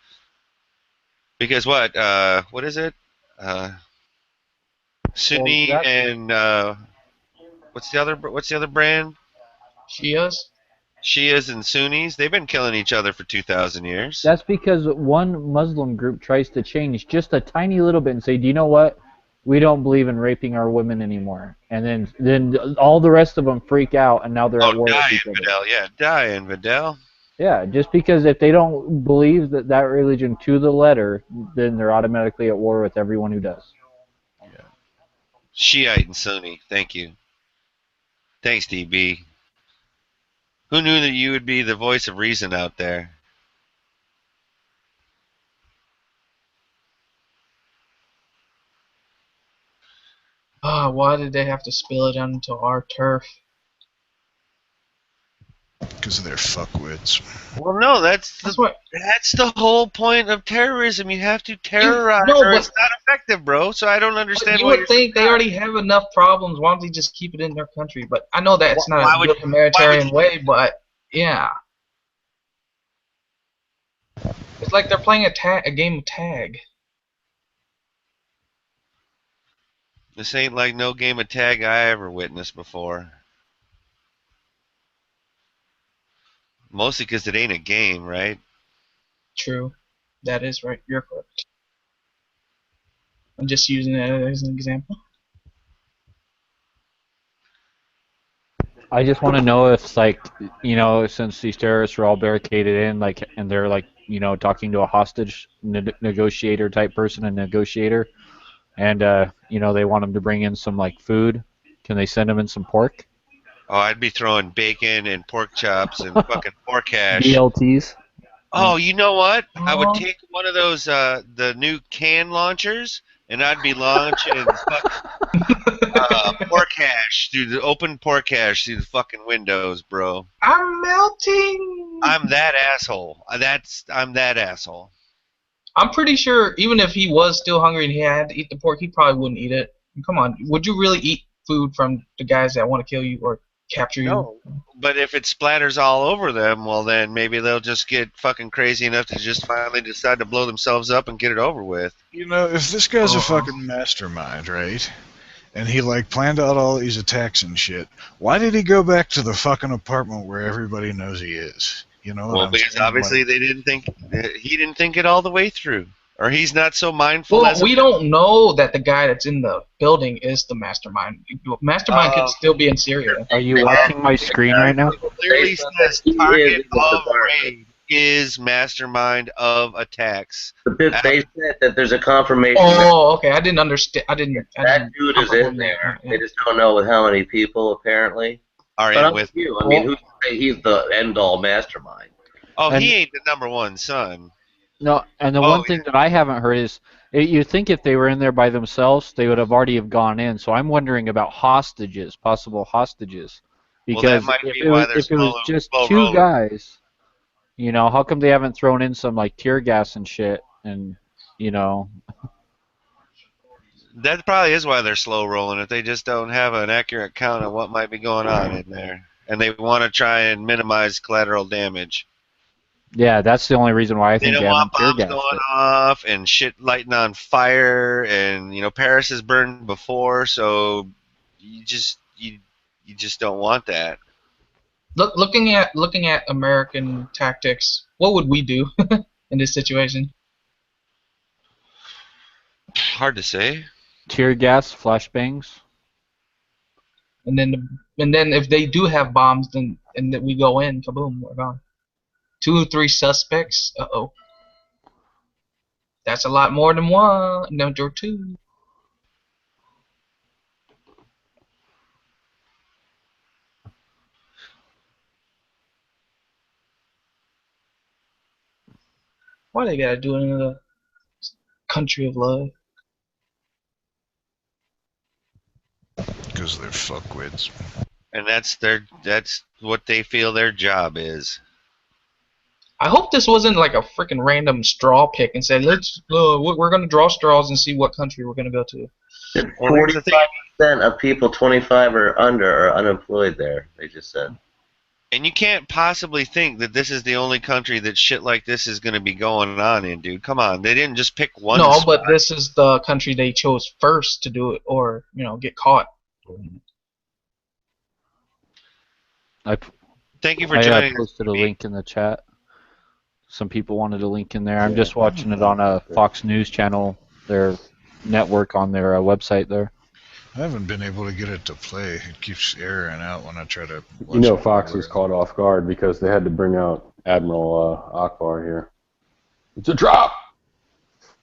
Because what is it? Sunni and what's the other brand? Shias and Sunnis. They've been killing each other for 2,000 years. That's because one Muslim group tries to change just a tiny little bit and say, do you know what? We don't believe in raping our women anymore. And then all the rest of them freak out, and now they're at war with each other. Yeah, die, Infidel. Yeah, just because if they don't believe that religion to the letter, then they're automatically at war with everyone who does. Shiite and Sunni. Thank you. Thanks, DB. Who knew that you would be the voice of reason out there? Why did they have to spill it onto our turf? Because they're fuckwits. Well, no, that's the whole point of terrorism. You have to terrorize, or it's not effective, bro. So I don't understand. You would think they already have enough problems. Why don't they just keep it in their country? But I know that's not a good humanitarian way. But yeah, it's like they're playing a game of tag. This ain't like no game of tag I ever witnessed before. Mostly because it ain't a game, right? True. That is right. You're correct. I'm just using it as an example. I just want to know if, like, you know, since these terrorists are all barricaded in, like, and they're, like, you know, talking to a hostage negotiator type person, a negotiator, and, you know, they want them to bring in some, like, food. Can they send them in some pork? Oh, I'd be throwing bacon and pork chops and fucking pork hash. BLTs. Oh, you know what? I would take one of those, the new can launchers, and I'd be launching pork hash through the open pork hash through the fucking windows, bro. I'm melting. I'm that asshole. I'm that asshole. I'm pretty sure even if he was still hungry and he had to eat the pork, he probably wouldn't eat it. Come on, would you really eat food from the guys that want to kill you or capture you? No, but if it splatters all over them, well then maybe they'll just get fucking crazy enough to just finally decide to blow themselves up and get it over with. You know, if this guy's a fucking mastermind, right? And he, like, planned out all these attacks and shit, why did he go back to the fucking apartment where everybody knows he is? You know what Well, I'm because saying? obviously Like, he didn't think it all the way through. Or he's not so mindful. Well, we don't know that the guy that's in the building is the mastermind. Mastermind could still be in Syria. Are you watching my screen right now? Clearly says target of raid is mastermind of attacks. But they said that there's a confirmation. Oh, okay. I didn't understand. That dude is in there. They just don't know with how many people apparently. Are but in I'm with you. I mean, who's to say he's the end-all mastermind? Oh, And- he ain't the #1 son. No, and the one thing that I haven't heard is, you'd think if they were in there by themselves, they would have already have gone in. So I'm wondering about hostages, possible hostages, Well, that because might if be it why was, they're if it was slow- just slow two rolling. guys, you know, how come they haven't thrown in some like tear gas and shit, and you know, That probably is why they're slow rolling it. They just don't have an accurate count of what might be going on in there. And they want to try and minimize collateral damage. yeah, that's the only reason why I They think don't they haven't want tear bombs gassed going it. off and shit lighting on fire, and you know Paris has burned before, so you just don't want that. Looking at American tactics, what would we do in this situation? Hard to say. Tear gas, flashbangs. And then if they do have bombs, then we go in, kaboom, we're gone. 2 or 3 suspects. Uh-oh. That's a lot more than one. No, or 2. Why they gotta do it in a country of love? because they're fuckwits. And that's what they feel their job is. I hope this wasn't like a freaking random straw pick and said, we're gonna draw straws and see what country we're gonna go to. 45% of people 25 or under are unemployed there. They just said. And you can't possibly think that this is the only country that shit like this is going to be going on in, dude. Come on. They didn't just pick one No, spot. but this is the country they chose first to do it, or get caught. Thank you for joining I posted a link in the chat. Some people wanted a link in there. I'm just watching it on a Fox News channel, their network on their website there. I haven't been able to get it to play. It keeps erroring out when I try to watch You know, it. Fox was caught off guard because they had to bring out Admiral Akbar here. It's a drop!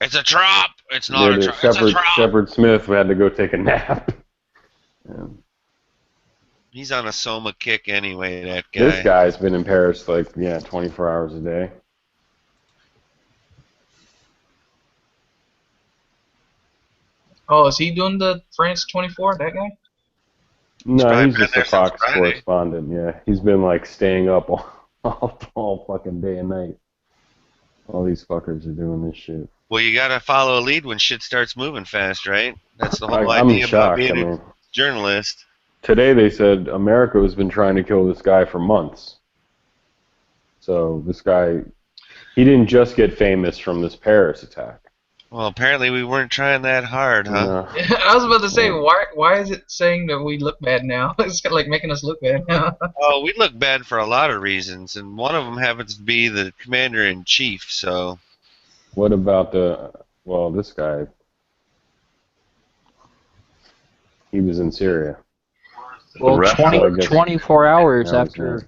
It's a drop! It's not a drop. It's a drop! Shepard Smith had to go take a nap. And He's on a Soma kick anyway, that guy. this guy's been in Paris 24 hours a day. Oh, is he doing the France 24? That guy? No, he's just a Fox correspondent. Yeah, he's been staying up all fucking day and night. All these fuckers are doing this shit. Well, you gotta follow a lead when shit starts moving fast, right? That's the whole I'm idea about shocked. being a journalist. Today they said America has been trying to kill this guy for months. So this guy, he didn't just get famous from this Paris attack. Well, apparently we weren't trying that hard, huh? No. I was about to say, why is it saying that we look bad now? It's like making us look bad now. Oh, we look bad for a lot of reasons, and one of them happens to be the commander-in-chief, so... What about this guy? He was in Syria. Well, So I guess 24 hours that was after nice.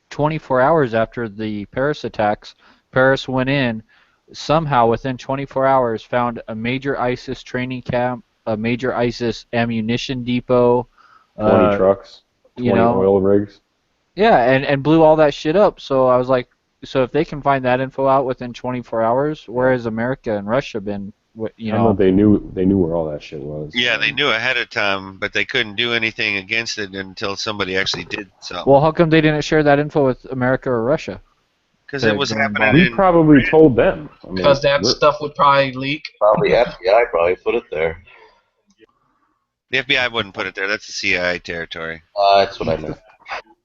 24 hours after the Paris attacks, Paris went in, somehow within 24 hours found a major ISIS training camp, a major ISIS ammunition depot, 20 trucks, 20 oil rigs. Yeah, and blew all that shit up. So I was like, so if they can find that info out within 24 hours, where has America and Russia been? I know they knew where all that shit was. Yeah, they knew ahead of time, but they couldn't do anything against it until somebody actually did something. Well, how come they didn't share that info with America or Russia? Because it was happening We probably told them. I mean, Because that stuff would probably leak. Probably FBI probably put it there. The FBI wouldn't put it there. That's the CIA territory. That's what I meant.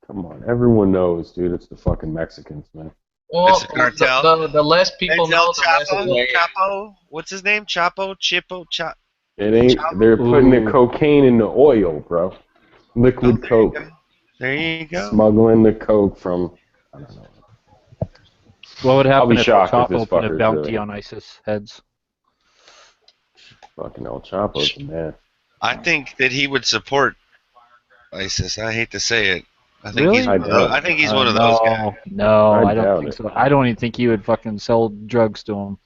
Come on, everyone knows, dude. It's the fucking Mexicans, man. Well, It's a cartel. the less people know, the less Chapo? it Chapo? What's his name? Chapo? Chippo? Chop? It ain't. They're putting the cocaine in the oil, bro. Liquid coke. There you go. Smuggling the coke from. I don't know. What would I'll happen be if shocked El if this Chapo put a fucker's bounty really- on ISIS heads? Fucking El Chapo's the man. I think that he would support ISIS. I hate to say it. I think Really? he's one of those, I think he's one of those guys. No, I doubt don't think it. so. I don't even think he would fucking sell drugs to him.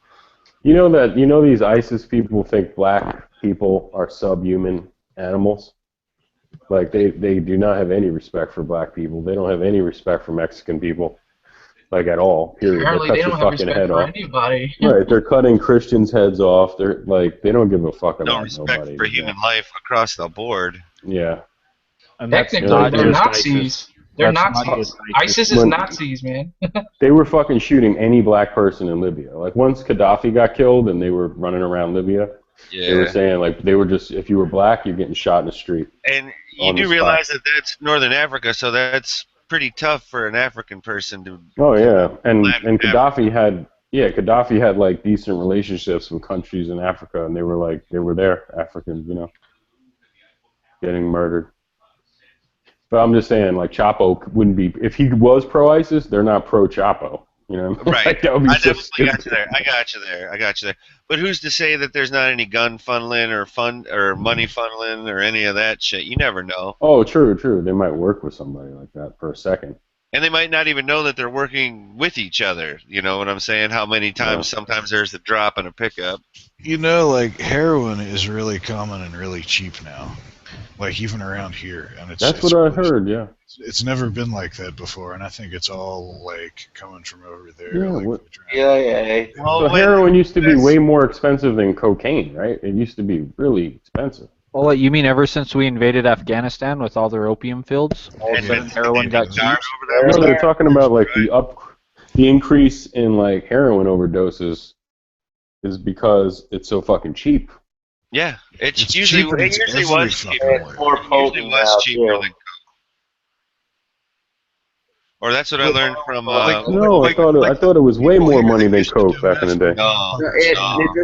You know these ISIS people think black people are subhuman animals? Like they do not have any respect for black people. They don't have any respect for Mexican people. Like at all. Period. Apparently They'll they cut don't your have fucking respect head for off. anybody. Right, they're cutting Christians' heads off. They're like they don't give a fuck No about respect nobody. for human life across the board. Yeah. And that's Technically, not they're just Nazis. ISIS. They're That's not Nazis. just ISIS is When- Nazis, man. They were fucking shooting any black person in Libya. Like once Gaddafi got killed and they were running around Libya, they were Yeah. saying like they were just if you were black you're getting shot in the street. And you on the do spot. realize that that's Northern Africa, so that's pretty tough for an African person to. Oh yeah, and Latin Gaddafi had like decent relationships with countries in Africa, and they were there Africans, getting murdered. But I'm just saying, like Chapo wouldn't be if he was pro ISIS. They're not pro Chapo, Right. Like, that would be I so definitely got you stupid. there. I got you there. But who's to say that there's not any gun funneling or money funneling or any of that shit? You never know. Oh, true. They might work with somebody like that for a second. And they might not even know that they're working with each other. You know what I'm saying? How many times sometimes there's a drop and a pickup. Like heroin is really common and really cheap now. Like even around here, and That's what I heard. Yeah. It's never been like that before, and I think it's all like coming from over there. Yeah. like, Yeah. So heroin used to be way more expensive than cocaine, right? It used to be really expensive. Well, you mean ever since we invaded Afghanistan with all their opium fields, all of a sudden heroin got cheap? No, they're talking about like the increase in like heroin overdoses is because it's so fucking cheap. Yeah, it It's usually cheaper than was every cheaper. It's more It potent usually was now, cheaper too. than Or that's what I learned from. No, I thought it was way more money than coke back in the day. No, It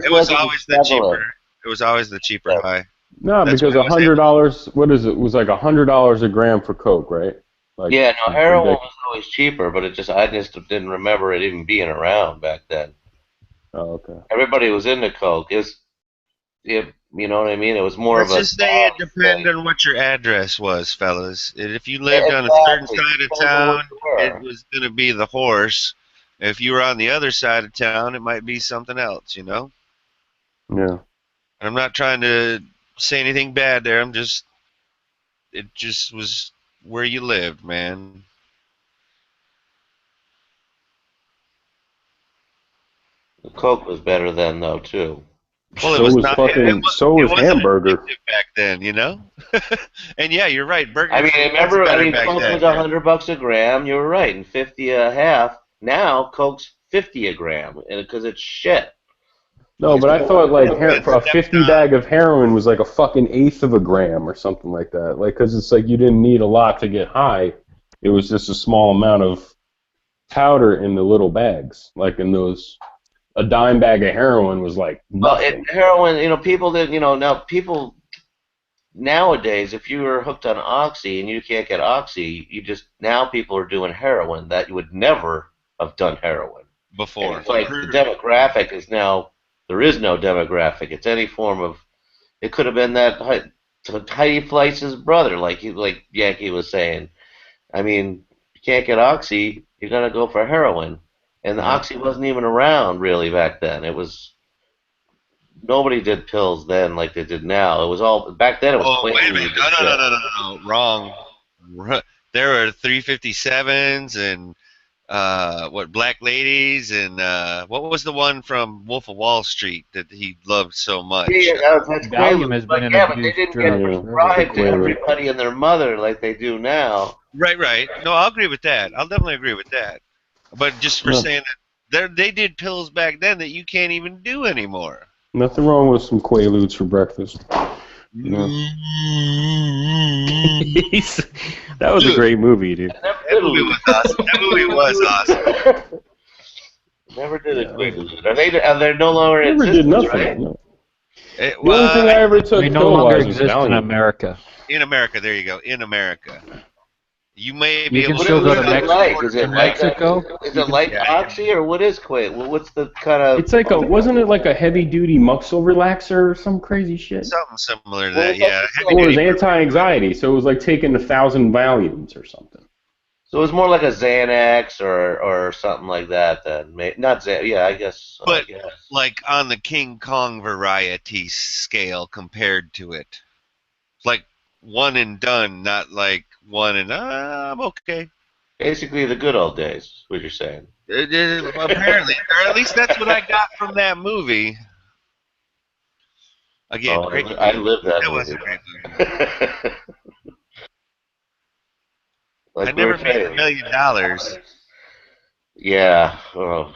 it was always the cheaper. It was always the cheaper high. No, That's because what I was able- $100. What is it? Was like $100 a gram for coke, right? Like, Yeah, no, heroin ridiculous. was always cheaper, but I just didn't remember it even being around back then. Oh, okay. Everybody was into coke. You know what I mean? It was more Let's of a. just say it depended on what your address was, fellas. If you lived on a certain Exactly. side of Depends on town, where you were. it was going to be the horse. If you were on the other side of town, it might be something else, you know? Yeah. And I'm not trying to say anything bad there. It just was where you lived, man. Coke was better then, though, too. Well, So was hamburger. Back then, you know? And yeah, you're right. Burger I mean, King was remember, better back Coke then. was $100 a gram. You were right, and 50 a half. Now Coke's 50 a gram, because it's shit. No, but I thought like for a 50 bag of heroin was like a fucking eighth of a gram or something like that. Like, because it's like you didn't need a lot to get high. It was just a small amount of powder in the little bags. Like in those, a dime bag of heroin was like nothing. Well, heroin, people didn't, now people nowadays, if you were hooked on Oxy and you can't get Oxy, now people are doing heroin that you would never have done heroin before. And it's like the demographic is now. There is no demographic. It's any form of. It could have been that Heidi Fleitz's brother, like Yankee was saying. I mean, you can't get Oxy, you're gonna go for heroin, and the Oxy wasn't even around really back then. It was. Nobody did pills then like they did now. It was all back then. It was. Oh, wait a minute! No! Wrong. There were 357s and. Black Ladies and what was the one from Wolf of Wall Street that he loved so much? Yeah, that's Valium has been but they didn't get prescribed to Quaalude. everybody and their mother like they do now. Right. No, I'll agree with that. I'll definitely agree with that. But just for saying that they did pills back then that you can't even do anymore. Nothing wrong with some Quaaludes for breakfast. No. That was a great movie, dude. That movie was awesome. That movie was awesome. Never did a Quaalude. Are they no longer in Never did nothing. right? No. The only thing I ever took They no longer pill-wise was exist in Valium. America. In America, there you go. In America. You may be You can able still go to Is it Mexico. Is it like Oxy or what is Quaalude? What's the kind of? It's like wasn't it like a heavy-duty muscle relaxer or some crazy shit? something similar to that, yeah. Or it was anti-anxiety, so it was like taking 1,000 Valiums or something. So it was more like a Xanax or something like that then. Not Xanax. Yeah, I guess. But like on the King Kong variety scale compared to it. Like one and done, not like one and I'm okay. Basically the good old days, what you're saying. Apparently, or at least that's what I got from that movie. Again, great movie. I lived that was a movie. great movie. Like I never we were made saying. $1 million. Yeah. Oh.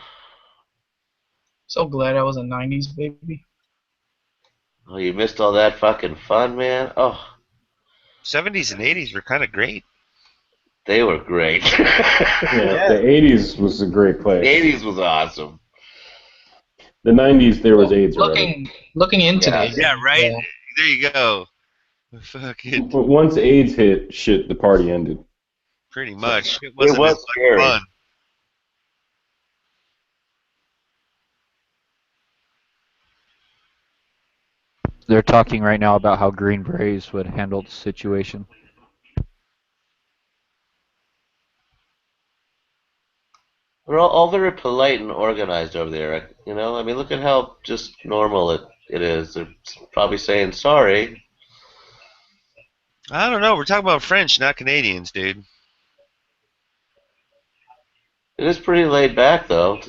So glad I was a 90s baby. Oh, you missed all that fucking fun, man. Oh. 70s and 80s were kind of great. They were great. Yeah, the 80s was a great place. The 80s was awesome. The 90s, there was AIDS already. Looking into it. Yeah, right? There you go. Fucking But once AIDS hit, shit, the party ended. pretty much. It wasn't was as much scary. fun. They're talking right now about how Green Berets would handle the situation. We're all very polite and organized over there. You know, I mean, look at how just normal it is. They're probably saying sorry. I don't know. We're talking about French, not Canadians, dude. It is pretty laid back, though.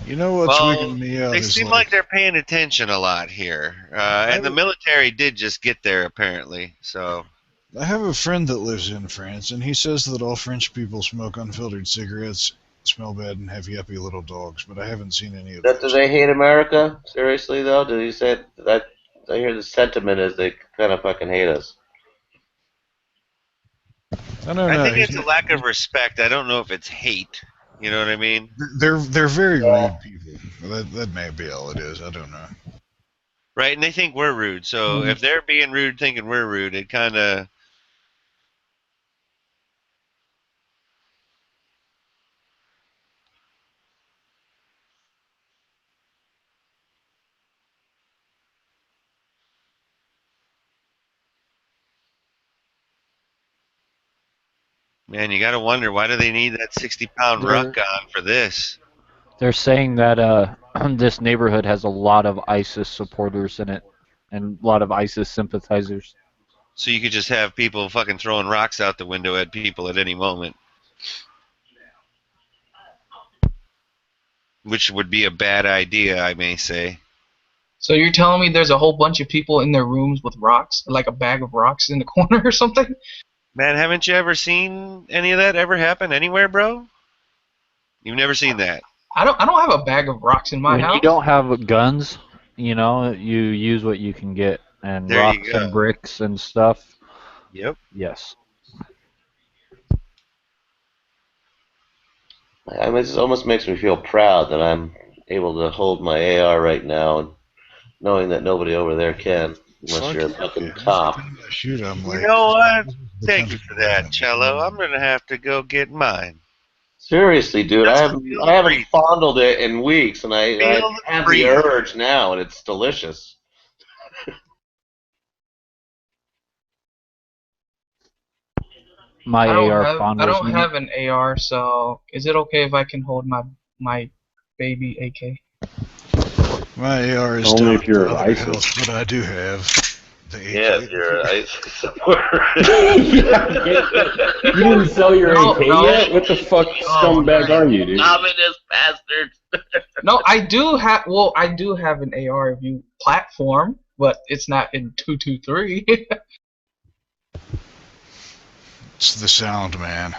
You know what's Well, wigging me out they is seem like they're paying attention a lot here. And the military did just get there, apparently. So I have a friend that lives in France, and he says that all French people smoke unfiltered cigarettes, smell bad, and have yuppie little dogs, but I haven't seen any of Do they hate America? Seriously, though? Did he say that? I hear the sentiment is they kind of fucking hate us. I think it's a lack of respect. I don't know if it's hate. You know what I mean? They're very rude people. That may be all it is. I don't know. Right, and they think we're rude. So if they're being rude, thinking we're rude, it kind of. Man, you got to wonder, why do they need that 60-pound ruck on for this? They're saying that this neighborhood has a lot of ISIS supporters in it, and a lot of ISIS sympathizers. So you could just have people fucking throwing rocks out the window at people at any moment. Which would be a bad idea, I may say. So you're telling me there's a whole bunch of people in their rooms with rocks, like a bag of rocks in the corner or something? Man, haven't you ever seen any of that ever happen anywhere, bro? You've never seen that? I don't have a bag of rocks in my When house. you don't have guns, you know, you use what you can get, and There you rocks go. and bricks and stuff. Yep. Yes. I mean, it almost makes me feel proud that I'm able to hold my AR right now, and knowing that nobody over there can, unless you're a fucking cop. Shoot, I'm You like. know what? Thank you for that, Cello. I'm going to have to go get mine. Seriously, dude, I haven't fondled it in weeks, and I have the urge now, and it's delicious. My AR I fondles don't me. have an AR, so is it okay if I can hold my baby AK? My AR is Only down if you're to other ISIS. health, but I do have the AK. Yeah, if you're an ISIS supporter. You didn't sell your AK yet? What the fuck scumbag are you, dude? Ominous bastards. No, I do have. Well, I do have an AR view platform, but it's not in 223. It's the sound, man.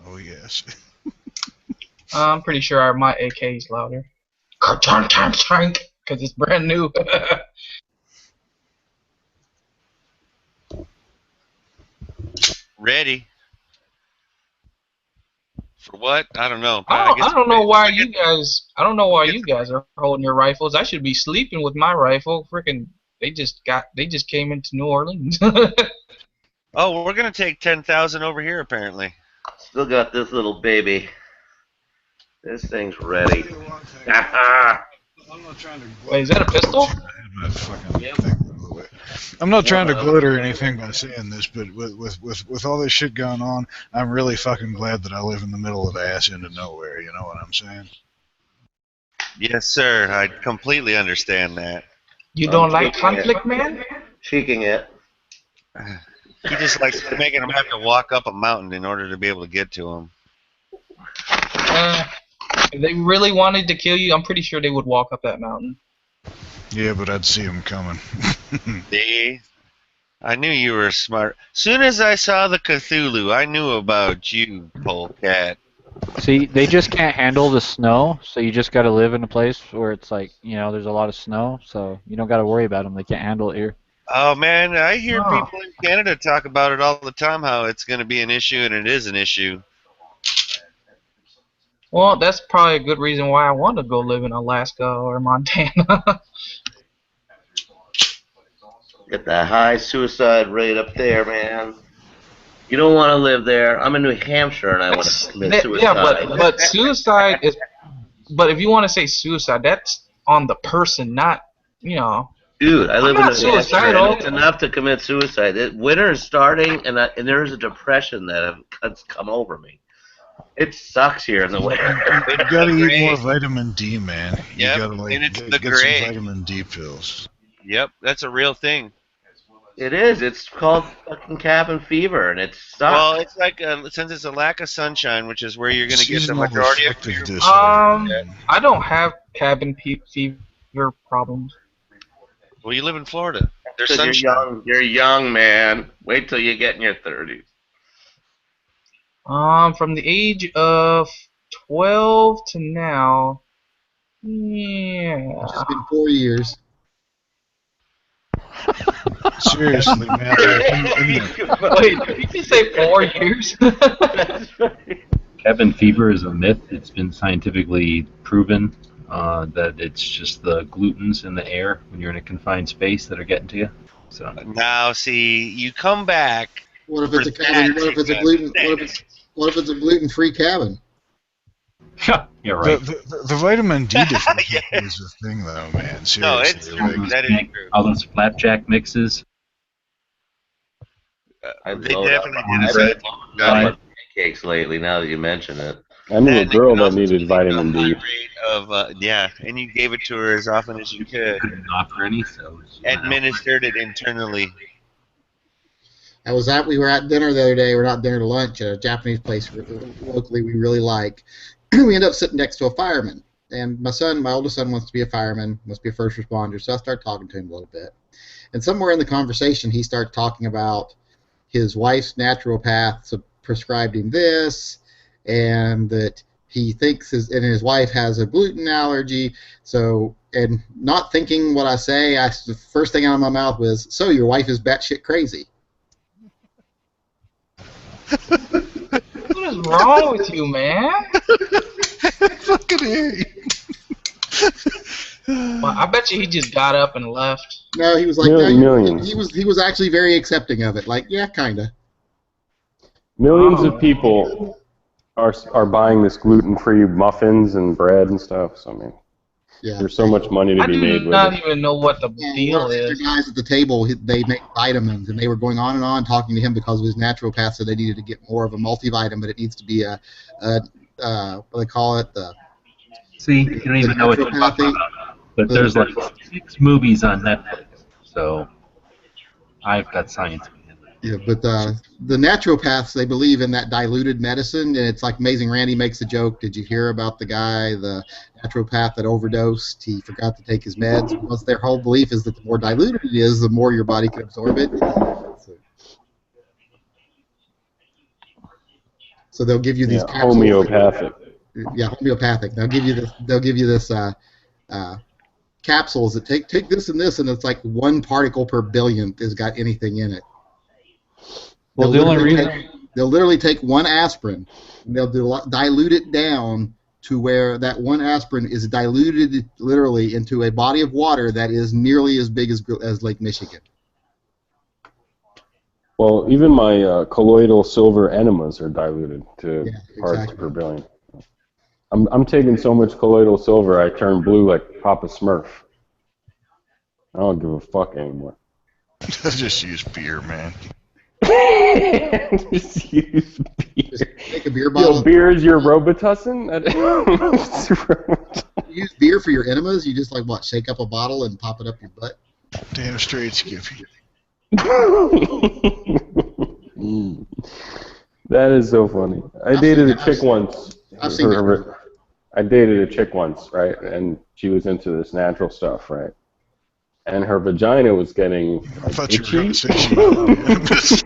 Oh yes. I'm pretty sure my AK is louder. Because it's brand new. Ready. For what? I don't know. I don't know why you guys. I don't know why you guys are holding your rifles. I should be sleeping with my rifle. Freaking, they just came into New Orleans. Oh, we're going to take 10,000 over here, apparently. Still got this little baby. This thing's ready. Wait, is that a pistol? I'm not trying to gloat or anything by saying this, but with all this shit going on, I'm really fucking glad that I live in the middle of ass into nowhere. You know what I'm saying? Yes, sir. I completely understand that. You don't like conflict, man? Cheeking it. He just likes making them have to walk up a mountain in order to be able to get to him. If they really wanted to kill you, I'm pretty sure they would walk up that mountain. Yeah, but I'd see them coming. See? I knew you were smart. Soon as I saw the Cthulhu, I knew about you, polecat. See, they just can't handle the snow, so you just got to live in a place where it's like, you know, there's a lot of snow, so you don't got to worry about them. They can't handle it here. Oh, man, I hear people in Canada talk about it all the time, how it's going to be an issue, and it is an issue. Well, that's probably a good reason why I want to go live in Alaska or Montana. Get that high suicide rate up there, man. You don't want to live there. I'm in New Hampshire, and I want to commit suicide. Yeah, but suicide is. But if you want to say suicide, that's on the person, not, you know. Dude, I live in New Hampshire, suicidal. and it's enough to commit suicide. Winter is starting, and there is a depression that has come over me. It sucks here in the winter. You gotta eat more vitamin D, man. Yep, You gotta and it's get the some gray. vitamin D pills. Yep, that's a real thing. It is. It's called fucking cabin fever, and it sucks. Well, it's like since it's a lack of sunshine, which is where you're going to get the Seasonal majority of affective your. disorder. I don't have cabin fever problems. Well, you live in Florida. There's 'Cause sunshine. you're young, man. Wait till you get in your 30s. From the age of 12 to now, yeah. It's just been 4 years. Seriously, man. Wait, did you say 4 years? Cabin fever is a myth. It's been scientifically proven that it's just the glutens in the air when you're in a confined space that are getting to you. So now, see, you come back. What if it's a cabin? What if it's a gluten? What if it's a gluten-free cabin? Yeah, right. The vitamin D deficiency is a thing, though, man. Seriously. No, it's true. That is true. All those flapjack mixes. They definitely did I've got pancakes lately. Now that you mention it, I knew a girl that needed vitamin D. Yeah, and you gave it to her as often as you could. Couldn't offer any, so administered it internally. We were at dinner the other day. We're not dinner to lunch at a Japanese place locally we really like. We end up sitting next to a fireman, and my oldest son wants to be a fireman, wants to be a first responder. So I start talking to him a little bit, and somewhere in the conversation he started talking about his wife's naturopath prescribed him this, and that he thinks his wife has a gluten allergy. So, and not thinking what I say, the first thing out of my mouth was, "So your wife is batshit crazy." What is wrong with you, man? Fucking hear you. Well, I bet you he just got up and left. No, he was like, Millions. he was actually very accepting of it. Like, yeah, kinda. Millions of people are buying this gluten-free muffins and bread and stuff. So I mean, there's so much money to be made with it. I do not even know what the deal is. The guys at the table, they make vitamins, and they were going on and on talking to him because of his naturopath, so they needed to get more of a multivitamin, but it needs to be a what do they call it? See, you don't even know what you're talking about. But there's like 6 movies on Netflix, so I've got science. Yeah, but the naturopaths, they believe in that diluted medicine, and it's like Amazing Randy makes a joke. Did you hear about the guy, the naturopath that overdosed? He forgot to take his meds. Because their whole belief is that the more diluted it is, the more your body can absorb it. So they'll give you these capsules. Homeopathic. Yeah, homeopathic. They'll give you this capsules that take this and this, and it's like 1 particle per billionth has got anything in it. Well, the only reason they'll literally take 1 aspirin and they'll dilute it down to where that 1 aspirin is diluted literally into a body of water that is nearly as big as Lake Michigan. Well, even my colloidal silver enemas are diluted to parts per billion. I'm taking so much colloidal silver I turn blue like Papa Smurf. I don't give a fuck anymore. Just use beer, man. Just use beer. Take a beer bottle. Yo, beer is your Robitussin? You use beer for your enemas? You just like what? Shake up a bottle and pop it up your butt? Damn straight, Skippy. That is so funny. I dated a chick once. I've seen that. I dated a chick once, right? And she was into this natural stuff, right? And her vagina was getting I thought itchy. you were going to say she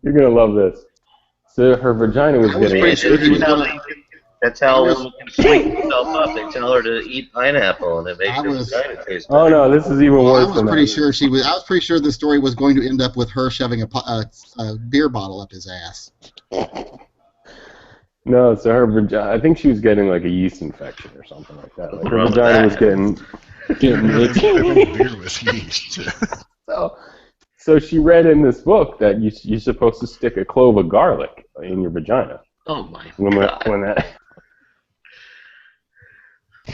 You're gonna love this. So her vagina was getting itchy. That's how women can sleep themselves up. They tell her to eat pineapple, and it makes her vagina taste better. Oh no, this is even worse than that. I was pretty sure the story was going to end up with her shoving a beer bottle up his ass. No, so her vagina. I think she was getting like a yeast infection or something like that. Like her vagina was getting itchy. beer with yeast. So she read in this book that you're supposed to stick a clove of garlic in your vagina. Oh my God. When that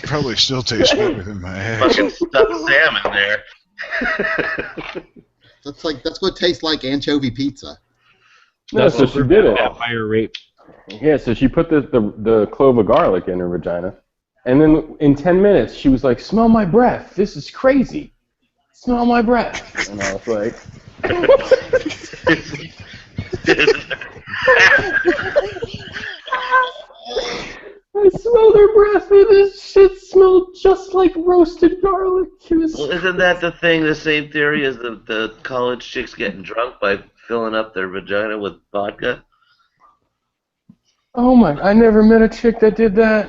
probably still tastes better than my ass. Fucking stuffed salmon there. That's what tastes like anchovy pizza. No, so she did it. Higher rate. Yeah, so she put the clove of garlic in her vagina, and then in 10 minutes she was like, "Smell my breath. This is crazy. Smell my breath." And I was like, I smelled her breath, and this shit smelled just like roasted garlic. Well, isn't that the same theory as the college chicks getting drunk by filling up their vagina with vodka? Oh my, I never met a chick that did that.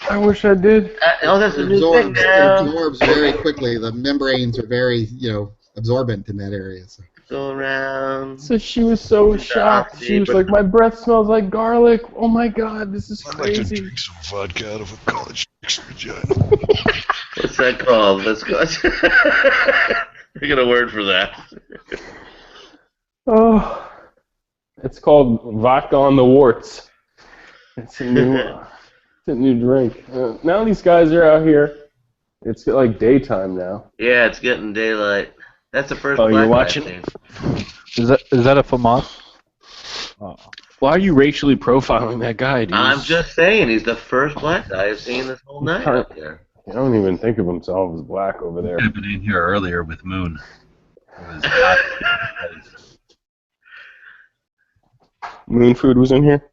I wish I did. That's a new thing It now. absorbs very quickly. The membranes are very, absorbent in that area. So. Go around. So she was so shocked. She was like, "My breath smells like garlic. Oh my god, this is I'd like to crazy." drink some vodka out of a college chick's vagina. What's that called? Let's go. I got a word for that. Oh, it's called vodka on the warts. It's a new drink. Now these guys are out here. It's like daytime now. Yeah, it's getting daylight. That's the first. Oh, black you're guy watching? I've seen. Is that a FAMAS? Oh. Why are you racially profiling that guy, dude? I'm just saying, he's the first black guy I've seen this whole night up here. I don't even think of himself as black over there. I've been in here earlier with Moon. It was not Moon Food was in here?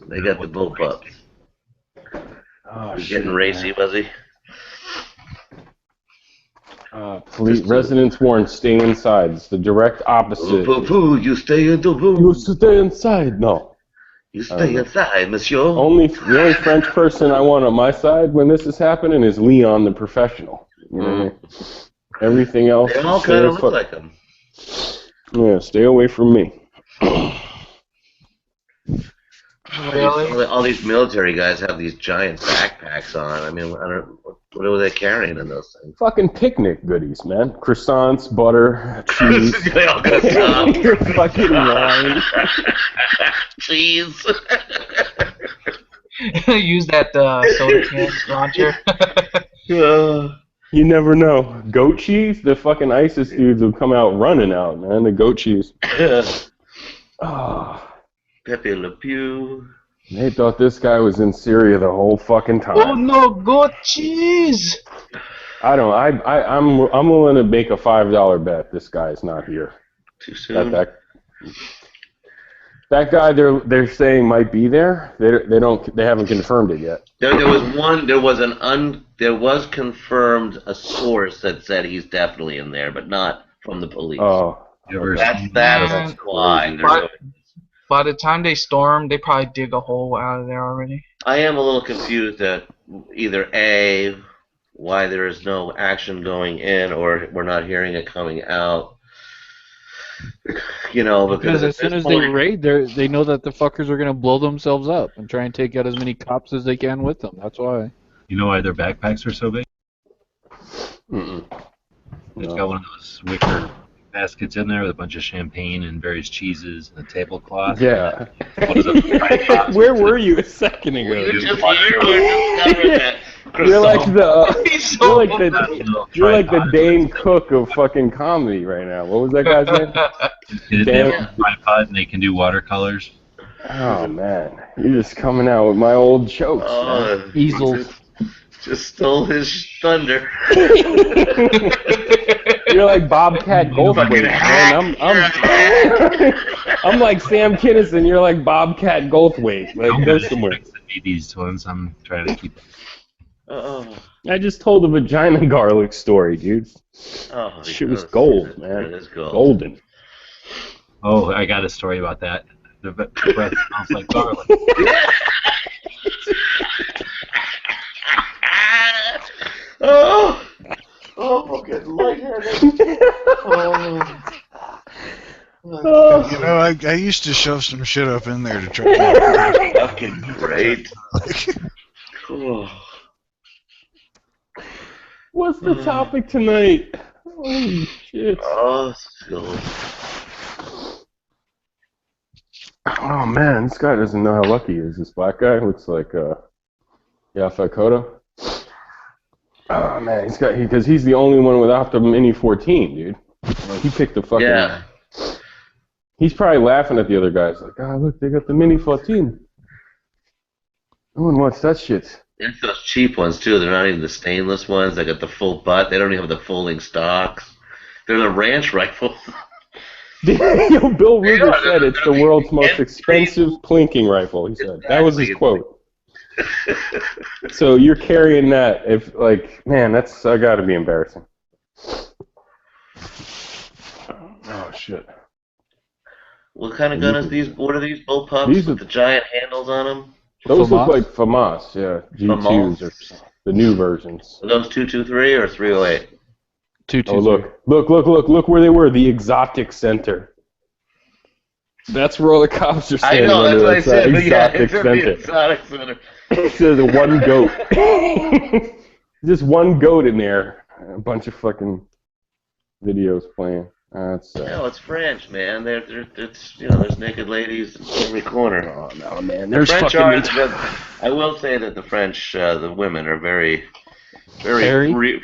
They got the bullpups. Oh, He's getting racy, was he? Police residents warned, stay inside. It's the direct opposite. You stay in the room. You stay inside. No. You stay inside, monsieur. The only French person I want on my side when this is happening is Leon the professional. You know what I mean? Everything else. They all kind of look like him. Yeah, stay away from me. Really? All these military guys have these giant backpacks on. I mean, what are they carrying in those things? Fucking picnic goodies, man. Croissants, butter, cheese. They all got some. Your fucking wine. Cheese. Use that soda can launcher. You never know. Goat cheese? The fucking ISIS dudes will come out running out, man. The goat cheese. Oh. Pepe Le Pew. They thought this guy was in Syria the whole fucking time. Oh no, goat cheese! I'm willing to make a $5 bet this guy's not here. Too soon. That guy they're saying might be there. They haven't confirmed it yet. There was confirmed a source that said he's definitely in there, but not from the police. Oh. That's why. By the time they storm, they probably dig a hole out of there already. I am a little confused at either A, why there is no action going in, or we're not hearing it coming out. Because as soon as they raid, they know that the fuckers are gonna blow themselves up and try and take out as many cops as they can with them. That's why. You know why their backpacks are so big? It's got one of those wicker baskets in there with a bunch of champagne and various cheeses and a tablecloth. Yeah. One of the Where were you a second ago? You're like the Dane Cook of fucking comedy right now. What was that guy's name? They have a tripod and they can do watercolors. Oh man, you're just coming out with my old jokes. Man. Easels. Just stole his thunder. You're like Bobcat Goldthwait, man. I'm like Sam Kinison. You're like Bobcat Goldthwait. Like, go somewhere. These ones, I'm trying to keep. I just told a vagina garlic story, dude. Oh, shit was gold, man. It is gold. Golden. Oh, I got a story about that. The breath smells like garlic. I'm getting lightheaded. I used to shove some shit up in there to try to fucking great. What's the topic tonight? Holy shit. Oh man, this guy doesn't know how lucky he is. This black guy looks like Yaphet Kotto. Oh man, because he's the only one without the Mini 14, dude. Like, he picked the fucking. Yeah. He's probably laughing at the other guys, like, look, they got the Mini 14. No one wants that shit. It's those cheap ones too. They're not even the stainless ones. They got the full butt. They don't even have the folding stocks. They're the ranch rifles. Yo, Bill Ruger said it's the world's most expensive plinking rifle. He said that was his quote. So you're carrying that? If man, that's got to be embarrassing. Oh shit. What kind of gun is these? What are these bullpups with the giant handles on them? Those look like FAMAS, yeah. G2s or the new versions. Are those 223 or 308? 223. Oh, look where they were. The Exotic Center. That's where all the cops are standing. I know, that's what I said. But yeah, Exotic it's Center. the Exotic Center. It says one goat. Just one goat in there. A bunch of fucking videos playing. That's No, it's French, man. It's there's naked ladies in every corner. Oh no, man. The There's French fucking. I will say that the French, the women are very Hairy? very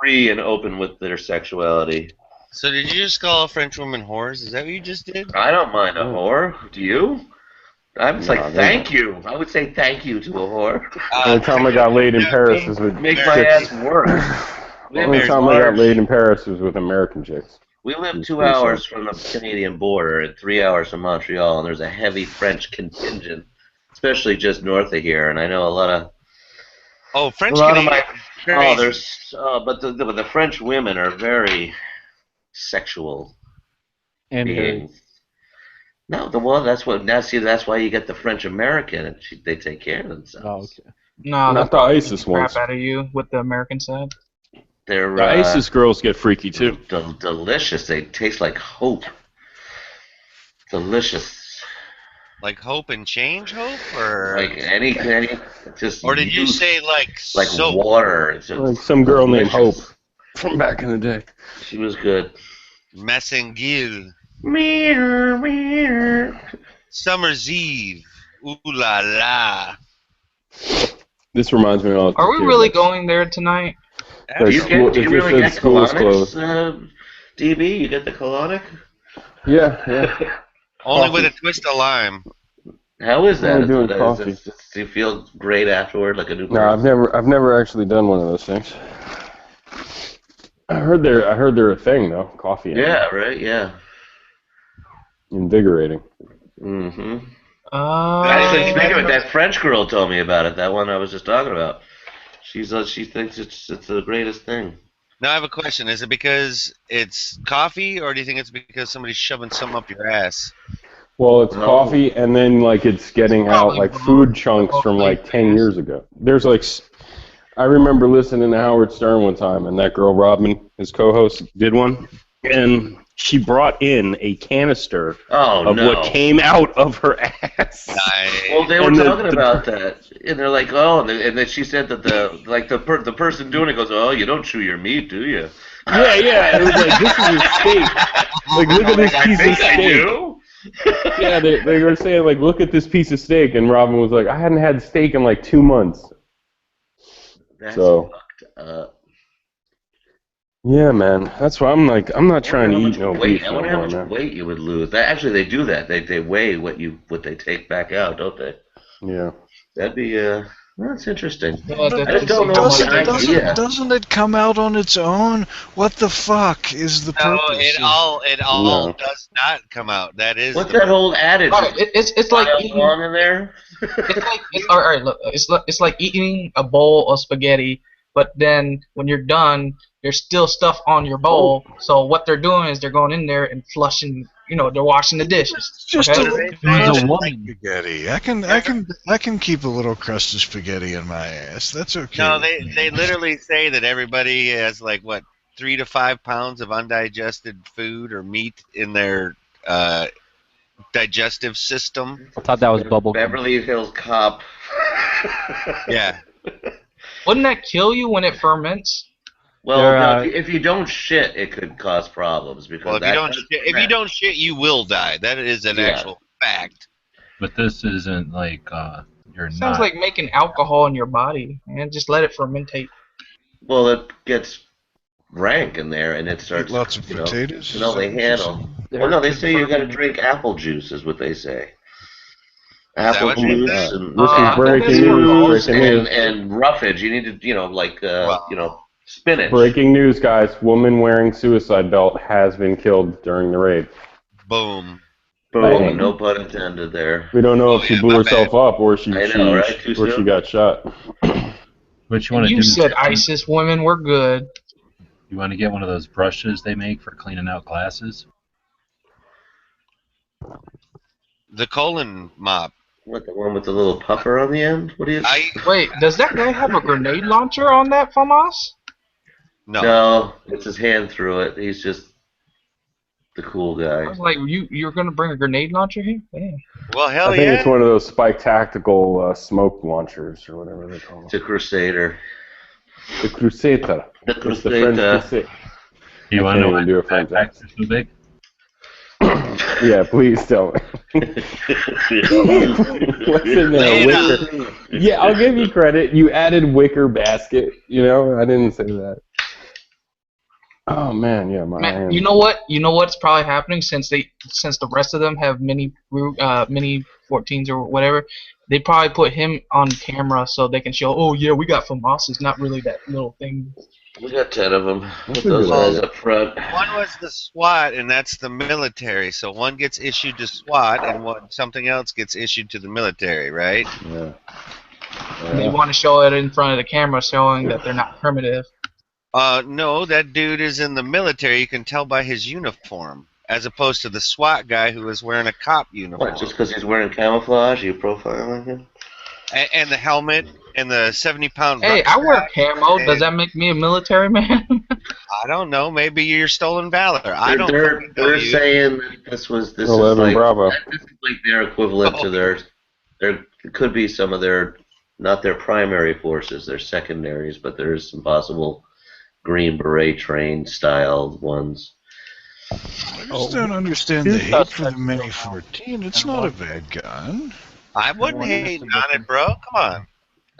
free and open with their sexuality. So did you just call French women whores? Is that what you just did? I don't mind a whore. Do you? I'm just No, like, they're thank you. I would say thank you to a whore. The only time I got laid in Paris was with Make chicks. my ass work. The only time I got laid in Paris was with American chicks. We live 2 hours from the Canadian border and 3 hours from Montreal, and there's a heavy French contingent, especially just north of here. And I know a lot of French a lot of Canadian. but the French women are very sexual And beings. No, that's why you get the French American, and they take care of themselves. Oh, okay. No, Not the ISIS crap ones. out of you with the American side. They're The ISIS girls get freaky too. Delicious. They taste like hope. Delicious. Like hope and change hope, or Like any just. or did you youth, say like like soap? water? It's just Like some girl named Hope delicious. from back in the day. She was good. Messengil. Meow. Summer's Eve. Ooh la la. This reminds me of. Are we really going there tonight? Do you really get school's closed. colonics, DB? You get the colonic? Yeah. Only with a twist of lime. How is that? Only doing coffee. Do you feel great afterward, like a new No, person? I've never actually done one of those things. I heard they're a thing though. Coffee. Yeah, right. Yeah. Invigorating. Mm-hmm. Actually, speaking of it, that French girl told me about it. That one I was just talking about. She thinks it's the greatest thing. Now I have a question. Is it because it's coffee, or do you think it's because somebody's shoving something up your ass? Well, it's coffee, and then like it's getting out like food chunks from like 10 years ago. There's like, I remember listening to Howard Stern one time, and that girl Robin, his co-host, did one, and she brought in a canister of what came out of her ass. Well, they were talking about that, and they're like, and then she said that the person doing it goes, "Oh, you don't chew your meat, do you?" Yeah. It was like, this is a steak. Like, look at this piece of steak. Yeah, they were saying like, look at this piece of steak, and Robin was like, I hadn't had steak in like 2 months. That's So. fucked up. Yeah, man. That's why I'm like, I'm not trying to eat no beef I no wonder how more, much man. weight you would lose. Actually, they do that. They weigh what they take back out, don't they? Yeah. That'd be that's interesting. Yeah, I just don't know the idea. Doesn't it come out on its own? What the fuck is the No, purpose? it all does not come out. That is What's that whole adage? It's like eating. Long in there. All right, look, it's like eating a bowl of spaghetti, but then when you're done, there's still stuff on your bowl. So what they're doing is they're going in there and flushing. They're washing the dishes. Just okay? a woman. Spaghetti. I can keep a little crust of spaghetti in my ass. That's okay. No, they literally say that everybody has like what 3 to 5 pounds of undigested food or meat in their digestive system. I thought that was bubble gum. Beverly Hills Cop. Yeah. Wouldn't that kill you when it ferments? Well, if you don't shit, it could cause problems because Well, if you don't shit, you will die. That is an actual fact. But this isn't like you're Sounds not. like making alcohol in your body, and just let it fermentate. Well, it gets rank in there, and it starts. Eat lots of potatoes? They handle. Well, no, they say you got to drink apple juice, is what they say. Apple juice and roughage. You need to, spinach. Breaking news, guys. Woman wearing suicide belt has been killed during the raid. Boom. Boom. No pun intended there. We don't know if she blew herself up or she she got shot. What you want to do? You said ISIS women were good. You want to get one of those brushes they make for cleaning out glasses? The colon mop. What, the one with the little puffer on the end? What do you? Wait, does that guy have a grenade launcher on that FAMAS? No, it's his hand through it. He's just the cool guy. I was like, you're gonna bring a grenade launcher here? Damn. Well, hell I think it's one of those Spike Tactical smoke launchers or whatever they call them. It's a Crusader. The Crusader. The It's the French Crusader. Crusade. You want to know why do a the French backpacks are so big? Yeah, please tell me. What's in there? Wicker. Yeah, I'll give you credit. You added wicker basket. You know, I didn't say that. Oh man, yeah, my Man, hand. you know what? You know what's probably happening since the rest of them have mini 14s or whatever. They probably put him on camera so they can show. Oh yeah, we got FAMAS. It's not really that little thing. We got 10 of them. Put That's a those good guys idea. up front. One was the SWAT, and that's the military. So one gets issued to SWAT, and something else gets issued to the military, right? Yeah. And they want to show it in front of the camera, showing that they're not primitive. No, that dude is in the military. You can tell by his uniform, as opposed to the SWAT guy who is wearing a cop uniform. What, just because he's wearing camouflage? You profiling him? And the helmet and the 70-pound. Hey, I wear camo. Does that make me a military man? I don't know. Maybe you're stolen valor. I don't. They're saying that this is 11 like Bravo. this is like their equivalent to their. There could be some of their, not their primary forces, their secondaries, but there is some possible Green Beret trained style ones. I just don't understand the hate for the Mini 14. It's not a bad gun. I wouldn't hate on it, bro. Come on.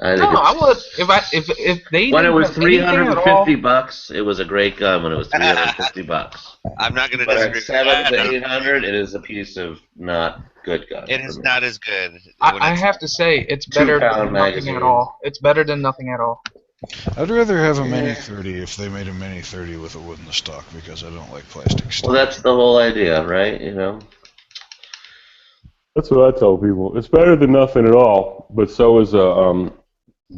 I think No, I it's- would if they when it didn't was have anything at all- $350, it was a great gun. When it was $350, I'm not going to but disagree. at 700 with to that. 800, it is a piece of not good gun. It is not as good. when I it's- have to say it's better 2-pound than nothing magazine. at all. It's better than nothing at all. I'd rather have a Mini 30 if they made a Mini 30 with a wood in the stock because I don't like plastic stuff. Well, that's the whole idea, right? You know. That's what I tell people. It's better than nothing at all, but so is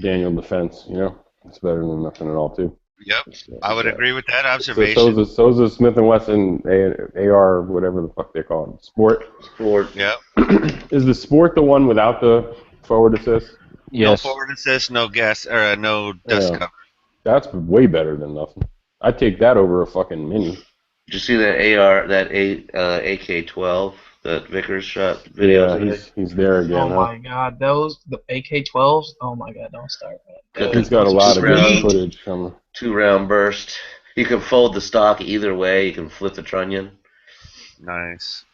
Daniel Defense. You know, it's better than nothing at all too. Yep, I would agree with that So observation. so is a Smith and Wesson AR, whatever the fuck they call it, Sport. Yep. Is the Sport the one without the forward assist? No forward assist, no gas, or no dust Yeah. cover. That's way better than nothing. I'd take that over a fucking Mini. Did you see that AK-12 that Vickers shot video? Yeah, he's there again. Oh huh? my god, the AK-12s. Oh my god, don't start, man. He's got a lot of good Sweet. footage coming. 2-round burst. You can fold the stock either way. You can flip the trunnion. Nice.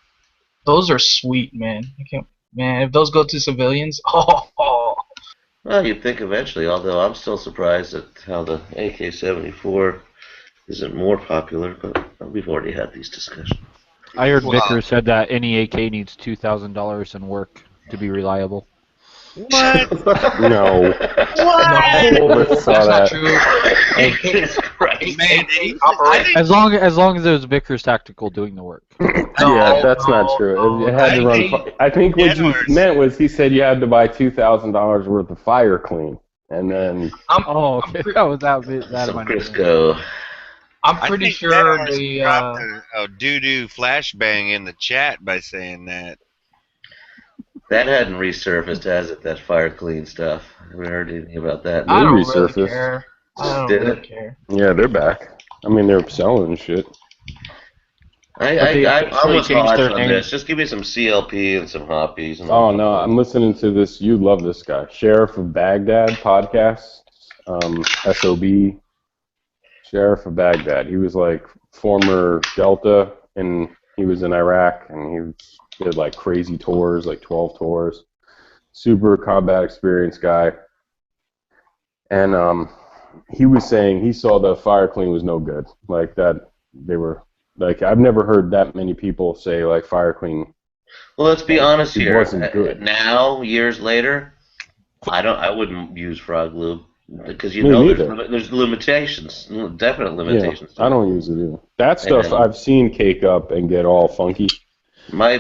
Those are sweet, man. I can't, man. If those go to civilians, oh. Well, you'd think eventually, although I'm still surprised at how the AK-74 isn't more popular, but we've already had these discussions. I heard Wow. Vickers said that any AK needs $2,000 in work to be reliable. What? No. What? I saw that. Jesus Christ. Man, As long as it was Vickers Tactical doing the work. Yeah, that's not true. It had to run. I think what you meant was he said you had to buy $2,000 worth of fire clean, and then. Oh, okay. That was that Some might Crisco. I'm I pretty think sure Dennis the dropped a doo-doo flashbang in the chat by saying that. That hadn't resurfaced, has it? That fire clean stuff. I haven't heard anything about that. I don't really resurfaced. care. I don't Did really it? care. Yeah, they're back. I mean, they're selling shit. they I officially was changed hot their on name. this. Just give me some CLP and some hoppies. And Oh no, I'm listening to this. You love this guy, Sheriff of Baghdad podcast. SOB, Sheriff of Baghdad. He was like former Delta, and he was in Iraq, and he did like crazy tours, like 12 tours. Super combat experienced guy, and he was saying he saw the fire clean was no good. Like that, they were like I've never heard that many people say like fire clean. Well, let's be honest It here. wasn't good. Now, years later, I wouldn't use frog lube because you Me know neither. there's limitations, definite limitations. Yeah, I don't use it either. That stuff And- I've seen cake up and get all funky. My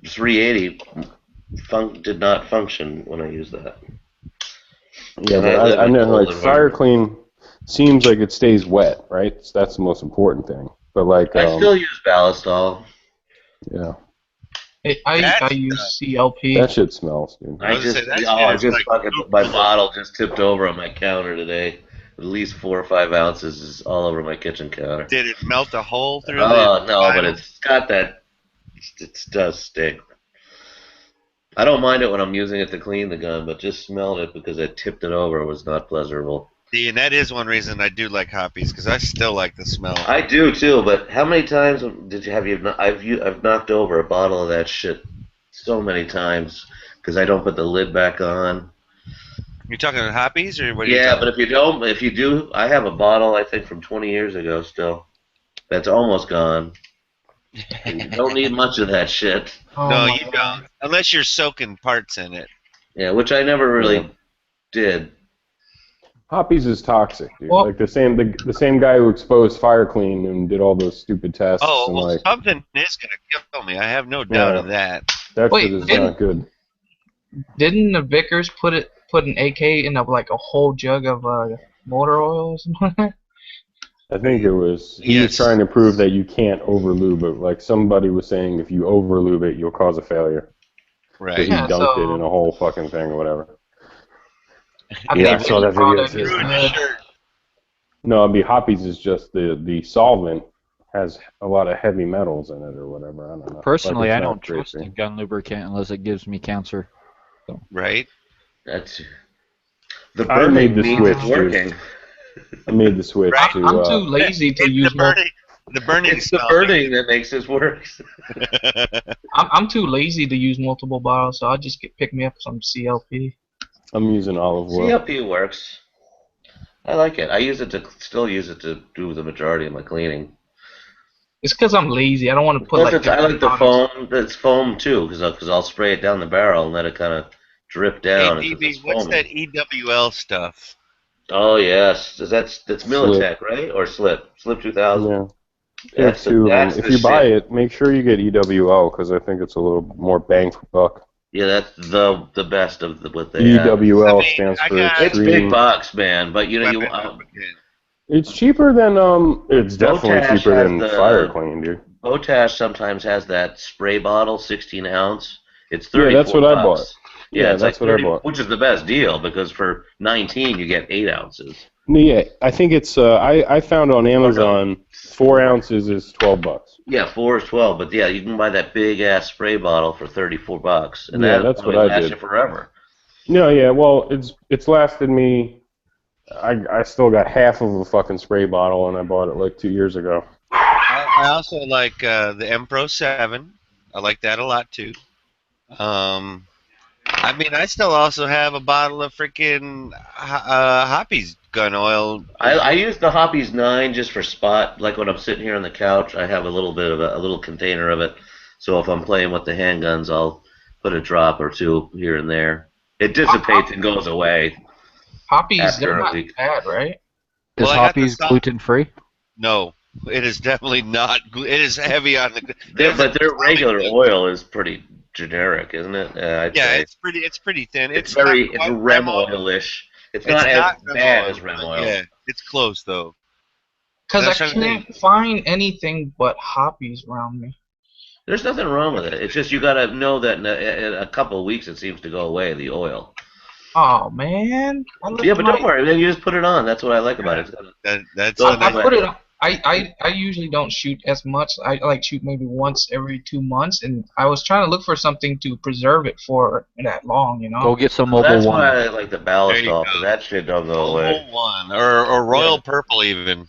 380 did not function when I used that. Yeah, And but live I in know cold like fire environments. clean seems like it stays wet, right? That's the most important thing. But like, I still use Ballistol. yeah, I use CLP. That shit smells, dude. I just fucking my bottle just tipped over on my counter today. At least 4 or 5 ounces is all over my kitchen counter. Did it melt a hole through Oh no, but it's got that. It does stink. I don't mind it when I'm using it to clean the gun, but just smelled it because I tipped it over was not pleasurable. See, and that is one reason I do like hoppies, because I still like the smell. I do too, but how many times I've knocked over a bottle of that shit so many times because I don't put the lid back on. You're talking hoppies, or what? Are you Yeah, talking? but if you do, I have a bottle I think from 20 years ago still. That's almost gone. You don't need much of that shit. No, you don't, unless you're soaking parts in it. Yeah, which I never really did. Hoppies is toxic, dude. Well- Like the same guy who exposed Fire Clean and did all those stupid tests. Oh, and well, like, something is gonna kill me. I have no doubt of that. that Wait, shit is didn't- not good. Didn't the Vickers put an AK in a whole jug of motor oil or something like that? I think it was he was trying to prove that you can't overlube it. Like somebody was saying, if you overlube it, you'll cause a failure. Right. So he Yeah, dunked so- it in a whole fucking thing or whatever. I saw that video too. Sure. No, I mean hoppies is just the solvent has a lot of heavy metals in it or whatever. I don't know. Personally, Like, I it's not don't trust great a gun lubricant unless it gives me cancer. So. Right. That's the I burning made the means switch, it's working. I made the switch to. I'm too lazy to use The burning It's the smell. burning that makes this work. I'm too lazy to use multiple bottles, so I'll just pick me up some CLP. I'm using olive oil. CLP works. I like it. I still use it to do the majority of my cleaning. It's because I'm lazy. I don't want to put Plus, like. I like the foam. It's foam too, because I'll spray it down the barrel and let it kind of drip down. Hey, into DB, this what's foam. that EWL stuff? Oh yes, that's Militech, right? Or Slip 2000. Yeah. There's two of them. that's If the you buy shit. it, make sure you get EWL because I think it's a little more bang for buck. Yeah, that's the best of what they have. EWL stands for It's extreme. big bucks, man. But you know It's cheaper than It's definitely Botash cheaper has than the- Fire Clean, dude. Botash sometimes has that spray bottle, 16 ounce. It's Yeah, 34 that's what I bucks. bought. Yeah, Yeah, it's that's like what I 30, bought. which is the best deal because for 19 you get 8 ounces. No, yeah, I think it's. I found on Amazon 4 ounces is $12. Yeah, 4 is 12, but yeah, you can buy that big ass spray bottle for 34 bucks, and Yeah, that that's what will I last did. you forever. No, yeah, well, it's lasted me. I still got half of a fucking spray bottle, and I bought it like 2 years ago. I also like the M-Pro 7. I like that a lot too. I mean, I still also have a bottle of freaking Hoppies gun oil. I use the Hoppies 9 just for spot. Like when I'm sitting here on the couch, I have a little bit of a little container of it. So if I'm playing with the handguns, I'll put a drop or two here and there. It dissipates and goes away. Poppies, after they're a not week. bad, right? Is Well, I got the Hoppies stock- gluten free? No, it is definitely not. It is heavy on the. But their regular oil is pretty generic, isn't it? I'd Yeah, say. it's pretty thin. It's very not quite REM oil-ish. It's not as bad as REM oil. Yeah, it's close though. Because I That's what I'm can't find anything but Hoppies around me. There's nothing wrong with it. It's just you gotta know that in a couple of weeks it seems to go away, the oil. Oh man! Yeah, but don't worry. Then you just put it on. That's what I like about it. That's I put it on. I usually don't shoot as much. I like shoot maybe once every 2 months, and I was trying to look for something to preserve it for that long, you know. Go get some Well, Mobile that's One. why I like the ballast There you off. 'Cause that shit don't go away. One or Royal Purple even.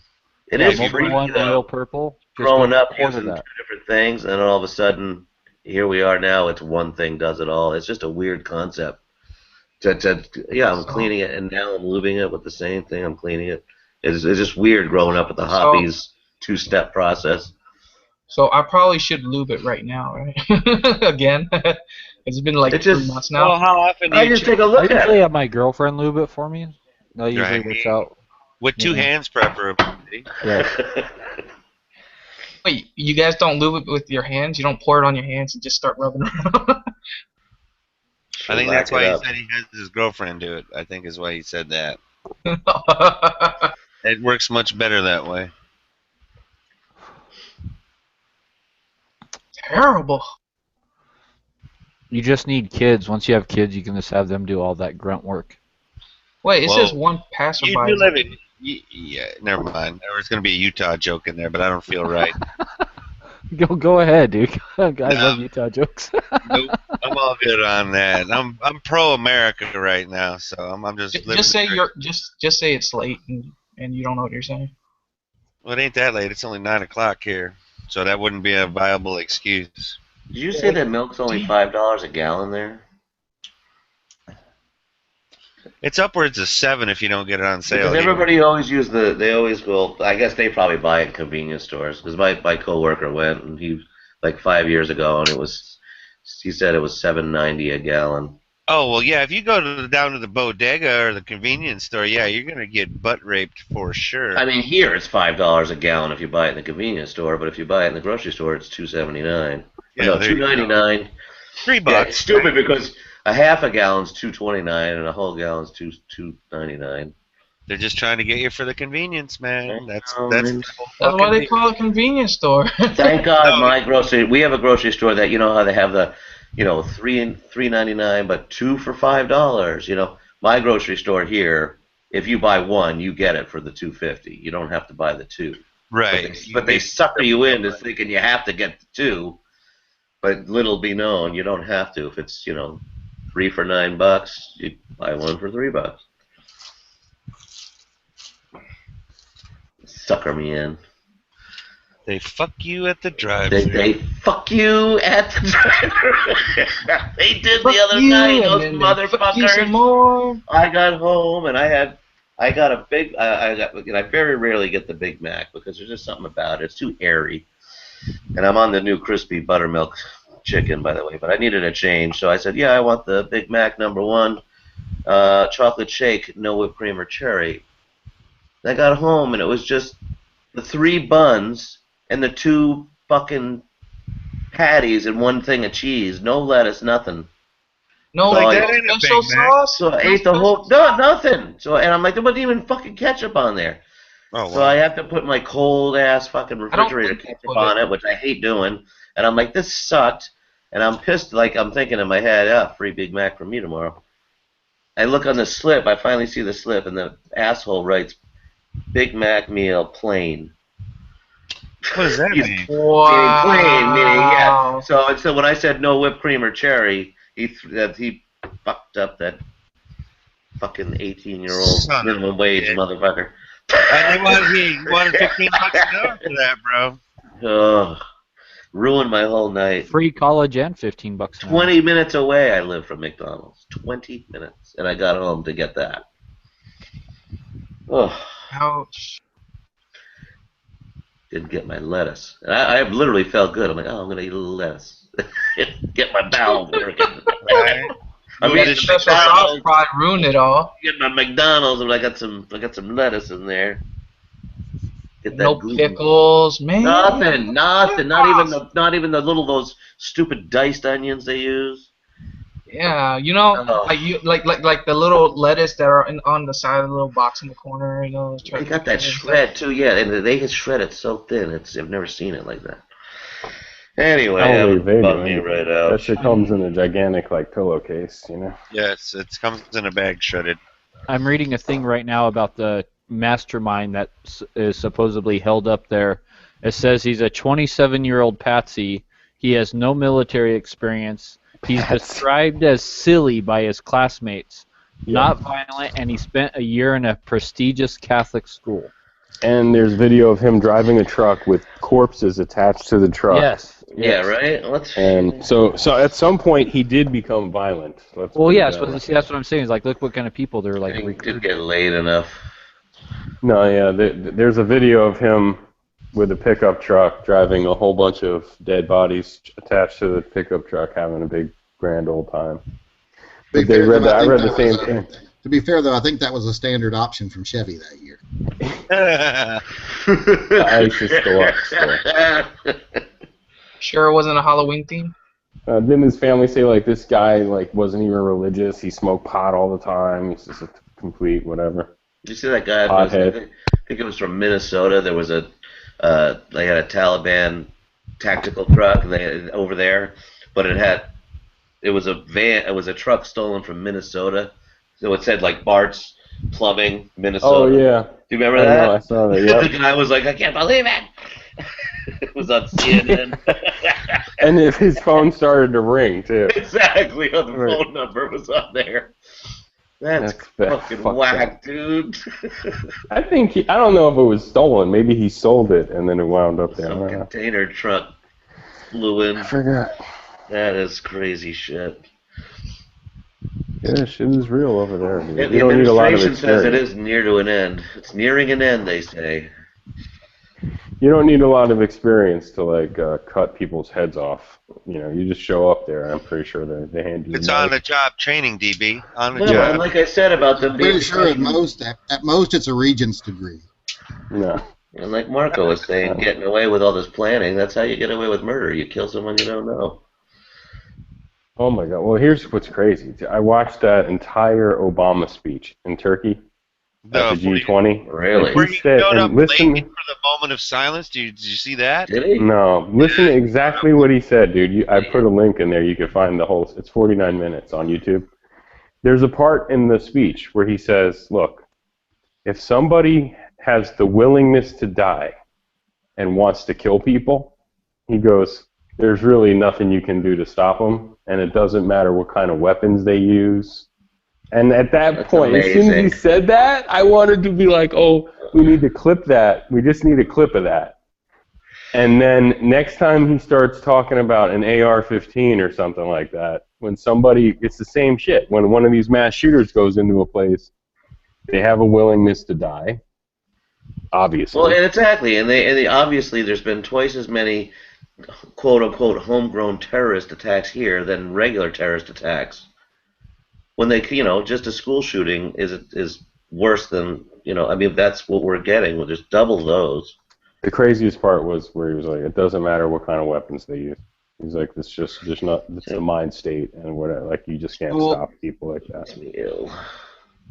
It Yeah, is Mobile freaky, One, though. Royal Purple. Just Growing go up order using that. 2 different things, and then all of a sudden, here we are now. It's one thing does it all. It's just a weird concept. Yeah, I'm cleaning it, and now I'm lubing it with the same thing. I'm cleaning it. It's just weird growing up with the Hoppies 2-step process. So I probably should lube it right now, right? Again, it's been like It just- 3 months now. Well, how often do I you just check take a I look at usually it. have my girlfriend lube it for me. That usually Right. works out. with two Yeah. hands preferably? Yeah. Wait, you guys don't lube it with your hands? You don't pour it on your hands and just start rubbing around? I think Rack that's why it he up. said he has his girlfriend do it. I think is why he said that. It works much better that way. Terrible. You just need kids. Once you have kids, you can just have them do all that grunt work. Wait, it says one passerby. You do live in. Yeah, never mind. There was going to be a Utah joke in there, but I don't feel right. Go ahead, dude. Guys love Utah jokes. Nope, I'm all good on that. I'm pro America right now, so I'm just living. Just say just say it's late and you don't know what you're saying. Well, it ain't that late. It's only 9 o'clock here, so that wouldn't be a viable excuse. Did you say that milk's only $5 a gallon there? It's upwards of $7 if you don't get it on sale. Because everybody always they always go. I guess they probably buy it in convenience stores. Because my coworker went and he like 5 years ago and he said it was $7.90 a gallon. Oh well, yeah. If you go down to the bodega or the convenience store, yeah, you're gonna get butt raped for sure. I mean, here it's $5 a gallon if you buy it in the convenience store, but if you buy it in the grocery store, it's $2.79. Yeah, no, $2.99. $3. Yeah, it's stupid because a half a gallon's $2.29 and a whole gallon's $2.99. They're just trying to get you for the convenience, man. That's why they call it a convenience store. Thank God we have a grocery store that, you know how they have the, you know, $3.99 but 2 for $5. You know, my grocery store here, if you buy one, you get it for the $2.50. You don't have to buy the 2. Right. But they sucker you into thinking you have to get the 2. But little be known, you don't have to. If it's, you know, 3 for $9, you buy one for $3. Sucker me in. They fuck you at the drive-thru. They fuck you at the drive-thru. They did the other night, those motherfuckers. I got home and I got a big. I very rarely get the Big Mac because there's just something about it. It's too airy. And I'm on the new crispy buttermilk chicken, by the way, but I needed a change, so I said, yeah, I want the Big Mac #1, chocolate shake, no whipped cream or cherry. And I got home, and it was just the 3 buns and the 2 fucking patties and 1 thing of cheese, no lettuce, nothing. No, so like that ain't a Big Mac. So I ate the whole, nothing. So, and I'm like, there wasn't even fucking ketchup on there. Oh, wow. So I have to put my cold ass fucking refrigerator ketchup on it, which I hate doing. And I'm like, this sucked. And I'm pissed, like I'm thinking in my head, free Big Mac for me tomorrow. I look on the slip, I finally see the slip, and the asshole writes, Big Mac meal plain. What does that mean? Wow. Plain, meaning, yeah. So when I said no whipped cream or cherry, he fucked up that fucking 18-year-old minimum wage motherfucker. And he wanted $15 an hour for that, bro. Ugh. Ruined my whole night. Free college and $15 an hour. 20 minutes away I live from McDonald's. 20 minutes. And I got home to get that. Ugh. Ouch. Didn't get my lettuce. And I literally felt good. I'm like, I'm going to eat a little lettuce. Get my bowel working. I mean, the special sauce probably ruined it all. Get my McDonald's and I got some lettuce in there. No pickles, man. Nothing. Not even the little those stupid diced onions they use. Yeah, you know, like the little lettuce that are on the side of the little box in the corner. You know, they got that shred too. Yeah, and they can shred it so thin. I've never seen it like that. Anyway, right out. That shit comes in a gigantic like pillowcase, you know. Yes, it comes in a bag shredded. I'm reading a thing right now about the mastermind that is supposedly held up there. It says he's a 27-year-old patsy. He has no military experience. He's described as silly by his classmates, not violent, and he spent a year in a prestigious Catholic school. And there's video of him driving a truck with corpses attached to the truck. Yes. Yeah, right? And so at some point he did become violent. Well, yeah, that's what I'm saying. Is like, look what kind of people they're like. He did get laid enough. No, yeah, there's a video of him with a pickup truck driving a whole bunch of dead bodies attached to the pickup truck, having a big grand old time. I read the same thing. To be fair, though, I think that was a standard option from Chevy that year. Ice is still up. Sure, it wasn't a Halloween theme. Didn't his family say like this guy like wasn't even religious? He smoked pot all the time. He's just a complete whatever. Did you see that guy? I think it was from Minnesota. There was they had a Taliban tactical truck over there, but it had it was a van. It was a truck stolen from Minnesota. So it said like Bart's Plumbing, Minnesota. Oh yeah. Do you remember that? Know, I saw that. Yeah. The guy was like, I can't believe it. It was on CNN. And if his phone started to ring too. Exactly. The phone number was on there. That's fucking whack, dude. I think I don't know if it was stolen. Maybe he sold it and then it wound up there. Some container truck flew in. I forgot. That is crazy shit. Yeah, shit is real over there. Dude. Yeah, You don't need a lot of administration says it experience. is near to an end. It's nearing an end, they say. You don't need a lot of experience to like cut people's heads off. You know, you just show up there, and I'm pretty sure they hand you. It's on the job training, DB. On the Well, job. and like I said about the Pretty sure at most it's a regent's degree. No. And like Marco was saying, getting away with all this planning, that's how you get away with murder. You kill someone you don't know. Oh my God! Well, here's what's crazy. I watched that entire Obama speech in Turkey at the G20. Really? Where He he said, showed and up listen, late for the moment of silence. Did you see that? Did he? No, listen to exactly what he said, dude. I put a link in there. You can find the whole. It's 49 minutes on YouTube. There's a part in the speech where he says, "Look, if somebody has the willingness to die and wants to kill people," he goes, "there's really nothing you can do to stop them, and it doesn't matter what kind of weapons they use." And at that point, as soon as he said that, I wanted to be like, "Oh, we need to clip that. We just need a clip of that." And then next time he starts talking about an AR-15 or something like that, when somebody, it's the same shit. When one of these mass shooters goes into a place, they have a willingness to die, obviously. Well, and exactly, and they obviously there's been twice as many quote unquote homegrown terrorist attacks here than regular terrorist attacks. When they, just a school shooting is worse than, I mean, that's what we're getting. We'll just double those. The craziest part was where he was like, "It doesn't matter what kind of weapons they use." He's like, "It's just it's a mind state and whatever. Like you just can't stop people like that."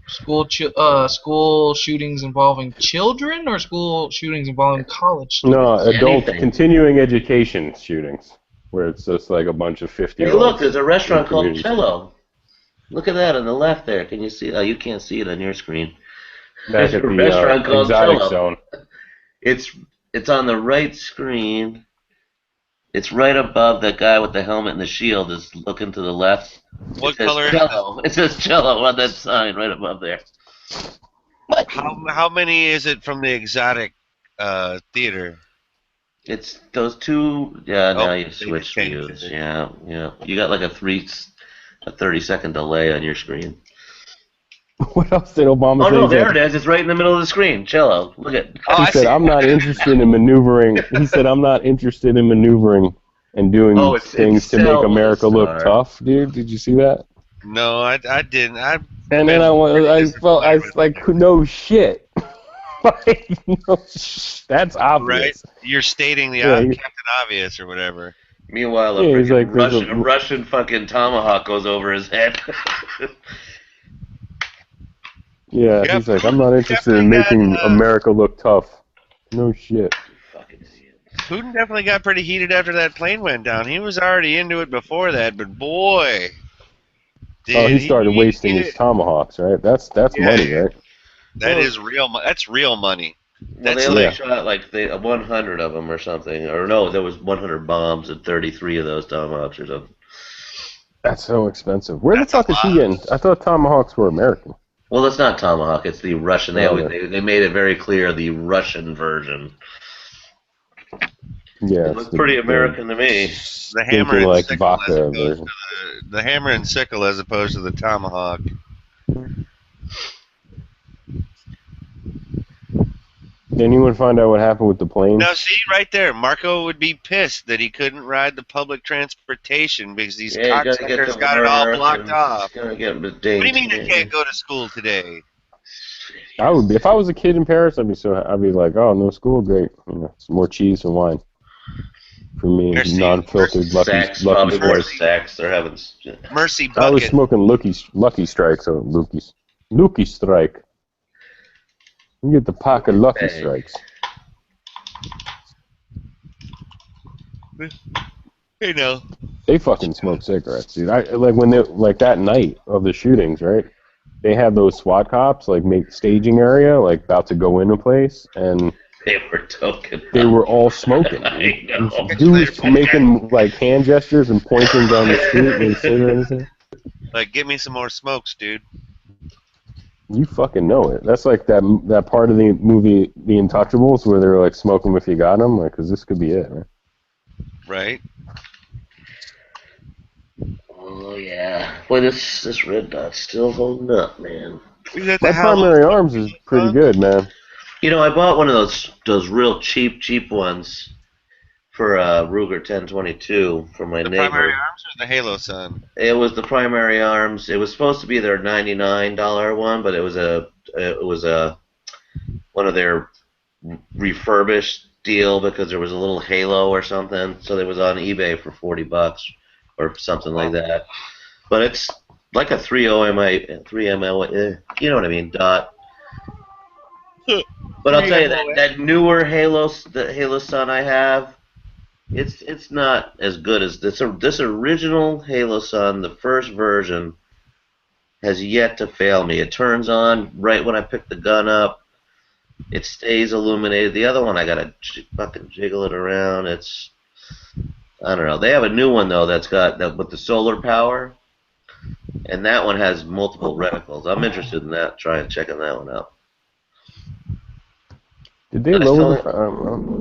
School shootings involving children or school shootings involving college students? No, adult continuing education shootings, where it's just like a bunch of 50. Hey, look, there's a restaurant called Cello. Look at that on the left there. Can you see? Oh, you can't see it on your screen. There's There's a a restaurant called exotic Cello. zone. It's on the right screen. It's right above that guy with the helmet and the shield is looking to the left. What color? Cello. It says Cello on that sign right above there. How many is it from the exotic theater? It's those two. Yeah, now you they switched changed views. it. Yeah. You got like a 30-second delay on your screen. What else did Obama Oh say? no, He said- there it is. It's right in the middle of the screen. Cello. Look at. He said, "I'm not interested in maneuvering." He said, "I'm not interested in maneuvering and doing things to make Cello, America look sorry. tough." Dude, did you see that? No, I didn't. And then I was like, "No shit." Like, no, that's obvious. Right? You're stating the Yeah, Captain Obvious or whatever. Meanwhile, Yeah, he's like, there's a Russian fucking tomahawk goes over his head. Yeah, he's like, "I'm not interested in making America look tough." No shit. Putin definitely got pretty heated after that plane went down. He was already into it before that, but boy, Oh, he started wasting his tomahawks, right? That's money, right? That is real. That's real money. Well, That's they only like, shot like 100 of them or something. Or no, there was 100 bombs and 33 of those tomahawks or something. That's so expensive. Where the fuck is he in? I thought tomahawks were American. Well, it's not tomahawk. It's the Russian. They Oh, always they made it very clear the Russian version. Yeah, It looked pretty American to me. the hammer and like sickle vodka version. the hammer and sickle as opposed to the tomahawk. Did anyone find out what happened with the plane? Now, see right there, Marco would be pissed that he couldn't ride the public transportation because these Yeah, you gotta get cocksuckers to got it all work blocked and off. gotta get What do you mean you can't go to school today? I would be. If I was a kid in Paris, I'd be like, "Oh, no school, great. Some more cheese and wine for me, non-filtered Lucky Sacks, probably more Strike." sacks. They're having. Mercy I was bucket. smoking Lucky Strike, so Lucky Strike. You get the pack of Lucky Strikes. Hey, now, They fucking smoke cigarettes, dude. I like when they like that night of the shootings, right? They had those SWAT cops like make staging area, like about to go into place, and they were token. They were all smoking. I know. Dudes making like hand gestures and pointing down the street with cigarettes. Like, give me some more smokes, dude. You fucking know it. That's like that part of the movie, The Untouchables, where they're like smoking if you got them, like, because this could be it, man. Right. Oh yeah, boy, this red dot's still holding up, man. My primary arms is pretty good, man. You know, I bought one of those real cheap ones for Ruger 1022 from my The neighbor. primary arms or the Halo Sun? It was the primary arms. It was supposed to be their $99 one, but it was one of their refurbished deal because there was a little halo or something. So it was on eBay for $40 or something like that. But it's like a 3ML, you know what I mean, dot. But I'll tell you that newer the Halo Sun I have, it's not as good as this original Halo Sun. The first version has yet to fail me. It turns on right when I pick the gun up. It stays illuminated. The other one I gotta fucking jiggle it around. I don't know. They have a new one though that's got with the solar power, and that one has multiple reticles. I'm interested in that. Checking that one out. Did they lower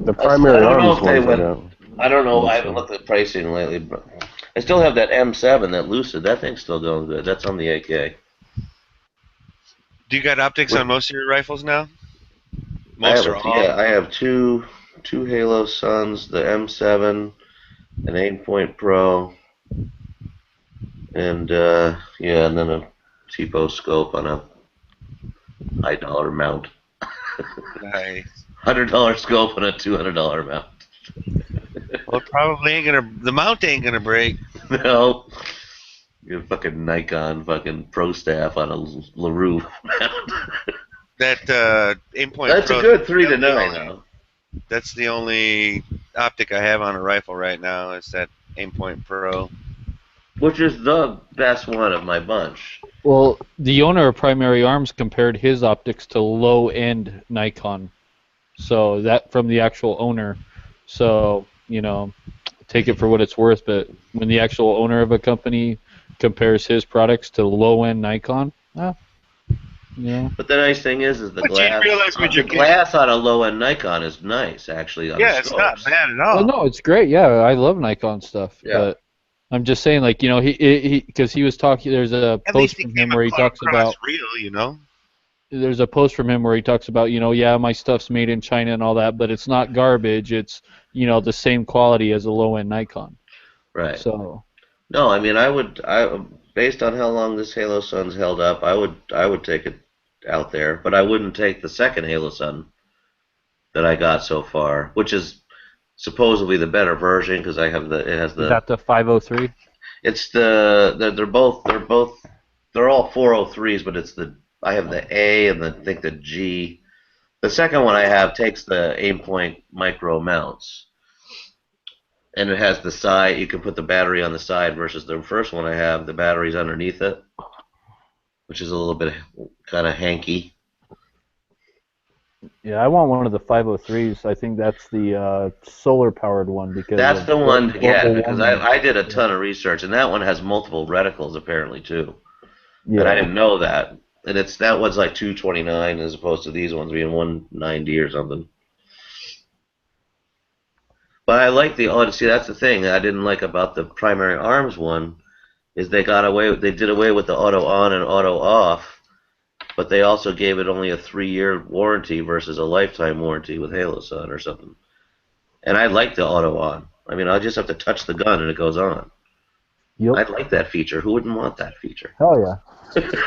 the primary arms ones? I don't know. I haven't looked at pricing lately, but I still have that M7, that Lucid. That thing's still going good. That's on the AK. Do you got optics on most of your rifles now? I have two Halo Suns, the M7, an Aimpoint Pro, and and then a TPO scope on a $high mount. Nice. $100 scope and a $200 mount. Well, probably ain't gonna. The mount ain't gonna break. No. You're fucking Nikon, fucking Pro Staff on a LaRue mount. That Aimpoint. That's Pro, a good 3 to 9 though. That's the only optic I have on a rifle right now. Is that Aimpoint Pro, which is the best one of my bunch. Well, the owner of Primary Arms compared his optics to low-end Nikon, so that from the actual owner. So take it for what it's worth. But when the actual owner of a company compares his products to low-end Nikon, But the nice thing is the glass. The glass on a low-end Nikon is nice, actually. It's not bad at all. Well, no, it's great. Yeah, I love Nikon stuff. Yeah. But I'm just saying, like, because he was talking. There's a post from him where he talks about real, There's a post from him where he talks about, my stuff's made in China and all that, but it's not garbage. It's the same quality as a low-end Nikon. Right. So. No, I mean, based on how long this Halo Sun's held up, I would take it out there, but I wouldn't take the second Halo Sun that I got so far, which is supposedly the better version because it has the. Is that the 503? It's they're all 403s, but I have the A and I think the G. The second one I have takes the Aimpoint micro mounts, and it has the side. You can put the battery on the side versus the first one I have. The battery's underneath it, which is a little bit kind of hanky. Yeah, I want one of the 503s. I think that's the solar-powered one because that's the one to get because I did a ton of research, and that one has multiple reticles apparently too. Yeah. And I didn't know that. And that one's like $229 as opposed to these ones being $190 or something. But I like see, that's the thing I didn't like about the Primary Arms one is they did away with the auto on and auto off, but they also gave it only a 3-year warranty versus a lifetime warranty with Halo Sun or something. And I like the auto on. I mean, I just have to touch the gun and it goes on. Yep. I'd like that feature. Who wouldn't want that feature? Hell yeah.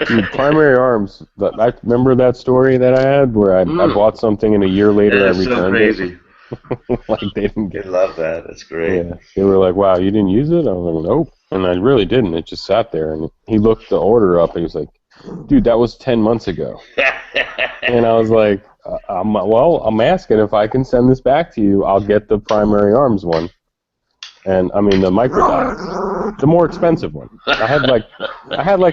Dude, Primary Arms. I remember that story that I had where I bought something and a year later I returned so crazy. It. Like they didn't get. I love that. That's great. Yeah, they were like, "Wow, you didn't use it?" I was like, "Nope," and I really didn't. It just sat there, and he looked the order up, and he was like, "Dude, that was 10 months ago." And I was like, "I'm asking if I can send this back to you. I'll get the Primary Arms one." And I mean the microdot, the more expensive one. I had like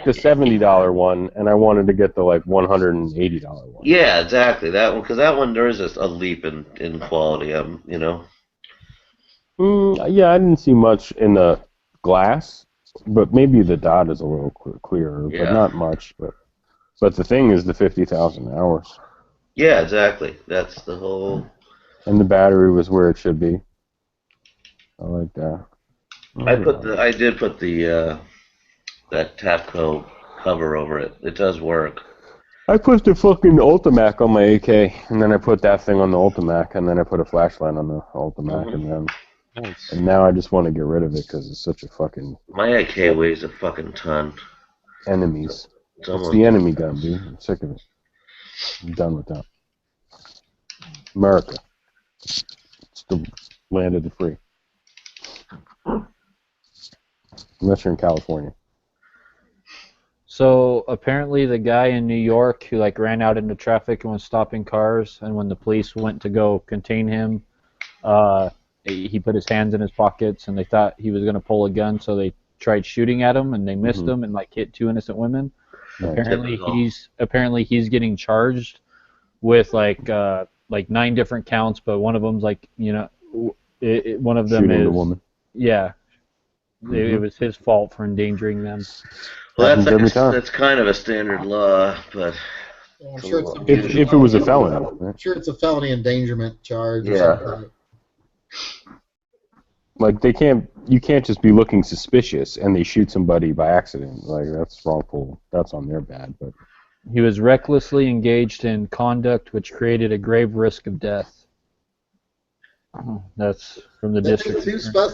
the $70 one, and I wanted to get the like $180 one. Yeah, exactly that one, because that one there is a leap in quality. You know. Yeah, I didn't see much in the glass, but maybe the dot is a little clearer, but not much. But the thing is the 50,000 hours. Yeah, exactly. That's the whole. And the battery was where it should be. I like that. I did put the that Tapco cover over it. It does work. I put the fucking Ultimac on my AK, and then I put that thing on the Ultimac, and then I put a flashlight on the Ultimac, and then. Nice. And now I just want to get rid of it because it's such a fucking. My AK weighs a fucking ton. Enemies. It's the enemy gun, dude. I'm sick of it. I'm done with that. America. It's the land of the free. Unless you're in California. So apparently the guy in New York who like ran out into traffic and was stopping cars, and when the police went to go contain him, he put his hands in his pockets, and they thought he was going to pull a gun, so they tried shooting at him, and they missed him and like hit 2 innocent women. Apparently he's getting charged with like 9 different counts, but one of them's like, you know, one of them Shooting is the woman. Yeah, it was his fault for endangering them. Well, that's kind of a standard law, but. I'm sure if it was a felony. I'm sure it's a felony endangerment charge. Yeah. Or something. Like you can't just be looking suspicious and they shoot somebody by accident. Like that's wrongful. That's on their bad. But he was recklessly engaged in conduct which created a grave risk of death. That's from the district.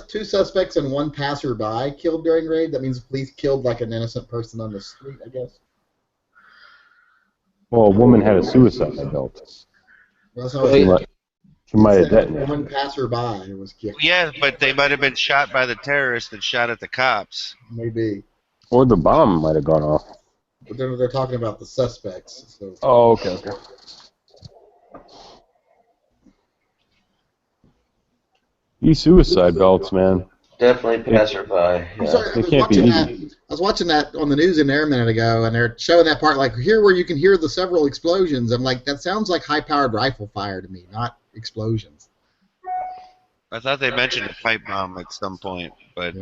Two suspects and 1 passerby killed during raid. That means the police killed like an innocent person on the street, I guess. Well, a woman had a suicide belt. Well, so she might have detonated. 1 passerby was killed. Yeah, but they might have been shot by the terrorists that shot at the cops. Maybe. Or the bomb might have gone off. But then they're talking about the suspects. So. Oh, okay. These suicide belts, man. Definitely passerby. I'm Yeah. sorry, They can't be easy. I was watching that on the news in there a minute ago, and they're showing that part, like, here where you can hear the several explosions. I'm like, that sounds like high-powered rifle fire to me, not explosions. I thought they mentioned a pipe bomb at some point, but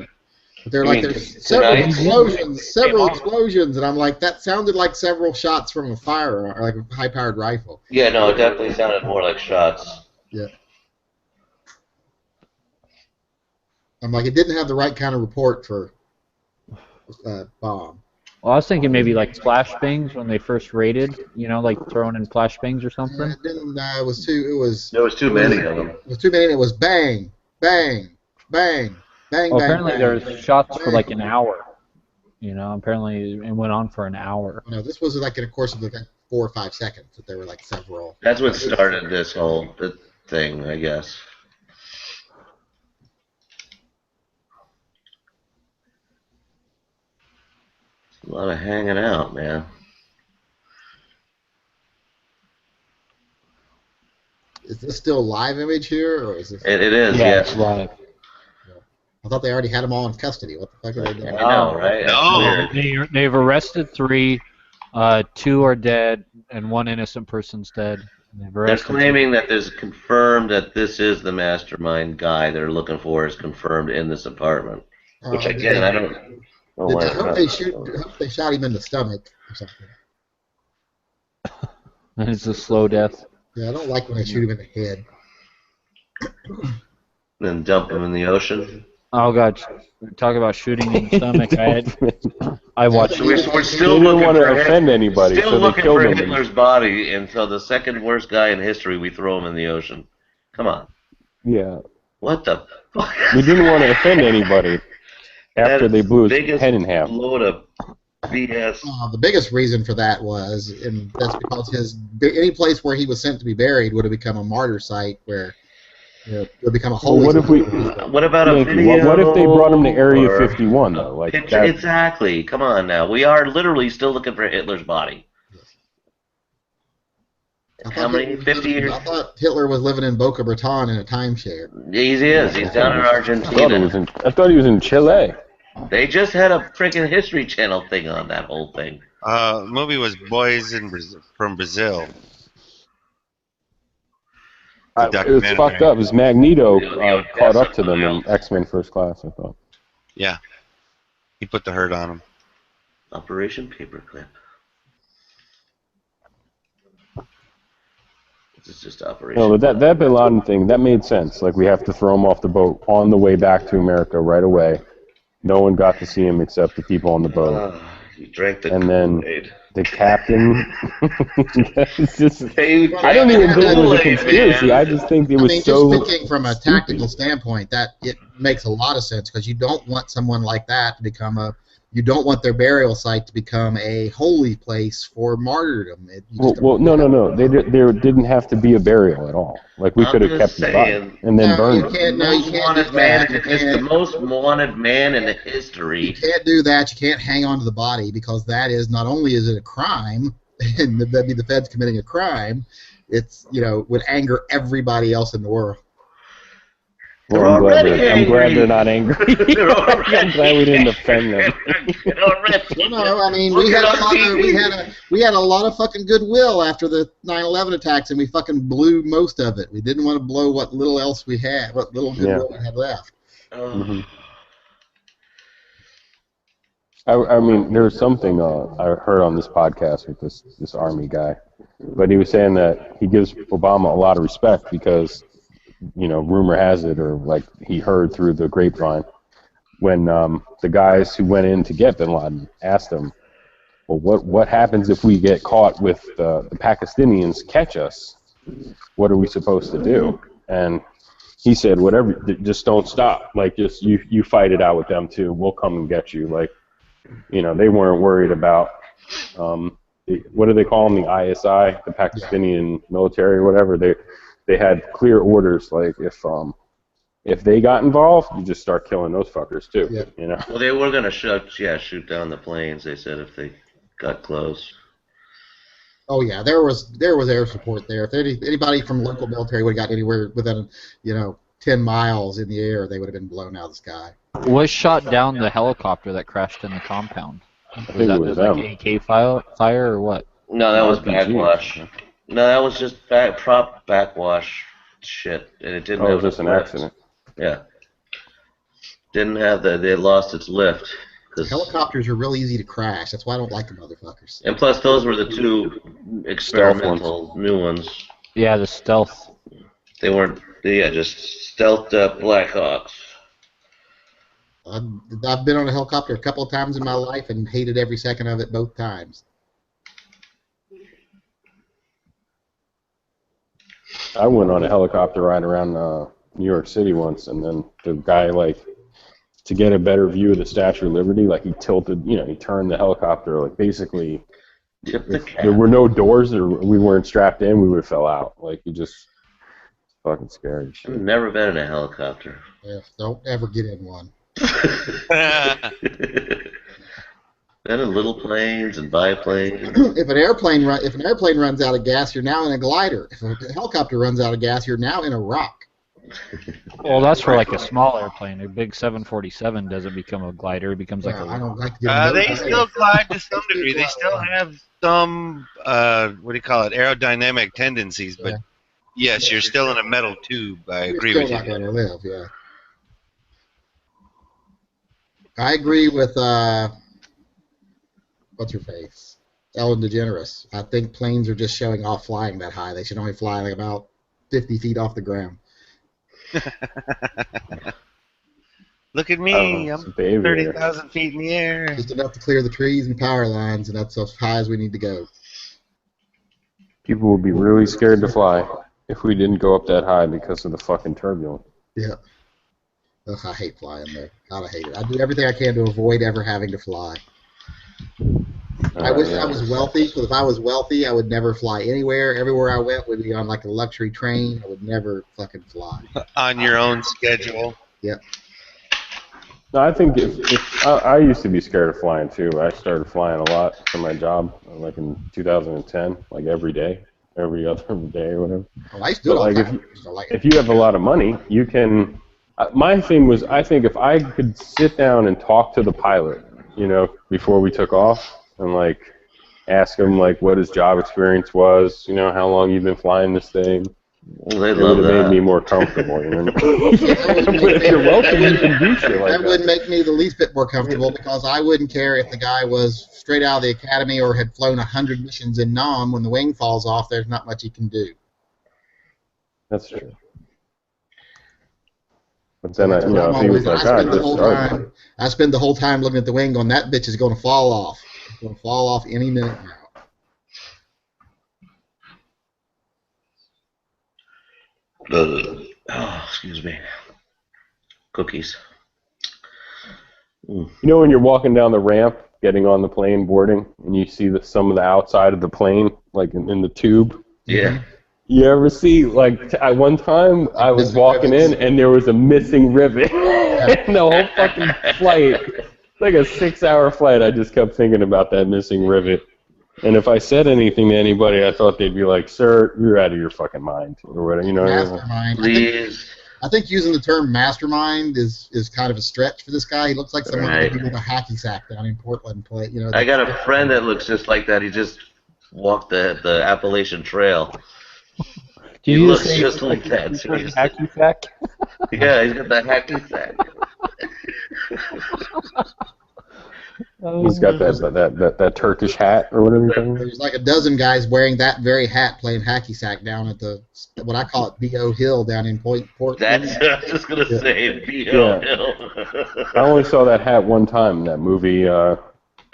They're like, there's several explosions, and I'm like, that sounded like several shots from a fire, or like a high-powered rifle. Yeah, no, it definitely sounded more like shots. Yeah. I'm like, it didn't have the right kind of report for bomb. Well, I was thinking maybe like flashbangs when they first raided, you know, like throwing in flashbangs or something. It didn't. It was too. There was too many of them. It was too many. And it was bang, bang, bang, bang, Well, bang. apparently bang, there was bang, shots for bang. like an hour. You know, apparently it went on for an hour. No, this was like in a course of like 4 or 5 seconds that there were like several. That's what started this whole thing, I guess. A lot of hanging out, man. Is this still live image here, or is this? It is, Yeah, yes. it's live. I thought they already had them all in custody. What the fuck are they doing? I know, right? That's weird. They've arrested 3, 2 are dead, and 1 innocent person's dead. They've They're arrested claiming that there's confirmed that this is the mastermind guy they're looking for is confirmed in this apartment. Which again, I don't know why. I hope they shot him in the stomach or something. And it's a slow death. Yeah, I don't like when they shoot him in the head. Then dump him in the ocean. Oh god, talk about shooting in the stomach. I watched. We're still They didn't looking want to for offend anybody, Still so they looking killed for him. Hitler's body until the second worst guy in history. We throw him in the ocean. Come on. Yeah. What the fuck? They didn't want to offend anybody after they blew his biggest head in half. Load of BS. The biggest reason for that was, and that's because any place where he was sent to be buried would have become a martyr site where it would become a holy. What if we? What about a video? What if they brought him to Area or 51 though? Like picture? that, Exactly. Come on now. We are literally still looking for Hitler's body. How many? 50 years? I thought Hitler was living in Boca Raton in a timeshare. He is. He's down in Argentina. I thought he was in Chile. They just had a freaking History Channel thing on that whole thing. The movie was Boys from Brazil. It was fucked up. It was Magneto caught up to them in X-Men First Class, I thought. Yeah. He put the hurt on him. Operation Paperclip. This is just Operation. No, but that Bin Laden thing, that made sense. Like, we have to throw him off the boat on the way back to America right away. No one got to see him except the people on the boat. He drank the and then Kool-Aid. the captain. Just, I don't even think it was a conspiracy. Man. I just think it was just thinking from a tactical standpoint, that it makes a lot of sense because you don't want someone like that to become you don't want their burial site to become a holy place for martyrdom. No. They didn't have to be a burial at all. Like, we could have kept the body and then burned it. It's the most wanted man in the history. You can't do that. You can't hang on to the body because that is not only is it a crime, and that'd be the feds committing a crime. It's would anger everybody else in the world. Well, I'm glad they're not angry. I'm glad we didn't offend them. No, I mean we had a lot of fucking goodwill after the 9/11 attacks, and we fucking blew most of it. We didn't want to blow what little else we had, what little goodwill we had left. Mm-hmm. I mean, there was something I heard on this podcast with this Army guy, but he was saying that he gives Obama a lot of respect because, rumor has it, or like he heard through the grapevine, when the guys who went in to get Bin Laden asked him, well, what happens if we get caught with the Pakistanians catch us? What are we supposed to do? And he said, whatever, just don't stop. Like, just you fight it out with them too. We'll come and get you. Like, they weren't worried about what do they call them? The ISI, the Pakistani military, or whatever. They had clear orders, like if they got involved, you just start killing those fuckers too. Yeah. Well, they were gonna shoot down the planes. They said if they got close. Oh yeah, there was air support there. If anybody from local military would have got anywhere within 10 miles in the air, they would have been blown out of the sky. Was shot down the helicopter that crashed in the compound? Was that just like AK fire or what? No, that was backwash. No, that was just prop backwash shit, and it didn't. Oh, it was just an accident. Yeah, didn't have they lost its lift. Helicopters are real easy to crash. That's why I don't like them, motherfuckers. And plus, those were the two experimental new ones. Yeah, the stealth. They weren't. Yeah, just stealthed up Blackhawks. I've been on a helicopter a couple of times in my life and hated every second of it both times. I went on a helicopter ride around New York City once, and then the guy, to get a better view of the Statue of Liberty, he tilted, he turned the helicopter, basically, if there were no doors or we weren't strapped in, we would have fell out. You just, fucking scary shit. I've never been in a helicopter. Yeah, don't ever get in one. Been in little planes and biplanes. If an airplane runs out of gas, you're now in a glider. If a helicopter runs out of gas, you're now in a rock. Well, that's for a small airplane. A big 747 doesn't become a glider; it becomes a. I don't like to they still glide to some degree. They still have some aerodynamic tendencies, but yes, you're still in a metal tube. I agree with you. You're still not going to live. Yeah. I agree with what's her face, Ellen DeGeneres. I think planes are just showing off flying that high. They should only fly about 50 feet off the ground. Look at me, I'm 30,000 feet in the air. Just enough to clear the trees and power lines, and that's as high as we need to go. People would be really scared to fly if we didn't go up that high because of the fucking turbulence. Yeah. Ugh, I hate flying there. God, I hate it. I do everything I can to avoid ever having to fly. I wish I was wealthy, because if I was wealthy, I would never fly anywhere. Everywhere I went would be on a luxury train. I would never fucking fly. On your own schedule. Yep. No, I think if I used to be scared of flying too. I started flying a lot for my job, in 2010, every day. every other day or whatever. Well, I used to do it all the time. If you have a lot of money, you can. My thing was, I think if I could sit down and talk to the pilot, before we took off, and like ask him like what his job experience was, how long you've been flying this thing. Well, they it love would have that. made me more comfortable, But if you're wealthy, you can do shit like that. That wouldn't make me the least bit more comfortable because I wouldn't care if the guy was straight out of the academy or had flown 100 missions in Nam. When the wing falls off, there's not much he can do. That's true. But then, if he was like, I spend the whole time looking at the wing going, that bitch is going to fall off. It's going to fall off any minute now. Oh, excuse me. Cookies. When you're walking down the ramp, getting on the plane, boarding, and you see some of the outside of the plane, like in the tube? Yeah. You ever see, like, at one time, I was walking in, and there was a missing rivet. And the whole fucking flight, like a 6-hour flight, I just kept thinking about that missing rivet. And if I said anything to anybody, I thought they'd be like, "Sir, you're out of your fucking mind," or whatever. Mastermind. Please. I think using the term mastermind is kind of a stretch for this guy. He looks like someone Right. with a hacky sack down in Portland. I got a friend that looks just like that. He just walked the Appalachian Trail. He looks just like that. Seriously. Hacky sack? Yeah, he's got that hacky sack. He's got that Turkish hat or whatever you're talking about. There's like a dozen guys wearing that very hat playing hacky sack down at what I call it, B.O. Hill down in Portland. That's I was just going to say, B.O. Hill. I only saw that hat one time in that movie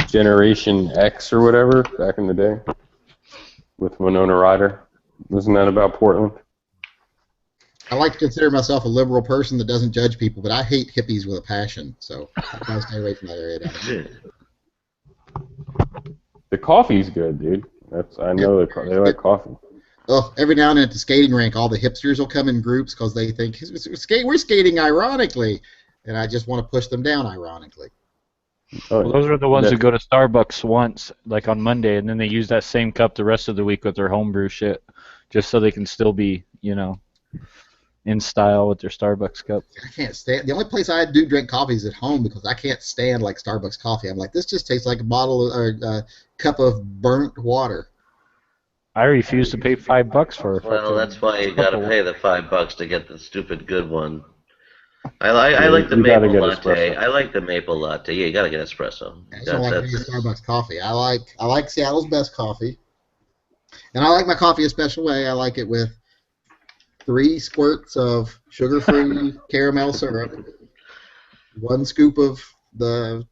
Generation X or whatever back in the day with Winona Ryder. Wasn't that about Portland? I like to consider myself a liberal person that doesn't judge people, but I hate hippies with a passion, so I try to stay away from that area down there. The coffee's good, dude. I know they like coffee. Oh, every now and then at the skating rink, all the hipsters will come in groups because they think we're skating ironically, and I just want to push them down ironically. Well, those are the ones who go to Starbucks once, like on Monday, and then they use that same cup the rest of the week with their homebrew shit, just so they can still be, in style with their Starbucks cup. I can't stand. The only place I do drink coffee is at home because I can't stand like Starbucks coffee. I'm like, this just tastes like a bottle or a cup of burnt water. I refuse to pay $5 for it. Well, that's why you got to pay the $5 to get the stupid good one. I like the maple latte. Espresso. I like the maple latte. Yeah, you got to get espresso. I just don't like any Starbucks coffee. I like Seattle's best coffee, and I like my coffee a special way. I like it with 3 squirts of sugar-free caramel syrup, 1 scoop of the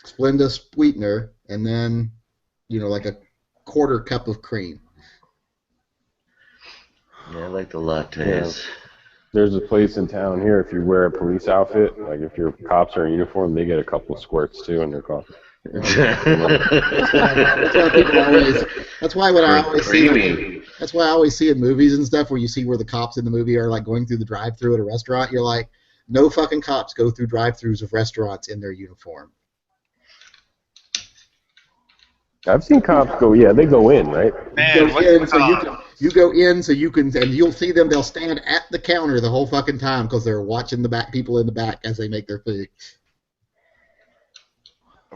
Splenda sweetener, and then, like a 1/4 cup of cream. Yeah, I like the lattes. Yeah. There's a place in town here, if you wear a police outfit, like if your cops are in uniform, they get a couple of squirts, too, in their coffee. That's why I always see in movies and stuff where you see where the cops in the movie are like going through the drive-thru at a restaurant. You're like, no fucking cops go through drive-thrus of restaurants in their uniform. I've seen cops go. Yeah, they go in, right? Man, you go in so you can, and you'll see them. They'll stand at the counter the whole fucking time because they're watching the people in the back as they make their food.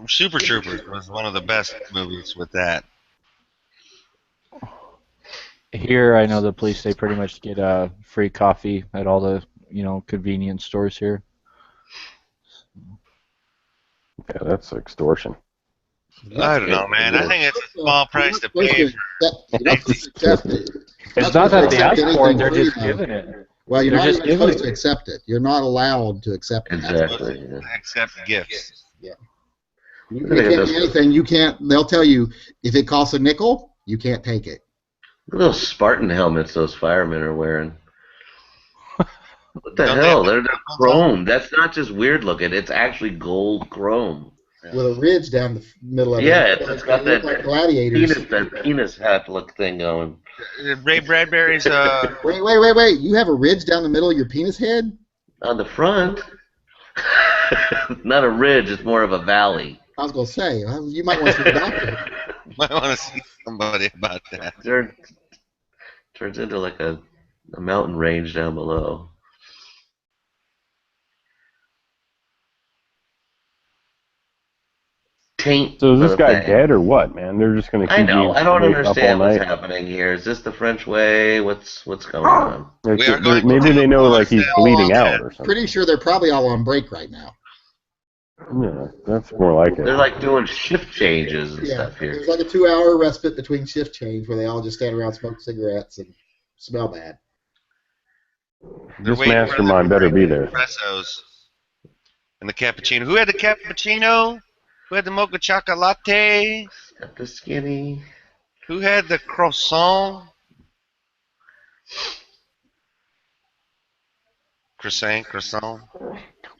Super Troopers was one of the best movies with that. Here, I know the police, they pretty much get free coffee at all the, convenience stores here. Yeah, that's extortion. I don't know, man. I think it's a small price to pay for It's not that they ask for it, they're just giving it. Well, you're not even supposed to accept it. You're not allowed to accept it. Exactly. Accept gifts. Yeah. You can't do anything. You can't. They'll tell you if it costs a nickel, you can't take it. Look at those Spartan helmets those firemen are wearing. What the hell? They're chrome. That's not just weird looking. It's actually gold chrome. With a ridge down the middle of it. Yeah, it's got that like gladiators. penis hat look thing going. Ray Bradbury's. Wait! You have a ridge down the middle of your penis head? On the front. Not a ridge. It's more of a valley. I was gonna say you might want to see a doctor. Might want to see somebody about that. Turns into like a mountain range down below. Taint. So is this guy Buffet. dead or what, man? They're just gonna keep I know. you I don't awake up understand all what's night. happening here. Is this the French way? What's going on? Like, maybe they know like he's bleeding out or something. Pretty sure they're probably all on break right now. Yeah, that's more like it. They're like doing shift changes and Yeah, stuff here. there's like a 2-hour respite between shift change where they all just stand around, smoke cigarettes, and smell bad. This mastermind better be there. Espressos and the cappuccino. Who had the cappuccino? Who had the mocha chocolate? Got the skinny. Who had the croissant? Croissant.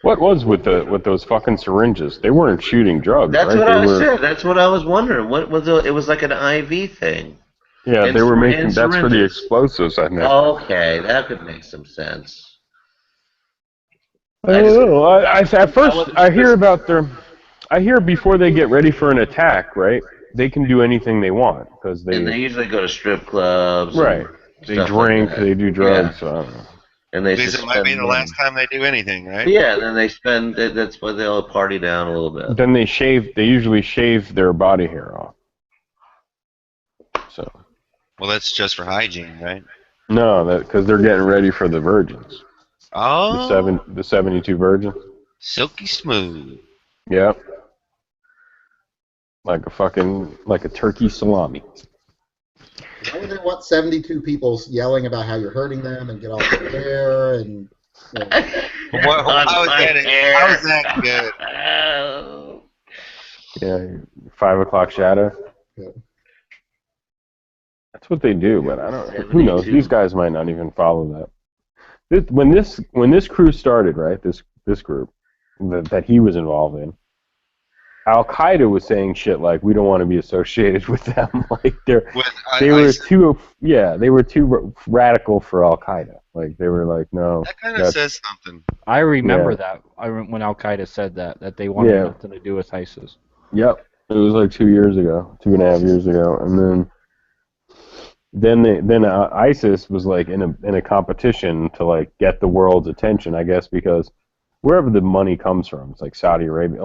What was with those fucking syringes? They weren't shooting drugs, That's right? what They I were, said. That's what I was wondering. What was it? It was like an IV thing. Yeah, And they were making. and That's for the syringes. explosives, I think. Okay, that could make some sense. I don't know. At first, I hear about their. I hear before they get ready for an attack, right? They can do anything they want because they. And they usually go to strip clubs. and Right. They stuff drink. like that. they do drugs. Yeah. So I don't know. And they Because it might be the last time they do anything, right? Yeah, and then they spend. That's why they'll party down a little bit. Then they shave. They usually shave their body hair off. So. Well, that's just for hygiene, right? No, that because they're getting ready for the virgins. Oh. The 72 virgins. Silky smooth. Yep. Like a turkey salami. Why would they want 72 people yelling about how you're hurting them and get off their hair and? You know. How is that good? Yeah, 5 o'clock shadow. Yeah. That's what they do, but I don't. Who knows? These guys might not even follow that. When this crew started, right? This group that he was involved in. Al Qaeda was saying shit like, "We don't want to be associated with them." Like they were too radical for Al Qaeda. Like they were like, no. That kind of says something. I remember that. When Al Qaeda said that they wanted nothing to do with ISIS. Yep, it was like 2 years ago, 2.5 years ago, and then ISIS was like in a competition to like get the world's attention, I guess, because wherever the money comes from, it's like Saudi Arabia.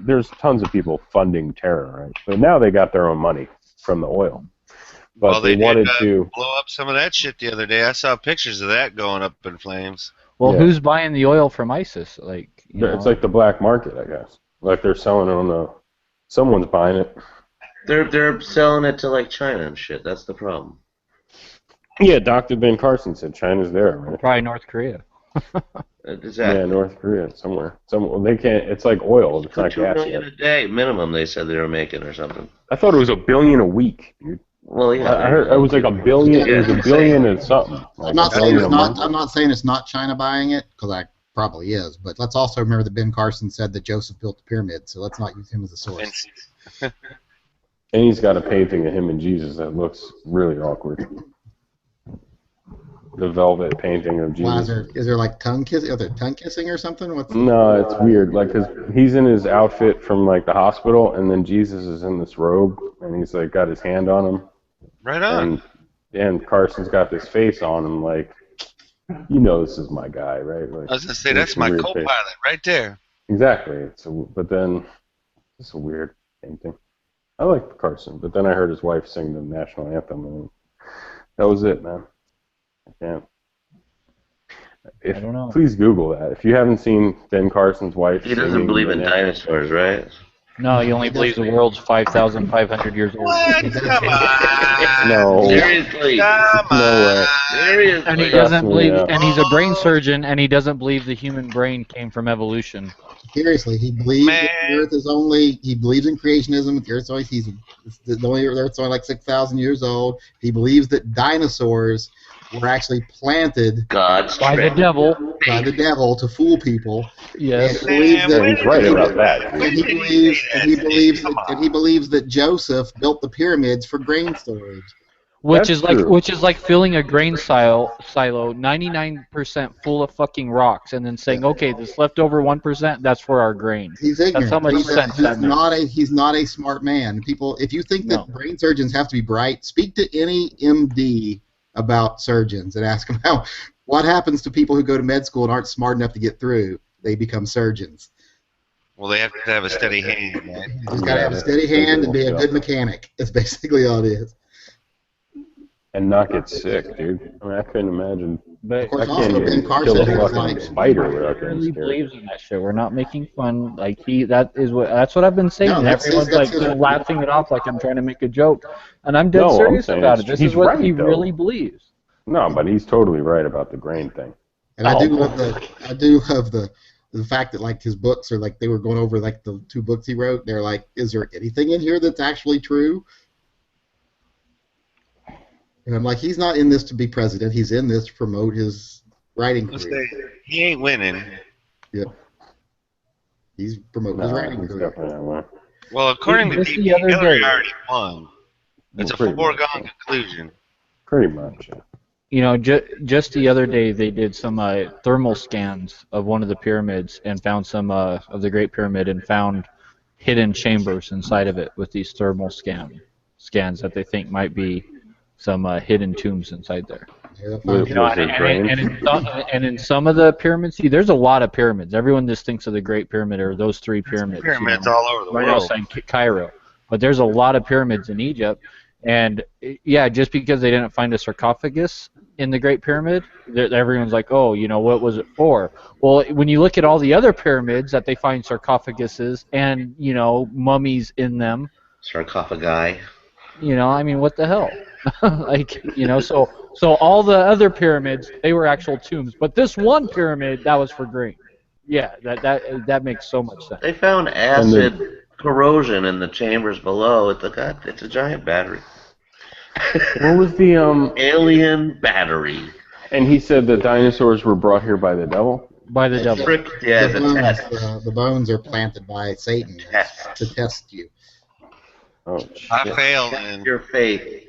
There's tons of people funding terror, right? But now they got their own money from the oil. But Well, they wanted to. blow up some of that shit the other day. I saw pictures of that going up in flames. Well, who's buying the oil from ISIS? Like, It's like the black market, I guess. Like they're selling it on the. Someone's buying it. They're selling it to like China and shit. That's the problem. Yeah, Dr. Ben Carson said China's there, right? Probably North Korea. Exactly. Yeah, North Korea, somewhere. They can't. It's like oil. It's not $2 gas. million a day minimum. They said they were making or something. I thought it was $1 billion a week, dude. Well, yeah. I heard it was like $1 billion. It was $1 billion and something. I'm not saying it's not. I'm not saying it's not China buying it, because I probably is. But let's also remember that Ben Carson said that Joseph built the pyramid, so let's not use him as a source. And he's got a painting of him and Jesus that looks really awkward. The velvet painting of Jesus. Why is there like tongue kissing? Are there tongue kissing or something? No, it's weird. Like, 'cause he's in his outfit from like the hospital, and then Jesus is in this robe, and he's like got his hand on him. Right on. And Carson's got this face on him, like, you know, this is my guy, right? Like, I was gonna say that's my co-pilot right there. Exactly. But then it's a weird painting. I like Carson, but then I heard his wife sing the national anthem, and that was it, man. I can't. I don't know. Please Google that. If you haven't seen Ben Carson's wife, He doesn't believe in dinosaurs, right? No, he only believes the world's 5,500 years old. Come on. No. Seriously. Come on. No way. Seriously. And he doesn't believe, yeah. and he's a brain surgeon, and he doesn't believe the human brain came from evolution. Seriously, he believes that the Earth is only. He believes in creationism. The Earth's only. The Earth's only like 6,000 years old. He believes that dinosaurs were actually planted by the devil to fool people. Yes, and believes that, he's right about that. And he believes that Joseph built the pyramids for grain storage. Which That's is like true. which is like filling a grain silo 99% full of fucking rocks and then saying, okay, this leftover 1%, that's for our grain. He's ignorant. That's how much sense that makes. He's not a smart man. People, if you think that brain surgeons have to be bright, speak to any MD about surgeons and ask them what happens to people who go to med school and aren't smart enough to get through. They become surgeons. Well, they have to have a steady hand, man. You just got to have a steady hand and be a good mechanic. That's basically all it is. And not get sick, dude. I mean, I couldn't imagine. But Of course, I can't also even Ben Carson kill a is fucking like- spider without He getting really scared. believes in that shit. We're not making fun. Like that's what I've been saying. No, and that's everyone's his- like laughing it off like I'm trying to make a joke. And I'm dead No, I'm serious saying about it. it's- This is he's what right, he though. really believes. No, but he's totally right about the grain thing. And I do love the fact that like his books are like they were going over like the 2 books he wrote. They're like, is there anything in here that's actually true? And I'm like, he's not in this to be president. He's in this to promote his writing career. He ain't winning. Yep. He's promoting his writing he's career. definitely not one. Well, according to Just the people, other Hillary day- already won. It's a pretty much. foregone conclusion. Pretty much. Yeah. You know, just the other day they did some thermal scans of one of the pyramids and found some of the Great Pyramid and found hidden chambers inside of it with these thermal scans that they think might be some hidden tombs inside there. Was You know, there grain? and in some of the pyramids, see, there's a lot of pyramids. Everyone just thinks of the Great Pyramid or those 3 pyramids. Pyramids all over the Right now, world. saying Cairo, but there's a lot of pyramids in Egypt, and yeah, just because they didn't find a sarcophagus in the Great Pyramid, everyone's like, oh, you know, what was it for? Well, when you look at all the other pyramids that they find sarcophaguses and you know mummies in them, Sarcophagi. you know, I mean, what the hell? Like, you know, so all the other pyramids, they were actual tombs, but this one pyramid, that was for grain. Yeah, that makes so much sense. They found acid corrosion in the chambers below. It's a giant battery. What was the alien battery? And he said the dinosaurs were brought here by the devil. By the devil. Yeah, the the bones, test. the bones are planted by Satan to test you. Oh, I shit. failed in your faith.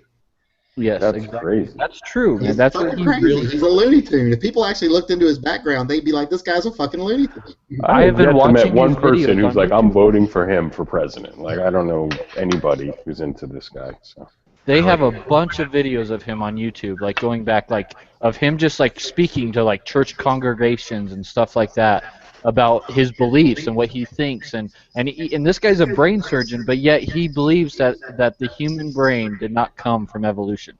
Yes, That's exactly. crazy. That's true, man. He's That's what fucking he crazy. really. He's a Looney Tune. If people actually looked into his background, they'd be like, "This guy's a fucking Looney Tune." I have been yet to watching met one his person videos who's on like, I'm voting for him for president. Like, I don't know anybody who's into this guy. So. They have a bunch of videos of him on YouTube, like going back, like of him just like speaking to like church congregations and stuff like that about his beliefs and what he thinks, and this guy's a brain surgeon, but yet he believes that the human brain did not come from evolution.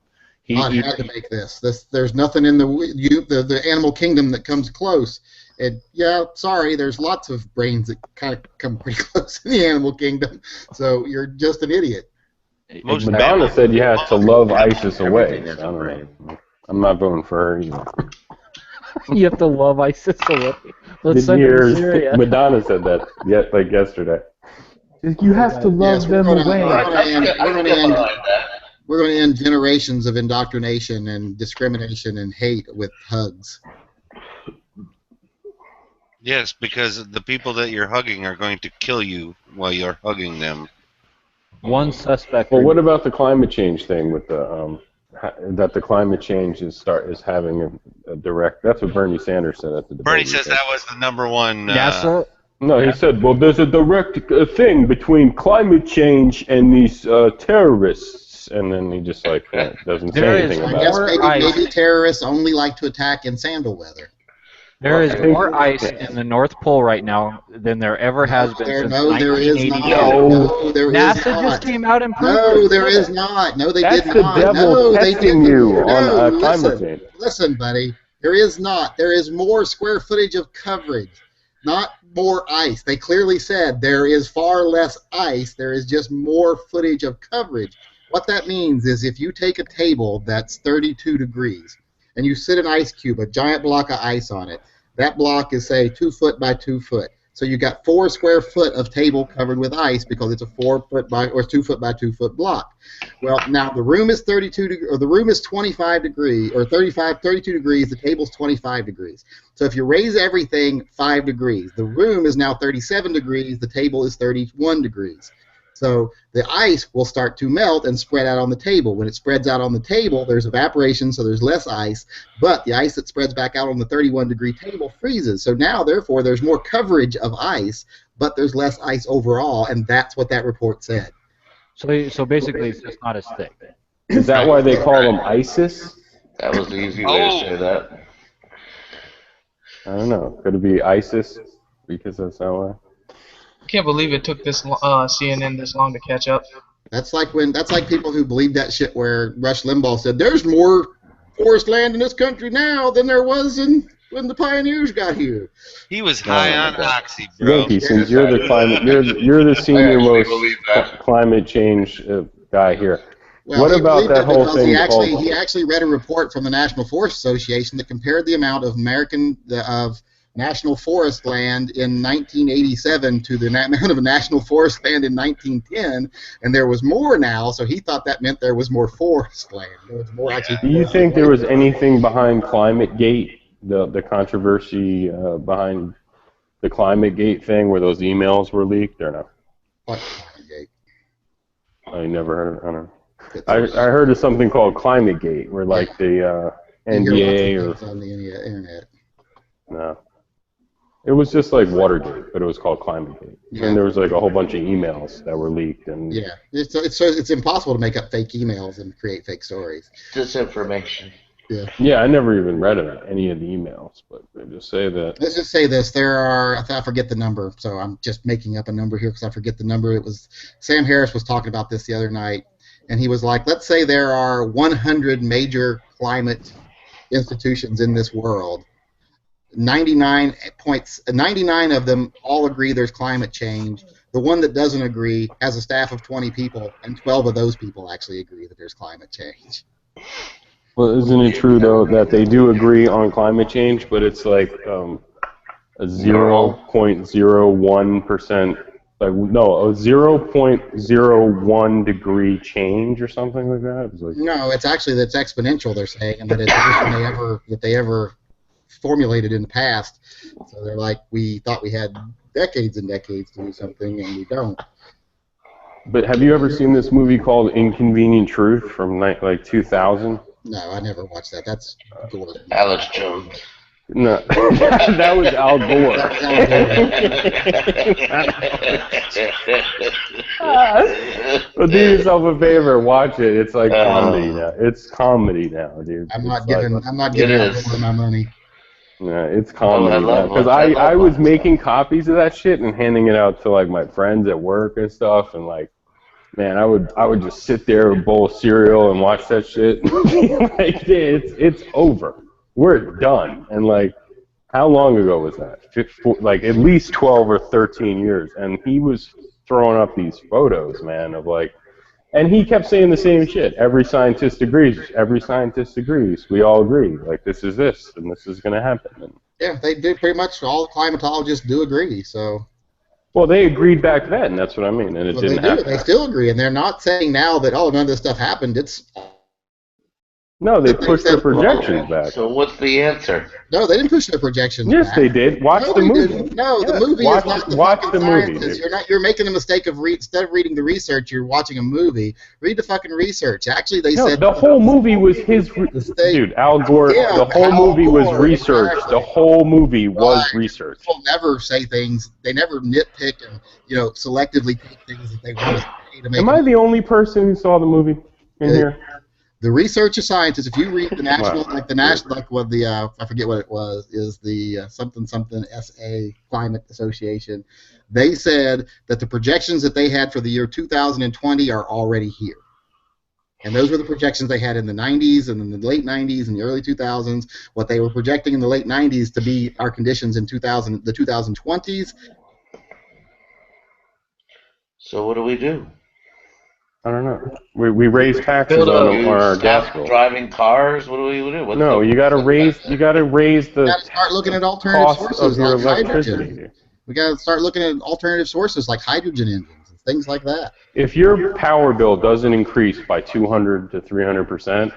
God had to make this. There's nothing in the animal kingdom that comes close. And yeah, sorry, there's lots of brains that kind of come pretty close in the animal kingdom. So you're just an idiot. Madonna said you have to love ISIS away. So I don't know. I'm not voting for her either. You have to love ISIS away. Let's send her to Syria. Madonna said that like yesterday. You have to love them away. We're going to end generations of indoctrination and discrimination and hate with hugs. Yes, because the people that you're hugging are going to kill you while you're hugging them. One suspect. Well, what about the climate change thing with the that the climate change is having a direct? That's what Bernie Sanders said at the debate. Bernie says that was the number one. No, he said, well, there's a direct thing between climate change and these terrorists, and then he just like doesn't say anything about it. I guess maybe terrorists only like to attack in sandal weather. There is more ice in the North Pole right now than there ever has been since 1982. No, there is NASA not. just came out and proved No, it. there is not. No, they That's did the not. devil No, they testing didn't. you No, on climate listen, change. listen, buddy. There is not. There is more square footage of coverage, not more ice. They clearly said there is far less ice. There is just more footage of coverage. What that means is if you take a table that's 32 degrees and you sit an ice cube, a giant block of ice on it, that block is, say, 2 foot by 2 foot. So you got 4 square foot of table covered with ice because it's a 4 foot by or 2 foot by 2 foot block. Well, now the room is 25 degrees or 32 degrees. The table's 25 degrees. So if you raise everything 5 degrees, the room is now 37 degrees. The table is 31 degrees. So the ice will start to melt and spread out on the table. When it spreads out on the table, there's evaporation, so there's less ice, but the ice that spreads back out on the 31-degree table freezes. So now, therefore, there's more coverage of ice, but there's less ice overall, and that's what that report said. So basically, it's just not as thick. Is that why they call them ISIS? That was the easy way to say that. I don't know. Could it be ISIS? Because that's that way. I can't believe it took this CNN this long to catch up. That's like people who believe that shit where Rush Limbaugh said there's more forest land in this country now than there was when the pioneers got here. He was high on oxy, bro. Yankee, since you're the climate, you're the senior most climate change guy here. Well, what about that whole thing? He actually read a report from the National Forest Association that compared the amount of national forest land in 1987 to the amount of national forest land in 1910, and there was more now, so he thought that meant there was more forest land. There was more Do you think there was anything behind ClimateGate, the controversy behind the ClimateGate thing where those emails were leaked, or no? What ClimateGate? I never heard of it. I don't know. I heard of something called ClimateGate, where like the NDA or on the internet. No. It was just like Watergate, but it was called ClimateGate. Yeah. And there was like a whole bunch of emails that were leaked. And yeah, it's impossible to make up fake emails and create fake stories. Disinformation. Yeah. Yeah, I never even read any of the emails, but they just say that. Let's just say this: there are, I forget the number, so I'm just making up a number here because I forget the number. It was Sam Harris was talking about this the other night, and he was like, let's say there are 100 major climate institutions in this world. 99 of them all agree there's climate change. The one that doesn't agree has a staff of 20 people, and 12 of those people actually agree that there's climate change. Well, isn't it true though that they do agree on climate change, but it's like a 0.01%, like no, a 0.01 degree change or something like that? It's like, no, it's actually that's exponential. They're saying, and that it's worse than they ever formulated in the past. So they're like, we thought we had decades and decades to do something, and we don't. But have you ever seen this movie called Inconvenient Truth from like 2000? No, I never watched that. That's Gore. Alex Jones. No, that was Al Gore. But do yourself a favor, watch it. It's like comedy now. It's comedy now, dude. I'm not giving Al Gore my money. Yeah, it's comedy because I was making copies of that shit and handing it out to like my friends at work and stuff, and like, man, I would just sit there with a bowl of cereal and watch that shit. Like, it's over. We're done. And like, how long ago was that? Like at least 12 or 13 years. And he was throwing up these photos, man, of like, and he kept saying the same shit. Every scientist agrees. Every scientist agrees. We all agree. Like, this is this, and this is going to happen. And, yeah, they do. Pretty much all climatologists do agree. So. Well, they agreed back then. That's what I mean, and it didn't happen. They still agree, and they're not saying now that none of this stuff happened. It's. No, they pushed their projections back. So what's the answer? No, they didn't push their projections back. Yes, they did. Watch the movie. Didn't. No, the movie is not the fucking sciences. You're making a mistake of instead of reading the research, you're watching a movie. Read the fucking research. Actually, they said the whole movie was his. Dude, Al Gore. Yeah, the whole movie was research. Exactly. The whole movie was research. People never say things. They never nitpick and selectively take things that they want to say to make. Am I the only person who saw the movie in here? The research of scientists, if you read the national, I forget what it was, is the something SA Climate Association. They said that the projections that they had for the year 2020 are already here. And those were the projections they had in the 90s and in the late 90s and the early 2000s. What they were projecting in the late 90s to be our conditions in the 2020s. So what do we do? I don't know. We raise taxes on our gas bill. Driving cars. What do we do? No, you got to raise. You got to raise the. You got to start looking at alternative sources like hydrogen. We got to start looking at alternative sources like hydrogen engines and things like that. If your power bill doesn't increase by 200 to 300%,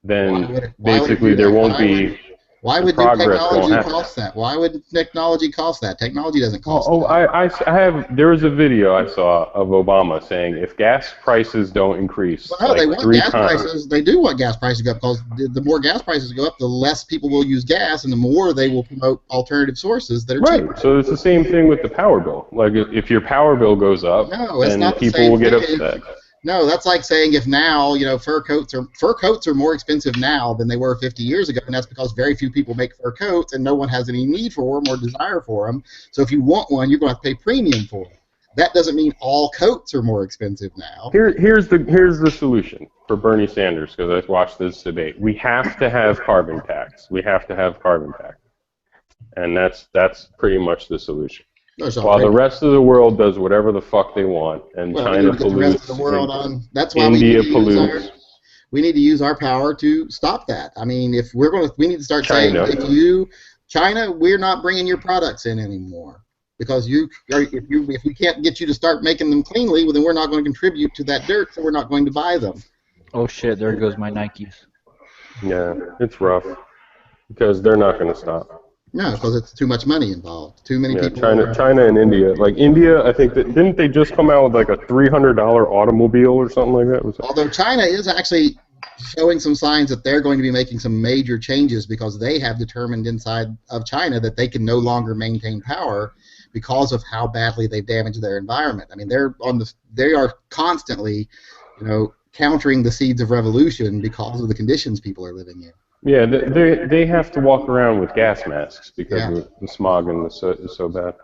then basically there won't be. Why would new progress won't technology happen. cost that? Why would technology cost that? Technology doesn't cost that. I have. There was a video I saw of Obama saying if gas prices don't increase Well, no, they want 3 gas times. prices. They do want gas prices to go up because the more gas prices go up, the less people will use gas, and the more they will promote alternative sources that are cheaper. Right. So it's the same thing with the power bill. Like if your power bill goes up, No, it's then not the people same will get thing. upset. No, that's like saying if now, fur coats are more expensive now than they were 50 years ago, and that's because very few people make fur coats, and no one has any need for them or desire for them. So if you want one, you're going to have to pay premium for it. That doesn't mean all coats are more expensive now. Here's the solution for Bernie Sanders, because I watched this debate. We have to have carbon tax. We have to have carbon tax, and that's pretty much the solution. While the rest of the world does whatever the fuck they want, and China get the rest of pollutes, the world on. That's why India pollutes. we need to use our power to stop that. I mean, if we're going to, we need to start China. saying, China, we're not bringing your products in anymore because if we can't get you to start making them cleanly, well, then we're not going to contribute to that dirt, so we're not going to buy them. Oh shit! There goes my Nikes. Yeah, it's rough because they're not going to stop. No, because it's too much money involved. Too many people. China and India. Like India, I think that didn't they just come out with like a $300 automobile or something like that? Although China is actually showing some signs that they're going to be making some major changes because they have determined inside of China that they can no longer maintain power because of how badly they've damaged their environment. I mean, they are constantly, countering the seeds of revolution because of the conditions people are living in. Yeah, they have to walk around with gas masks because of the smog and is so bad.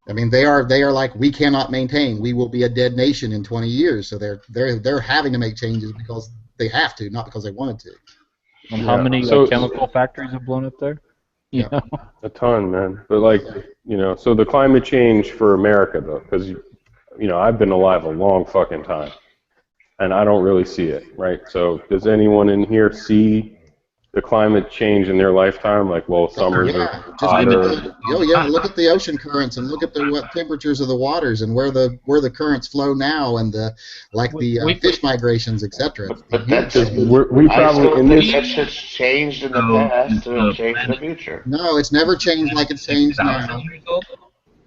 I mean, they are like, we cannot maintain. We will be a dead nation in 20 years. So they're having to make changes because they have to, not because they wanted to. And how many chemical factories have blown up there? Yeah, a ton, man. But so the climate change for America though, because I've been alive a long fucking time, and I don't really see it, right? So does anyone in here see the climate change in their lifetime? Like, summers are hotter. Look at the ocean currents and look at the temperatures of the waters and where the currents flow now and the fish migrations, etc. But that's we probably in this. That shit's changed in the past and it'll change in the future. No, it's never changed like it's changed now.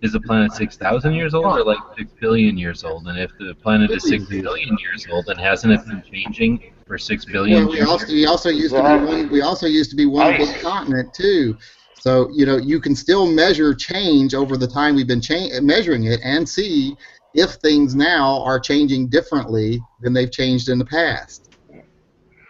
Is the planet 6,000 years old or like 6 billion years old? And if the planet is 6 billion years old, then hasn't it been changing for 6 billion years? We also used to be one big continent too. So you can still measure change over the time we've been measuring it and see if things now are changing differently than they've changed in the past.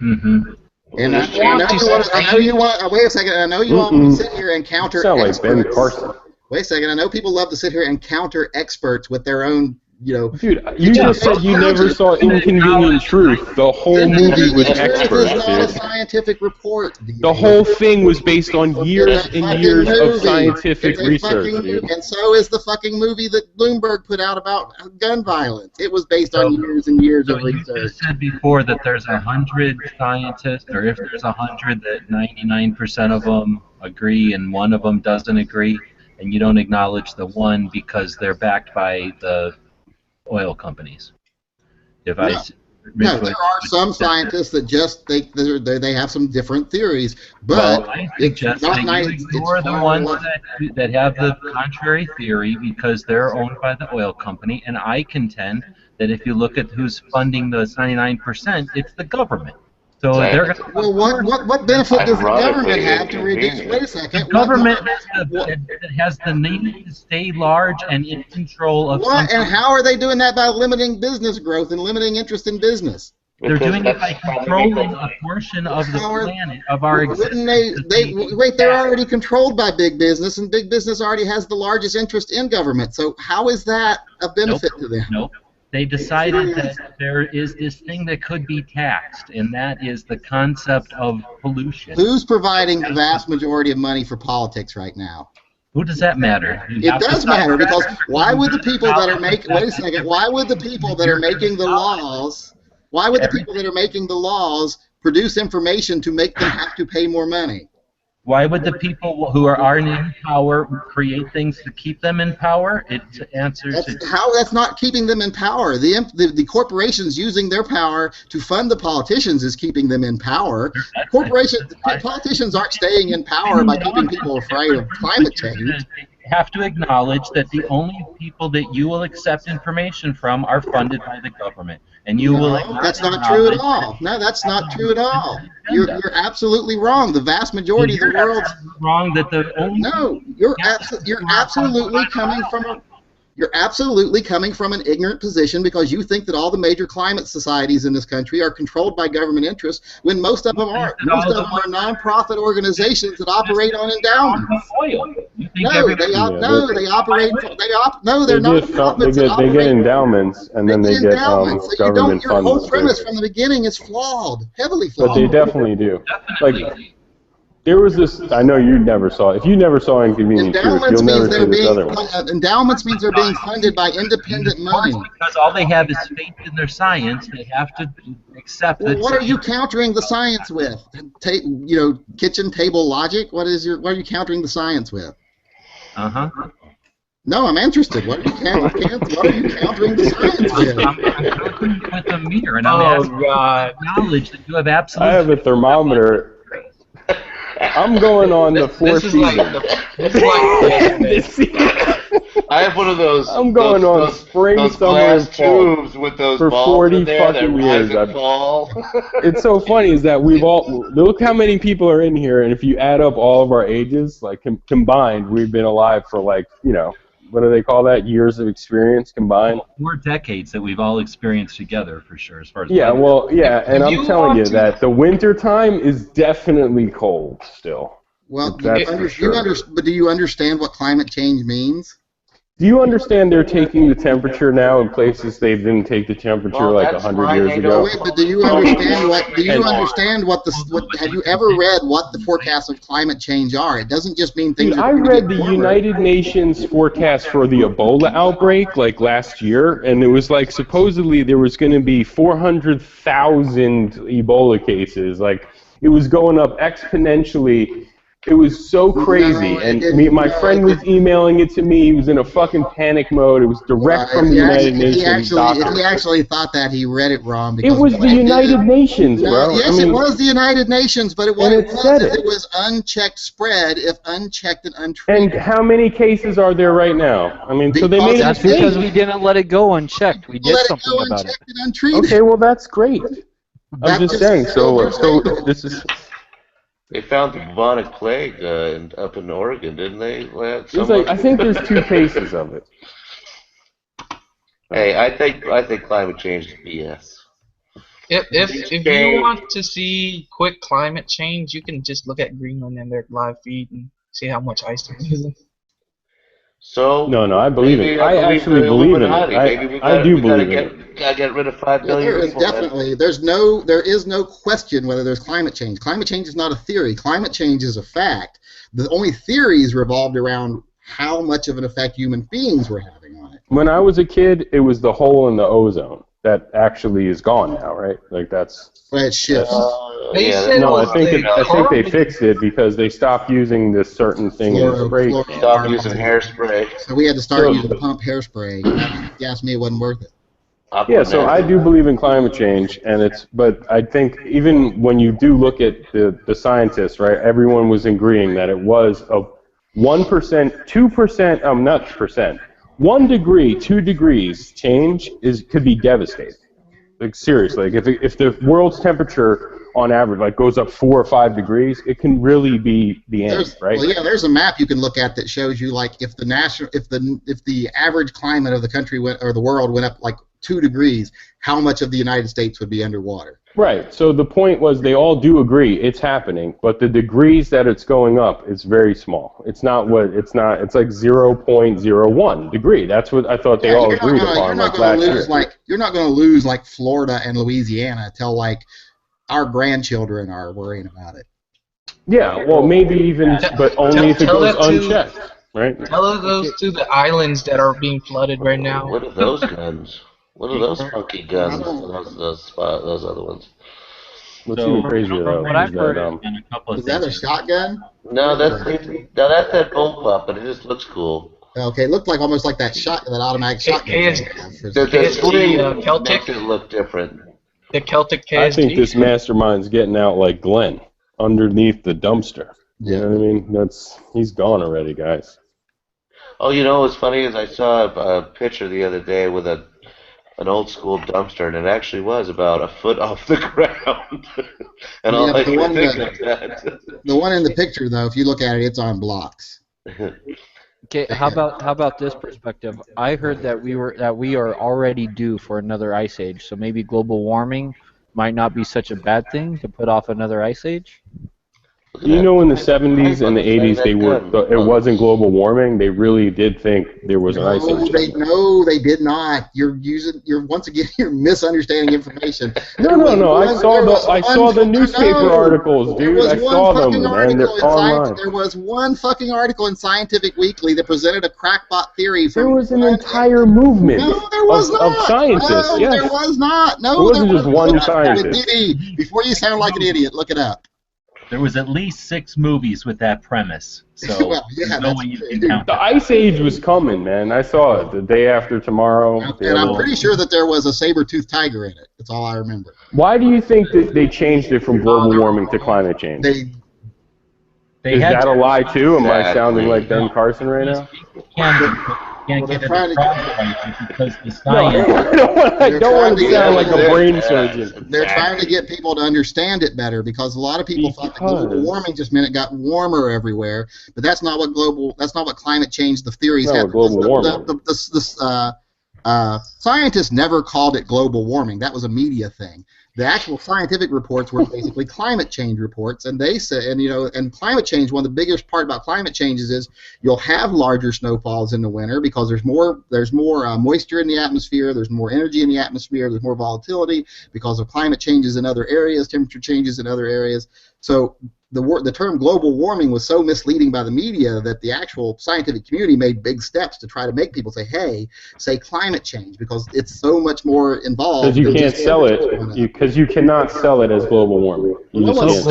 Mm-hmm. And I know you want. Wait a second. I know you want to sit here and counter. You sound like Ben Carson. Wait a second. I know people love to sit here and counter experts with their own, Dude, you just said you never saw Inconvenient Truth. The whole movie was experts, This is not a dude. scientific report. The whole thing was based on years and years of scientific research, dude. And so is the fucking movie that Bloomberg put out about gun violence. It was based on years and years of research. You said before that there's 100 scientists, or if there's 100, that 99% of them agree and one of them doesn't agree. And you don't acknowledge the one because they're backed by the oil companies. There are some scientists that just they have some different theories, but I suggest that you ignore the ones that have the contrary theory because they're owned by the oil company. And I contend that if you look at who's funding those 99%, it's the government. So they're what benefit does the government have to reduce? Wait a second. The government has the need to stay large and in control of something. And how are they doing that? By limiting business growth and limiting interest in business. They're doing it by controlling a portion of the planet, of our existence. They're already controlled by big business, and big business already has the largest interest in government. So how is that a benefit to them? Nope. They decided that there is this thing that could be taxed, and that is the concept of pollution. Who's providing the vast majority of money for politics right now? Who does that matter? It does matter because why would the people that are making why would the people that are making the laws produce information to make them have to pay more money? Why would the people who aren't in power create things to keep them in power? It answers. That's not keeping them in power. The corporations using their power to fund the politicians is keeping them in power. Politicians aren't staying in power by keeping people afraid of climate change. You have to acknowledge that the only people that you will accept information from are funded by the government, and you will. That's not true at all. No, that's not true at all. You're absolutely wrong. The vast majority of the world wrong. That the only you're absolutely coming from an ignorant position because you think that all the major climate societies in this country are controlled by government interests when most of them aren't. Most of them are nonprofit organizations that operate on endowments. They're not. They get endowments and then they get government funds. Your whole premise from the beginning is flawed, heavily flawed. But they definitely do. Like, there was this. I know you never saw it. If you never saw Inconvenient Truth, you'll never see this other one. Endowments means they're being funded by independent money. Because all they have is faith in their science. They have to accept that. What are you countering the science with? Kitchen table logic. What are you countering the science with? No, I'm interested. What are you countering the science with? I'm countering with a meter, and I'm asking knowledge that you have absolute. I have a thermometer. I'm going on the four seasons. I have one of those. I'm going on spring, summer, and fall tubes with those for balls 40 in there fucking that years. rise and fall. It's so funny is that we've all look how many people are in here, and if you add up all of our ages, like combined, we've been alive for like what do they call that? Years of experience combined. 4 decades that we've all experienced together, for sure. As far as and I'm telling you that the winter time is definitely cold still. Well, but do you understand what climate change means? Do you understand they're taking the temperature now in places they didn't take the temperature like 100 years ago? Wait, but do you understand what? Have you ever read what the forecasts of climate change are? It doesn't just mean things. I read the United Nations forecast for the Ebola outbreak like last year, and it was like supposedly there was going to be 400,000 Ebola cases. Like it was going up exponentially. It was so crazy, my friend was emailing it to me. He was in a fucking panic mode. It was direct from the United Nations. If he actually thought that, he read it wrong. It was the United Nations, bro. Yes, it was the United Nations, but it was unchecked spread, if unchecked and untreated. And how many cases are there right now? I mean, so they made That's because we didn't let it go unchecked. We did something about it. Untreated. Okay, well that's great. I'm just saying. So this is. They found the bubonic plague up in Oregon, didn't they? I think there's 2 cases of it. Hey, I think climate change is BS. If you want to see quick climate change, you can just look at Greenland and their live feed and see how much ice there is. So no, I believe it. I actually believe in it. I do believe in it. Gotta get rid of 5 billion people. There is no question whether there's climate change. Climate change is not a theory. Climate change is a fact. The only theories revolved around how much of an effect human beings were having on it. When I was a kid, it was the hole in the ozone that actually is gone now, right? Like that's. Well, it shifts. I think they fixed it because they stopped using this certain thing in spray. Stopped using hairspray. So we had to start using the pump hairspray. If you asked me, it wasn't worth it. Yeah, so I do believe in climate change, but I think even when you do look at the scientists, right? Everyone was agreeing that it was a 1%, 2%, not percent. 1 degree, 2 degrees change could be devastating. Like seriously, like if the world's temperature on average like goes up 4 or 5 degrees, it can really be the end, right? Well, yeah, there's a map you can look at that shows you like if the average climate of the country or the world went up like 2 degrees, how much of the United States would be underwater? Right. So the point was they all do agree it's happening, but the degrees that it's going up is very small. It's like 0.01 degree. That's what I thought they all agreed upon like last year. You're not going to lose like Florida and Louisiana till like our grandchildren are worrying about it. Yeah, well maybe even, but only if it goes unchecked, right? Tell those to the islands that are being flooded right now. What are those guns? What are those funky guns? Those other ones. What's even crazier though what I've is heard that and a couple of Is that a things. shotgun? No, that's that bullpup, but it just looks cool. Okay, it looked like almost like that automatic shotgun. The screen makes it look different. The Celtic KSG. I think this mastermind's getting out like Glenn underneath the dumpster. You know what I mean? He's gone already, guys. Oh, you know what's funny is I saw a picture the other day with an old school dumpster, and it actually was about a foot off the ground. And all I could think of that. The one in the picture, though, if you look at it, it's on blocks. Okay, how about this perspective? I heard that we are already due for another ice age, so maybe global warming might not be such a bad thing to put off another ice age. You know, in the 70s and the 80s, it wasn't global warming. They really did think there was an ice age. No, they did not. You're once again you're misunderstanding information. No. I saw the newspaper articles, dude. I saw them, man. They're online. There was one fucking article in Scientific Weekly that presented a crackpot theory. There was an entire movement of scientists. No, yes. there was not. No, it wasn't just one scientist. Before you sound like an idiot, look it up. There was at least 6 movies with that premise, so well, yeah, there's no way you can count the Ice Age was coming, man. I saw it the day after tomorrow. And I'm pretty sure that there was a saber-toothed tiger in it. That's all I remember. Why do you think that they changed it from global warming to climate change? Is that a lie too? Am I sounding like Ben Carson right now? Can't get it because the science. I don't want to sound like a brain surgeon. They're trying to get people to understand it better because a lot of people thought that global warming just meant it got warmer everywhere, but that's not what climate change. The theories have. Global warming. Scientists never called it global warming. That was a media thing. The actual scientific reports were basically climate change reports, and they said, and climate change. One of the biggest part about climate changes is you'll have larger snowfalls in the winter because there's more moisture in the atmosphere, there's more energy in the atmosphere, there's more volatility because of climate changes in other areas, temperature changes in other areas. So the term global warming was so misleading by the media that the actual scientific community made big steps to try to make people say, hey, say climate change, because it's so much more involved. Because you can't sell it, because you cannot sell it as global warming. Global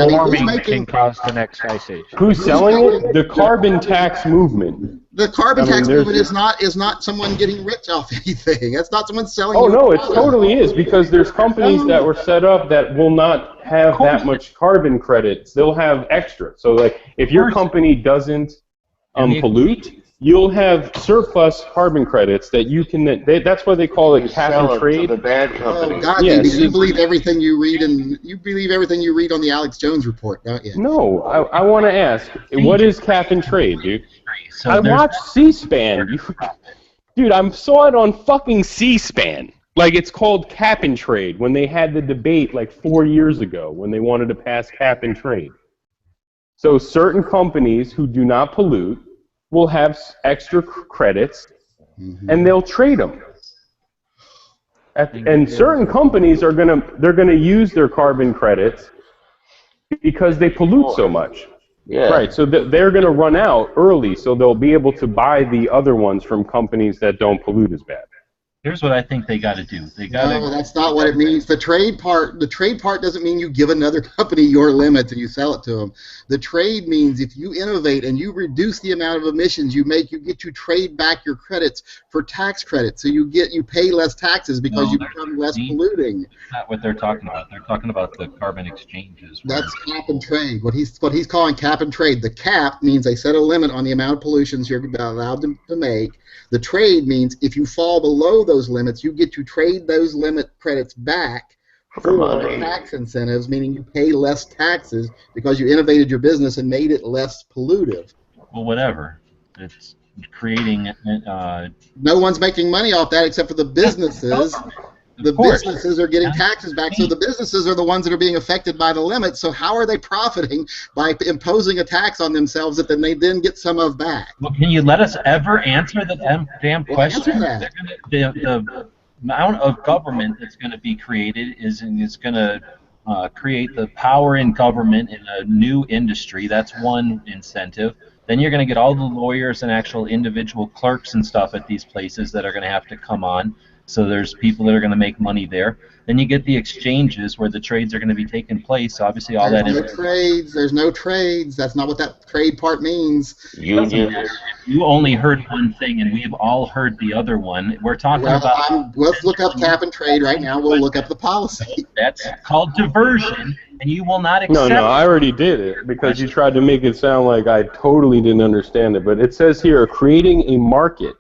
warming can cause the next ice age. Who's selling it? The carbon tax movement. The carbon tax movement is not someone getting rich off anything. That's not someone selling. Oh no, it totally is, because there's companies that were set up that will not have that much carbon credits. They'll have extra. So like, if your company doesn't pollute, you'll have surplus carbon credits that you can. That's why they call it cap and trade. The bad company. Oh God, yes. You believe everything you read, and you believe everything you read on the Alex Jones report, don't you? No, I want to ask, what is cap and trade, dude? So I watched C-SPAN. Dude, I saw it on fucking C-SPAN. Like, it's called cap and trade when they had the debate like 4 years ago when they wanted to pass cap and trade. So certain companies who do not pollute will have extra credits, and they'll trade them. And certain companies are gonna use their carbon credits because they pollute so much. Yeah. Right, so they're going to run out early, so they'll be able to buy the other ones from companies that don't pollute as bad. Here's what I think they got to do. No, that's not what it means. The trade part doesn't mean you give another company your limits and you sell it to them. The trade means if you innovate and you reduce the amount of emissions you make, you trade back your credits for tax credits. So you pay less taxes because you become less polluting. That's not what they're talking about. They're talking about the carbon exchanges. That's cap and trade. What he's calling cap and trade. The cap means they set a limit on the amount of pollutions you're allowed to make. The trade means if you fall below those limits, you get to trade those limit credits back for tax incentives, meaning you pay less taxes because you innovated your business and made it less pollutive. Well, whatever. It's creating... no one's making money off that except for the businesses. The businesses are getting taxes back, so the businesses are the ones that are being affected by the limit. So how are they profiting by imposing a tax on themselves that then they get some of back? Well, can you let us ever answer the damn question? Answer that. The amount of government that's going to be created is going to create the power in government in a new industry. That's one incentive. Then you're going to get all the lawyers and actual individual clerks and stuff at these places that are going to have to come on. So there's people that are going to make money there. Then you get the exchanges where the trades are going to be taking place. Obviously, all There's that no trades. There's no trades. That's not what that trade part means. You only heard one thing, and we've all heard the other one. We're talking about. Let's look up cap and trade right now. We'll look up the policy. That's called diversion, and you will not accept. No, I already did it because you tried to make it sound like I totally didn't understand it. But it says here, creating a market,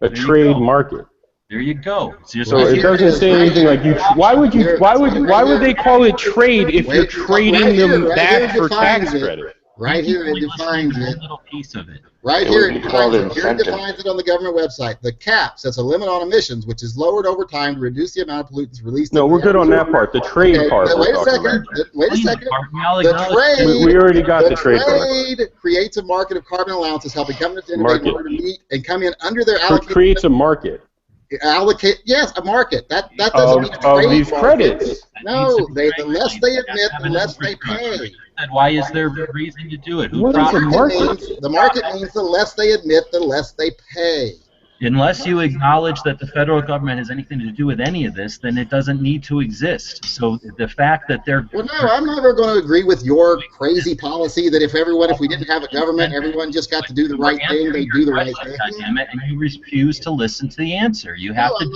a trade market. There you go. So it doesn't say anything like you. Why would they call it trade if you're trading them back for tax credit? Right here it defines it. Little piece of it. Right here it defines it. Here it defines it on the government website. The cap sets a limit on emissions, which is lowered over time to reduce the amount of pollutants released. No, we're good on that part. The trade part. Wait a second. The trade. We already got the trade part. The trade creates a market of carbon allowances, helping companies to innovate in order to meet and come in under their allocated. Creates a market. Allocate, yes, a market. That doesn't mean of these credits. No, the less they admit, the less they pay. And why is there a reason to do it? What is a market? The market means the less they admit, the less they pay. Unless you acknowledge that the federal government has anything to do with any of this, then it doesn't need to exist. So the fact that they're... Well, no, I'm never going to agree with your crazy policy that if we didn't have a government, everyone just got to do the right thing, they do the right thing. Damn it, and you refuse to listen to the answer. You have I'm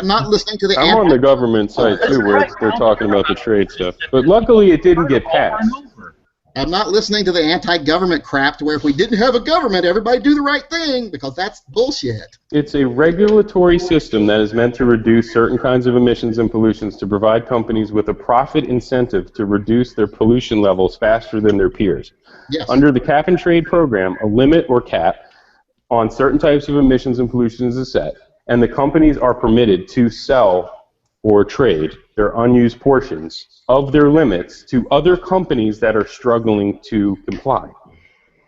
not listening to the I'm on the government site, too, where they're talking about the trade stuff. But luckily, it didn't get passed. I'm not listening to the anti-government crap to where if we didn't have a government, everybody do the right thing, because that's bullshit. It's a regulatory system that is meant to reduce certain kinds of emissions and pollutions to provide companies with a profit incentive to reduce their pollution levels faster than their peers. Yes. Under the cap and trade program, a limit or cap on certain types of emissions and pollutions is set, and the companies are permitted to sell or trade their unused portions of their limits to other companies that are struggling to comply.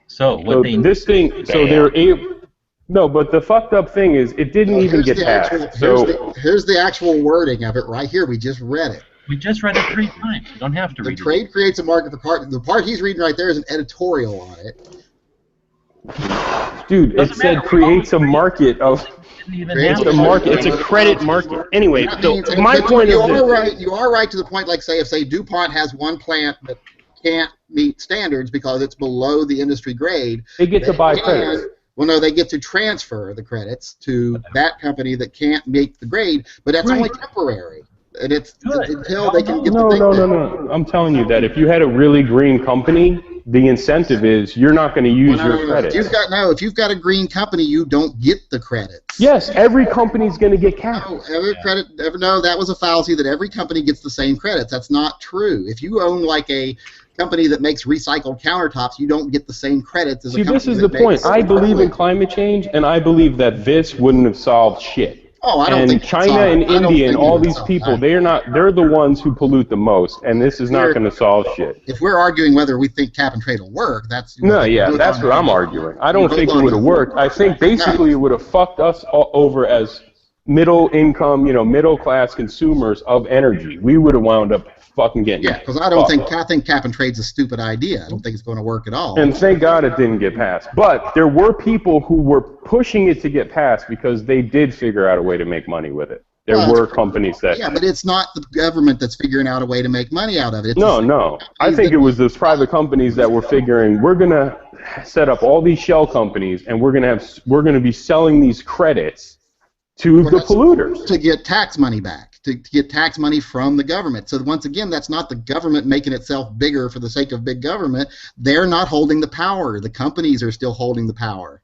So they're able. No, but the fucked up thing is it didn't even get passed. Here's the actual wording of it right here. We just read it. We just read it 3 times. You don't have to read it. The trade creates a market for carbon. The part he's reading right there is an editorial on it. Dude, it said creates a market of. It's a market. It's a credit market. Anyway, my point is this. You are right to the point. Like if DuPont has one plant that can't meet standards because it's below the industry grade, they get to buy credits. Well, no, they get to transfer the credits to that company that can't meet the grade, but that's only temporary. And it's until they can get No. I'm telling you that if you had a really green company, the incentive is you're not going to use your credits. If you've got a green company, you don't get the credits. Yes, every company's going to get capped. No, that was a fallacy that every company gets the same credits. That's not true. If you own like a company that makes recycled countertops, you don't get the same credits as a company. See, this is the point. I believe in climate change, and I believe that this wouldn't have solved shit. Oh, I don't think China and India and all these people, they're the ones who pollute the most, and this is not going to solve shit. If we're arguing whether we think cap and trade will work, that's that's what I'm arguing. I don't think it would have worked. I think basically it would have fucked us all over as middle income, middle class consumers of energy. We would have wound up fucking getting because I think cap and trade's a stupid idea. I don't think it's going to work at all. And thank God it didn't get passed. But there were people who were pushing it to get passed because they did figure out a way to make money with it. There were companies that... Yeah, but it's not the government that's figuring out a way to make money out of it. No. I think it was those private companies that were figuring, we're going to set up all these shell companies and we're going to be selling these credits to the polluters. To get tax money back. To get tax money from the government. So once again, that's not the government making itself bigger for the sake of big government. They're not holding the power. The companies are still holding the power.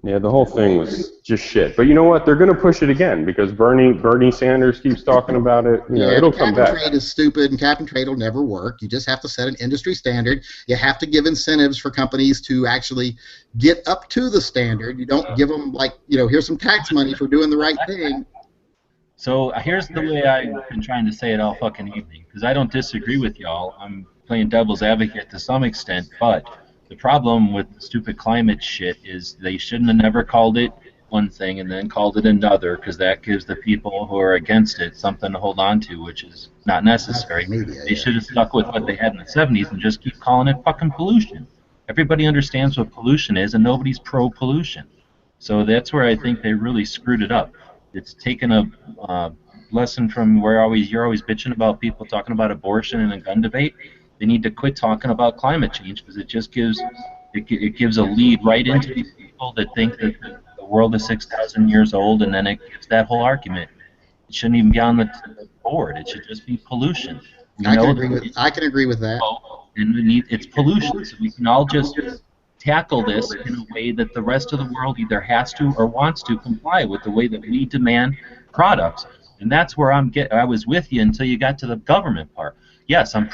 Yeah, the whole thing was just shit. But you know what? They're going to push it again because Bernie Sanders keeps talking about it. It'll come back. Cap and trade is stupid, and cap and trade will never work. You just have to set an industry standard. You have to give incentives for companies to actually get up to the standard. You don't give them, here's some tax money for doing the right thing. So here's the way I've been trying to say it all fucking evening, because I don't disagree with y'all. I'm playing devil's advocate to some extent, but the problem with the stupid climate shit is they shouldn't have never called it one thing and then called it another, because that gives the people who are against it something to hold on to, which is not necessary. They should have stuck with what they had in the 70s and just keep calling it fucking pollution. Everybody understands what pollution is, and nobody's pro-pollution. So that's where I think they really screwed it up. It's taken a lesson from where you're always bitching about people talking about abortion in a gun debate. They need to quit talking about climate change because it just gives a lead right into these people that think that the world is 6,000 years old, and then it gives that whole argument. It shouldn't even be on the board. It should just be pollution. I can agree with that. And it's pollution, so we can all just tackle this in a way that the rest of the world either has to or wants to comply with the way that we demand products. And that's where I was with you until you got to the government part. Yes, I'm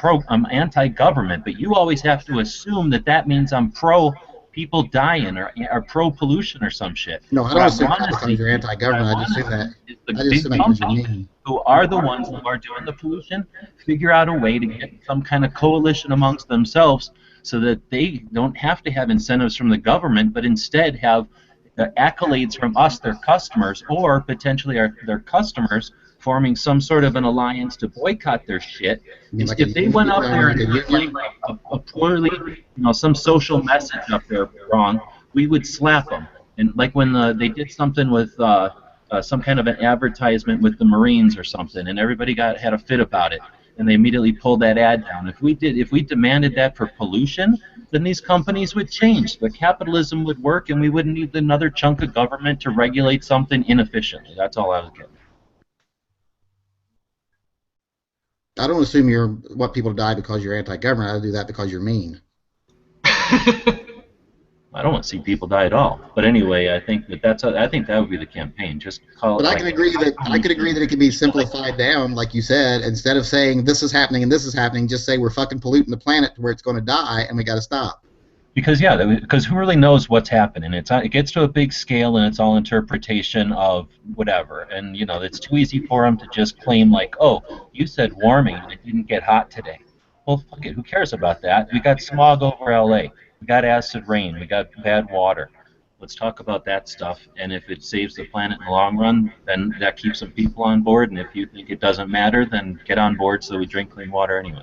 anti-government, but you always have to assume that means I'm pro people dying or pro-pollution or some shit. No, I don't assume that because you're anti-government. I just assume that. Because you're mean. Who are the ones who are doing the pollution figure out a way to get some kind of coalition amongst themselves so that they don't have to have incentives from the government, but instead have the accolades from us, their customers, or potentially their customers forming some sort of an alliance to boycott their shit. If they went up there and played a poorly, some social message up there wrong, we would slap them. And like when they did something with some kind of an advertisement with the Marines or something, and everybody had a fit about it, and they immediately pulled that ad down. If we demanded that for pollution, then these companies would change. The capitalism would work, and we wouldn't need another chunk of government to regulate something inefficiently. That's all I was getting. I don't assume you want people to die because you're anti-government. I do that because you're mean. I don't want to see people die at all. But anyway, I think that would be the campaign. Just call. But I can agree that it can be simplified down, like you said. Instead of saying this is happening and this is happening, just say we're fucking polluting the planet to where it's going to die, and we got to stop. Because who really knows what's happening? It gets to a big scale, and it's all interpretation of whatever. And it's too easy for them to just claim like, oh, you said warming, and it didn't get hot today. Well, fuck it. Who cares about that? We got smog over L.A. We got acid rain. We got bad water. Let's talk about that stuff. And if it saves the planet in the long run, then that keeps some people on board. And if you think it doesn't matter, then get on board so we drink clean water anyway.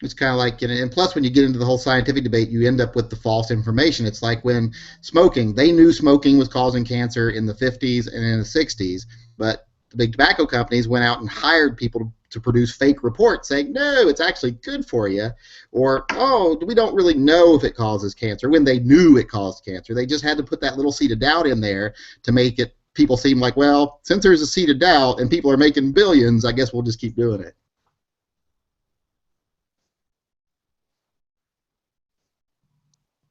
It's kind of like, and plus when you get into the whole scientific debate, you end up with the false information. It's like when smoking, they knew smoking was causing cancer in the 50s and in the 60s, but the big tobacco companies went out and hired people to produce fake reports saying, no, it's actually good for you, or, oh, we don't really know if it causes cancer, when they knew it caused cancer. They just had to put that little seed of doubt in there to make people seem like, well, since there's a seed of doubt and people are making billions, I guess we'll just keep doing it.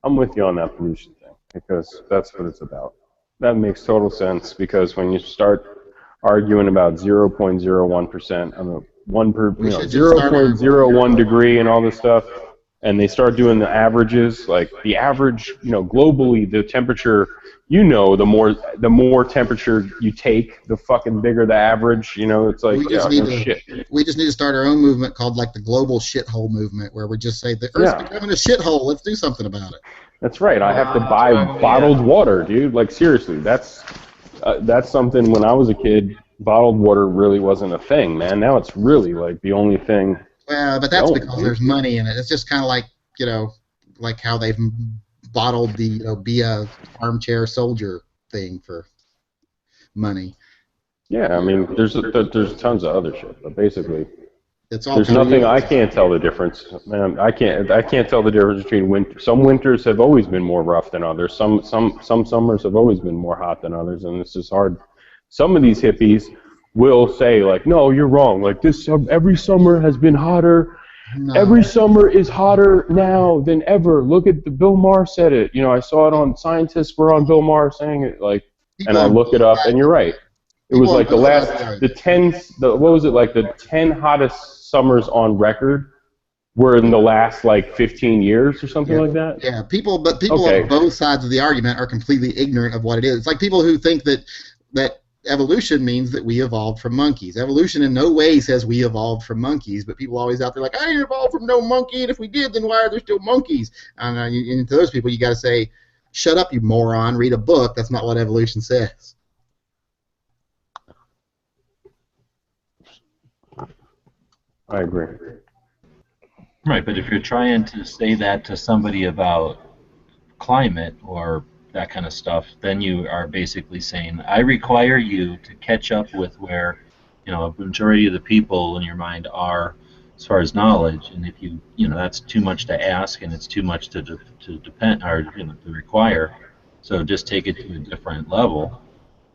I'm with you on that pollution thing because that's what it's about. That makes total sense because when you start arguing about 0.01%, I mean, 0.01 degree and all this stuff, and they start doing the averages, like the average, globally, the temperature, the more temperature you take, the fucking bigger the average, it's like, shit. We just need to start our own movement called like the global shithole movement, where we just say the Earth's becoming a shithole, let's do something about it. That's right, I have to buy bottled water, dude, like seriously, that's something when I was a kid, bottled water really wasn't a thing, man. Now it's really like the only thing. Well, but that's because there's money in it. It's just kind of like, like how they've bottled the be a armchair soldier thing for money. Yeah, I mean, there's tons of other shit, but basically, it's all there's nothing. I can't tell the difference, man. I can't tell the difference between winter. Some winters have always been more rough than others. Some summers have always been more hot than others, and it's just hard. Some of these hippies will say like, no, you're wrong. Like every summer has been hotter. No. Every summer is hotter now than ever. Look at Bill Maher said it. I saw it on scientists were on Bill Maher saying it like, and I look it up, and you're right. It was like the 10 hottest summers on record were in the last like 15 years or something like that. Yeah, people on both sides of the argument are completely ignorant of what it is. It's like people who think that evolution means that we evolved from monkeys. Evolution in no way says we evolved from monkeys, but people always out there like, I didn't evolve from no monkey, and if we did, then why are there still monkeys? And to those people, you got to say, shut up, you moron, read a book. That's not what evolution says. I agree. Right, but if you're trying to say that to somebody about climate or that kind of stuff, then you are basically saying, I require you to catch up with where, a majority of the people in your mind are as far as knowledge, and if that's too much to ask, and it's too much to depend or to require. So just take it to a different level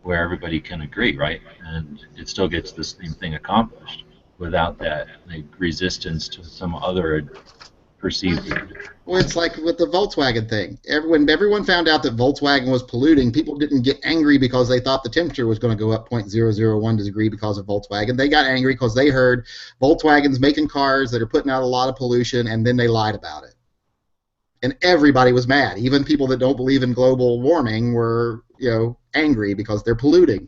where everybody can agree, right? And it still gets the same thing accomplished without that resistance to some other perceived. Well, it's like with the Volkswagen thing. When everyone found out that Volkswagen was polluting, people didn't get angry because they thought the temperature was going to go up 0.001 degree because of Volkswagen. They got angry because they heard Volkswagen's making cars that are putting out a lot of pollution, and then they lied about it. And everybody was mad. Even people that don't believe in global warming were, angry because they're polluting.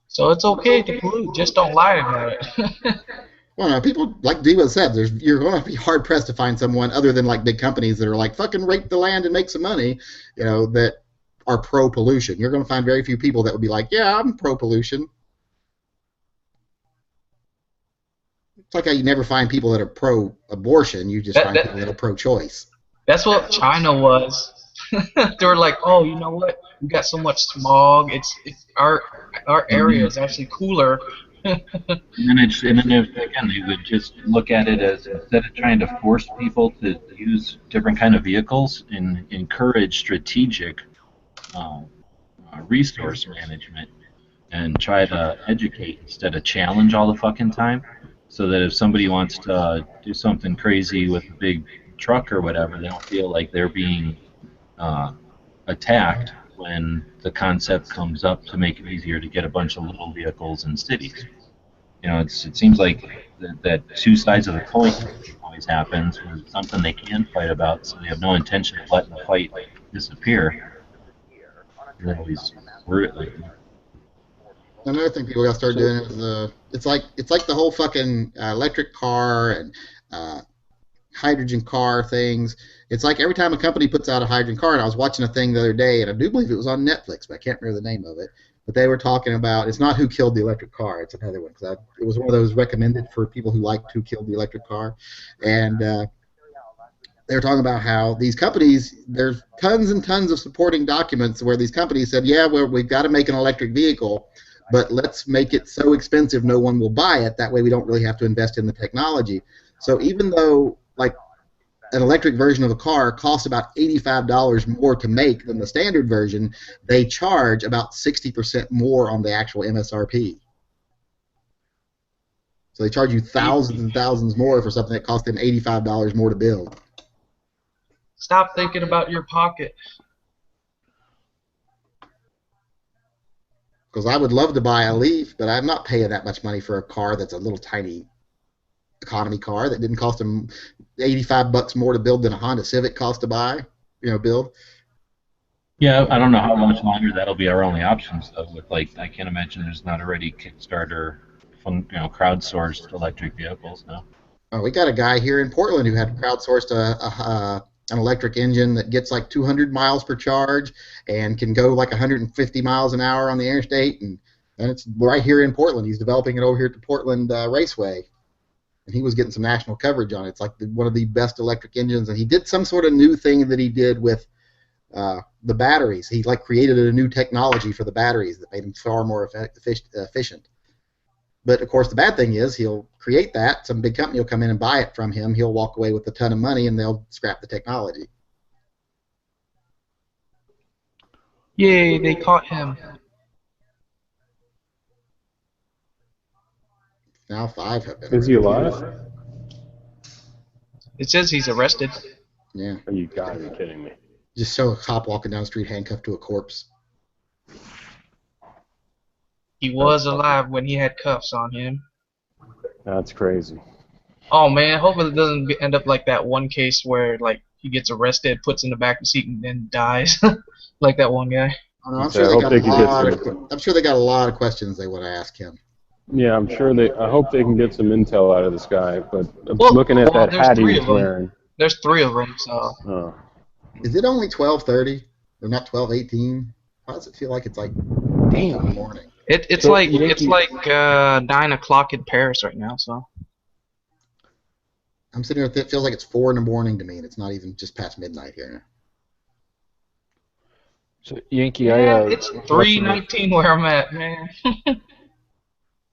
So it's okay to pollute, just don't lie about it. Well, no, people, like Diva said, you're going to be hard-pressed to find someone other than, like, big companies that are like, fucking rape the land and make some money, that are pro-pollution. You're going to find very few people that would be like, yeah, I'm pro-pollution. It's like how you never find people that are pro-abortion. You just find people that are pro-choice. That's what China was. They were like, oh, you know what? We got so much smog. It's our area is actually cooler. And then again, they would just look at it as, instead of trying to force people to use different kind of vehicles, and encourage strategic resource management, and try to educate instead of challenge all the fucking time, so that if somebody wants to do something crazy with a big truck or whatever, they don't feel like they're being attacked when the concept comes up to make it easier to get a bunch of little vehicles in cities. It seems like that two sides of the coin always happens when something they can fight about, so they have no intention of letting the fight disappear. They always word it like that. Another thing people got to start doing is it's like the whole fucking electric car and hydrogen car things. It's like every time a company puts out a hydrogen car, and I was watching a thing the other day, and I do believe it was on Netflix, but I can't remember the name of it. But they were talking about, it's not Who Killed the Electric Car, it's another one, because it was one of those recommended for people who liked Who Killed the Electric Car. And they were talking about how these companies, there's tons and tons of supporting documents where these companies said, yeah, well, we've got to make an electric vehicle, but let's make it so expensive no one will buy it. That way we don't really have to invest in the technology. So even though, like, an electric version of a car costs about $85 more to make than the standard version, they charge about 60% more on the actual MSRP. So they charge you thousands and thousands more for something that cost them $85 more to build. Stop thinking about your pocket. Because I would love to buy a Leaf, but I'm not paying that much money for a car that's a little tiny economy car that didn't cost them $85 more to build than a Honda Civic cost to buy, build. Yeah, I don't know how much longer that'll be our only option. So, with I can't imagine there's not already Kickstarter, crowdsourced electric vehicles now. Oh, we got a guy here in Portland who had crowdsourced an electric engine that gets like 200 miles per charge and can go like 150 miles an hour on the interstate, and it's right here in Portland. He's developing it over here at the Portland Raceway. And he was getting some national coverage on it. It's like one of the best electric engines. And he did some sort of new thing that he did with the batteries. He created a new technology for the batteries that made them far more efficient. But of course, the bad thing is he'll create that. Some big company will come in and buy it from him. He'll walk away with a ton of money, and they'll scrap the technology. Yay! They caught him. Now 5 have been. Is he alive? It says he's arrested. Yeah. Oh, you gotta be kidding me. Just saw a cop walking down the street handcuffed to a corpse. He was alive when he had cuffs on him. That's crazy. Oh man, hopefully it doesn't end up like that one case where he gets arrested, puts in the back of the seat, and then dies, like that one guy. Oh, no, I'm sure they got a lot of questions they want to ask him. Yeah, I'm sure I hope they can get some intel out of this guy. But looking at that hat he's wearing. There's 3 of them, so. Oh. Is it only 12:30? Or not 12:18? Why does it feel like it's like damn in the morning? It's like 9 o'clock in Paris right now, so. I'm sitting here. It feels like it's 4 in the morning to me, and it's not even just past midnight here. So Yankee, it's 3:19 where I'm at, man.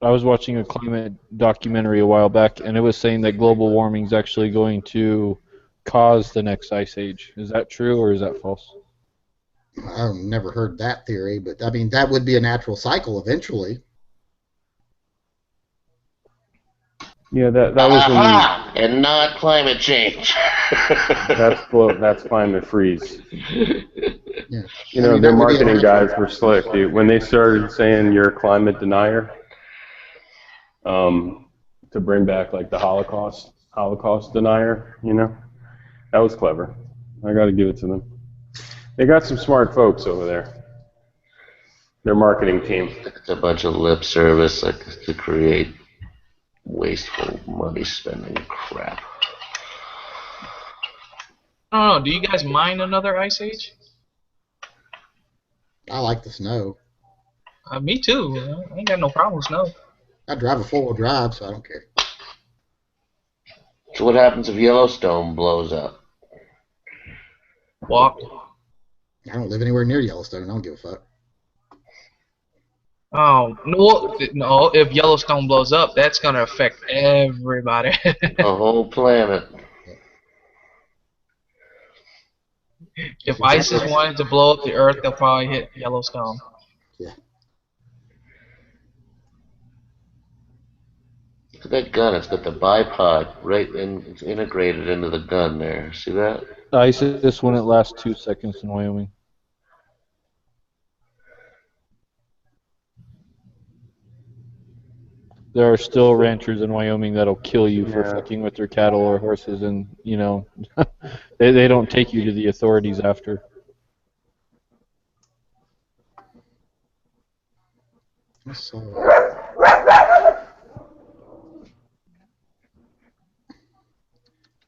I was watching a climate documentary a while back, and it was saying that global warming is actually going to cause the next ice age. Is that true, or is that false? I've never heard that theory, but I mean that would be a natural cycle eventually. Yeah, that was and not climate change. that's climate freeze. Yeah. You know, their marketing guys were slick, dude. When they started saying you're a climate denier, to bring back like the Holocaust denier, you know, that was clever. I got to give it to them. They got some smart folks over there. Their marketing team. It's a bunch of lip service like to create wasteful money spending crap. I don't know. Do you guys mind another ice age? I like the snow. Me too. I ain't got no problem with snow. I drive a 4-wheel drive, so I don't care. So what happens if Yellowstone blows up? Walk. I don't live anywhere near Yellowstone. I don't give a fuck. Oh no! If Yellowstone blows up, that's gonna affect everybody. The whole planet. If ISIS wanted to blow up the Earth, they'll probably hit Yellowstone. Yeah. Look at that gun. It's got the bipod right in. It's integrated into the gun there. See that? ISIS wouldn't last 2 seconds in Wyoming. There are still ranchers in Wyoming that'll kill you for fucking with their cattle or horses, and you know, they don't take you to the authorities after.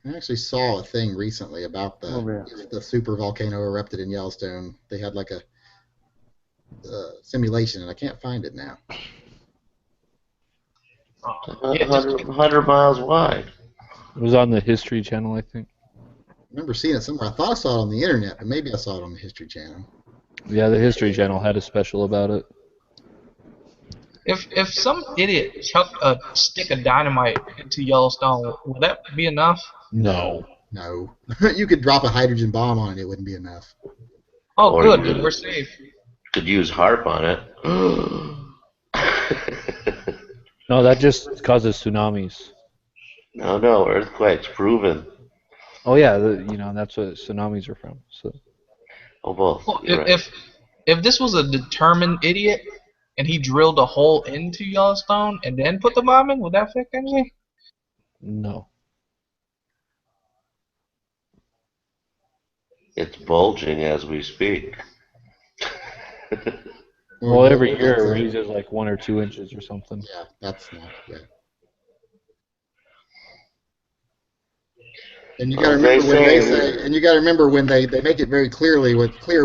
I actually saw a thing recently about the super volcano erupted in Yellowstone. They had like a simulation, and I can't find it now. 100 miles wide. It was on the History Channel, I think. I remember seeing it somewhere. I thought I saw it on the internet, but maybe I saw it on the History Channel. Yeah, the History Channel had a special about it. If some idiot chucked a stick of dynamite into Yellowstone, would that be enough? No. No. You could drop a hydrogen bomb on it, it wouldn't be enough. Oh, Or good. you We're safe. could use HARP on it. No, that just causes tsunamis. No, earthquakes, proven. Oh yeah, you know that's what tsunamis are from. So. Oh, both. Well, You're right. if this was a determined idiot and he drilled a hole into Yellowstone and then put the bomb in, would that affect anything? No. It's bulging as we speak. Well, every year it raises like 1 or 2 inches or something. Yeah, that's not good. And you got to remember when they say, and you got to remember when they make it very clear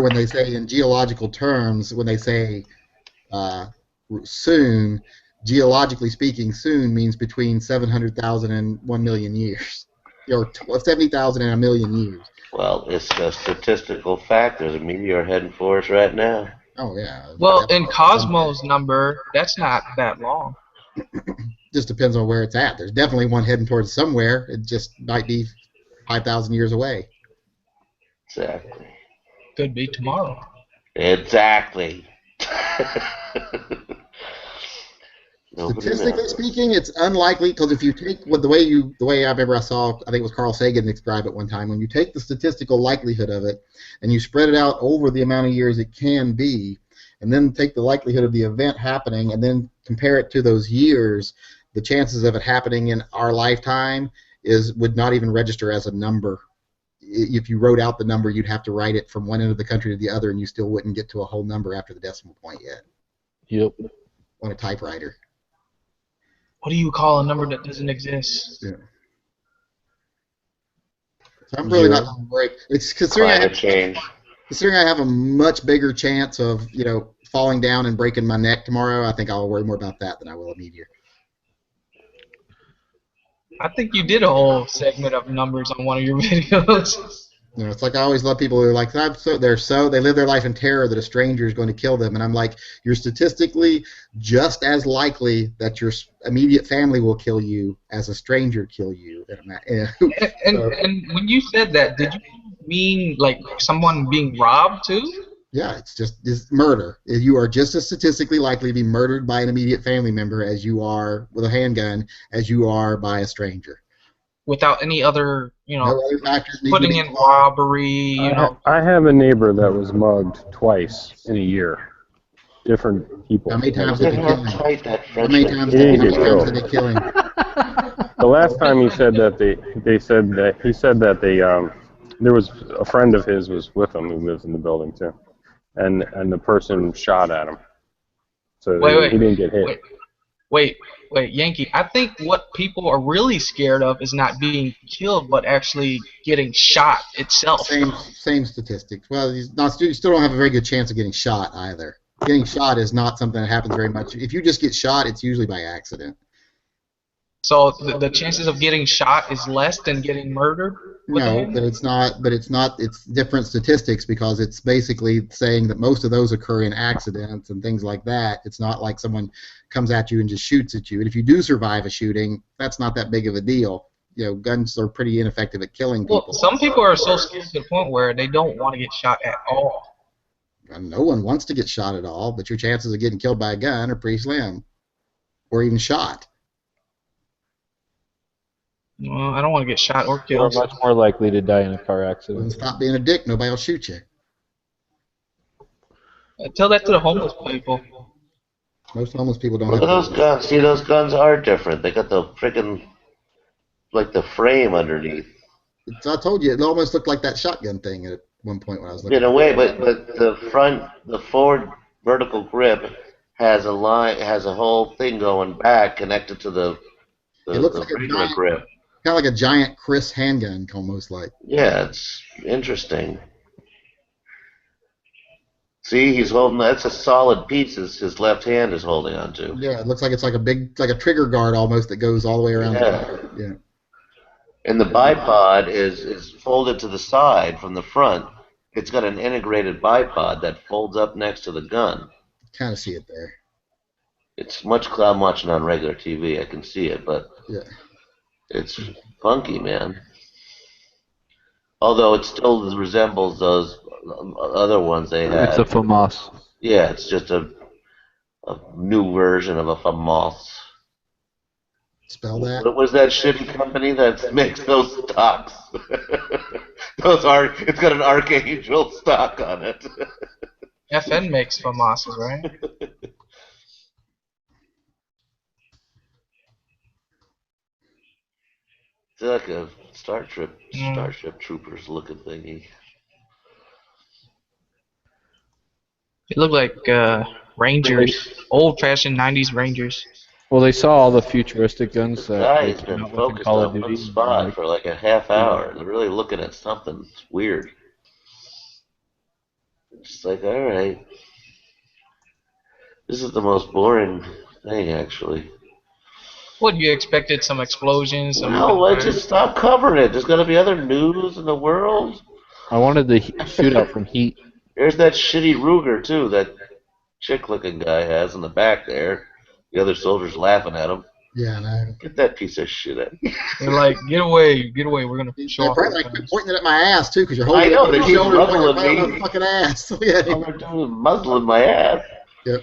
when they say in geological terms, when they say soon, geologically speaking, soon means between 700,000 and 1 million years, or 70,000 and 1 million years. Well, it's a statistical fact. There's a meteor heading for us right now. Oh yeah. Well, in Cosmos number, that's not that long. Just depends on where it's at. There's definitely one heading towards somewhere. It just might be 5,000 years away. Exactly. Could be tomorrow. Exactly. Statistically speaking, it's unlikely because if you take the way I remember I think it was Carl Sagan described it one time. When you take the statistical likelihood of it and you spread it out over the amount of years it can be, and then take the likelihood of the event happening and then compare it to those years, the chances of it happening in our lifetime would not even register as a number. If you wrote out the number, you'd have to write it from one end of the country to the other, and you still wouldn't get to a whole number after the decimal point yet. Yep. On a typewriter. What do you call a number that doesn't exist? Yeah. So I'm really not worried. It's considering I have a much bigger chance of falling down and breaking my neck tomorrow. I think I'll worry more about that than I will a meteor. I think you did a whole segment of numbers on one of your videos. You know, it's like I always love people who are like, they live their life in terror that a stranger is going to kill them, and I'm like, you're statistically just as likely that your immediate family will kill you as a stranger kill you. And when you said that, did you mean like someone being robbed too? Yeah, it's murder. You are just as statistically likely to be murdered by an immediate family member as you are with a handgun as you are by a stranger. Without any other, No other factors need to putting be in robbery, I have a neighbor that was mugged twice in a year. Different people. How many times did they kill him? How many times He didn't get killed. did they kill him? The last time he said that he said that there was a friend of his was with him who lives in the building too, and the person shot at him, so he didn't get hit. Wait, Yankee. I think what people are really scared of is not being killed, but actually getting shot itself. Same statistics. Well, you still don't have a very good chance of getting shot either. Getting shot is not something that happens very much. If you just get shot, it's usually by accident. So the chances of getting shot is less than getting murdered? No, but it's not. But it's not. It's different statistics because it's basically saying that most of those occur in accidents and things like that. It's not like someone comes at you and just shoots at you. And if you do survive a shooting, that's not that big of a deal. You know, guns are pretty ineffective at killing people. Well, some people are so scared to the point where they don't want to get shot at all. And no one wants to get shot at all, but your chances of getting killed by a gun are pretty slim, or even shot. Well, I don't want to get shot or killed. You're much more likely to die in a car accident. Then stop being a dick. Nobody will shoot you. Tell that to the homeless people. Most homeless people don't Look have at those guns. See, those guns are different. They got the freaking, like the frame underneath. I told you, it almost looked like that shotgun thing at one point when I was looking. In a way, but the forward vertical grip has a line, has a whole thing going back connected to the it looks like regular grip. Kind of like a giant Chris handgun, almost like. Yeah, it's interesting. See, he's holding. That's a solid piece. His left hand is holding onto. Yeah, it looks like it's like a trigger guard almost that goes all the way around. Yeah. And the bipod is folded to the side from the front. It's got an integrated bipod that folds up next to the gun. Kind of see it there. It's much. I'm watching on regular TV. I can see it, but yeah, it's funky, man. Although it still resembles those other ones they had. It's a FAMAS. Yeah, it's just a new version of a FAMAS. Spell that. What was that shitty company that makes those stocks? It's got an Archangel stock on it. FN makes FAMASs, right? It's like a Starship Troopers looking thingy. It looked like Rangers, old-fashioned '90s Rangers. Well, they saw all the futuristic guns that Guy's they been came out with in focused Call of on one Duty. spot for like a half hour. They're really looking at something. It's weird. It's just like, all right. This is the most boring thing, actually. What, you expected some explosions? No, let's just stop covering it. There's going to be other news in the world. I wanted the shootout from Heat. There's that shitty Ruger, too, that chick-looking guy has in the back there. The other soldiers laughing at him. Yeah, no. Get that piece of shit out of here. They're like, get away, we're going to show off. They're pointing it at my ass, too, because you're holding I know, it they up keep your shoulder muzzling right me. on the fucking ass. Yeah. All they're doing is muzzling my ass. Yep.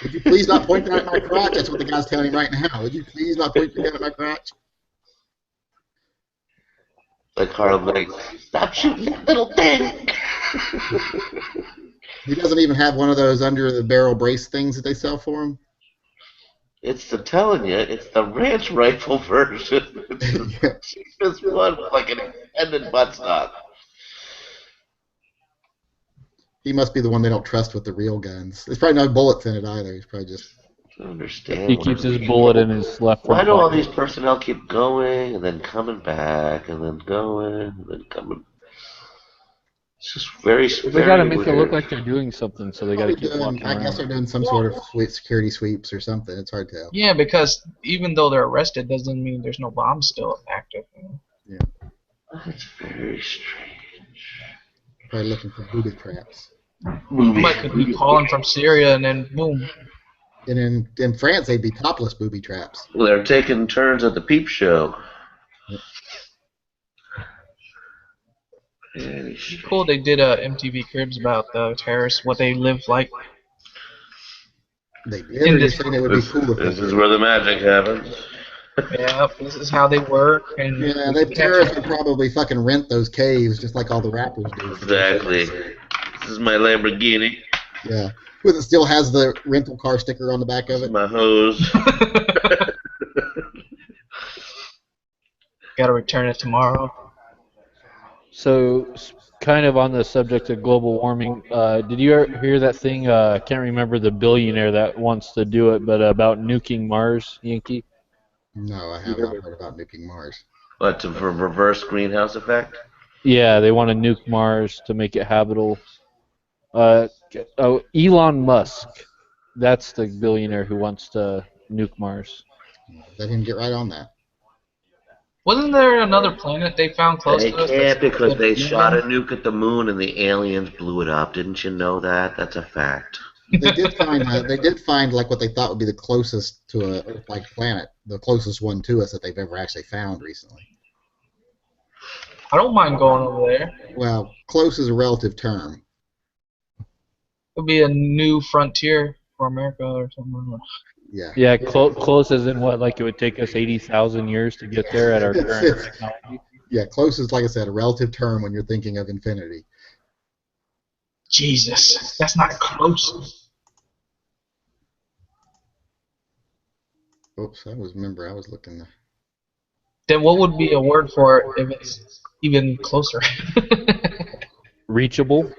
Would you please not point that at my crotch? That's what the guy's telling me right now. Would you please not point your gun at my crotch? Like Harlem Nights. Stop shooting that little thing! He doesn't even have one of those under the barrel brace things that they sell for him. It's telling you, it's the ranch rifle version. It's the cheapest one with like an extended buttstock. He must be the one they don't trust with the real guns. There's probably no bullets in it either. He's probably just. I don't understand. He keeps his bullet in his left front Why do all pocket. these personnel keep going and then coming back and then going and then coming? It's just very. They got to make it look like they're doing something, so they got to keep walking I around. guess they're doing some sort of security sweeps or something. It's hard to tell. Yeah, because even though they're arrested, doesn't mean there's no bombs still active. Yeah. That's very strange. Probably looking for booby traps. Somebody could be calling from Syria and then boom. And in France, they'd be topless booby traps. Well, they're taking turns at the peep show. It's cool they did MTV Cribs about the terrorists, what they live like. They did. You're saying it would be cool. This is where the magic happens. Yeah, this is how they work. And yeah, the terrorists would probably fucking rent those caves just like all the rappers do. Exactly. This is my Lamborghini. Yeah. But it still has the rental car sticker on the back of it. My hose. Gotta return it tomorrow. So, kind of on the subject of global warming, did you hear that thing? I can't remember the billionaire that wants to do it, but about nuking Mars, Yankee? No, I have not heard about nuking Mars. What, for reverse greenhouse effect? Yeah, they want to nuke Mars to make it habitable. Elon Musk, that's the billionaire who wants to nuke Mars. Let him get right on that. Wasn't there another planet they found close They to us? can't because they shot a nuke at the moon and the aliens blew it up. Didn't you know that? That's a fact. They did find like what they thought would be the closest to a Earth-like planet, the closest one to us that they've ever actually found recently. I don't mind going over there. Well, close is a relative term. It'll be a new frontier for America or something. Yeah. Yeah, close as in what? Like it would take us 80,000 years to get there at our current technology? Yeah, close is, like I said, a relative term when you're thinking of infinity. Jesus, that's not close. Oops, I was looking. Then what would be a word for it if it's even closer? Reachable?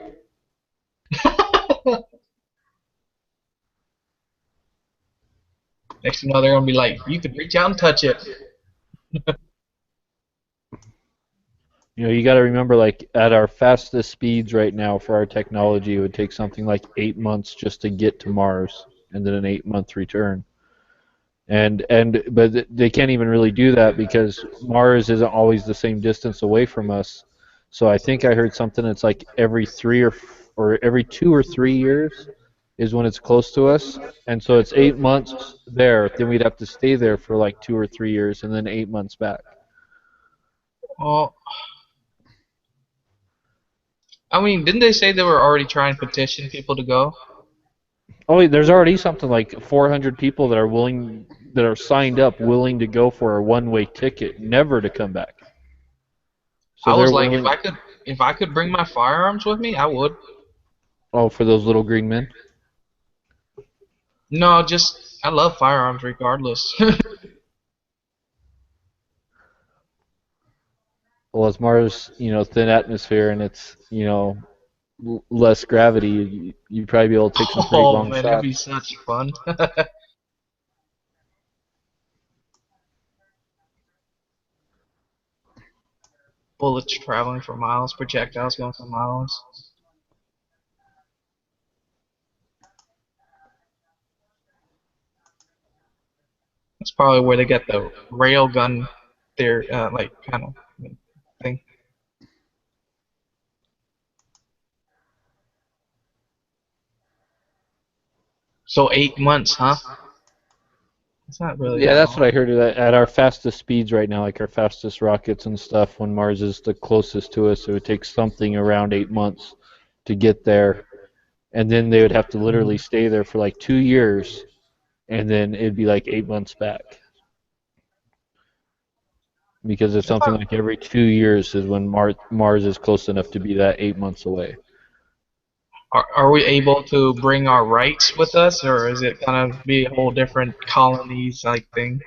Next thing you know, they're going to be like, you can reach out and touch it. You know, you got to remember, like, at our fastest speeds right now for our technology, it would take something like 8 months just to get to Mars, and then an 8-month return. But they can't even really do that because Mars isn't always the same distance away from us. So I think I heard something that's like every 2 or 3 years is when it's close to us, and so it's 8 months there. Then we'd have to stay there for like 2 or 3 years, and then 8 months back. Well, I mean, didn't they say they were already trying to petition people to go? Oh, there's already something like 400 people that are signed up, willing to go for a one-way ticket, never to come back. So I was like, if I could bring my firearms with me, I would. Oh, for those little green men? No, just I love firearms regardless. Well, as Mars, thin atmosphere and it's, less gravity, you'd probably be able to take some pretty long shots. Oh, man, that'd be such fun. Bullets traveling for miles, projectiles going for miles. That's probably where they get the railgun theory, kind of thing. So 8 months, huh? It's not really. Yeah, that's what I heard. At our fastest speeds right now, like our fastest rockets and stuff, when Mars is the closest to us, it would take something around 8 months to get there, and then they would have to literally stay there for like 2 years, and then it'd be like 8 months back. Because it's something like every 2 years is when Mars is close enough to be that 8 months away. Are we able to bring our rights with us, or is it gonna be a whole different colonies like thing?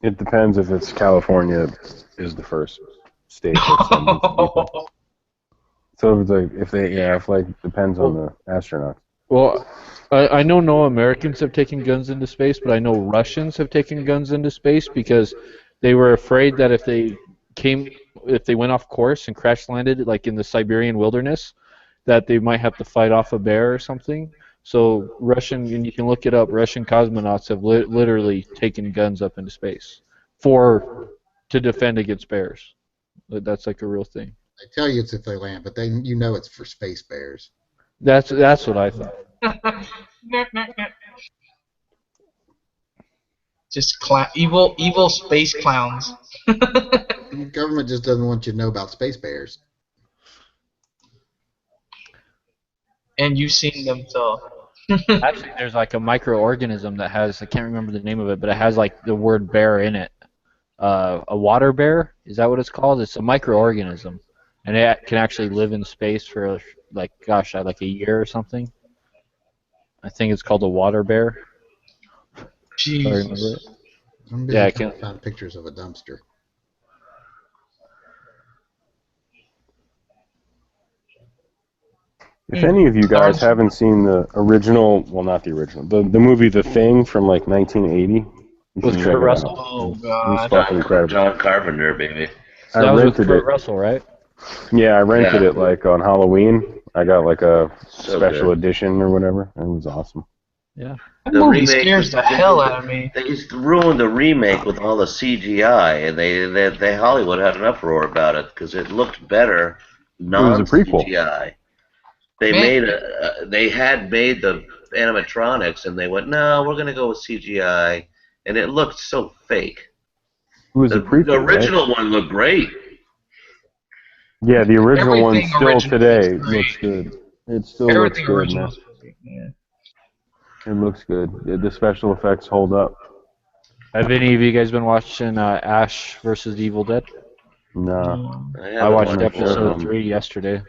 It depends if it's California is the first state. So it's like depends on the astronauts. Well, I know no Americans have taken guns into space, but I know Russians have taken guns into space because they were afraid that if they came if they went off course and crash landed like in the Siberian wilderness, that they might have to fight off a bear or something. So and you can look it up, Russian cosmonauts have literally taken guns up into space to defend against bears. That's like a real thing. They tell you it's if they land, but you know it's for space bears. That's what I thought. Just evil space clowns. The government just doesn't want you to know about space bears. And you've seen them, so. Actually, there's like a microorganism that has, I can't remember the name of it, but it has like the word bear in it. A water bear, is that what it's called? It's a microorganism, and it can actually live in space for like a year or something. I think it's called a water bear. Jesus. I'm busy trying to find pictures of a dumpster. If any of you guys haven't seen the original, well, not the original, the movie The Thing from like 1980. With Kurt Russell. Oh, God. Fucking incredible. John Carpenter, baby. So that was with Kurt Russell, right? Yeah, I rented it like on Halloween. I got like a special good. edition or whatever. It was awesome. Yeah. That movie scares the hell out of me. They just ruined the remake with all the CGI, and they Hollywood had an uproar about it because it looked better non-CGI. They had made the animatronics, and they went, no, we're gonna go with CGI, and it looked so fake. It was a prequel, the original one looked great. Yeah, the original one Everything still original today is great. looks good. It still Everything looks good, original man. is great, yeah. It looks good. The special effects hold up. Have any of you guys been watching Ash versus the Evil Dead? No. I watched episode 3 yesterday.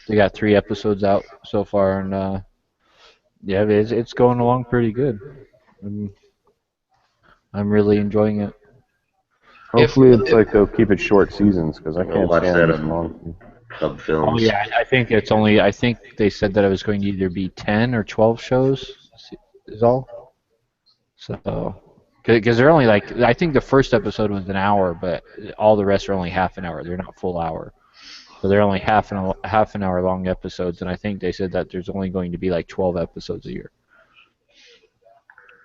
They got 3 episodes out so far, and yeah, it's going along pretty good. I'm really enjoying it. Hopefully, it's like they'll keep it short seasons because I can't watch stand that this in long. Cub Films. Oh yeah, I think it's only. I think they said that it was going to either be 10 or 12 shows. Is all. So, because they're only like, I think the first episode was an hour, but all the rest are only half an hour. They're not full hour. So they're only half an hour long episodes, and I think they said that there's only going to be like 12 episodes a year.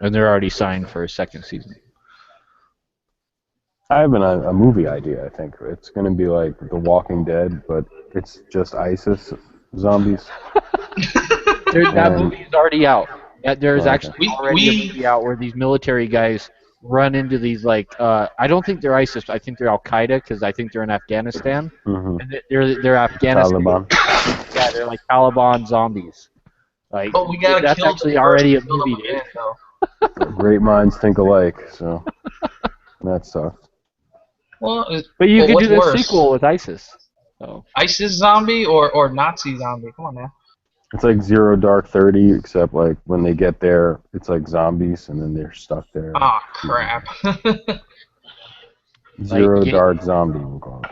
And they're already signed for a second season. I have a movie idea. I think it's going to be like The Walking Dead, but it's just ISIS zombies. That movie is already out. There's actually already a movie out where these military guys run into these like I don't think they're ISIS. I think they're Al Qaeda because I think they're in Afghanistan. Mm-hmm. And they're Afghanistan. Taliban. Yeah, they're like Taliban zombies. Like But we gotta that's kill actually them already a first to kill movie. them Dude. again, though. Great minds think alike, so that sucks. Well, But you could what's do the worse? sequel with ISIS. So. ISIS zombie or Nazi zombie? Come on now. It's like Zero Dark 30, except like when they get there, it's like zombies, and then they're stuck there. Oh crap. Zero Dark Zombie, we'll call it.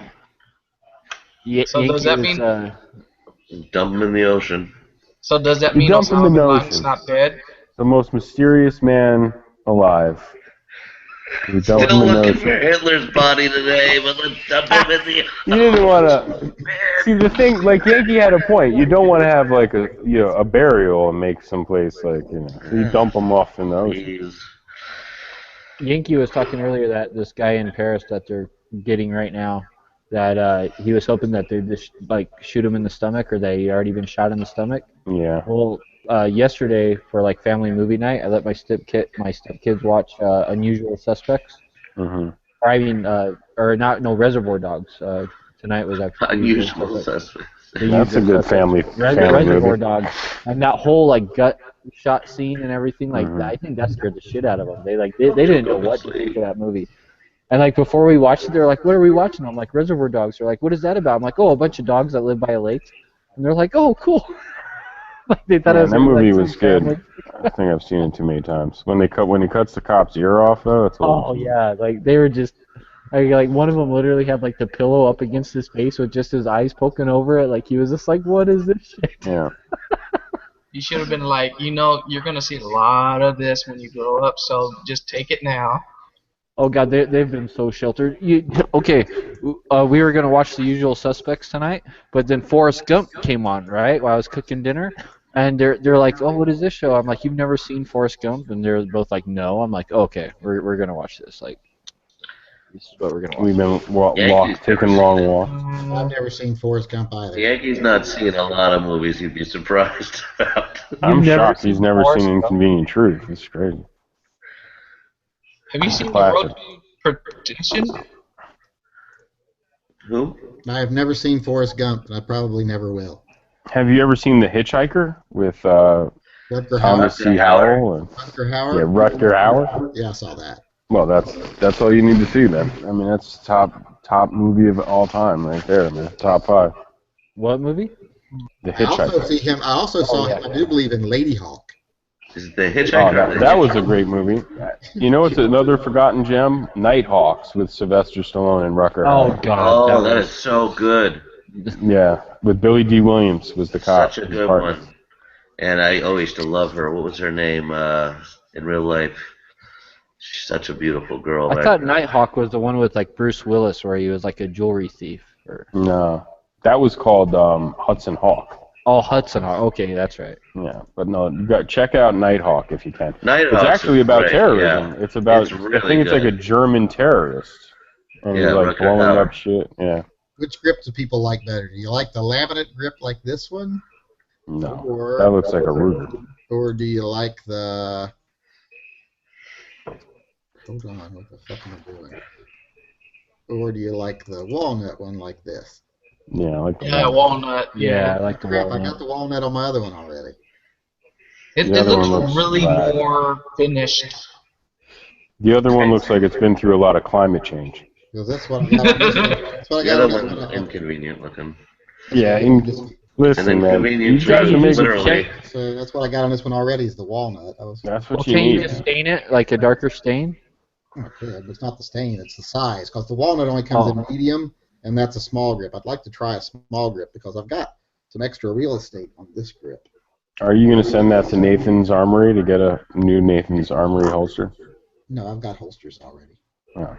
Yeah, So does that mean? Dump them in the ocean. So does that You mean dump him in the Osama bin Laden's ocean. not dead? The most mysterious man alive. We dump Still him in the looking ocean. for Hitler's body today, but let's dump him in the You didn't want to see the thing. Like Yankee had a point. You don't want to have like a burial and make someplace like So you dump them off in the ocean. Yankee was talking earlier that this guy in Paris that they're getting right now, that he was hoping that they'd just like shoot him in the stomach, or that he already been shot in the stomach. Yeah. Well, yesterday for like family movie night, I let my stepkids watch Unusual Suspects. Mm-hmm. Or I mean, or not, no, Reservoir Dogs. Tonight was actually Unusual Suspects. That's a good family Reservoir movie. Dogs, and that whole like gut shot scene and everything like that. I think that scared the shit out of them. They didn't know what to think of that movie. And like before we watched it, they were like, "What are we watching?" I'm like, "Reservoir Dogs." They're like, "What is that about?" I'm like, "Oh, a bunch of dogs that live by a lake." And they're like, "Oh, cool." Like they thought it was that movie like, was good. I think I've seen it too many times. When he cuts the cop's ear off though, it's a Oh yeah, like they were just like one of them literally had like the pillow up against his face with just his eyes poking over it, like he was just like, "What is this shit?" Yeah. You should have been like, you're gonna see a lot of this when you grow up, so just take it now. Oh God, they've been so sheltered. Okay, we were gonna watch The Usual Suspects tonight, but then Forrest Gump came on right while I was cooking dinner, and they're like, "Oh, what is this show?" I'm like, "You've never seen Forrest Gump?" And they're both like, "No." I'm like, "Okay, we're gonna watch this. Like, this is what we're gonna watch." We've been taking long walks. I've never seen Forrest Gump either. Yankee's not seen a lot of movies you'd be surprised about. I'm shocked he's never seen Inconvenient Truth. It's crazy. Have you seen The Road to Perdition? Who? I have never seen Forrest Gump, and I probably never will. Have you ever seen The Hitchhiker with Rutger Thomas C. Howell? Rutger Hauer? Yeah, Rutger Hauer. Yeah, I saw that. Well, that's all you need to see then. I mean, that's top movie of all time right there, man. Top 5. What movie? The Hitchhiker. I also saw him. I do believe in Lady Hawk. Is it The Hitchhiker? Oh, that was a great movie. You know what's another forgotten gem? Nighthawks with Sylvester Stallone and Rutger Hauer. Oh God. Oh, that is so good. Yeah, with Billy D. Williams was the cop. Such a good one. And I used to love her. What was her name in real life? She's such a beautiful girl. I thought Nighthawk was the one with like Bruce Willis, where he was like a jewelry thief. No, that was called Hudson Hawk. Oh, Hudson Hawk. Okay, that's right. Yeah, but no, you got check out Nighthawk if you can. Nighthawk's it's actually about great, terrorism. yeah. It's about. It's really I think it's good. like a German terrorist, and he's like Rutger blowing Hauer. up shit. Yeah. Which grip do people like better? Do you like the laminate grip like this one? No, Or, that looks like a Ruger. Or do you like the... Hold on, what the fuck am I doing? Or do you like the walnut one like this? Yeah, I like the walnut. Yeah, I like the Crap, walnut. I got the walnut on my other one already. It The other looks one looks really flat. more finished. The other one looks like it's been through a lot of climate change. Because that's what I got on this one. That's what I The got other on this one's one. inconvenient looking. Yeah, listen, And man. inconvenient You guys are truth, making literally. So that's what I got on this one already is the walnut. That's what Well, you can you need. just stain it like a darker stain? Okay, but it's not the stain, it's the size. Because the walnut only comes in medium, and that's a small grip. I'd like to try a small grip because I've got some extra real estate on this grip. Are you going to send that to Nathan's Armory to get a new Nathan's Armory holster? No, I've got holsters already. Oh.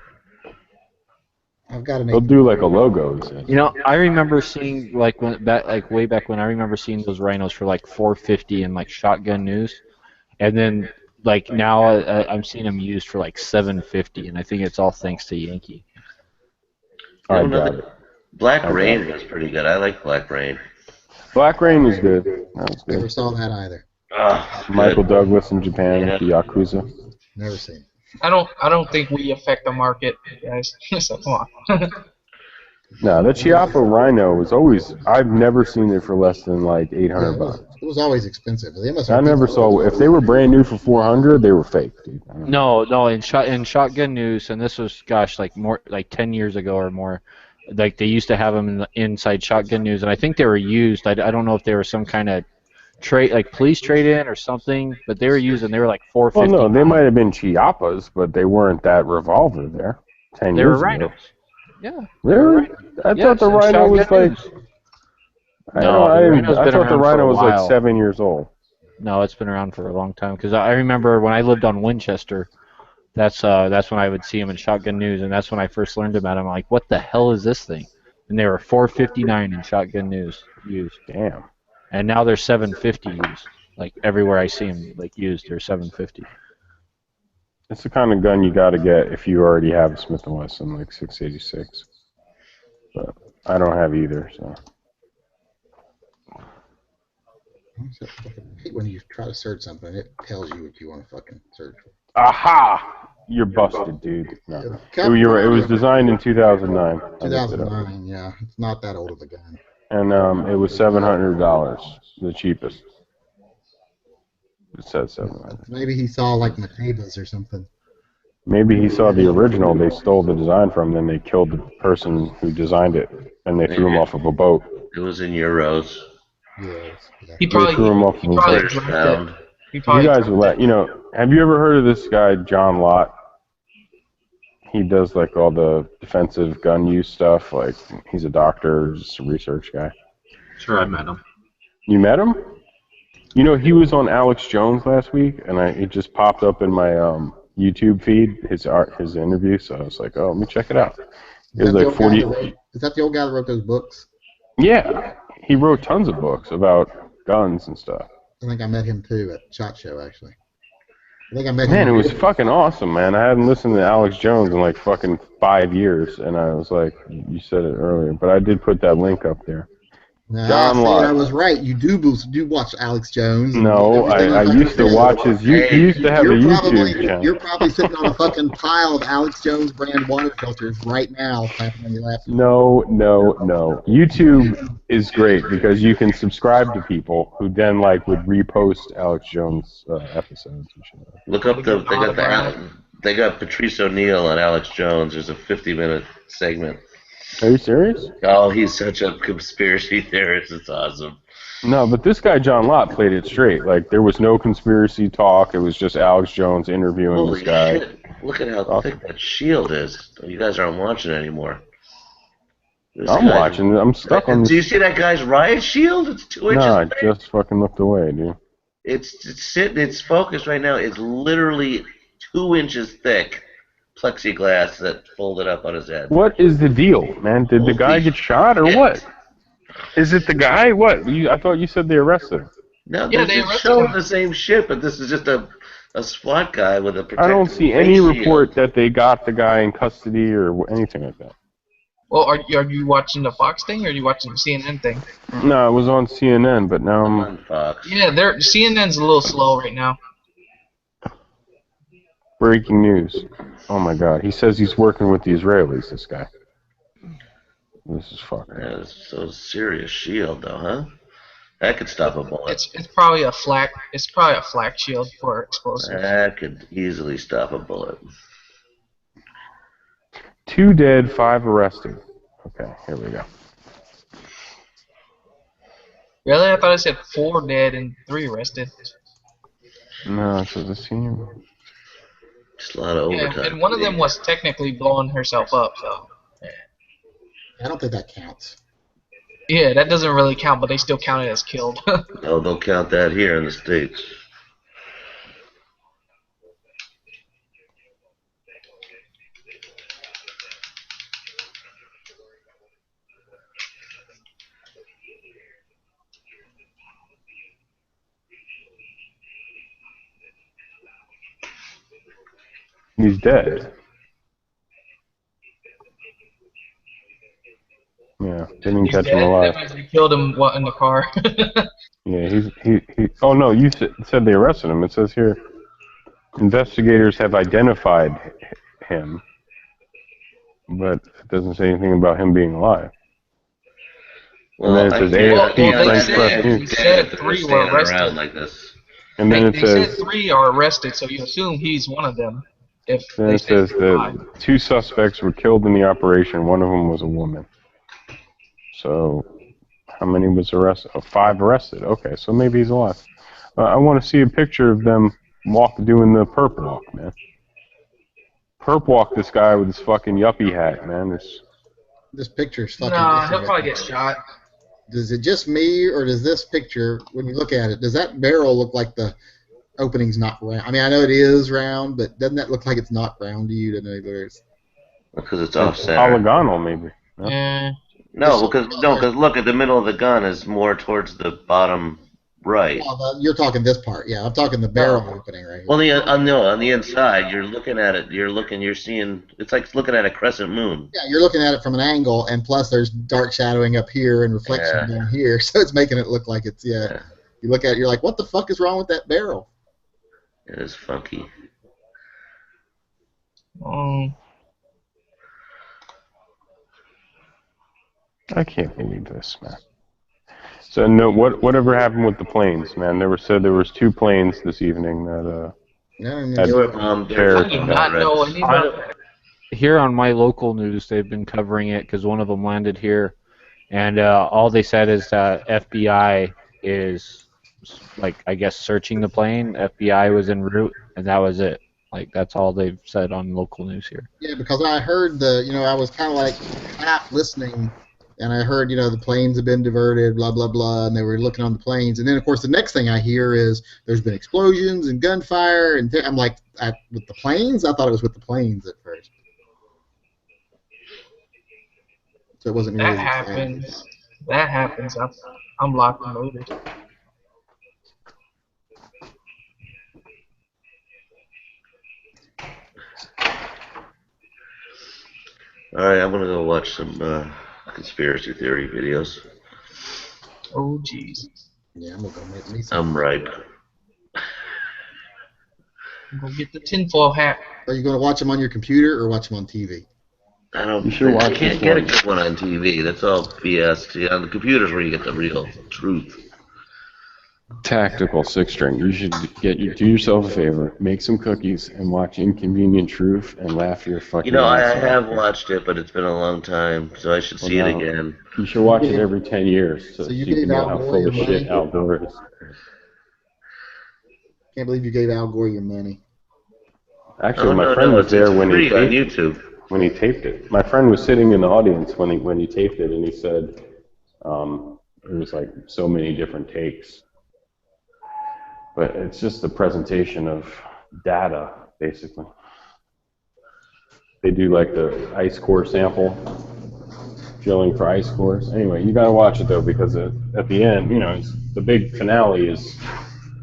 I've got an. They'll do like a logo. instead. You know, I remember seeing like way back when I remember seeing those rhinos for like $450 in like Shotgun News, and then like now I'm seeing them used for like $750, and I think it's all thanks to Yankee. I got it. Black Rain was pretty good. I like Black Rain. Black Rain was good. That was Never good. saw that either. Michael Douglas in Japan, Yeah. the Yakuza. Never seen. I don't think we affect the market, guys. So come on. No, the Chiappa Rhino was always. I've never seen it for less than like $800. It was always expensive. The MSRP I never saw. If they were brand new for $400, they were fake, dude. I don't know. No, in Shotgun News, and this was like more like 10 years ago or more. Like they used to have them inside Shotgun News, and I think they were used. I don't know if they were some kind of trade, like police trade-in or something, but they were used, and they were like $450. Well, no, they might have been Chiappas, but they weren't that revolver there 10 They years were ago. rhinos. Yeah. Really? I Yes, thought the in Rhino was Shotgun like. News. I No, don't know, the Rhino's I been thought the around for Rhino a was like while. 7 years old. No, it's been around for a long time. Because I remember when I lived on Winchester, that's when I would see them in Shotgun News, and that's when I first learned about them. I'm like, what the hell is this thing? And they were $459 in Shotgun News used. Damn. And now they're $750 used. Like everywhere I see them, like used, they're $750. It's the kind of gun you got to get if you already have a Smith & Wesson like 686. But I don't have either, so. I hate when you try to search something, it tells you what you want to fucking search for. Aha! You're busted, dude. No. It was designed in 2009. I looked it up. 2009, yeah. It's not that old of a gun. And it was $700, the cheapest. It says $700. Maybe he saw like Mateba's or something. Maybe he saw the original, they stole the design from, then they killed the person who designed it, and they threw him off of a boat. It was in euros. Yes. He They threw him off of a boat. Pound. You guys will let, have you ever heard of this guy, John Lott? He does like all the defensive gun use stuff, like he's a doctor, just a research guy. Sure, I met him. You met him? You know, he was on Alex Jones last week, and it just popped up in my YouTube feed, his interview. So I was like, oh, let me check it out. It was Is that the like old guy 40. that wrote- Is that the old guy that wrote those books? Yeah, he wrote tons of books about guns and stuff. I think I met him too at SHOT Show, actually. I think I met Man, him. it was fucking awesome, man. I hadn't listened to Alex Jones in like fucking 5 years, and I was like, you said it earlier, but I did put that link up there. John See, Lott. I was right. You do watch Alex Jones. and No, everything I else used to said. watch his. He used to have a You're YouTube channel. You're probably sitting on a fucking pile of Alex Jones brand water filters right now, clapping on your laptop. No. YouTube is great because you can subscribe to people who then like would repost Alex Jones episodes and shit. Look up they got Patrice O'Neill on Alex Jones. There's a 50-minute segment. Are you serious? Oh, he's such a conspiracy theorist. It's awesome. No, but this guy John Lott played it straight. Like there was no conspiracy talk. It was just Alex Jones interviewing Holy this guy. shit. Look at how thick that shield is. You guys aren't watching anymore. I'm watching. I'm stuck on. Do you see that guy's riot shield? It's 2 inches No, I thick. just fucking looked away, dude. It's sitting. It's focused right now. It's literally 2 inches thick plexiglass that folded up on his head. What is the deal, man? Did the guy get shot or what? Is it the guy? What? I thought you said they arrested him. No, Yeah, they show the same shit, but this is just a SWAT guy with a protective I don't see any face shield. report that they got the guy in custody or anything like that. Well, are you watching the Fox thing or are you watching the CNN thing? No, it was on CNN, but now I'm on Fox. Yeah, CNN's a little slow right now. breaking news. Oh my God, he says he's working with the Israelis. This guy. This is fucking. Yeah, it's so serious shield though, huh? That could stop a bullet. It's probably a flak. It's probably a flak shield for explosives. That could easily stop a bullet. 2 dead, 5 arrested. Okay, here we go. Really? I thought it said 4 dead and 3 arrested. No, it says a senior. Just a lot of Yeah, overtime. and one of them was technically blowing herself up. So. I don't think that counts. Yeah, that doesn't really count, but they still count it as killed. Oh, they'll count that here in the States. He's dead. Yeah, didn't He's catch dead. him alive. That means they killed him in the car. Yeah, he. Oh no, you said they arrested him. It says here, investigators have identified him, but it doesn't say anything about him being alive. And then it says AFP French Press He News. said 3 were arrested. Around like this. And then it They says. said 3 are arrested, so you assume he's one of them. If Then they it says said that 2 suspects were killed in the operation. One of them was a woman. So, how many was arrested? Oh, 5 arrested. Okay, so maybe he's alive. I want to see a picture of them doing the perp walk, man. Perp walk this guy with his fucking yuppie hat, man. This picture's fucking. Nah, different. he'll probably get shot. Does it just me, or does this picture, when you look at it, does that barrel look like the opening's not round? I mean, I know it is round, but doesn't that look like it's not round to you? To know there's Because it's off center. Polygonal, maybe. No? Yeah. No, because look at the middle of the gun is more towards the bottom right. Well, you're talking this part, yeah. I'm talking the barrel opening right here. Well, on the inside, you're looking at it. You're seeing. It's like looking at a crescent moon. Yeah, you're looking at it from an angle, and plus there's dark shadowing up here and reflection down here, so it's making it look like it's You look at it, you're like, what the fuck is wrong with that barrel? It is funky. I can't believe this, man. So no, whatever happened with the planes, man? There was 2 planes this evening that had terror. Here on my local news, they've been covering it because one of them landed here, and all they said is that FBI is, like, I guess, searching the plane. FBI was en route, and that was it. Like, that's all they've said on local news here. Yeah, because I heard I was kind of like half listening and I heard, the planes have been diverted, blah, blah, blah, and they were looking on the planes. And then, of course, the next thing I hear is there's been explosions and gunfire, and I'm like, with the planes? I thought it was with the planes at first. So it wasn't really That happens. I'm locked and loaded. All right, I'm gonna go watch some conspiracy theory videos. Oh, jeez. Yeah, I'm gonna go make me some. I'm ripe. I'm gonna get the tinfoil hat. Are you gonna watch them on your computer or watch them on TV? I can't get a good one on TV. That's all BS. See, on the computers where you get the real truth. Tactical six-string. You should do yourself a favor, make some cookies, and watch Inconvenient Truth and laugh your fucking. I ass off. have watched it, but it's been a long time, so I should see it again. You should watch it every 10 years, so you you can gave know Al how Gore full of your shit money? Al Gore is. Can't believe you gave Al Gore your money. Actually, my friend was there when he on taped, YouTube. when he taped it. My friend was sitting in the audience when he taped it, and he said there was like so many different takes. But it's just the presentation of data, basically. They do like the ice core sample, drilling for ice cores. Anyway, you gotta watch it though, because at the end, the big finale is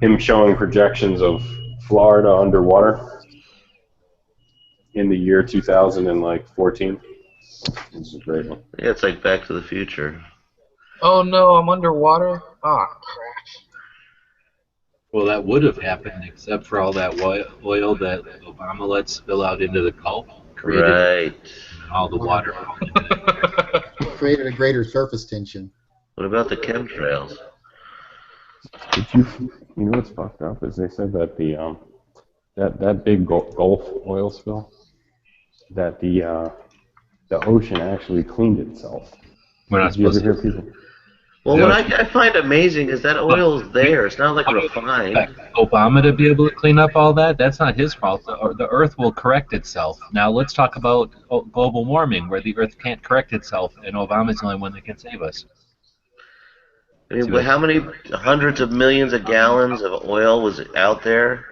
him showing projections of Florida underwater in the year 2014. This is a great one. Yeah, it's like Back to the Future. Oh no, I'm underwater. Ah, crap. Well, that would have happened except for all that oil that Obama let spill out into the Gulf. Right. All the water. It created a greater surface tension. What about the chemtrails? Did you know what's fucked up is they said that that big Gulf oil spill, that the ocean actually cleaned itself. We're not Did you ever supposed hear to. people? Well, what I find amazing is that oil is there. It's not like refined. Obama to be able to clean up all that, that's not his fault. The Earth will correct itself. Now let's talk about global warming, where the Earth can't correct itself, and Obama's the only one that can save us. I mean, how many hundreds of millions of gallons of oil was out there?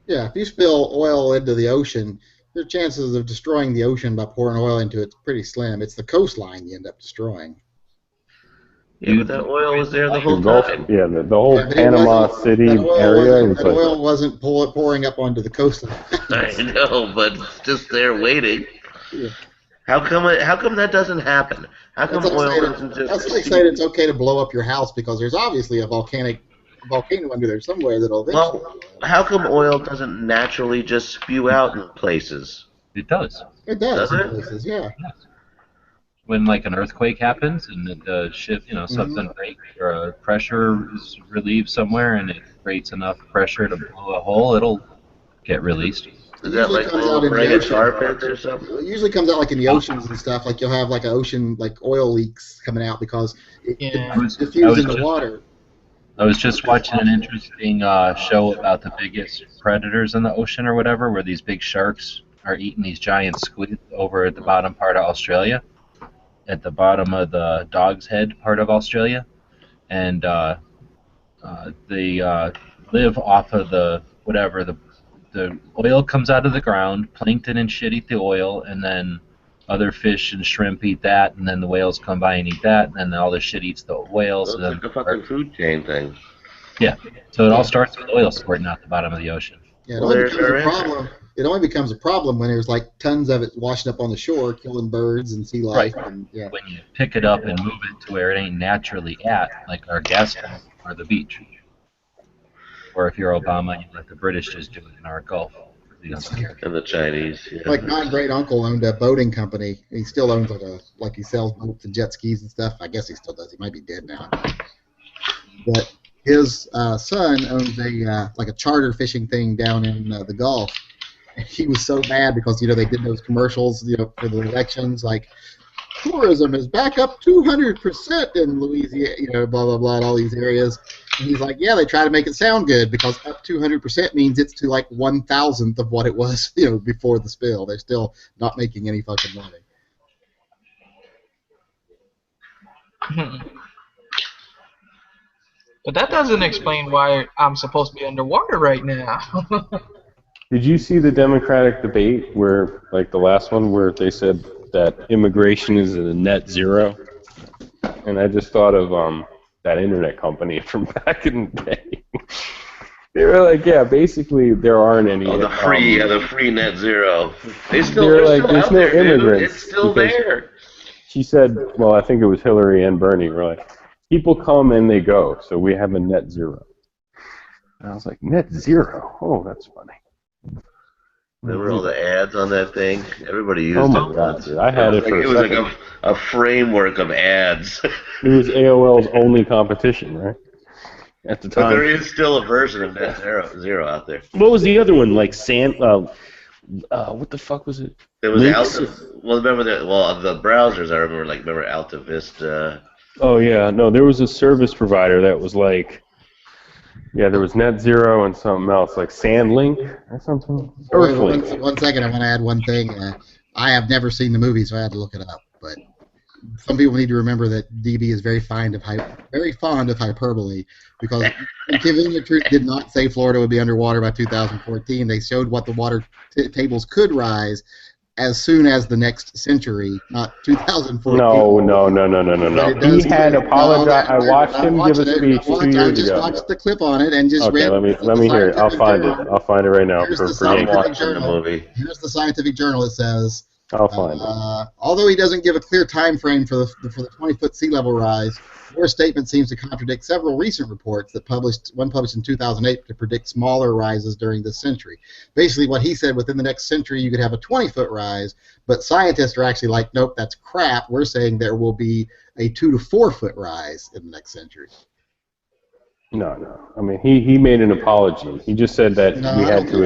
Yeah, if you spill oil into the ocean, the chances of destroying the ocean by pouring oil into it's pretty slim. It's the coastline you end up destroying. Yeah, but that oil was there the whole Gulf, time. yeah, the whole Yeah, but Panama City area was that like. oil wasn't pouring up onto the coastline. I know, but it's just there waiting. Yeah. How come that doesn't happen? How come oil doesn't just... That's like saying it's okay to blow up your house because there's obviously a volcano under there somewhere that'll eventually... Well, how come oil doesn't naturally just spew out in places? It does. It does in it? places, yeah. When like an earthquake happens and the ship, something breaks or pressure is relieved somewhere and it creates enough pressure to blow a hole, it'll get released. Is that like little braided carpets or something? It usually comes out like in the oceans and stuff. Like you'll have like an ocean, like oil leaks coming out because it diffuses in the water. I was just watching an interesting show about the biggest predators in the ocean or whatever, where these big sharks are eating these giant squid over at the bottom part of Australia, at the bottom of the Dog's Head part of Australia, and they live off of the oil comes out of the ground, plankton and shit eat the oil, and then other fish and shrimp eat that, and then the whales come by and eat that, and then all the shit eats the whales. So it's like a fucking food chain thing. Yeah, so it all starts with oil squirting out the bottom of the ocean. Yeah, it only becomes a problem when there's like tons of it washing up on the shore, killing birds and sea life. Right. And, yeah. When you pick it up and move it to where it ain't naturally at, like our gas tank or the beach. Or if you're Obama, you let the British just do it in our Gulf. He doesn't care. And the Chinese. Yeah. Like my great uncle owned a boating company. He still owns like he sells boats and jet skis and stuff. I guess he still does. He might be dead now. But his son owns a charter fishing thing down in the Gulf. And he was so mad because they did those commercials for the elections like tourism is back up 200% in Louisiana, blah blah blah, in all these areas. And he's like, yeah, they try to make it sound good because up 200% means it's to like 1,000th of what it was, before the spill. They're still not making any fucking money. But that doesn't explain why I'm supposed to be underwater right now. Did you see the Democratic debate where, like the last one, where they said that immigration is a net zero? And I just thought of that internet company from back in the day. They were like, yeah, basically there aren't any. Oh, the free net zero. They're like, still there's out no there, dude. immigrants. It's still because there. She said, well, I think it was Hillary and Bernie were like, people come and they go, so we have a net zero. And I was like, net zero? Oh, that's funny. Remember all the ads on that thing? Everybody used it. Oh my god, dude. I had it for It a was second. like a framework of ads. It was AOL's only competition, right? At the But time. there is still a version of net zero out there. What was the other one? Like what the fuck was it? It was Links? remember the browsers I remember Alta Vista. Oh yeah, no, there was a service provider that was like, yeah, there was Net Zero and something else, like Sandlink or something. Earthlink. One second, I want to add one thing. I have never seen the movie, so I had to look it up. But some people need to remember that DB is very fond of hyperbole, because Inconvenient Truth did not say Florida would be underwater by 2014. They showed what the water tables could rise as soon as the next century, not 2014. No. He had apologized. I watched him give a speech 2 years ago. I just watched the clip on it and just read. Okay, let me hear it. I'll find it. I'll find it right now. Here's for the scientific the movie. Here's the scientific journal. It says, I'll find it. although he doesn't give a clear time frame for the 20-foot sea level rise, Moore's statement seems to contradict several recent reports that one published in 2008 to predict smaller rises during this century. Basically, what he said, within the next century you could have a 20-foot rise, but scientists are actually like, nope, that's crap. We're saying there will be a 2 to 4 foot rise in the next century. No. I mean, he made an apology. He just said that we had to.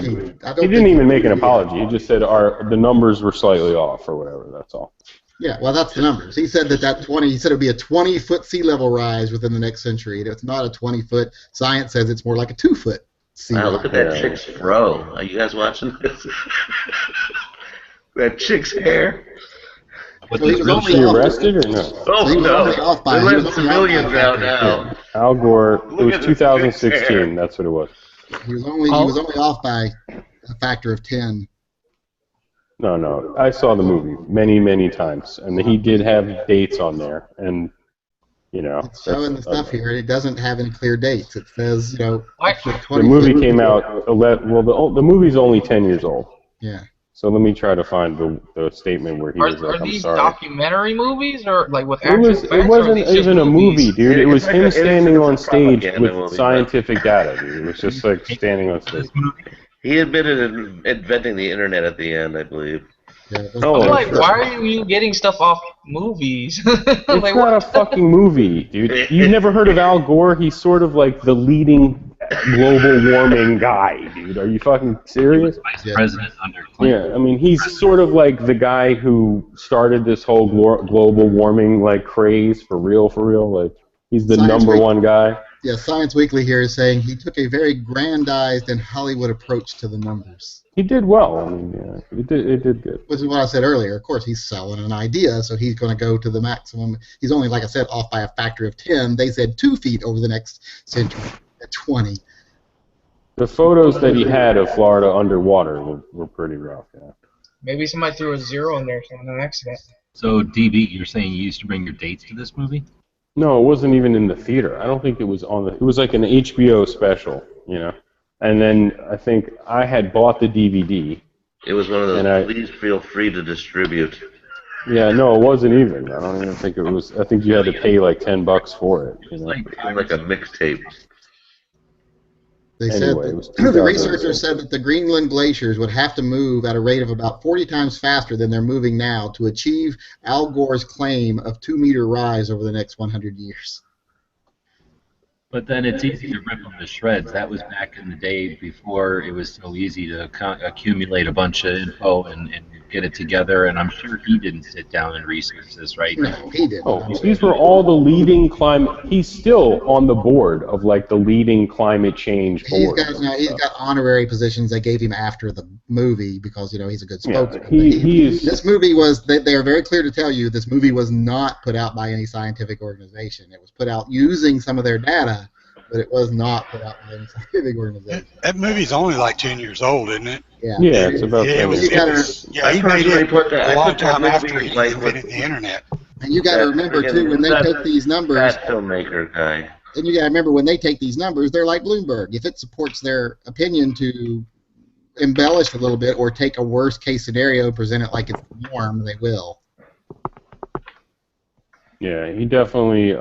He didn't even make an apology. He just said the numbers were slightly off or whatever. That's all. Yeah, well, that's the numbers. He said that 20. He said it would be a 20-foot sea level rise within the next century. It's not a 20-foot. Science says it's more like a 2-foot sea Wow, rise. look at that chick's fro. Are you guys watching this? That chick's hair. Was she arrested or no? Oh no! They're letting civilians out now. Al Gore. It Look was at the 2016. That's what it was. He was only off by a factor of 10. No. I saw the movie many times, and he did have dates on there, and It's showing the stuff here. It doesn't have any clear dates. It says, the movie came out. The movie's only 10 years old. Yeah. So let me try to find the statement where he was like, Are "I'm these sorry." documentary movies or like with It actual was. facts, It or are wasn't these just even a movies? movie, dude. It was him standing on stage propaganda with movie, scientific data, dude. It was just like standing on stage. He admitted inventing the internet at the end, I believe. Oh, I'm like, why are you getting stuff off movies? It's not a fucking movie, dude. You've never heard of Al Gore? He's sort of like the leading global warming guy, dude. Are you fucking serious? Vice president under Clinton. Yeah, I mean, he's sort of like the guy who started this whole global warming like craze for real. Like, he's the number one guy. Yeah, Science Weekly here is saying he took a very grandized and Hollywood approach to the numbers. He did well. I mean, yeah, it did good. Which is what I said earlier. Of course, he's selling an idea, so he's going to go to the maximum. He's only, like I said, off by a factor of 10. They said 2 feet over the next century at 20. The photos that he had of Florida underwater were pretty rough, yeah. Maybe somebody threw a zero in there on an accident. So, DB, you're saying you used to bring your dates to this movie? No, it wasn't even in the theater. I don't think it was it was like an HBO special, And then I think I had bought the DVD. It was one of those, please feel free to distribute. Yeah, no, it wasn't even. I don't even think it was. I think you had to pay like $10 for it. It was like a mixtape. They Anyway, said the researchers said that the Greenland glaciers would have to move at a rate of about 40 times faster than they're moving now to achieve Al Gore's claim of 2-meter rise over the next 100 years. But then it's easy to rip them to shreds. That was back in the day before it was so easy to accumulate a bunch of info and get it together, and I'm sure he didn't sit down and research this, right? No, he didn't. Oh, these were all the leading climate. He's still on the board of like the leading climate change board. He's got honorary positions they gave him after the movie because he's a good spokesman. This movie was. They are very clear to tell you this movie was not put out by any scientific organization. It was put out using some of their data, but it was not put out by any scientific organization. That movie's only like 10 years old, isn't it? Yeah, it's about. He made it a long time after he invented the internet. And you got to remember too when they take these numbers. That filmmaker guy. And you got to remember when they take these numbers, they're like Bloomberg. If it supports their opinion to embellish a little bit or take a worst case scenario, present it like it's norm, they will. Yeah, he definitely.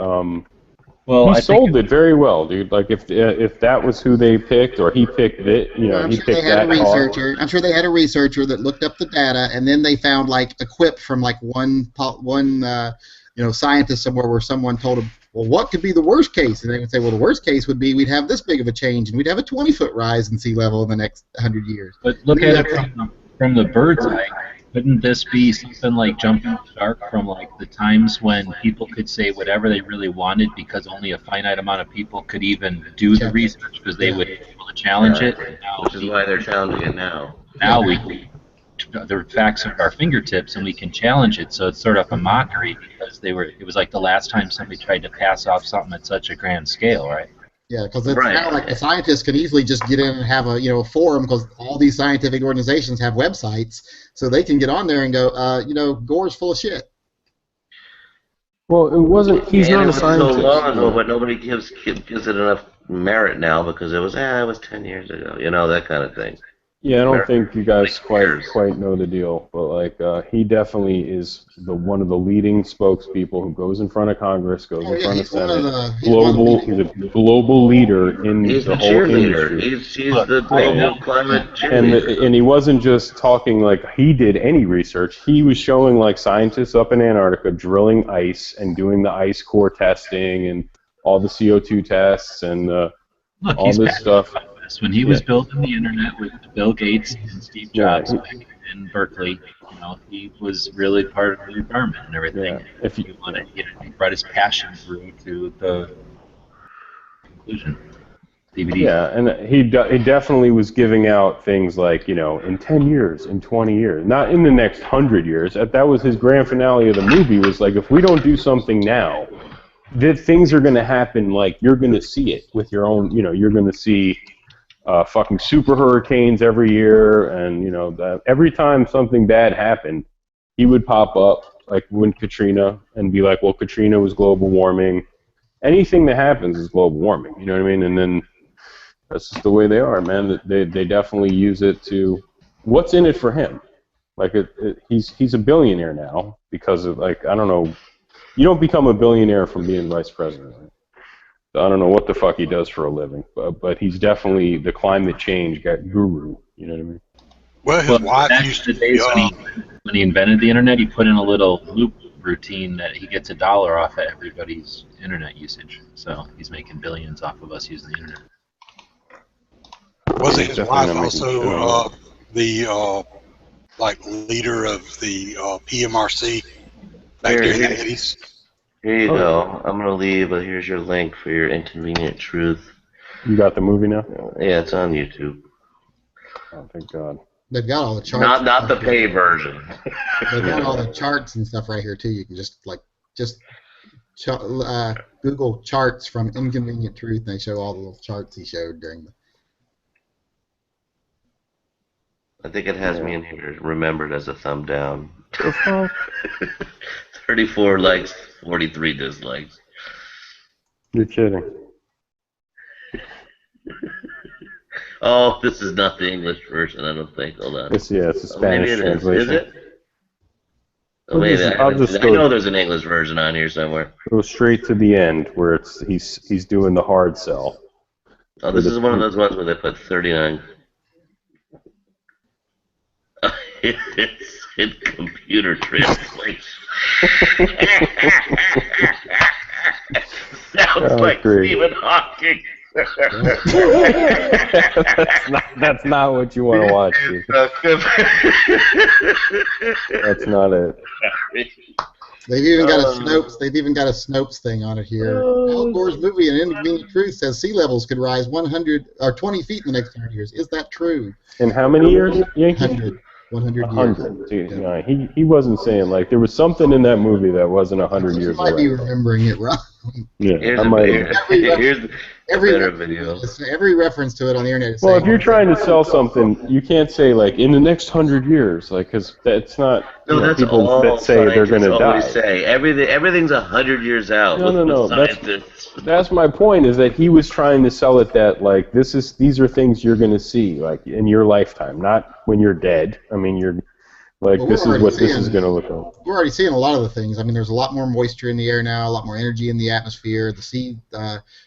Well, he sold it very well, dude. Like if that was who they picked, or he picked it, he picked that. I'm sure they had a researcher that looked up the data, and then they found like a quip from like one scientist somewhere where someone told him, well, what could be the worst case? And they would say, well, the worst case would be we'd have this big of a change, and we'd have a 20-foot rise in sea level in the next 100 years. But look at it from the bird's eye. Couldn't this be something like jumping the shark from like the times when people could say whatever they really wanted because only a finite amount of people could even do the research because they would be able to challenge it? Which is why they're challenging it now. Now the facts are at our fingertips and we can challenge it, so it's sort of a mockery because it was like the last time somebody tried to pass off something at such a grand scale, right? Yeah, because it's now like the scientists can easily just get in and have a forum because all these scientific organizations have websites, so they can get on there and go, Gore's full of shit. Well, it wasn't. He's not a scientist. So long ago, but nobody gives it enough merit now because it was 10 years ago, that kind of thing. Yeah, I don't think you guys quite know the deal, but like he definitely is one of the leading spokespeople who goes in front of Congress, goes in front of Senate. He's a global leader in the whole industry. He's the global climate cheerleader. And he wasn't just talking like he did any research. He was showing like scientists up in Antarctica drilling ice and doing the ice core testing and all the CO2 tests and all this stuff. When he was building the internet with Bill Gates and Steve Jobs back in Berkeley, he was really part of the environment and everything. Yeah. He brought his passion through to the conclusion. DVD. Yeah, and he definitely was giving out things like, in 10 years, in 20 years, not in the next 100 years. That was his grand finale of the movie, was like, if we don't do something now, things are going to happen, like, you're going to see it with your own, you're going to see fucking super hurricanes every year, and every time something bad happened, he would pop up, like when Katrina, and be like, well, Katrina was global warming. Anything that happens is global warming, you know what I mean? And then that's just the way they are, man. They definitely use it to, what's in it for him? Like, he's a billionaire now because of, like, I don't know, you don't become a billionaire from being vice president, right? I don't know what the fuck he does for a living, but he's definitely the climate change guru. You know what I mean? Well, his wife used to be. When he invented the internet, he put in a little loop routine that he gets $1 off of everybody's internet usage. So he's making billions off of us using the internet. Wasn't his wife also the leader of the PMRC back during the 80s? Here you go. I'm going to leave, but here's your link for your Inconvenient Truth. You got the movie now? Yeah, it's on YouTube. Oh, thank God. They've got all the charts. Not the pay version. They've got all the charts and stuff right here, too. You can just Google charts from Inconvenient Truth, and they show all the little charts he showed during the... I think it has me in here remembered as a thumb down. 34 likes, 43 dislikes. You're kidding. Oh, this is not the English version, I don't think. Hold on. It's a Spanish translation. Is it? Oh, wait, I know there's an English version on here somewhere. Go straight to the end where he's doing the hard sell. Oh, this is one of those ones where they put 39. It's computer translation. Sounds like great. Stephen Hawking. That's not what you want to watch, dude. That's not it. They've even got a Snopes. They've even got a Snopes thing on it here. Al Gore's movie, An Inconvenient Truth, says sea levels could rise 100 or 20 feet in the next 100 years. Is that true? In how many years, Yankee? 100 years. 100. Dude, yeah, he wasn't saying, like, there was something in that movie that wasn't 100 years You might be away. remembering it wrong. Yeah, Here's I a, might. here's a Every better reference, video. every reference to it on the internet is Well, saying, if you're trying to sell something, you can't say, like, in the next 100 years, like, because that's not, No, you know, that's people all that say they're going to always die. say. Everything's 100 years out. No. Scientists. That's my point. Is that he was trying to sell it that like these are things you're going to see like in your lifetime, not when you're dead. I mean, you're like Well, this we're is what already this seeing- is going to look like. we're already seeing a lot of the things. I mean, there's a lot more moisture in the air now, a lot more energy in the atmosphere. The sea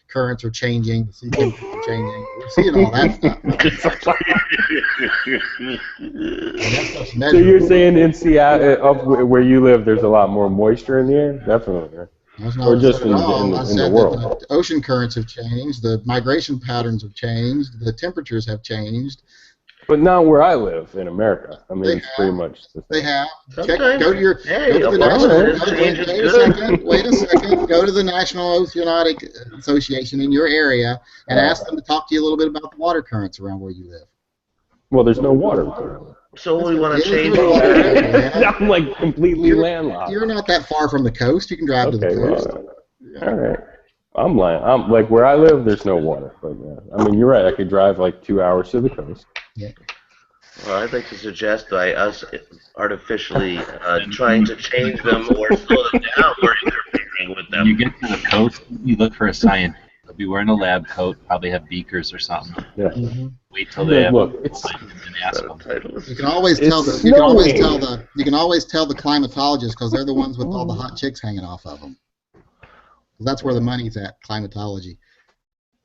currents are changing. The sea temperatures are changing. We're seeing all that stuff. So you're saying in Seattle, up where you live, there's a lot more moisture in the air? Definitely. Right? That's not Or what I just said in at all. I the said that world. the ocean currents have changed, the migration patterns have changed, the temperatures have changed. But not where I live in America. I mean, it's pretty much the They have. Sometimes- Go to your. Hey, go to the well, national. change is Wait a good. second. Wait a second. Go to the National Oceanic Association in your area and ask them to talk to you a little bit about the water currents around where you live. Well, there's no water. So we want to Yeah, change there's water that. everywhere. I'm like completely landlocked. You're not that far from the coast. You can drive to the Okay, coast. well, all right. I'm lying. I'm like where I live. There's no water. But yeah, I mean, you're right. I could drive like 2 hours to the coast. Well, I'd like to suggest by us artificially trying to change them or slow them down, we're interfering with them. When you get to the coast, you look for a scientist. They'll be wearing a lab coat, probably have beakers or something. Yeah. Wait till they have Look, it's and ask them. You can always tell It's the. You can always snowing. tell the. You can always tell the climatologists because they're the ones with all the hot chicks hanging off of them. That's where the money's at, climatology.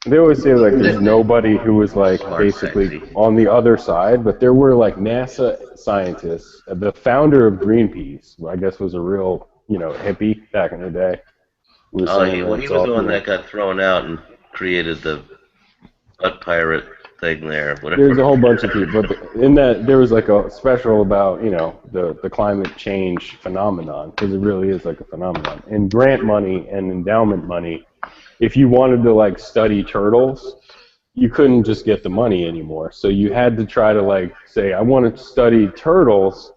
They always say like there's nobody who was like basically on the other side, but there were like NASA scientists. The founder of Greenpeace, who I guess, was a real hippie back in the day. Was Oh, saying he that was it's the all, one you know, that got thrown out and created the butt pirate thing there. Whatever. There's a whole bunch of people, but in that there was like a special about the climate change phenomenon, because it really is like a phenomenon. And grant money and endowment money, if you wanted to like study turtles, you couldn't just get the money anymore. So you had to try to like say, I want to study turtles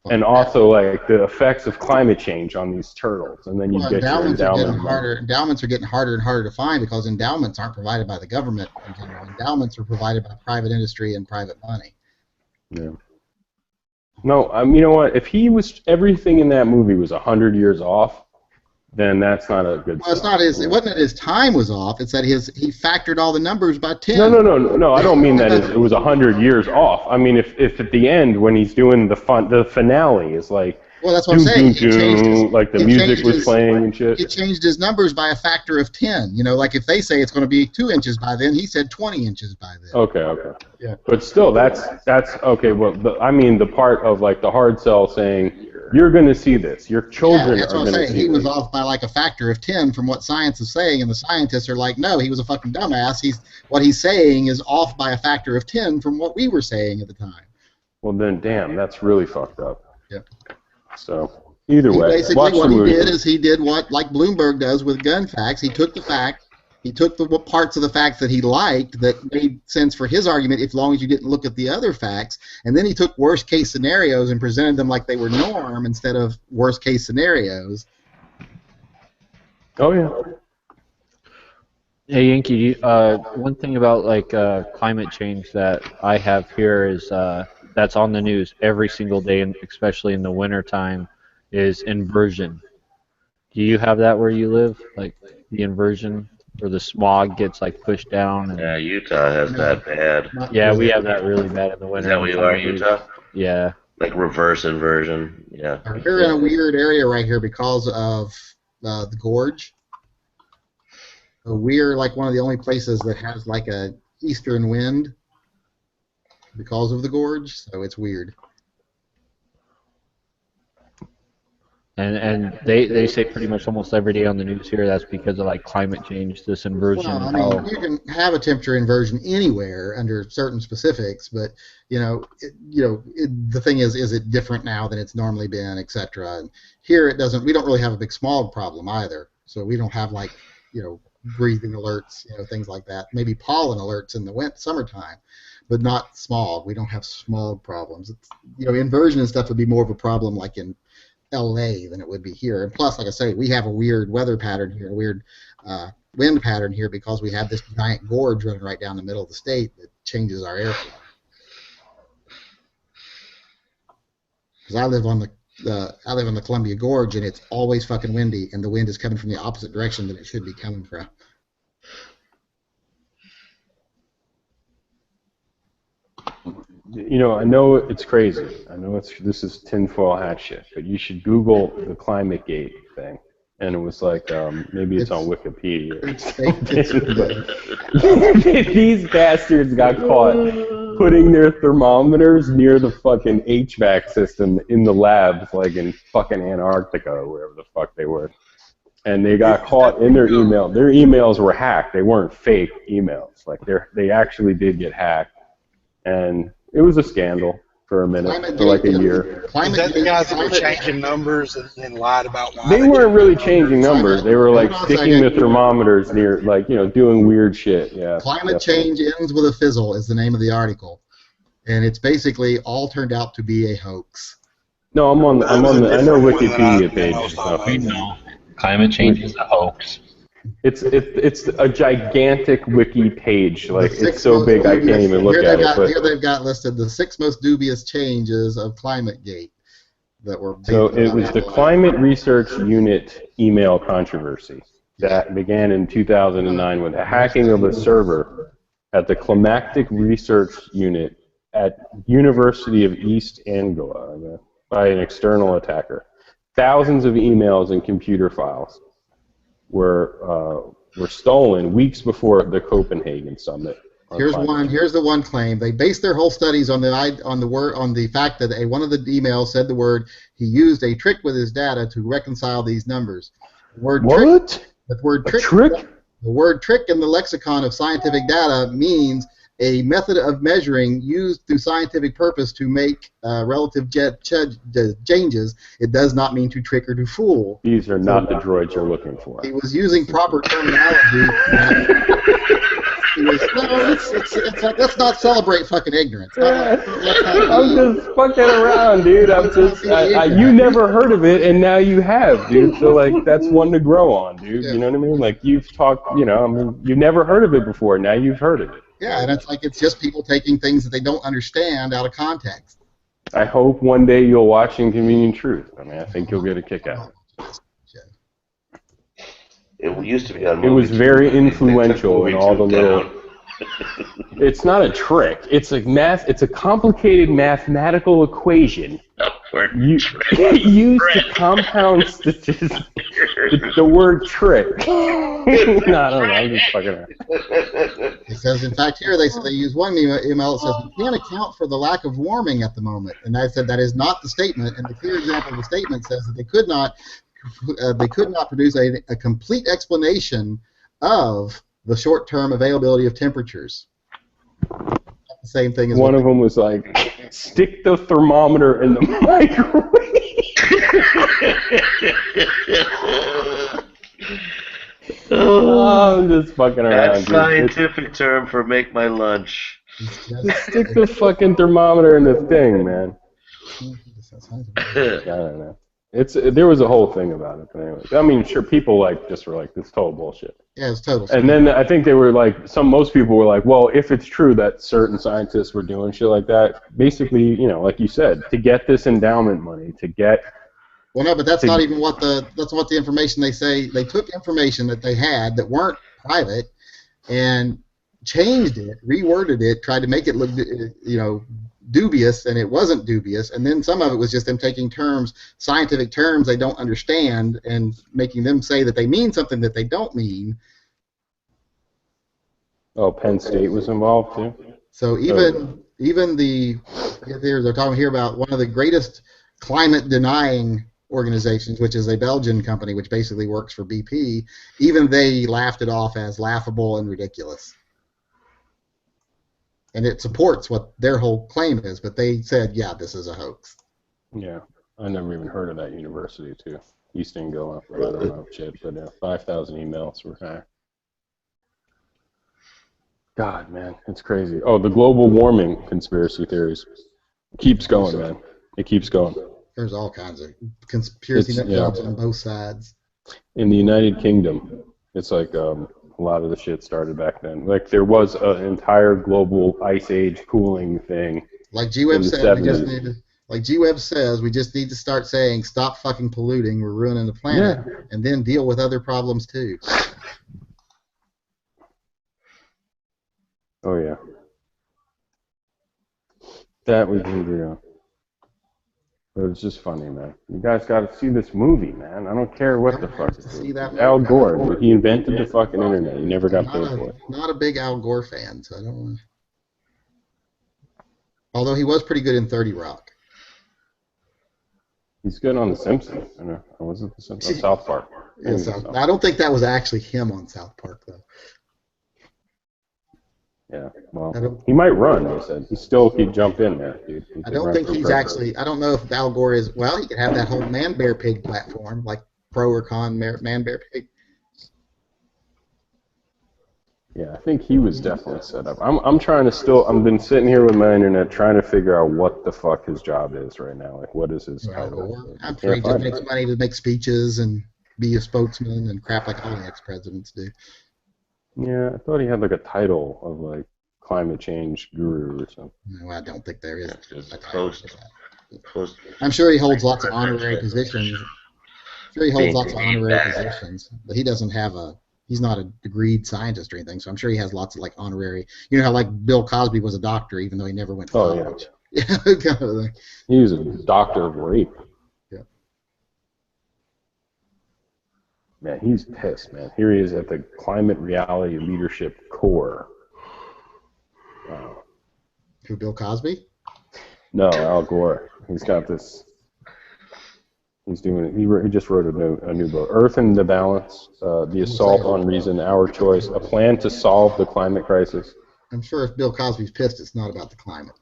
and also like the effects of climate change on these turtles, and then you Well, get your endowments are endowment getting money. harder. Endowments are getting harder and harder to find because endowments aren't provided by the government in general. Endowments are provided by private industry and private money. Yeah. No, you know what? If everything in that movie was 100 years off, then that's not a good. Well, it's not his. It wasn't that his time was off. It's that he factored all the numbers by 10. No. I don't mean that it was 100 years off. I mean, if at the end when he's doing the finale is like. Well, that's what I'm saying. He changed his, like the he music changed was his- playing and shit. He changed his numbers by a factor of 10. Like if they say it's going to be 2 inches by then, he said 20 inches by then. Okay. Yeah. But still, that's okay. Well, I mean the part of like the hard sell saying you're going to see this. Your children Yeah, that's are what I'm going to saying. see He was this. off by like a factor of 10 from what science is saying, and the scientists are like, no, he was a fucking dumbass. What he's saying is off by a factor of 10 from what we were saying at the time. Well, then, damn, that's really fucked up. Yep. So either way, Basically, watch what the he movie. did is he did what like Bloomberg does with gun facts. He took the fact, he took the parts of the facts that he liked that made sense for his argument, as long as you didn't look at the other facts, and then he took worst case scenarios and presented them like they were norm instead of worst case scenarios. Oh yeah. Hey Yankee, one thing about like climate change that I have here is that's on the news every single day, and especially in the winter time, is inversion. Do you have that where you live, like the inversion, where the smog gets like pushed down? And, Yeah, Utah has that bad. yeah, we have that really bad in the winter. Is that where you are, Utah? Yeah. Like reverse inversion. Yeah. We're in a weird area right here because of the gorge. We're like one of the only places that has like a eastern wind because of the gorge, so it's weird. And they say pretty much almost every day on the news here that's because of like climate change, this inversion. Well, I mean, you can have a temperature inversion anywhere under certain specifics, but the thing is it different now than it's normally been, etc. And here it doesn't. We don't really have a big smog problem either, so we don't have like breathing alerts, things like that. Maybe pollen alerts in the summertime, but not smog. We don't have smog problems. It's, inversion and stuff would be more of a problem like in LA than it would be here. And plus, like I say, we have a weird weather pattern here, a weird wind pattern here because we have this giant gorge running right down the middle of the state that changes our airflow. Because I live on the Columbia Gorge and it's always fucking windy, and the wind is coming from the opposite direction than it should be coming from. I know it's crazy. I know this is tinfoil hat shit, but you should Google the ClimateGate thing. And it was like, maybe it's on Wikipedia or something. But these bastards got caught putting their thermometers near the fucking HVAC system in the labs, like in fucking Antarctica or wherever the fuck they were. And they got caught in their email. Their emails were hacked. They weren't fake emails. Like they actually did get hacked. And it was a scandal for a minute, for like a year. Is that the guys that were changing numbers and then lied about why they weren't really changing numbers. They were like sticking the thermometers near, like, doing weird shit. Yeah. Climate change ends with a fizzle is the name of the article, and it's basically all turned out to be a hoax. No, I know Wikipedia page. So. We know climate change is a hoax. It's a gigantic wiki page. Like, it's so big I can't even look at it. Here they've got listed the 6 most dubious changes of ClimateGate that were. So it was the Climate Research Unit email controversy that began in 2009 with the hacking of a server at the Climactic Research Unit at University of East Anglia by an external attacker. Thousands of emails and computer files were stolen weeks before the Copenhagen summit. Here's the one claim. They based their whole studies on the fact that one of the emails said the word he used a trick with his data to reconcile these numbers. The word trick in the lexicon of scientific data means a method of measuring used through scientific purpose to make relative changes. It does not mean to trick or to fool. These are not the droids you're looking for. He was using proper terminology. Let's not celebrate fucking ignorance. I'm just fucking around, dude. You never heard of it, and now you have, dude. So, like, that's one to grow on, dude. Yeah. You know what I mean? Like, you've talked, you've never heard of it before. Now you've heard of it. Yeah, and it's just people taking things that they don't understand out of context. I hope one day you'll watch Inconvenient Truth. I mean, I think you'll get a kick out of it. It used to be on. It was very influential in all the little. It's not a trick. It's like math. It's a complicated mathematical equation used to compound statistics. The word trick. No, I don't know. I'm just fucking around. It says, in fact, here they use one email that says, we can't account for the lack of warming at the moment. And I said that is not the statement. And the clear example of the statement says that they could not produce a complete explanation of the short-term availability of temperatures. The same thing as one of them was like, stick the thermometer in the microwave. I'm just fucking around. That's scientific term for make my lunch. Just stick the fucking thermometer in the thing, man. I don't know. There was a whole thing about it, but anyway. I mean, sure, people just were like, "This is total bullshit." Yeah, it's total. And then I think they were like, most people were like, "Well, if it's true that certain scientists were doing shit like that, basically, like you said, to get this endowment money, to get." Well, no, but that's not even what the information they say. They took information that they had that weren't private, and changed it, reworded it, tried to make it look, dubious, and it wasn't dubious, and then some of it was just them taking scientific terms they don't understand, and making them say that they mean something that they don't mean. Oh, Penn State was involved too? So they're talking here about one of the greatest climate denying Organizations, which is a Belgian company which basically works for BP, even they laughed it off as laughable and ridiculous. And it supports what their whole claim is, but they said, yeah, this is a hoax. Yeah, I never even heard of that university, too. East Angola, I don't know shit, but 5,000 emails were hacked. God, man, it's crazy. Oh, the global warming conspiracy theories. It keeps going, man. It keeps going. There's all kinds of conspiracy nut jobs on both sides. In the United Kingdom, it's like a lot of the shit started back then. Like there was an entire global ice age cooling thing. Like G-Web said, we just need to. Like G-Web says, we just need to start saying, "Stop fucking polluting. We're ruining the planet," and then deal with other problems too. Oh yeah, that we can agree on. But it's just funny, man. You guys got to see this movie, man. I don't care what the fuck it is. Al Gore, he invented the fucking internet. He never got paid for it. Not a big Al Gore fan, so I don't want to. Although he was pretty good in 30 Rock. He's good on The Simpsons. Was it The Simpsons? South Park. Yeah, I don't think that was actually him on South Park, though. Yeah, well, he might run, they said. He'd jump in there, dude. I don't think he's actually, I don't know if Al Gore is, well, he could have that whole Man-Bear-Pig platform, like pro or con Man-Bear-Pig. Yeah, I think he was definitely set up. I'm trying to I've been sitting here with my internet trying to figure out what the fuck his job is right now. Like, what is his title? I'm sure he just makes money to make speeches and be a spokesman and crap like all the ex-presidents do. Yeah, I thought he had like a title of like climate change guru or something. No, I don't think there is a title for that. I'm sure he holds lots of honorary positions. But he doesn't have he's not a degreed scientist or anything, so I'm sure he has lots of like honorary. You know how like Bill Cosby was a doctor even though he never went to college. Yeah. Kind of thing. He was a doctor of rape. Yeah. Man, he's pissed, man. Here he is at the Climate Reality Leadership Core. Wow. Who, Bill Cosby? No, Al Gore. He's got this. He's doing it. He just wrote a new book, Earth in the Balance: The Assault on Reason, Our Choice, a plan to solve the climate crisis. I'm sure if Bill Cosby's pissed, it's not about the climate.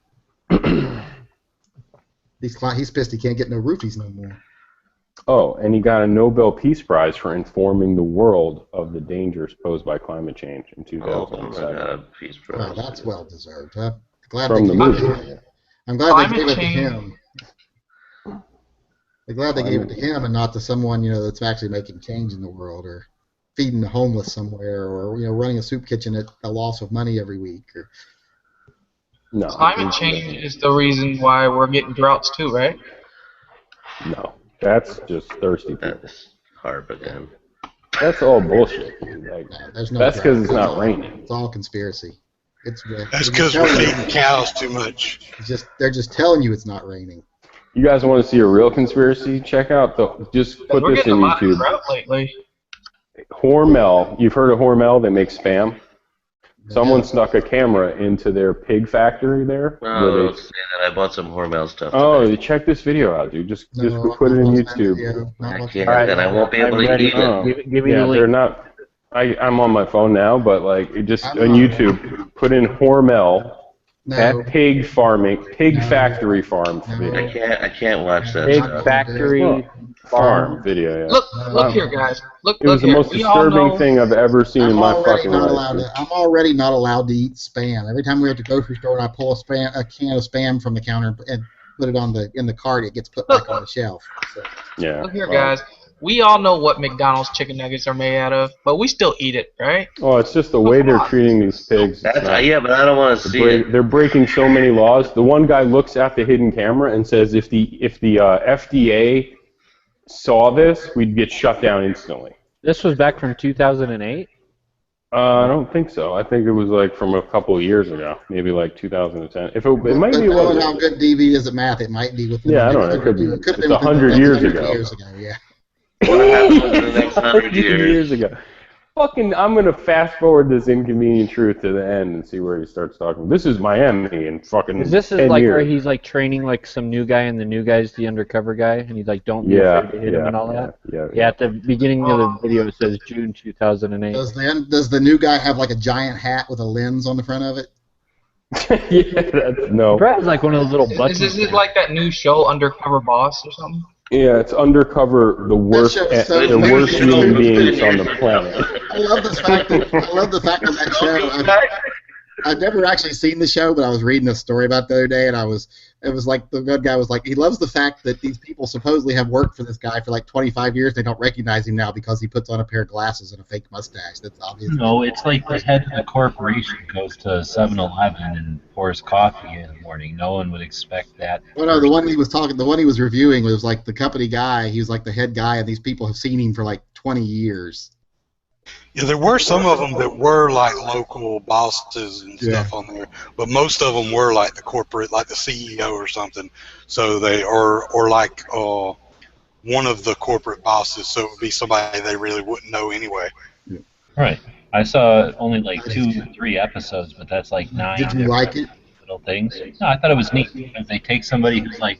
He's pissed he can't get no roofies no more. Oh, and he got a Nobel Peace Prize for informing the world of the dangers posed by climate change in 2007. Peace Prize. Oh, that's well deserved. I'm glad From they the gave it movie. to him. I'm glad they gave it to him. I'm glad they gave it to him and not to someone that's actually making change in the world or feeding the homeless somewhere or running a soup kitchen at a loss of money every week. Or... No. Climate change is the reason why we're getting droughts too, right? No. That's just thirsty people. That's harp again. That's all bullshit. Like, There's no that's because drought. it's not raining. It's all conspiracy. That's because we're feeding cows too much. They're just telling you it's not raining. You guys want to see a real conspiracy? Check out just put this in YouTube. We're getting a lot of drought lately. Hormel. You've heard of Hormel? They make Spam. Someone snuck a camera into their pig factory there. No, don't say that. I bought some Hormel stuff today. Oh, check this video out, dude. Just put it in YouTube. I can't, and I won't be able to eat it. Give me the link. They're not. I'm on my phone now, but like, on YouTube, put in Hormel at pig factory farm video. I can't watch that. Pig stuff. factory farm video. Yeah. Look here, guys. Look It was the here. most disturbing thing I've ever seen in my fucking life. I'm already not allowed to eat Spam. Every time we're at the grocery store and I pull a can of Spam from the counter and put it in the cart, it gets put back on the shelf. So. Yeah. Look here, guys. We all know what McDonald's chicken nuggets are made out of, but we still eat it, right? Oh, it's just the way they're treating these pigs. Yeah, but I don't want to see it. They're breaking so many laws. The one guy looks at the hidden camera and says, if the FDA saw this, we'd get shut down instantly. This was back from 2008? I don't think so. I think it was like from a couple of years ago, maybe like 2010. It might be. Knowing how good DV is at math, it might be within. Yeah, I don't know. It could be. It's 100 years ago. Yeah. What happens in the next 100 years? ago. I'm gonna fast forward this inconvenient truth to the end and see where he starts talking. This is Miami and fucking. This is 10 like years. where he's like training like some new guy, and the new guy's the undercover guy, and he's like, "Don't be afraid to hit him and all that." Yeah. At the beginning of the video, it says June 2008. Does the new guy have like a giant hat with a lens on the front of it? No. Brad is like one of those little buttons. Is it like that new show, Undercover Boss, or something? Yeah, it's undercover the worst human beings on the planet. I love the fact that that show. I've never actually seen the show, but I was reading a story about it the other day, and it was like the good guy was like, he loves the fact that these people supposedly have worked for this guy for like 25 years. They don't recognize him now because he puts on a pair of glasses and a fake mustache. That's obvious. No, it's like the head of the corporation goes to 7-Eleven and pours coffee in the morning. No one would expect that. Well, no, the one he was reviewing was like the company guy. He was like the head guy, and these people have seen him for like 20 years. Yeah, there were some of them that were like local bosses and stuff on there, but most of them were like the corporate, like the CEO or something. So they or like one of the corporate bosses. So it would be somebody they really wouldn't know anyway. Right. I saw only like 2 or 3 episodes, but that's like 9. Did you like it? Little things. No, I thought it was neat because they take somebody who's like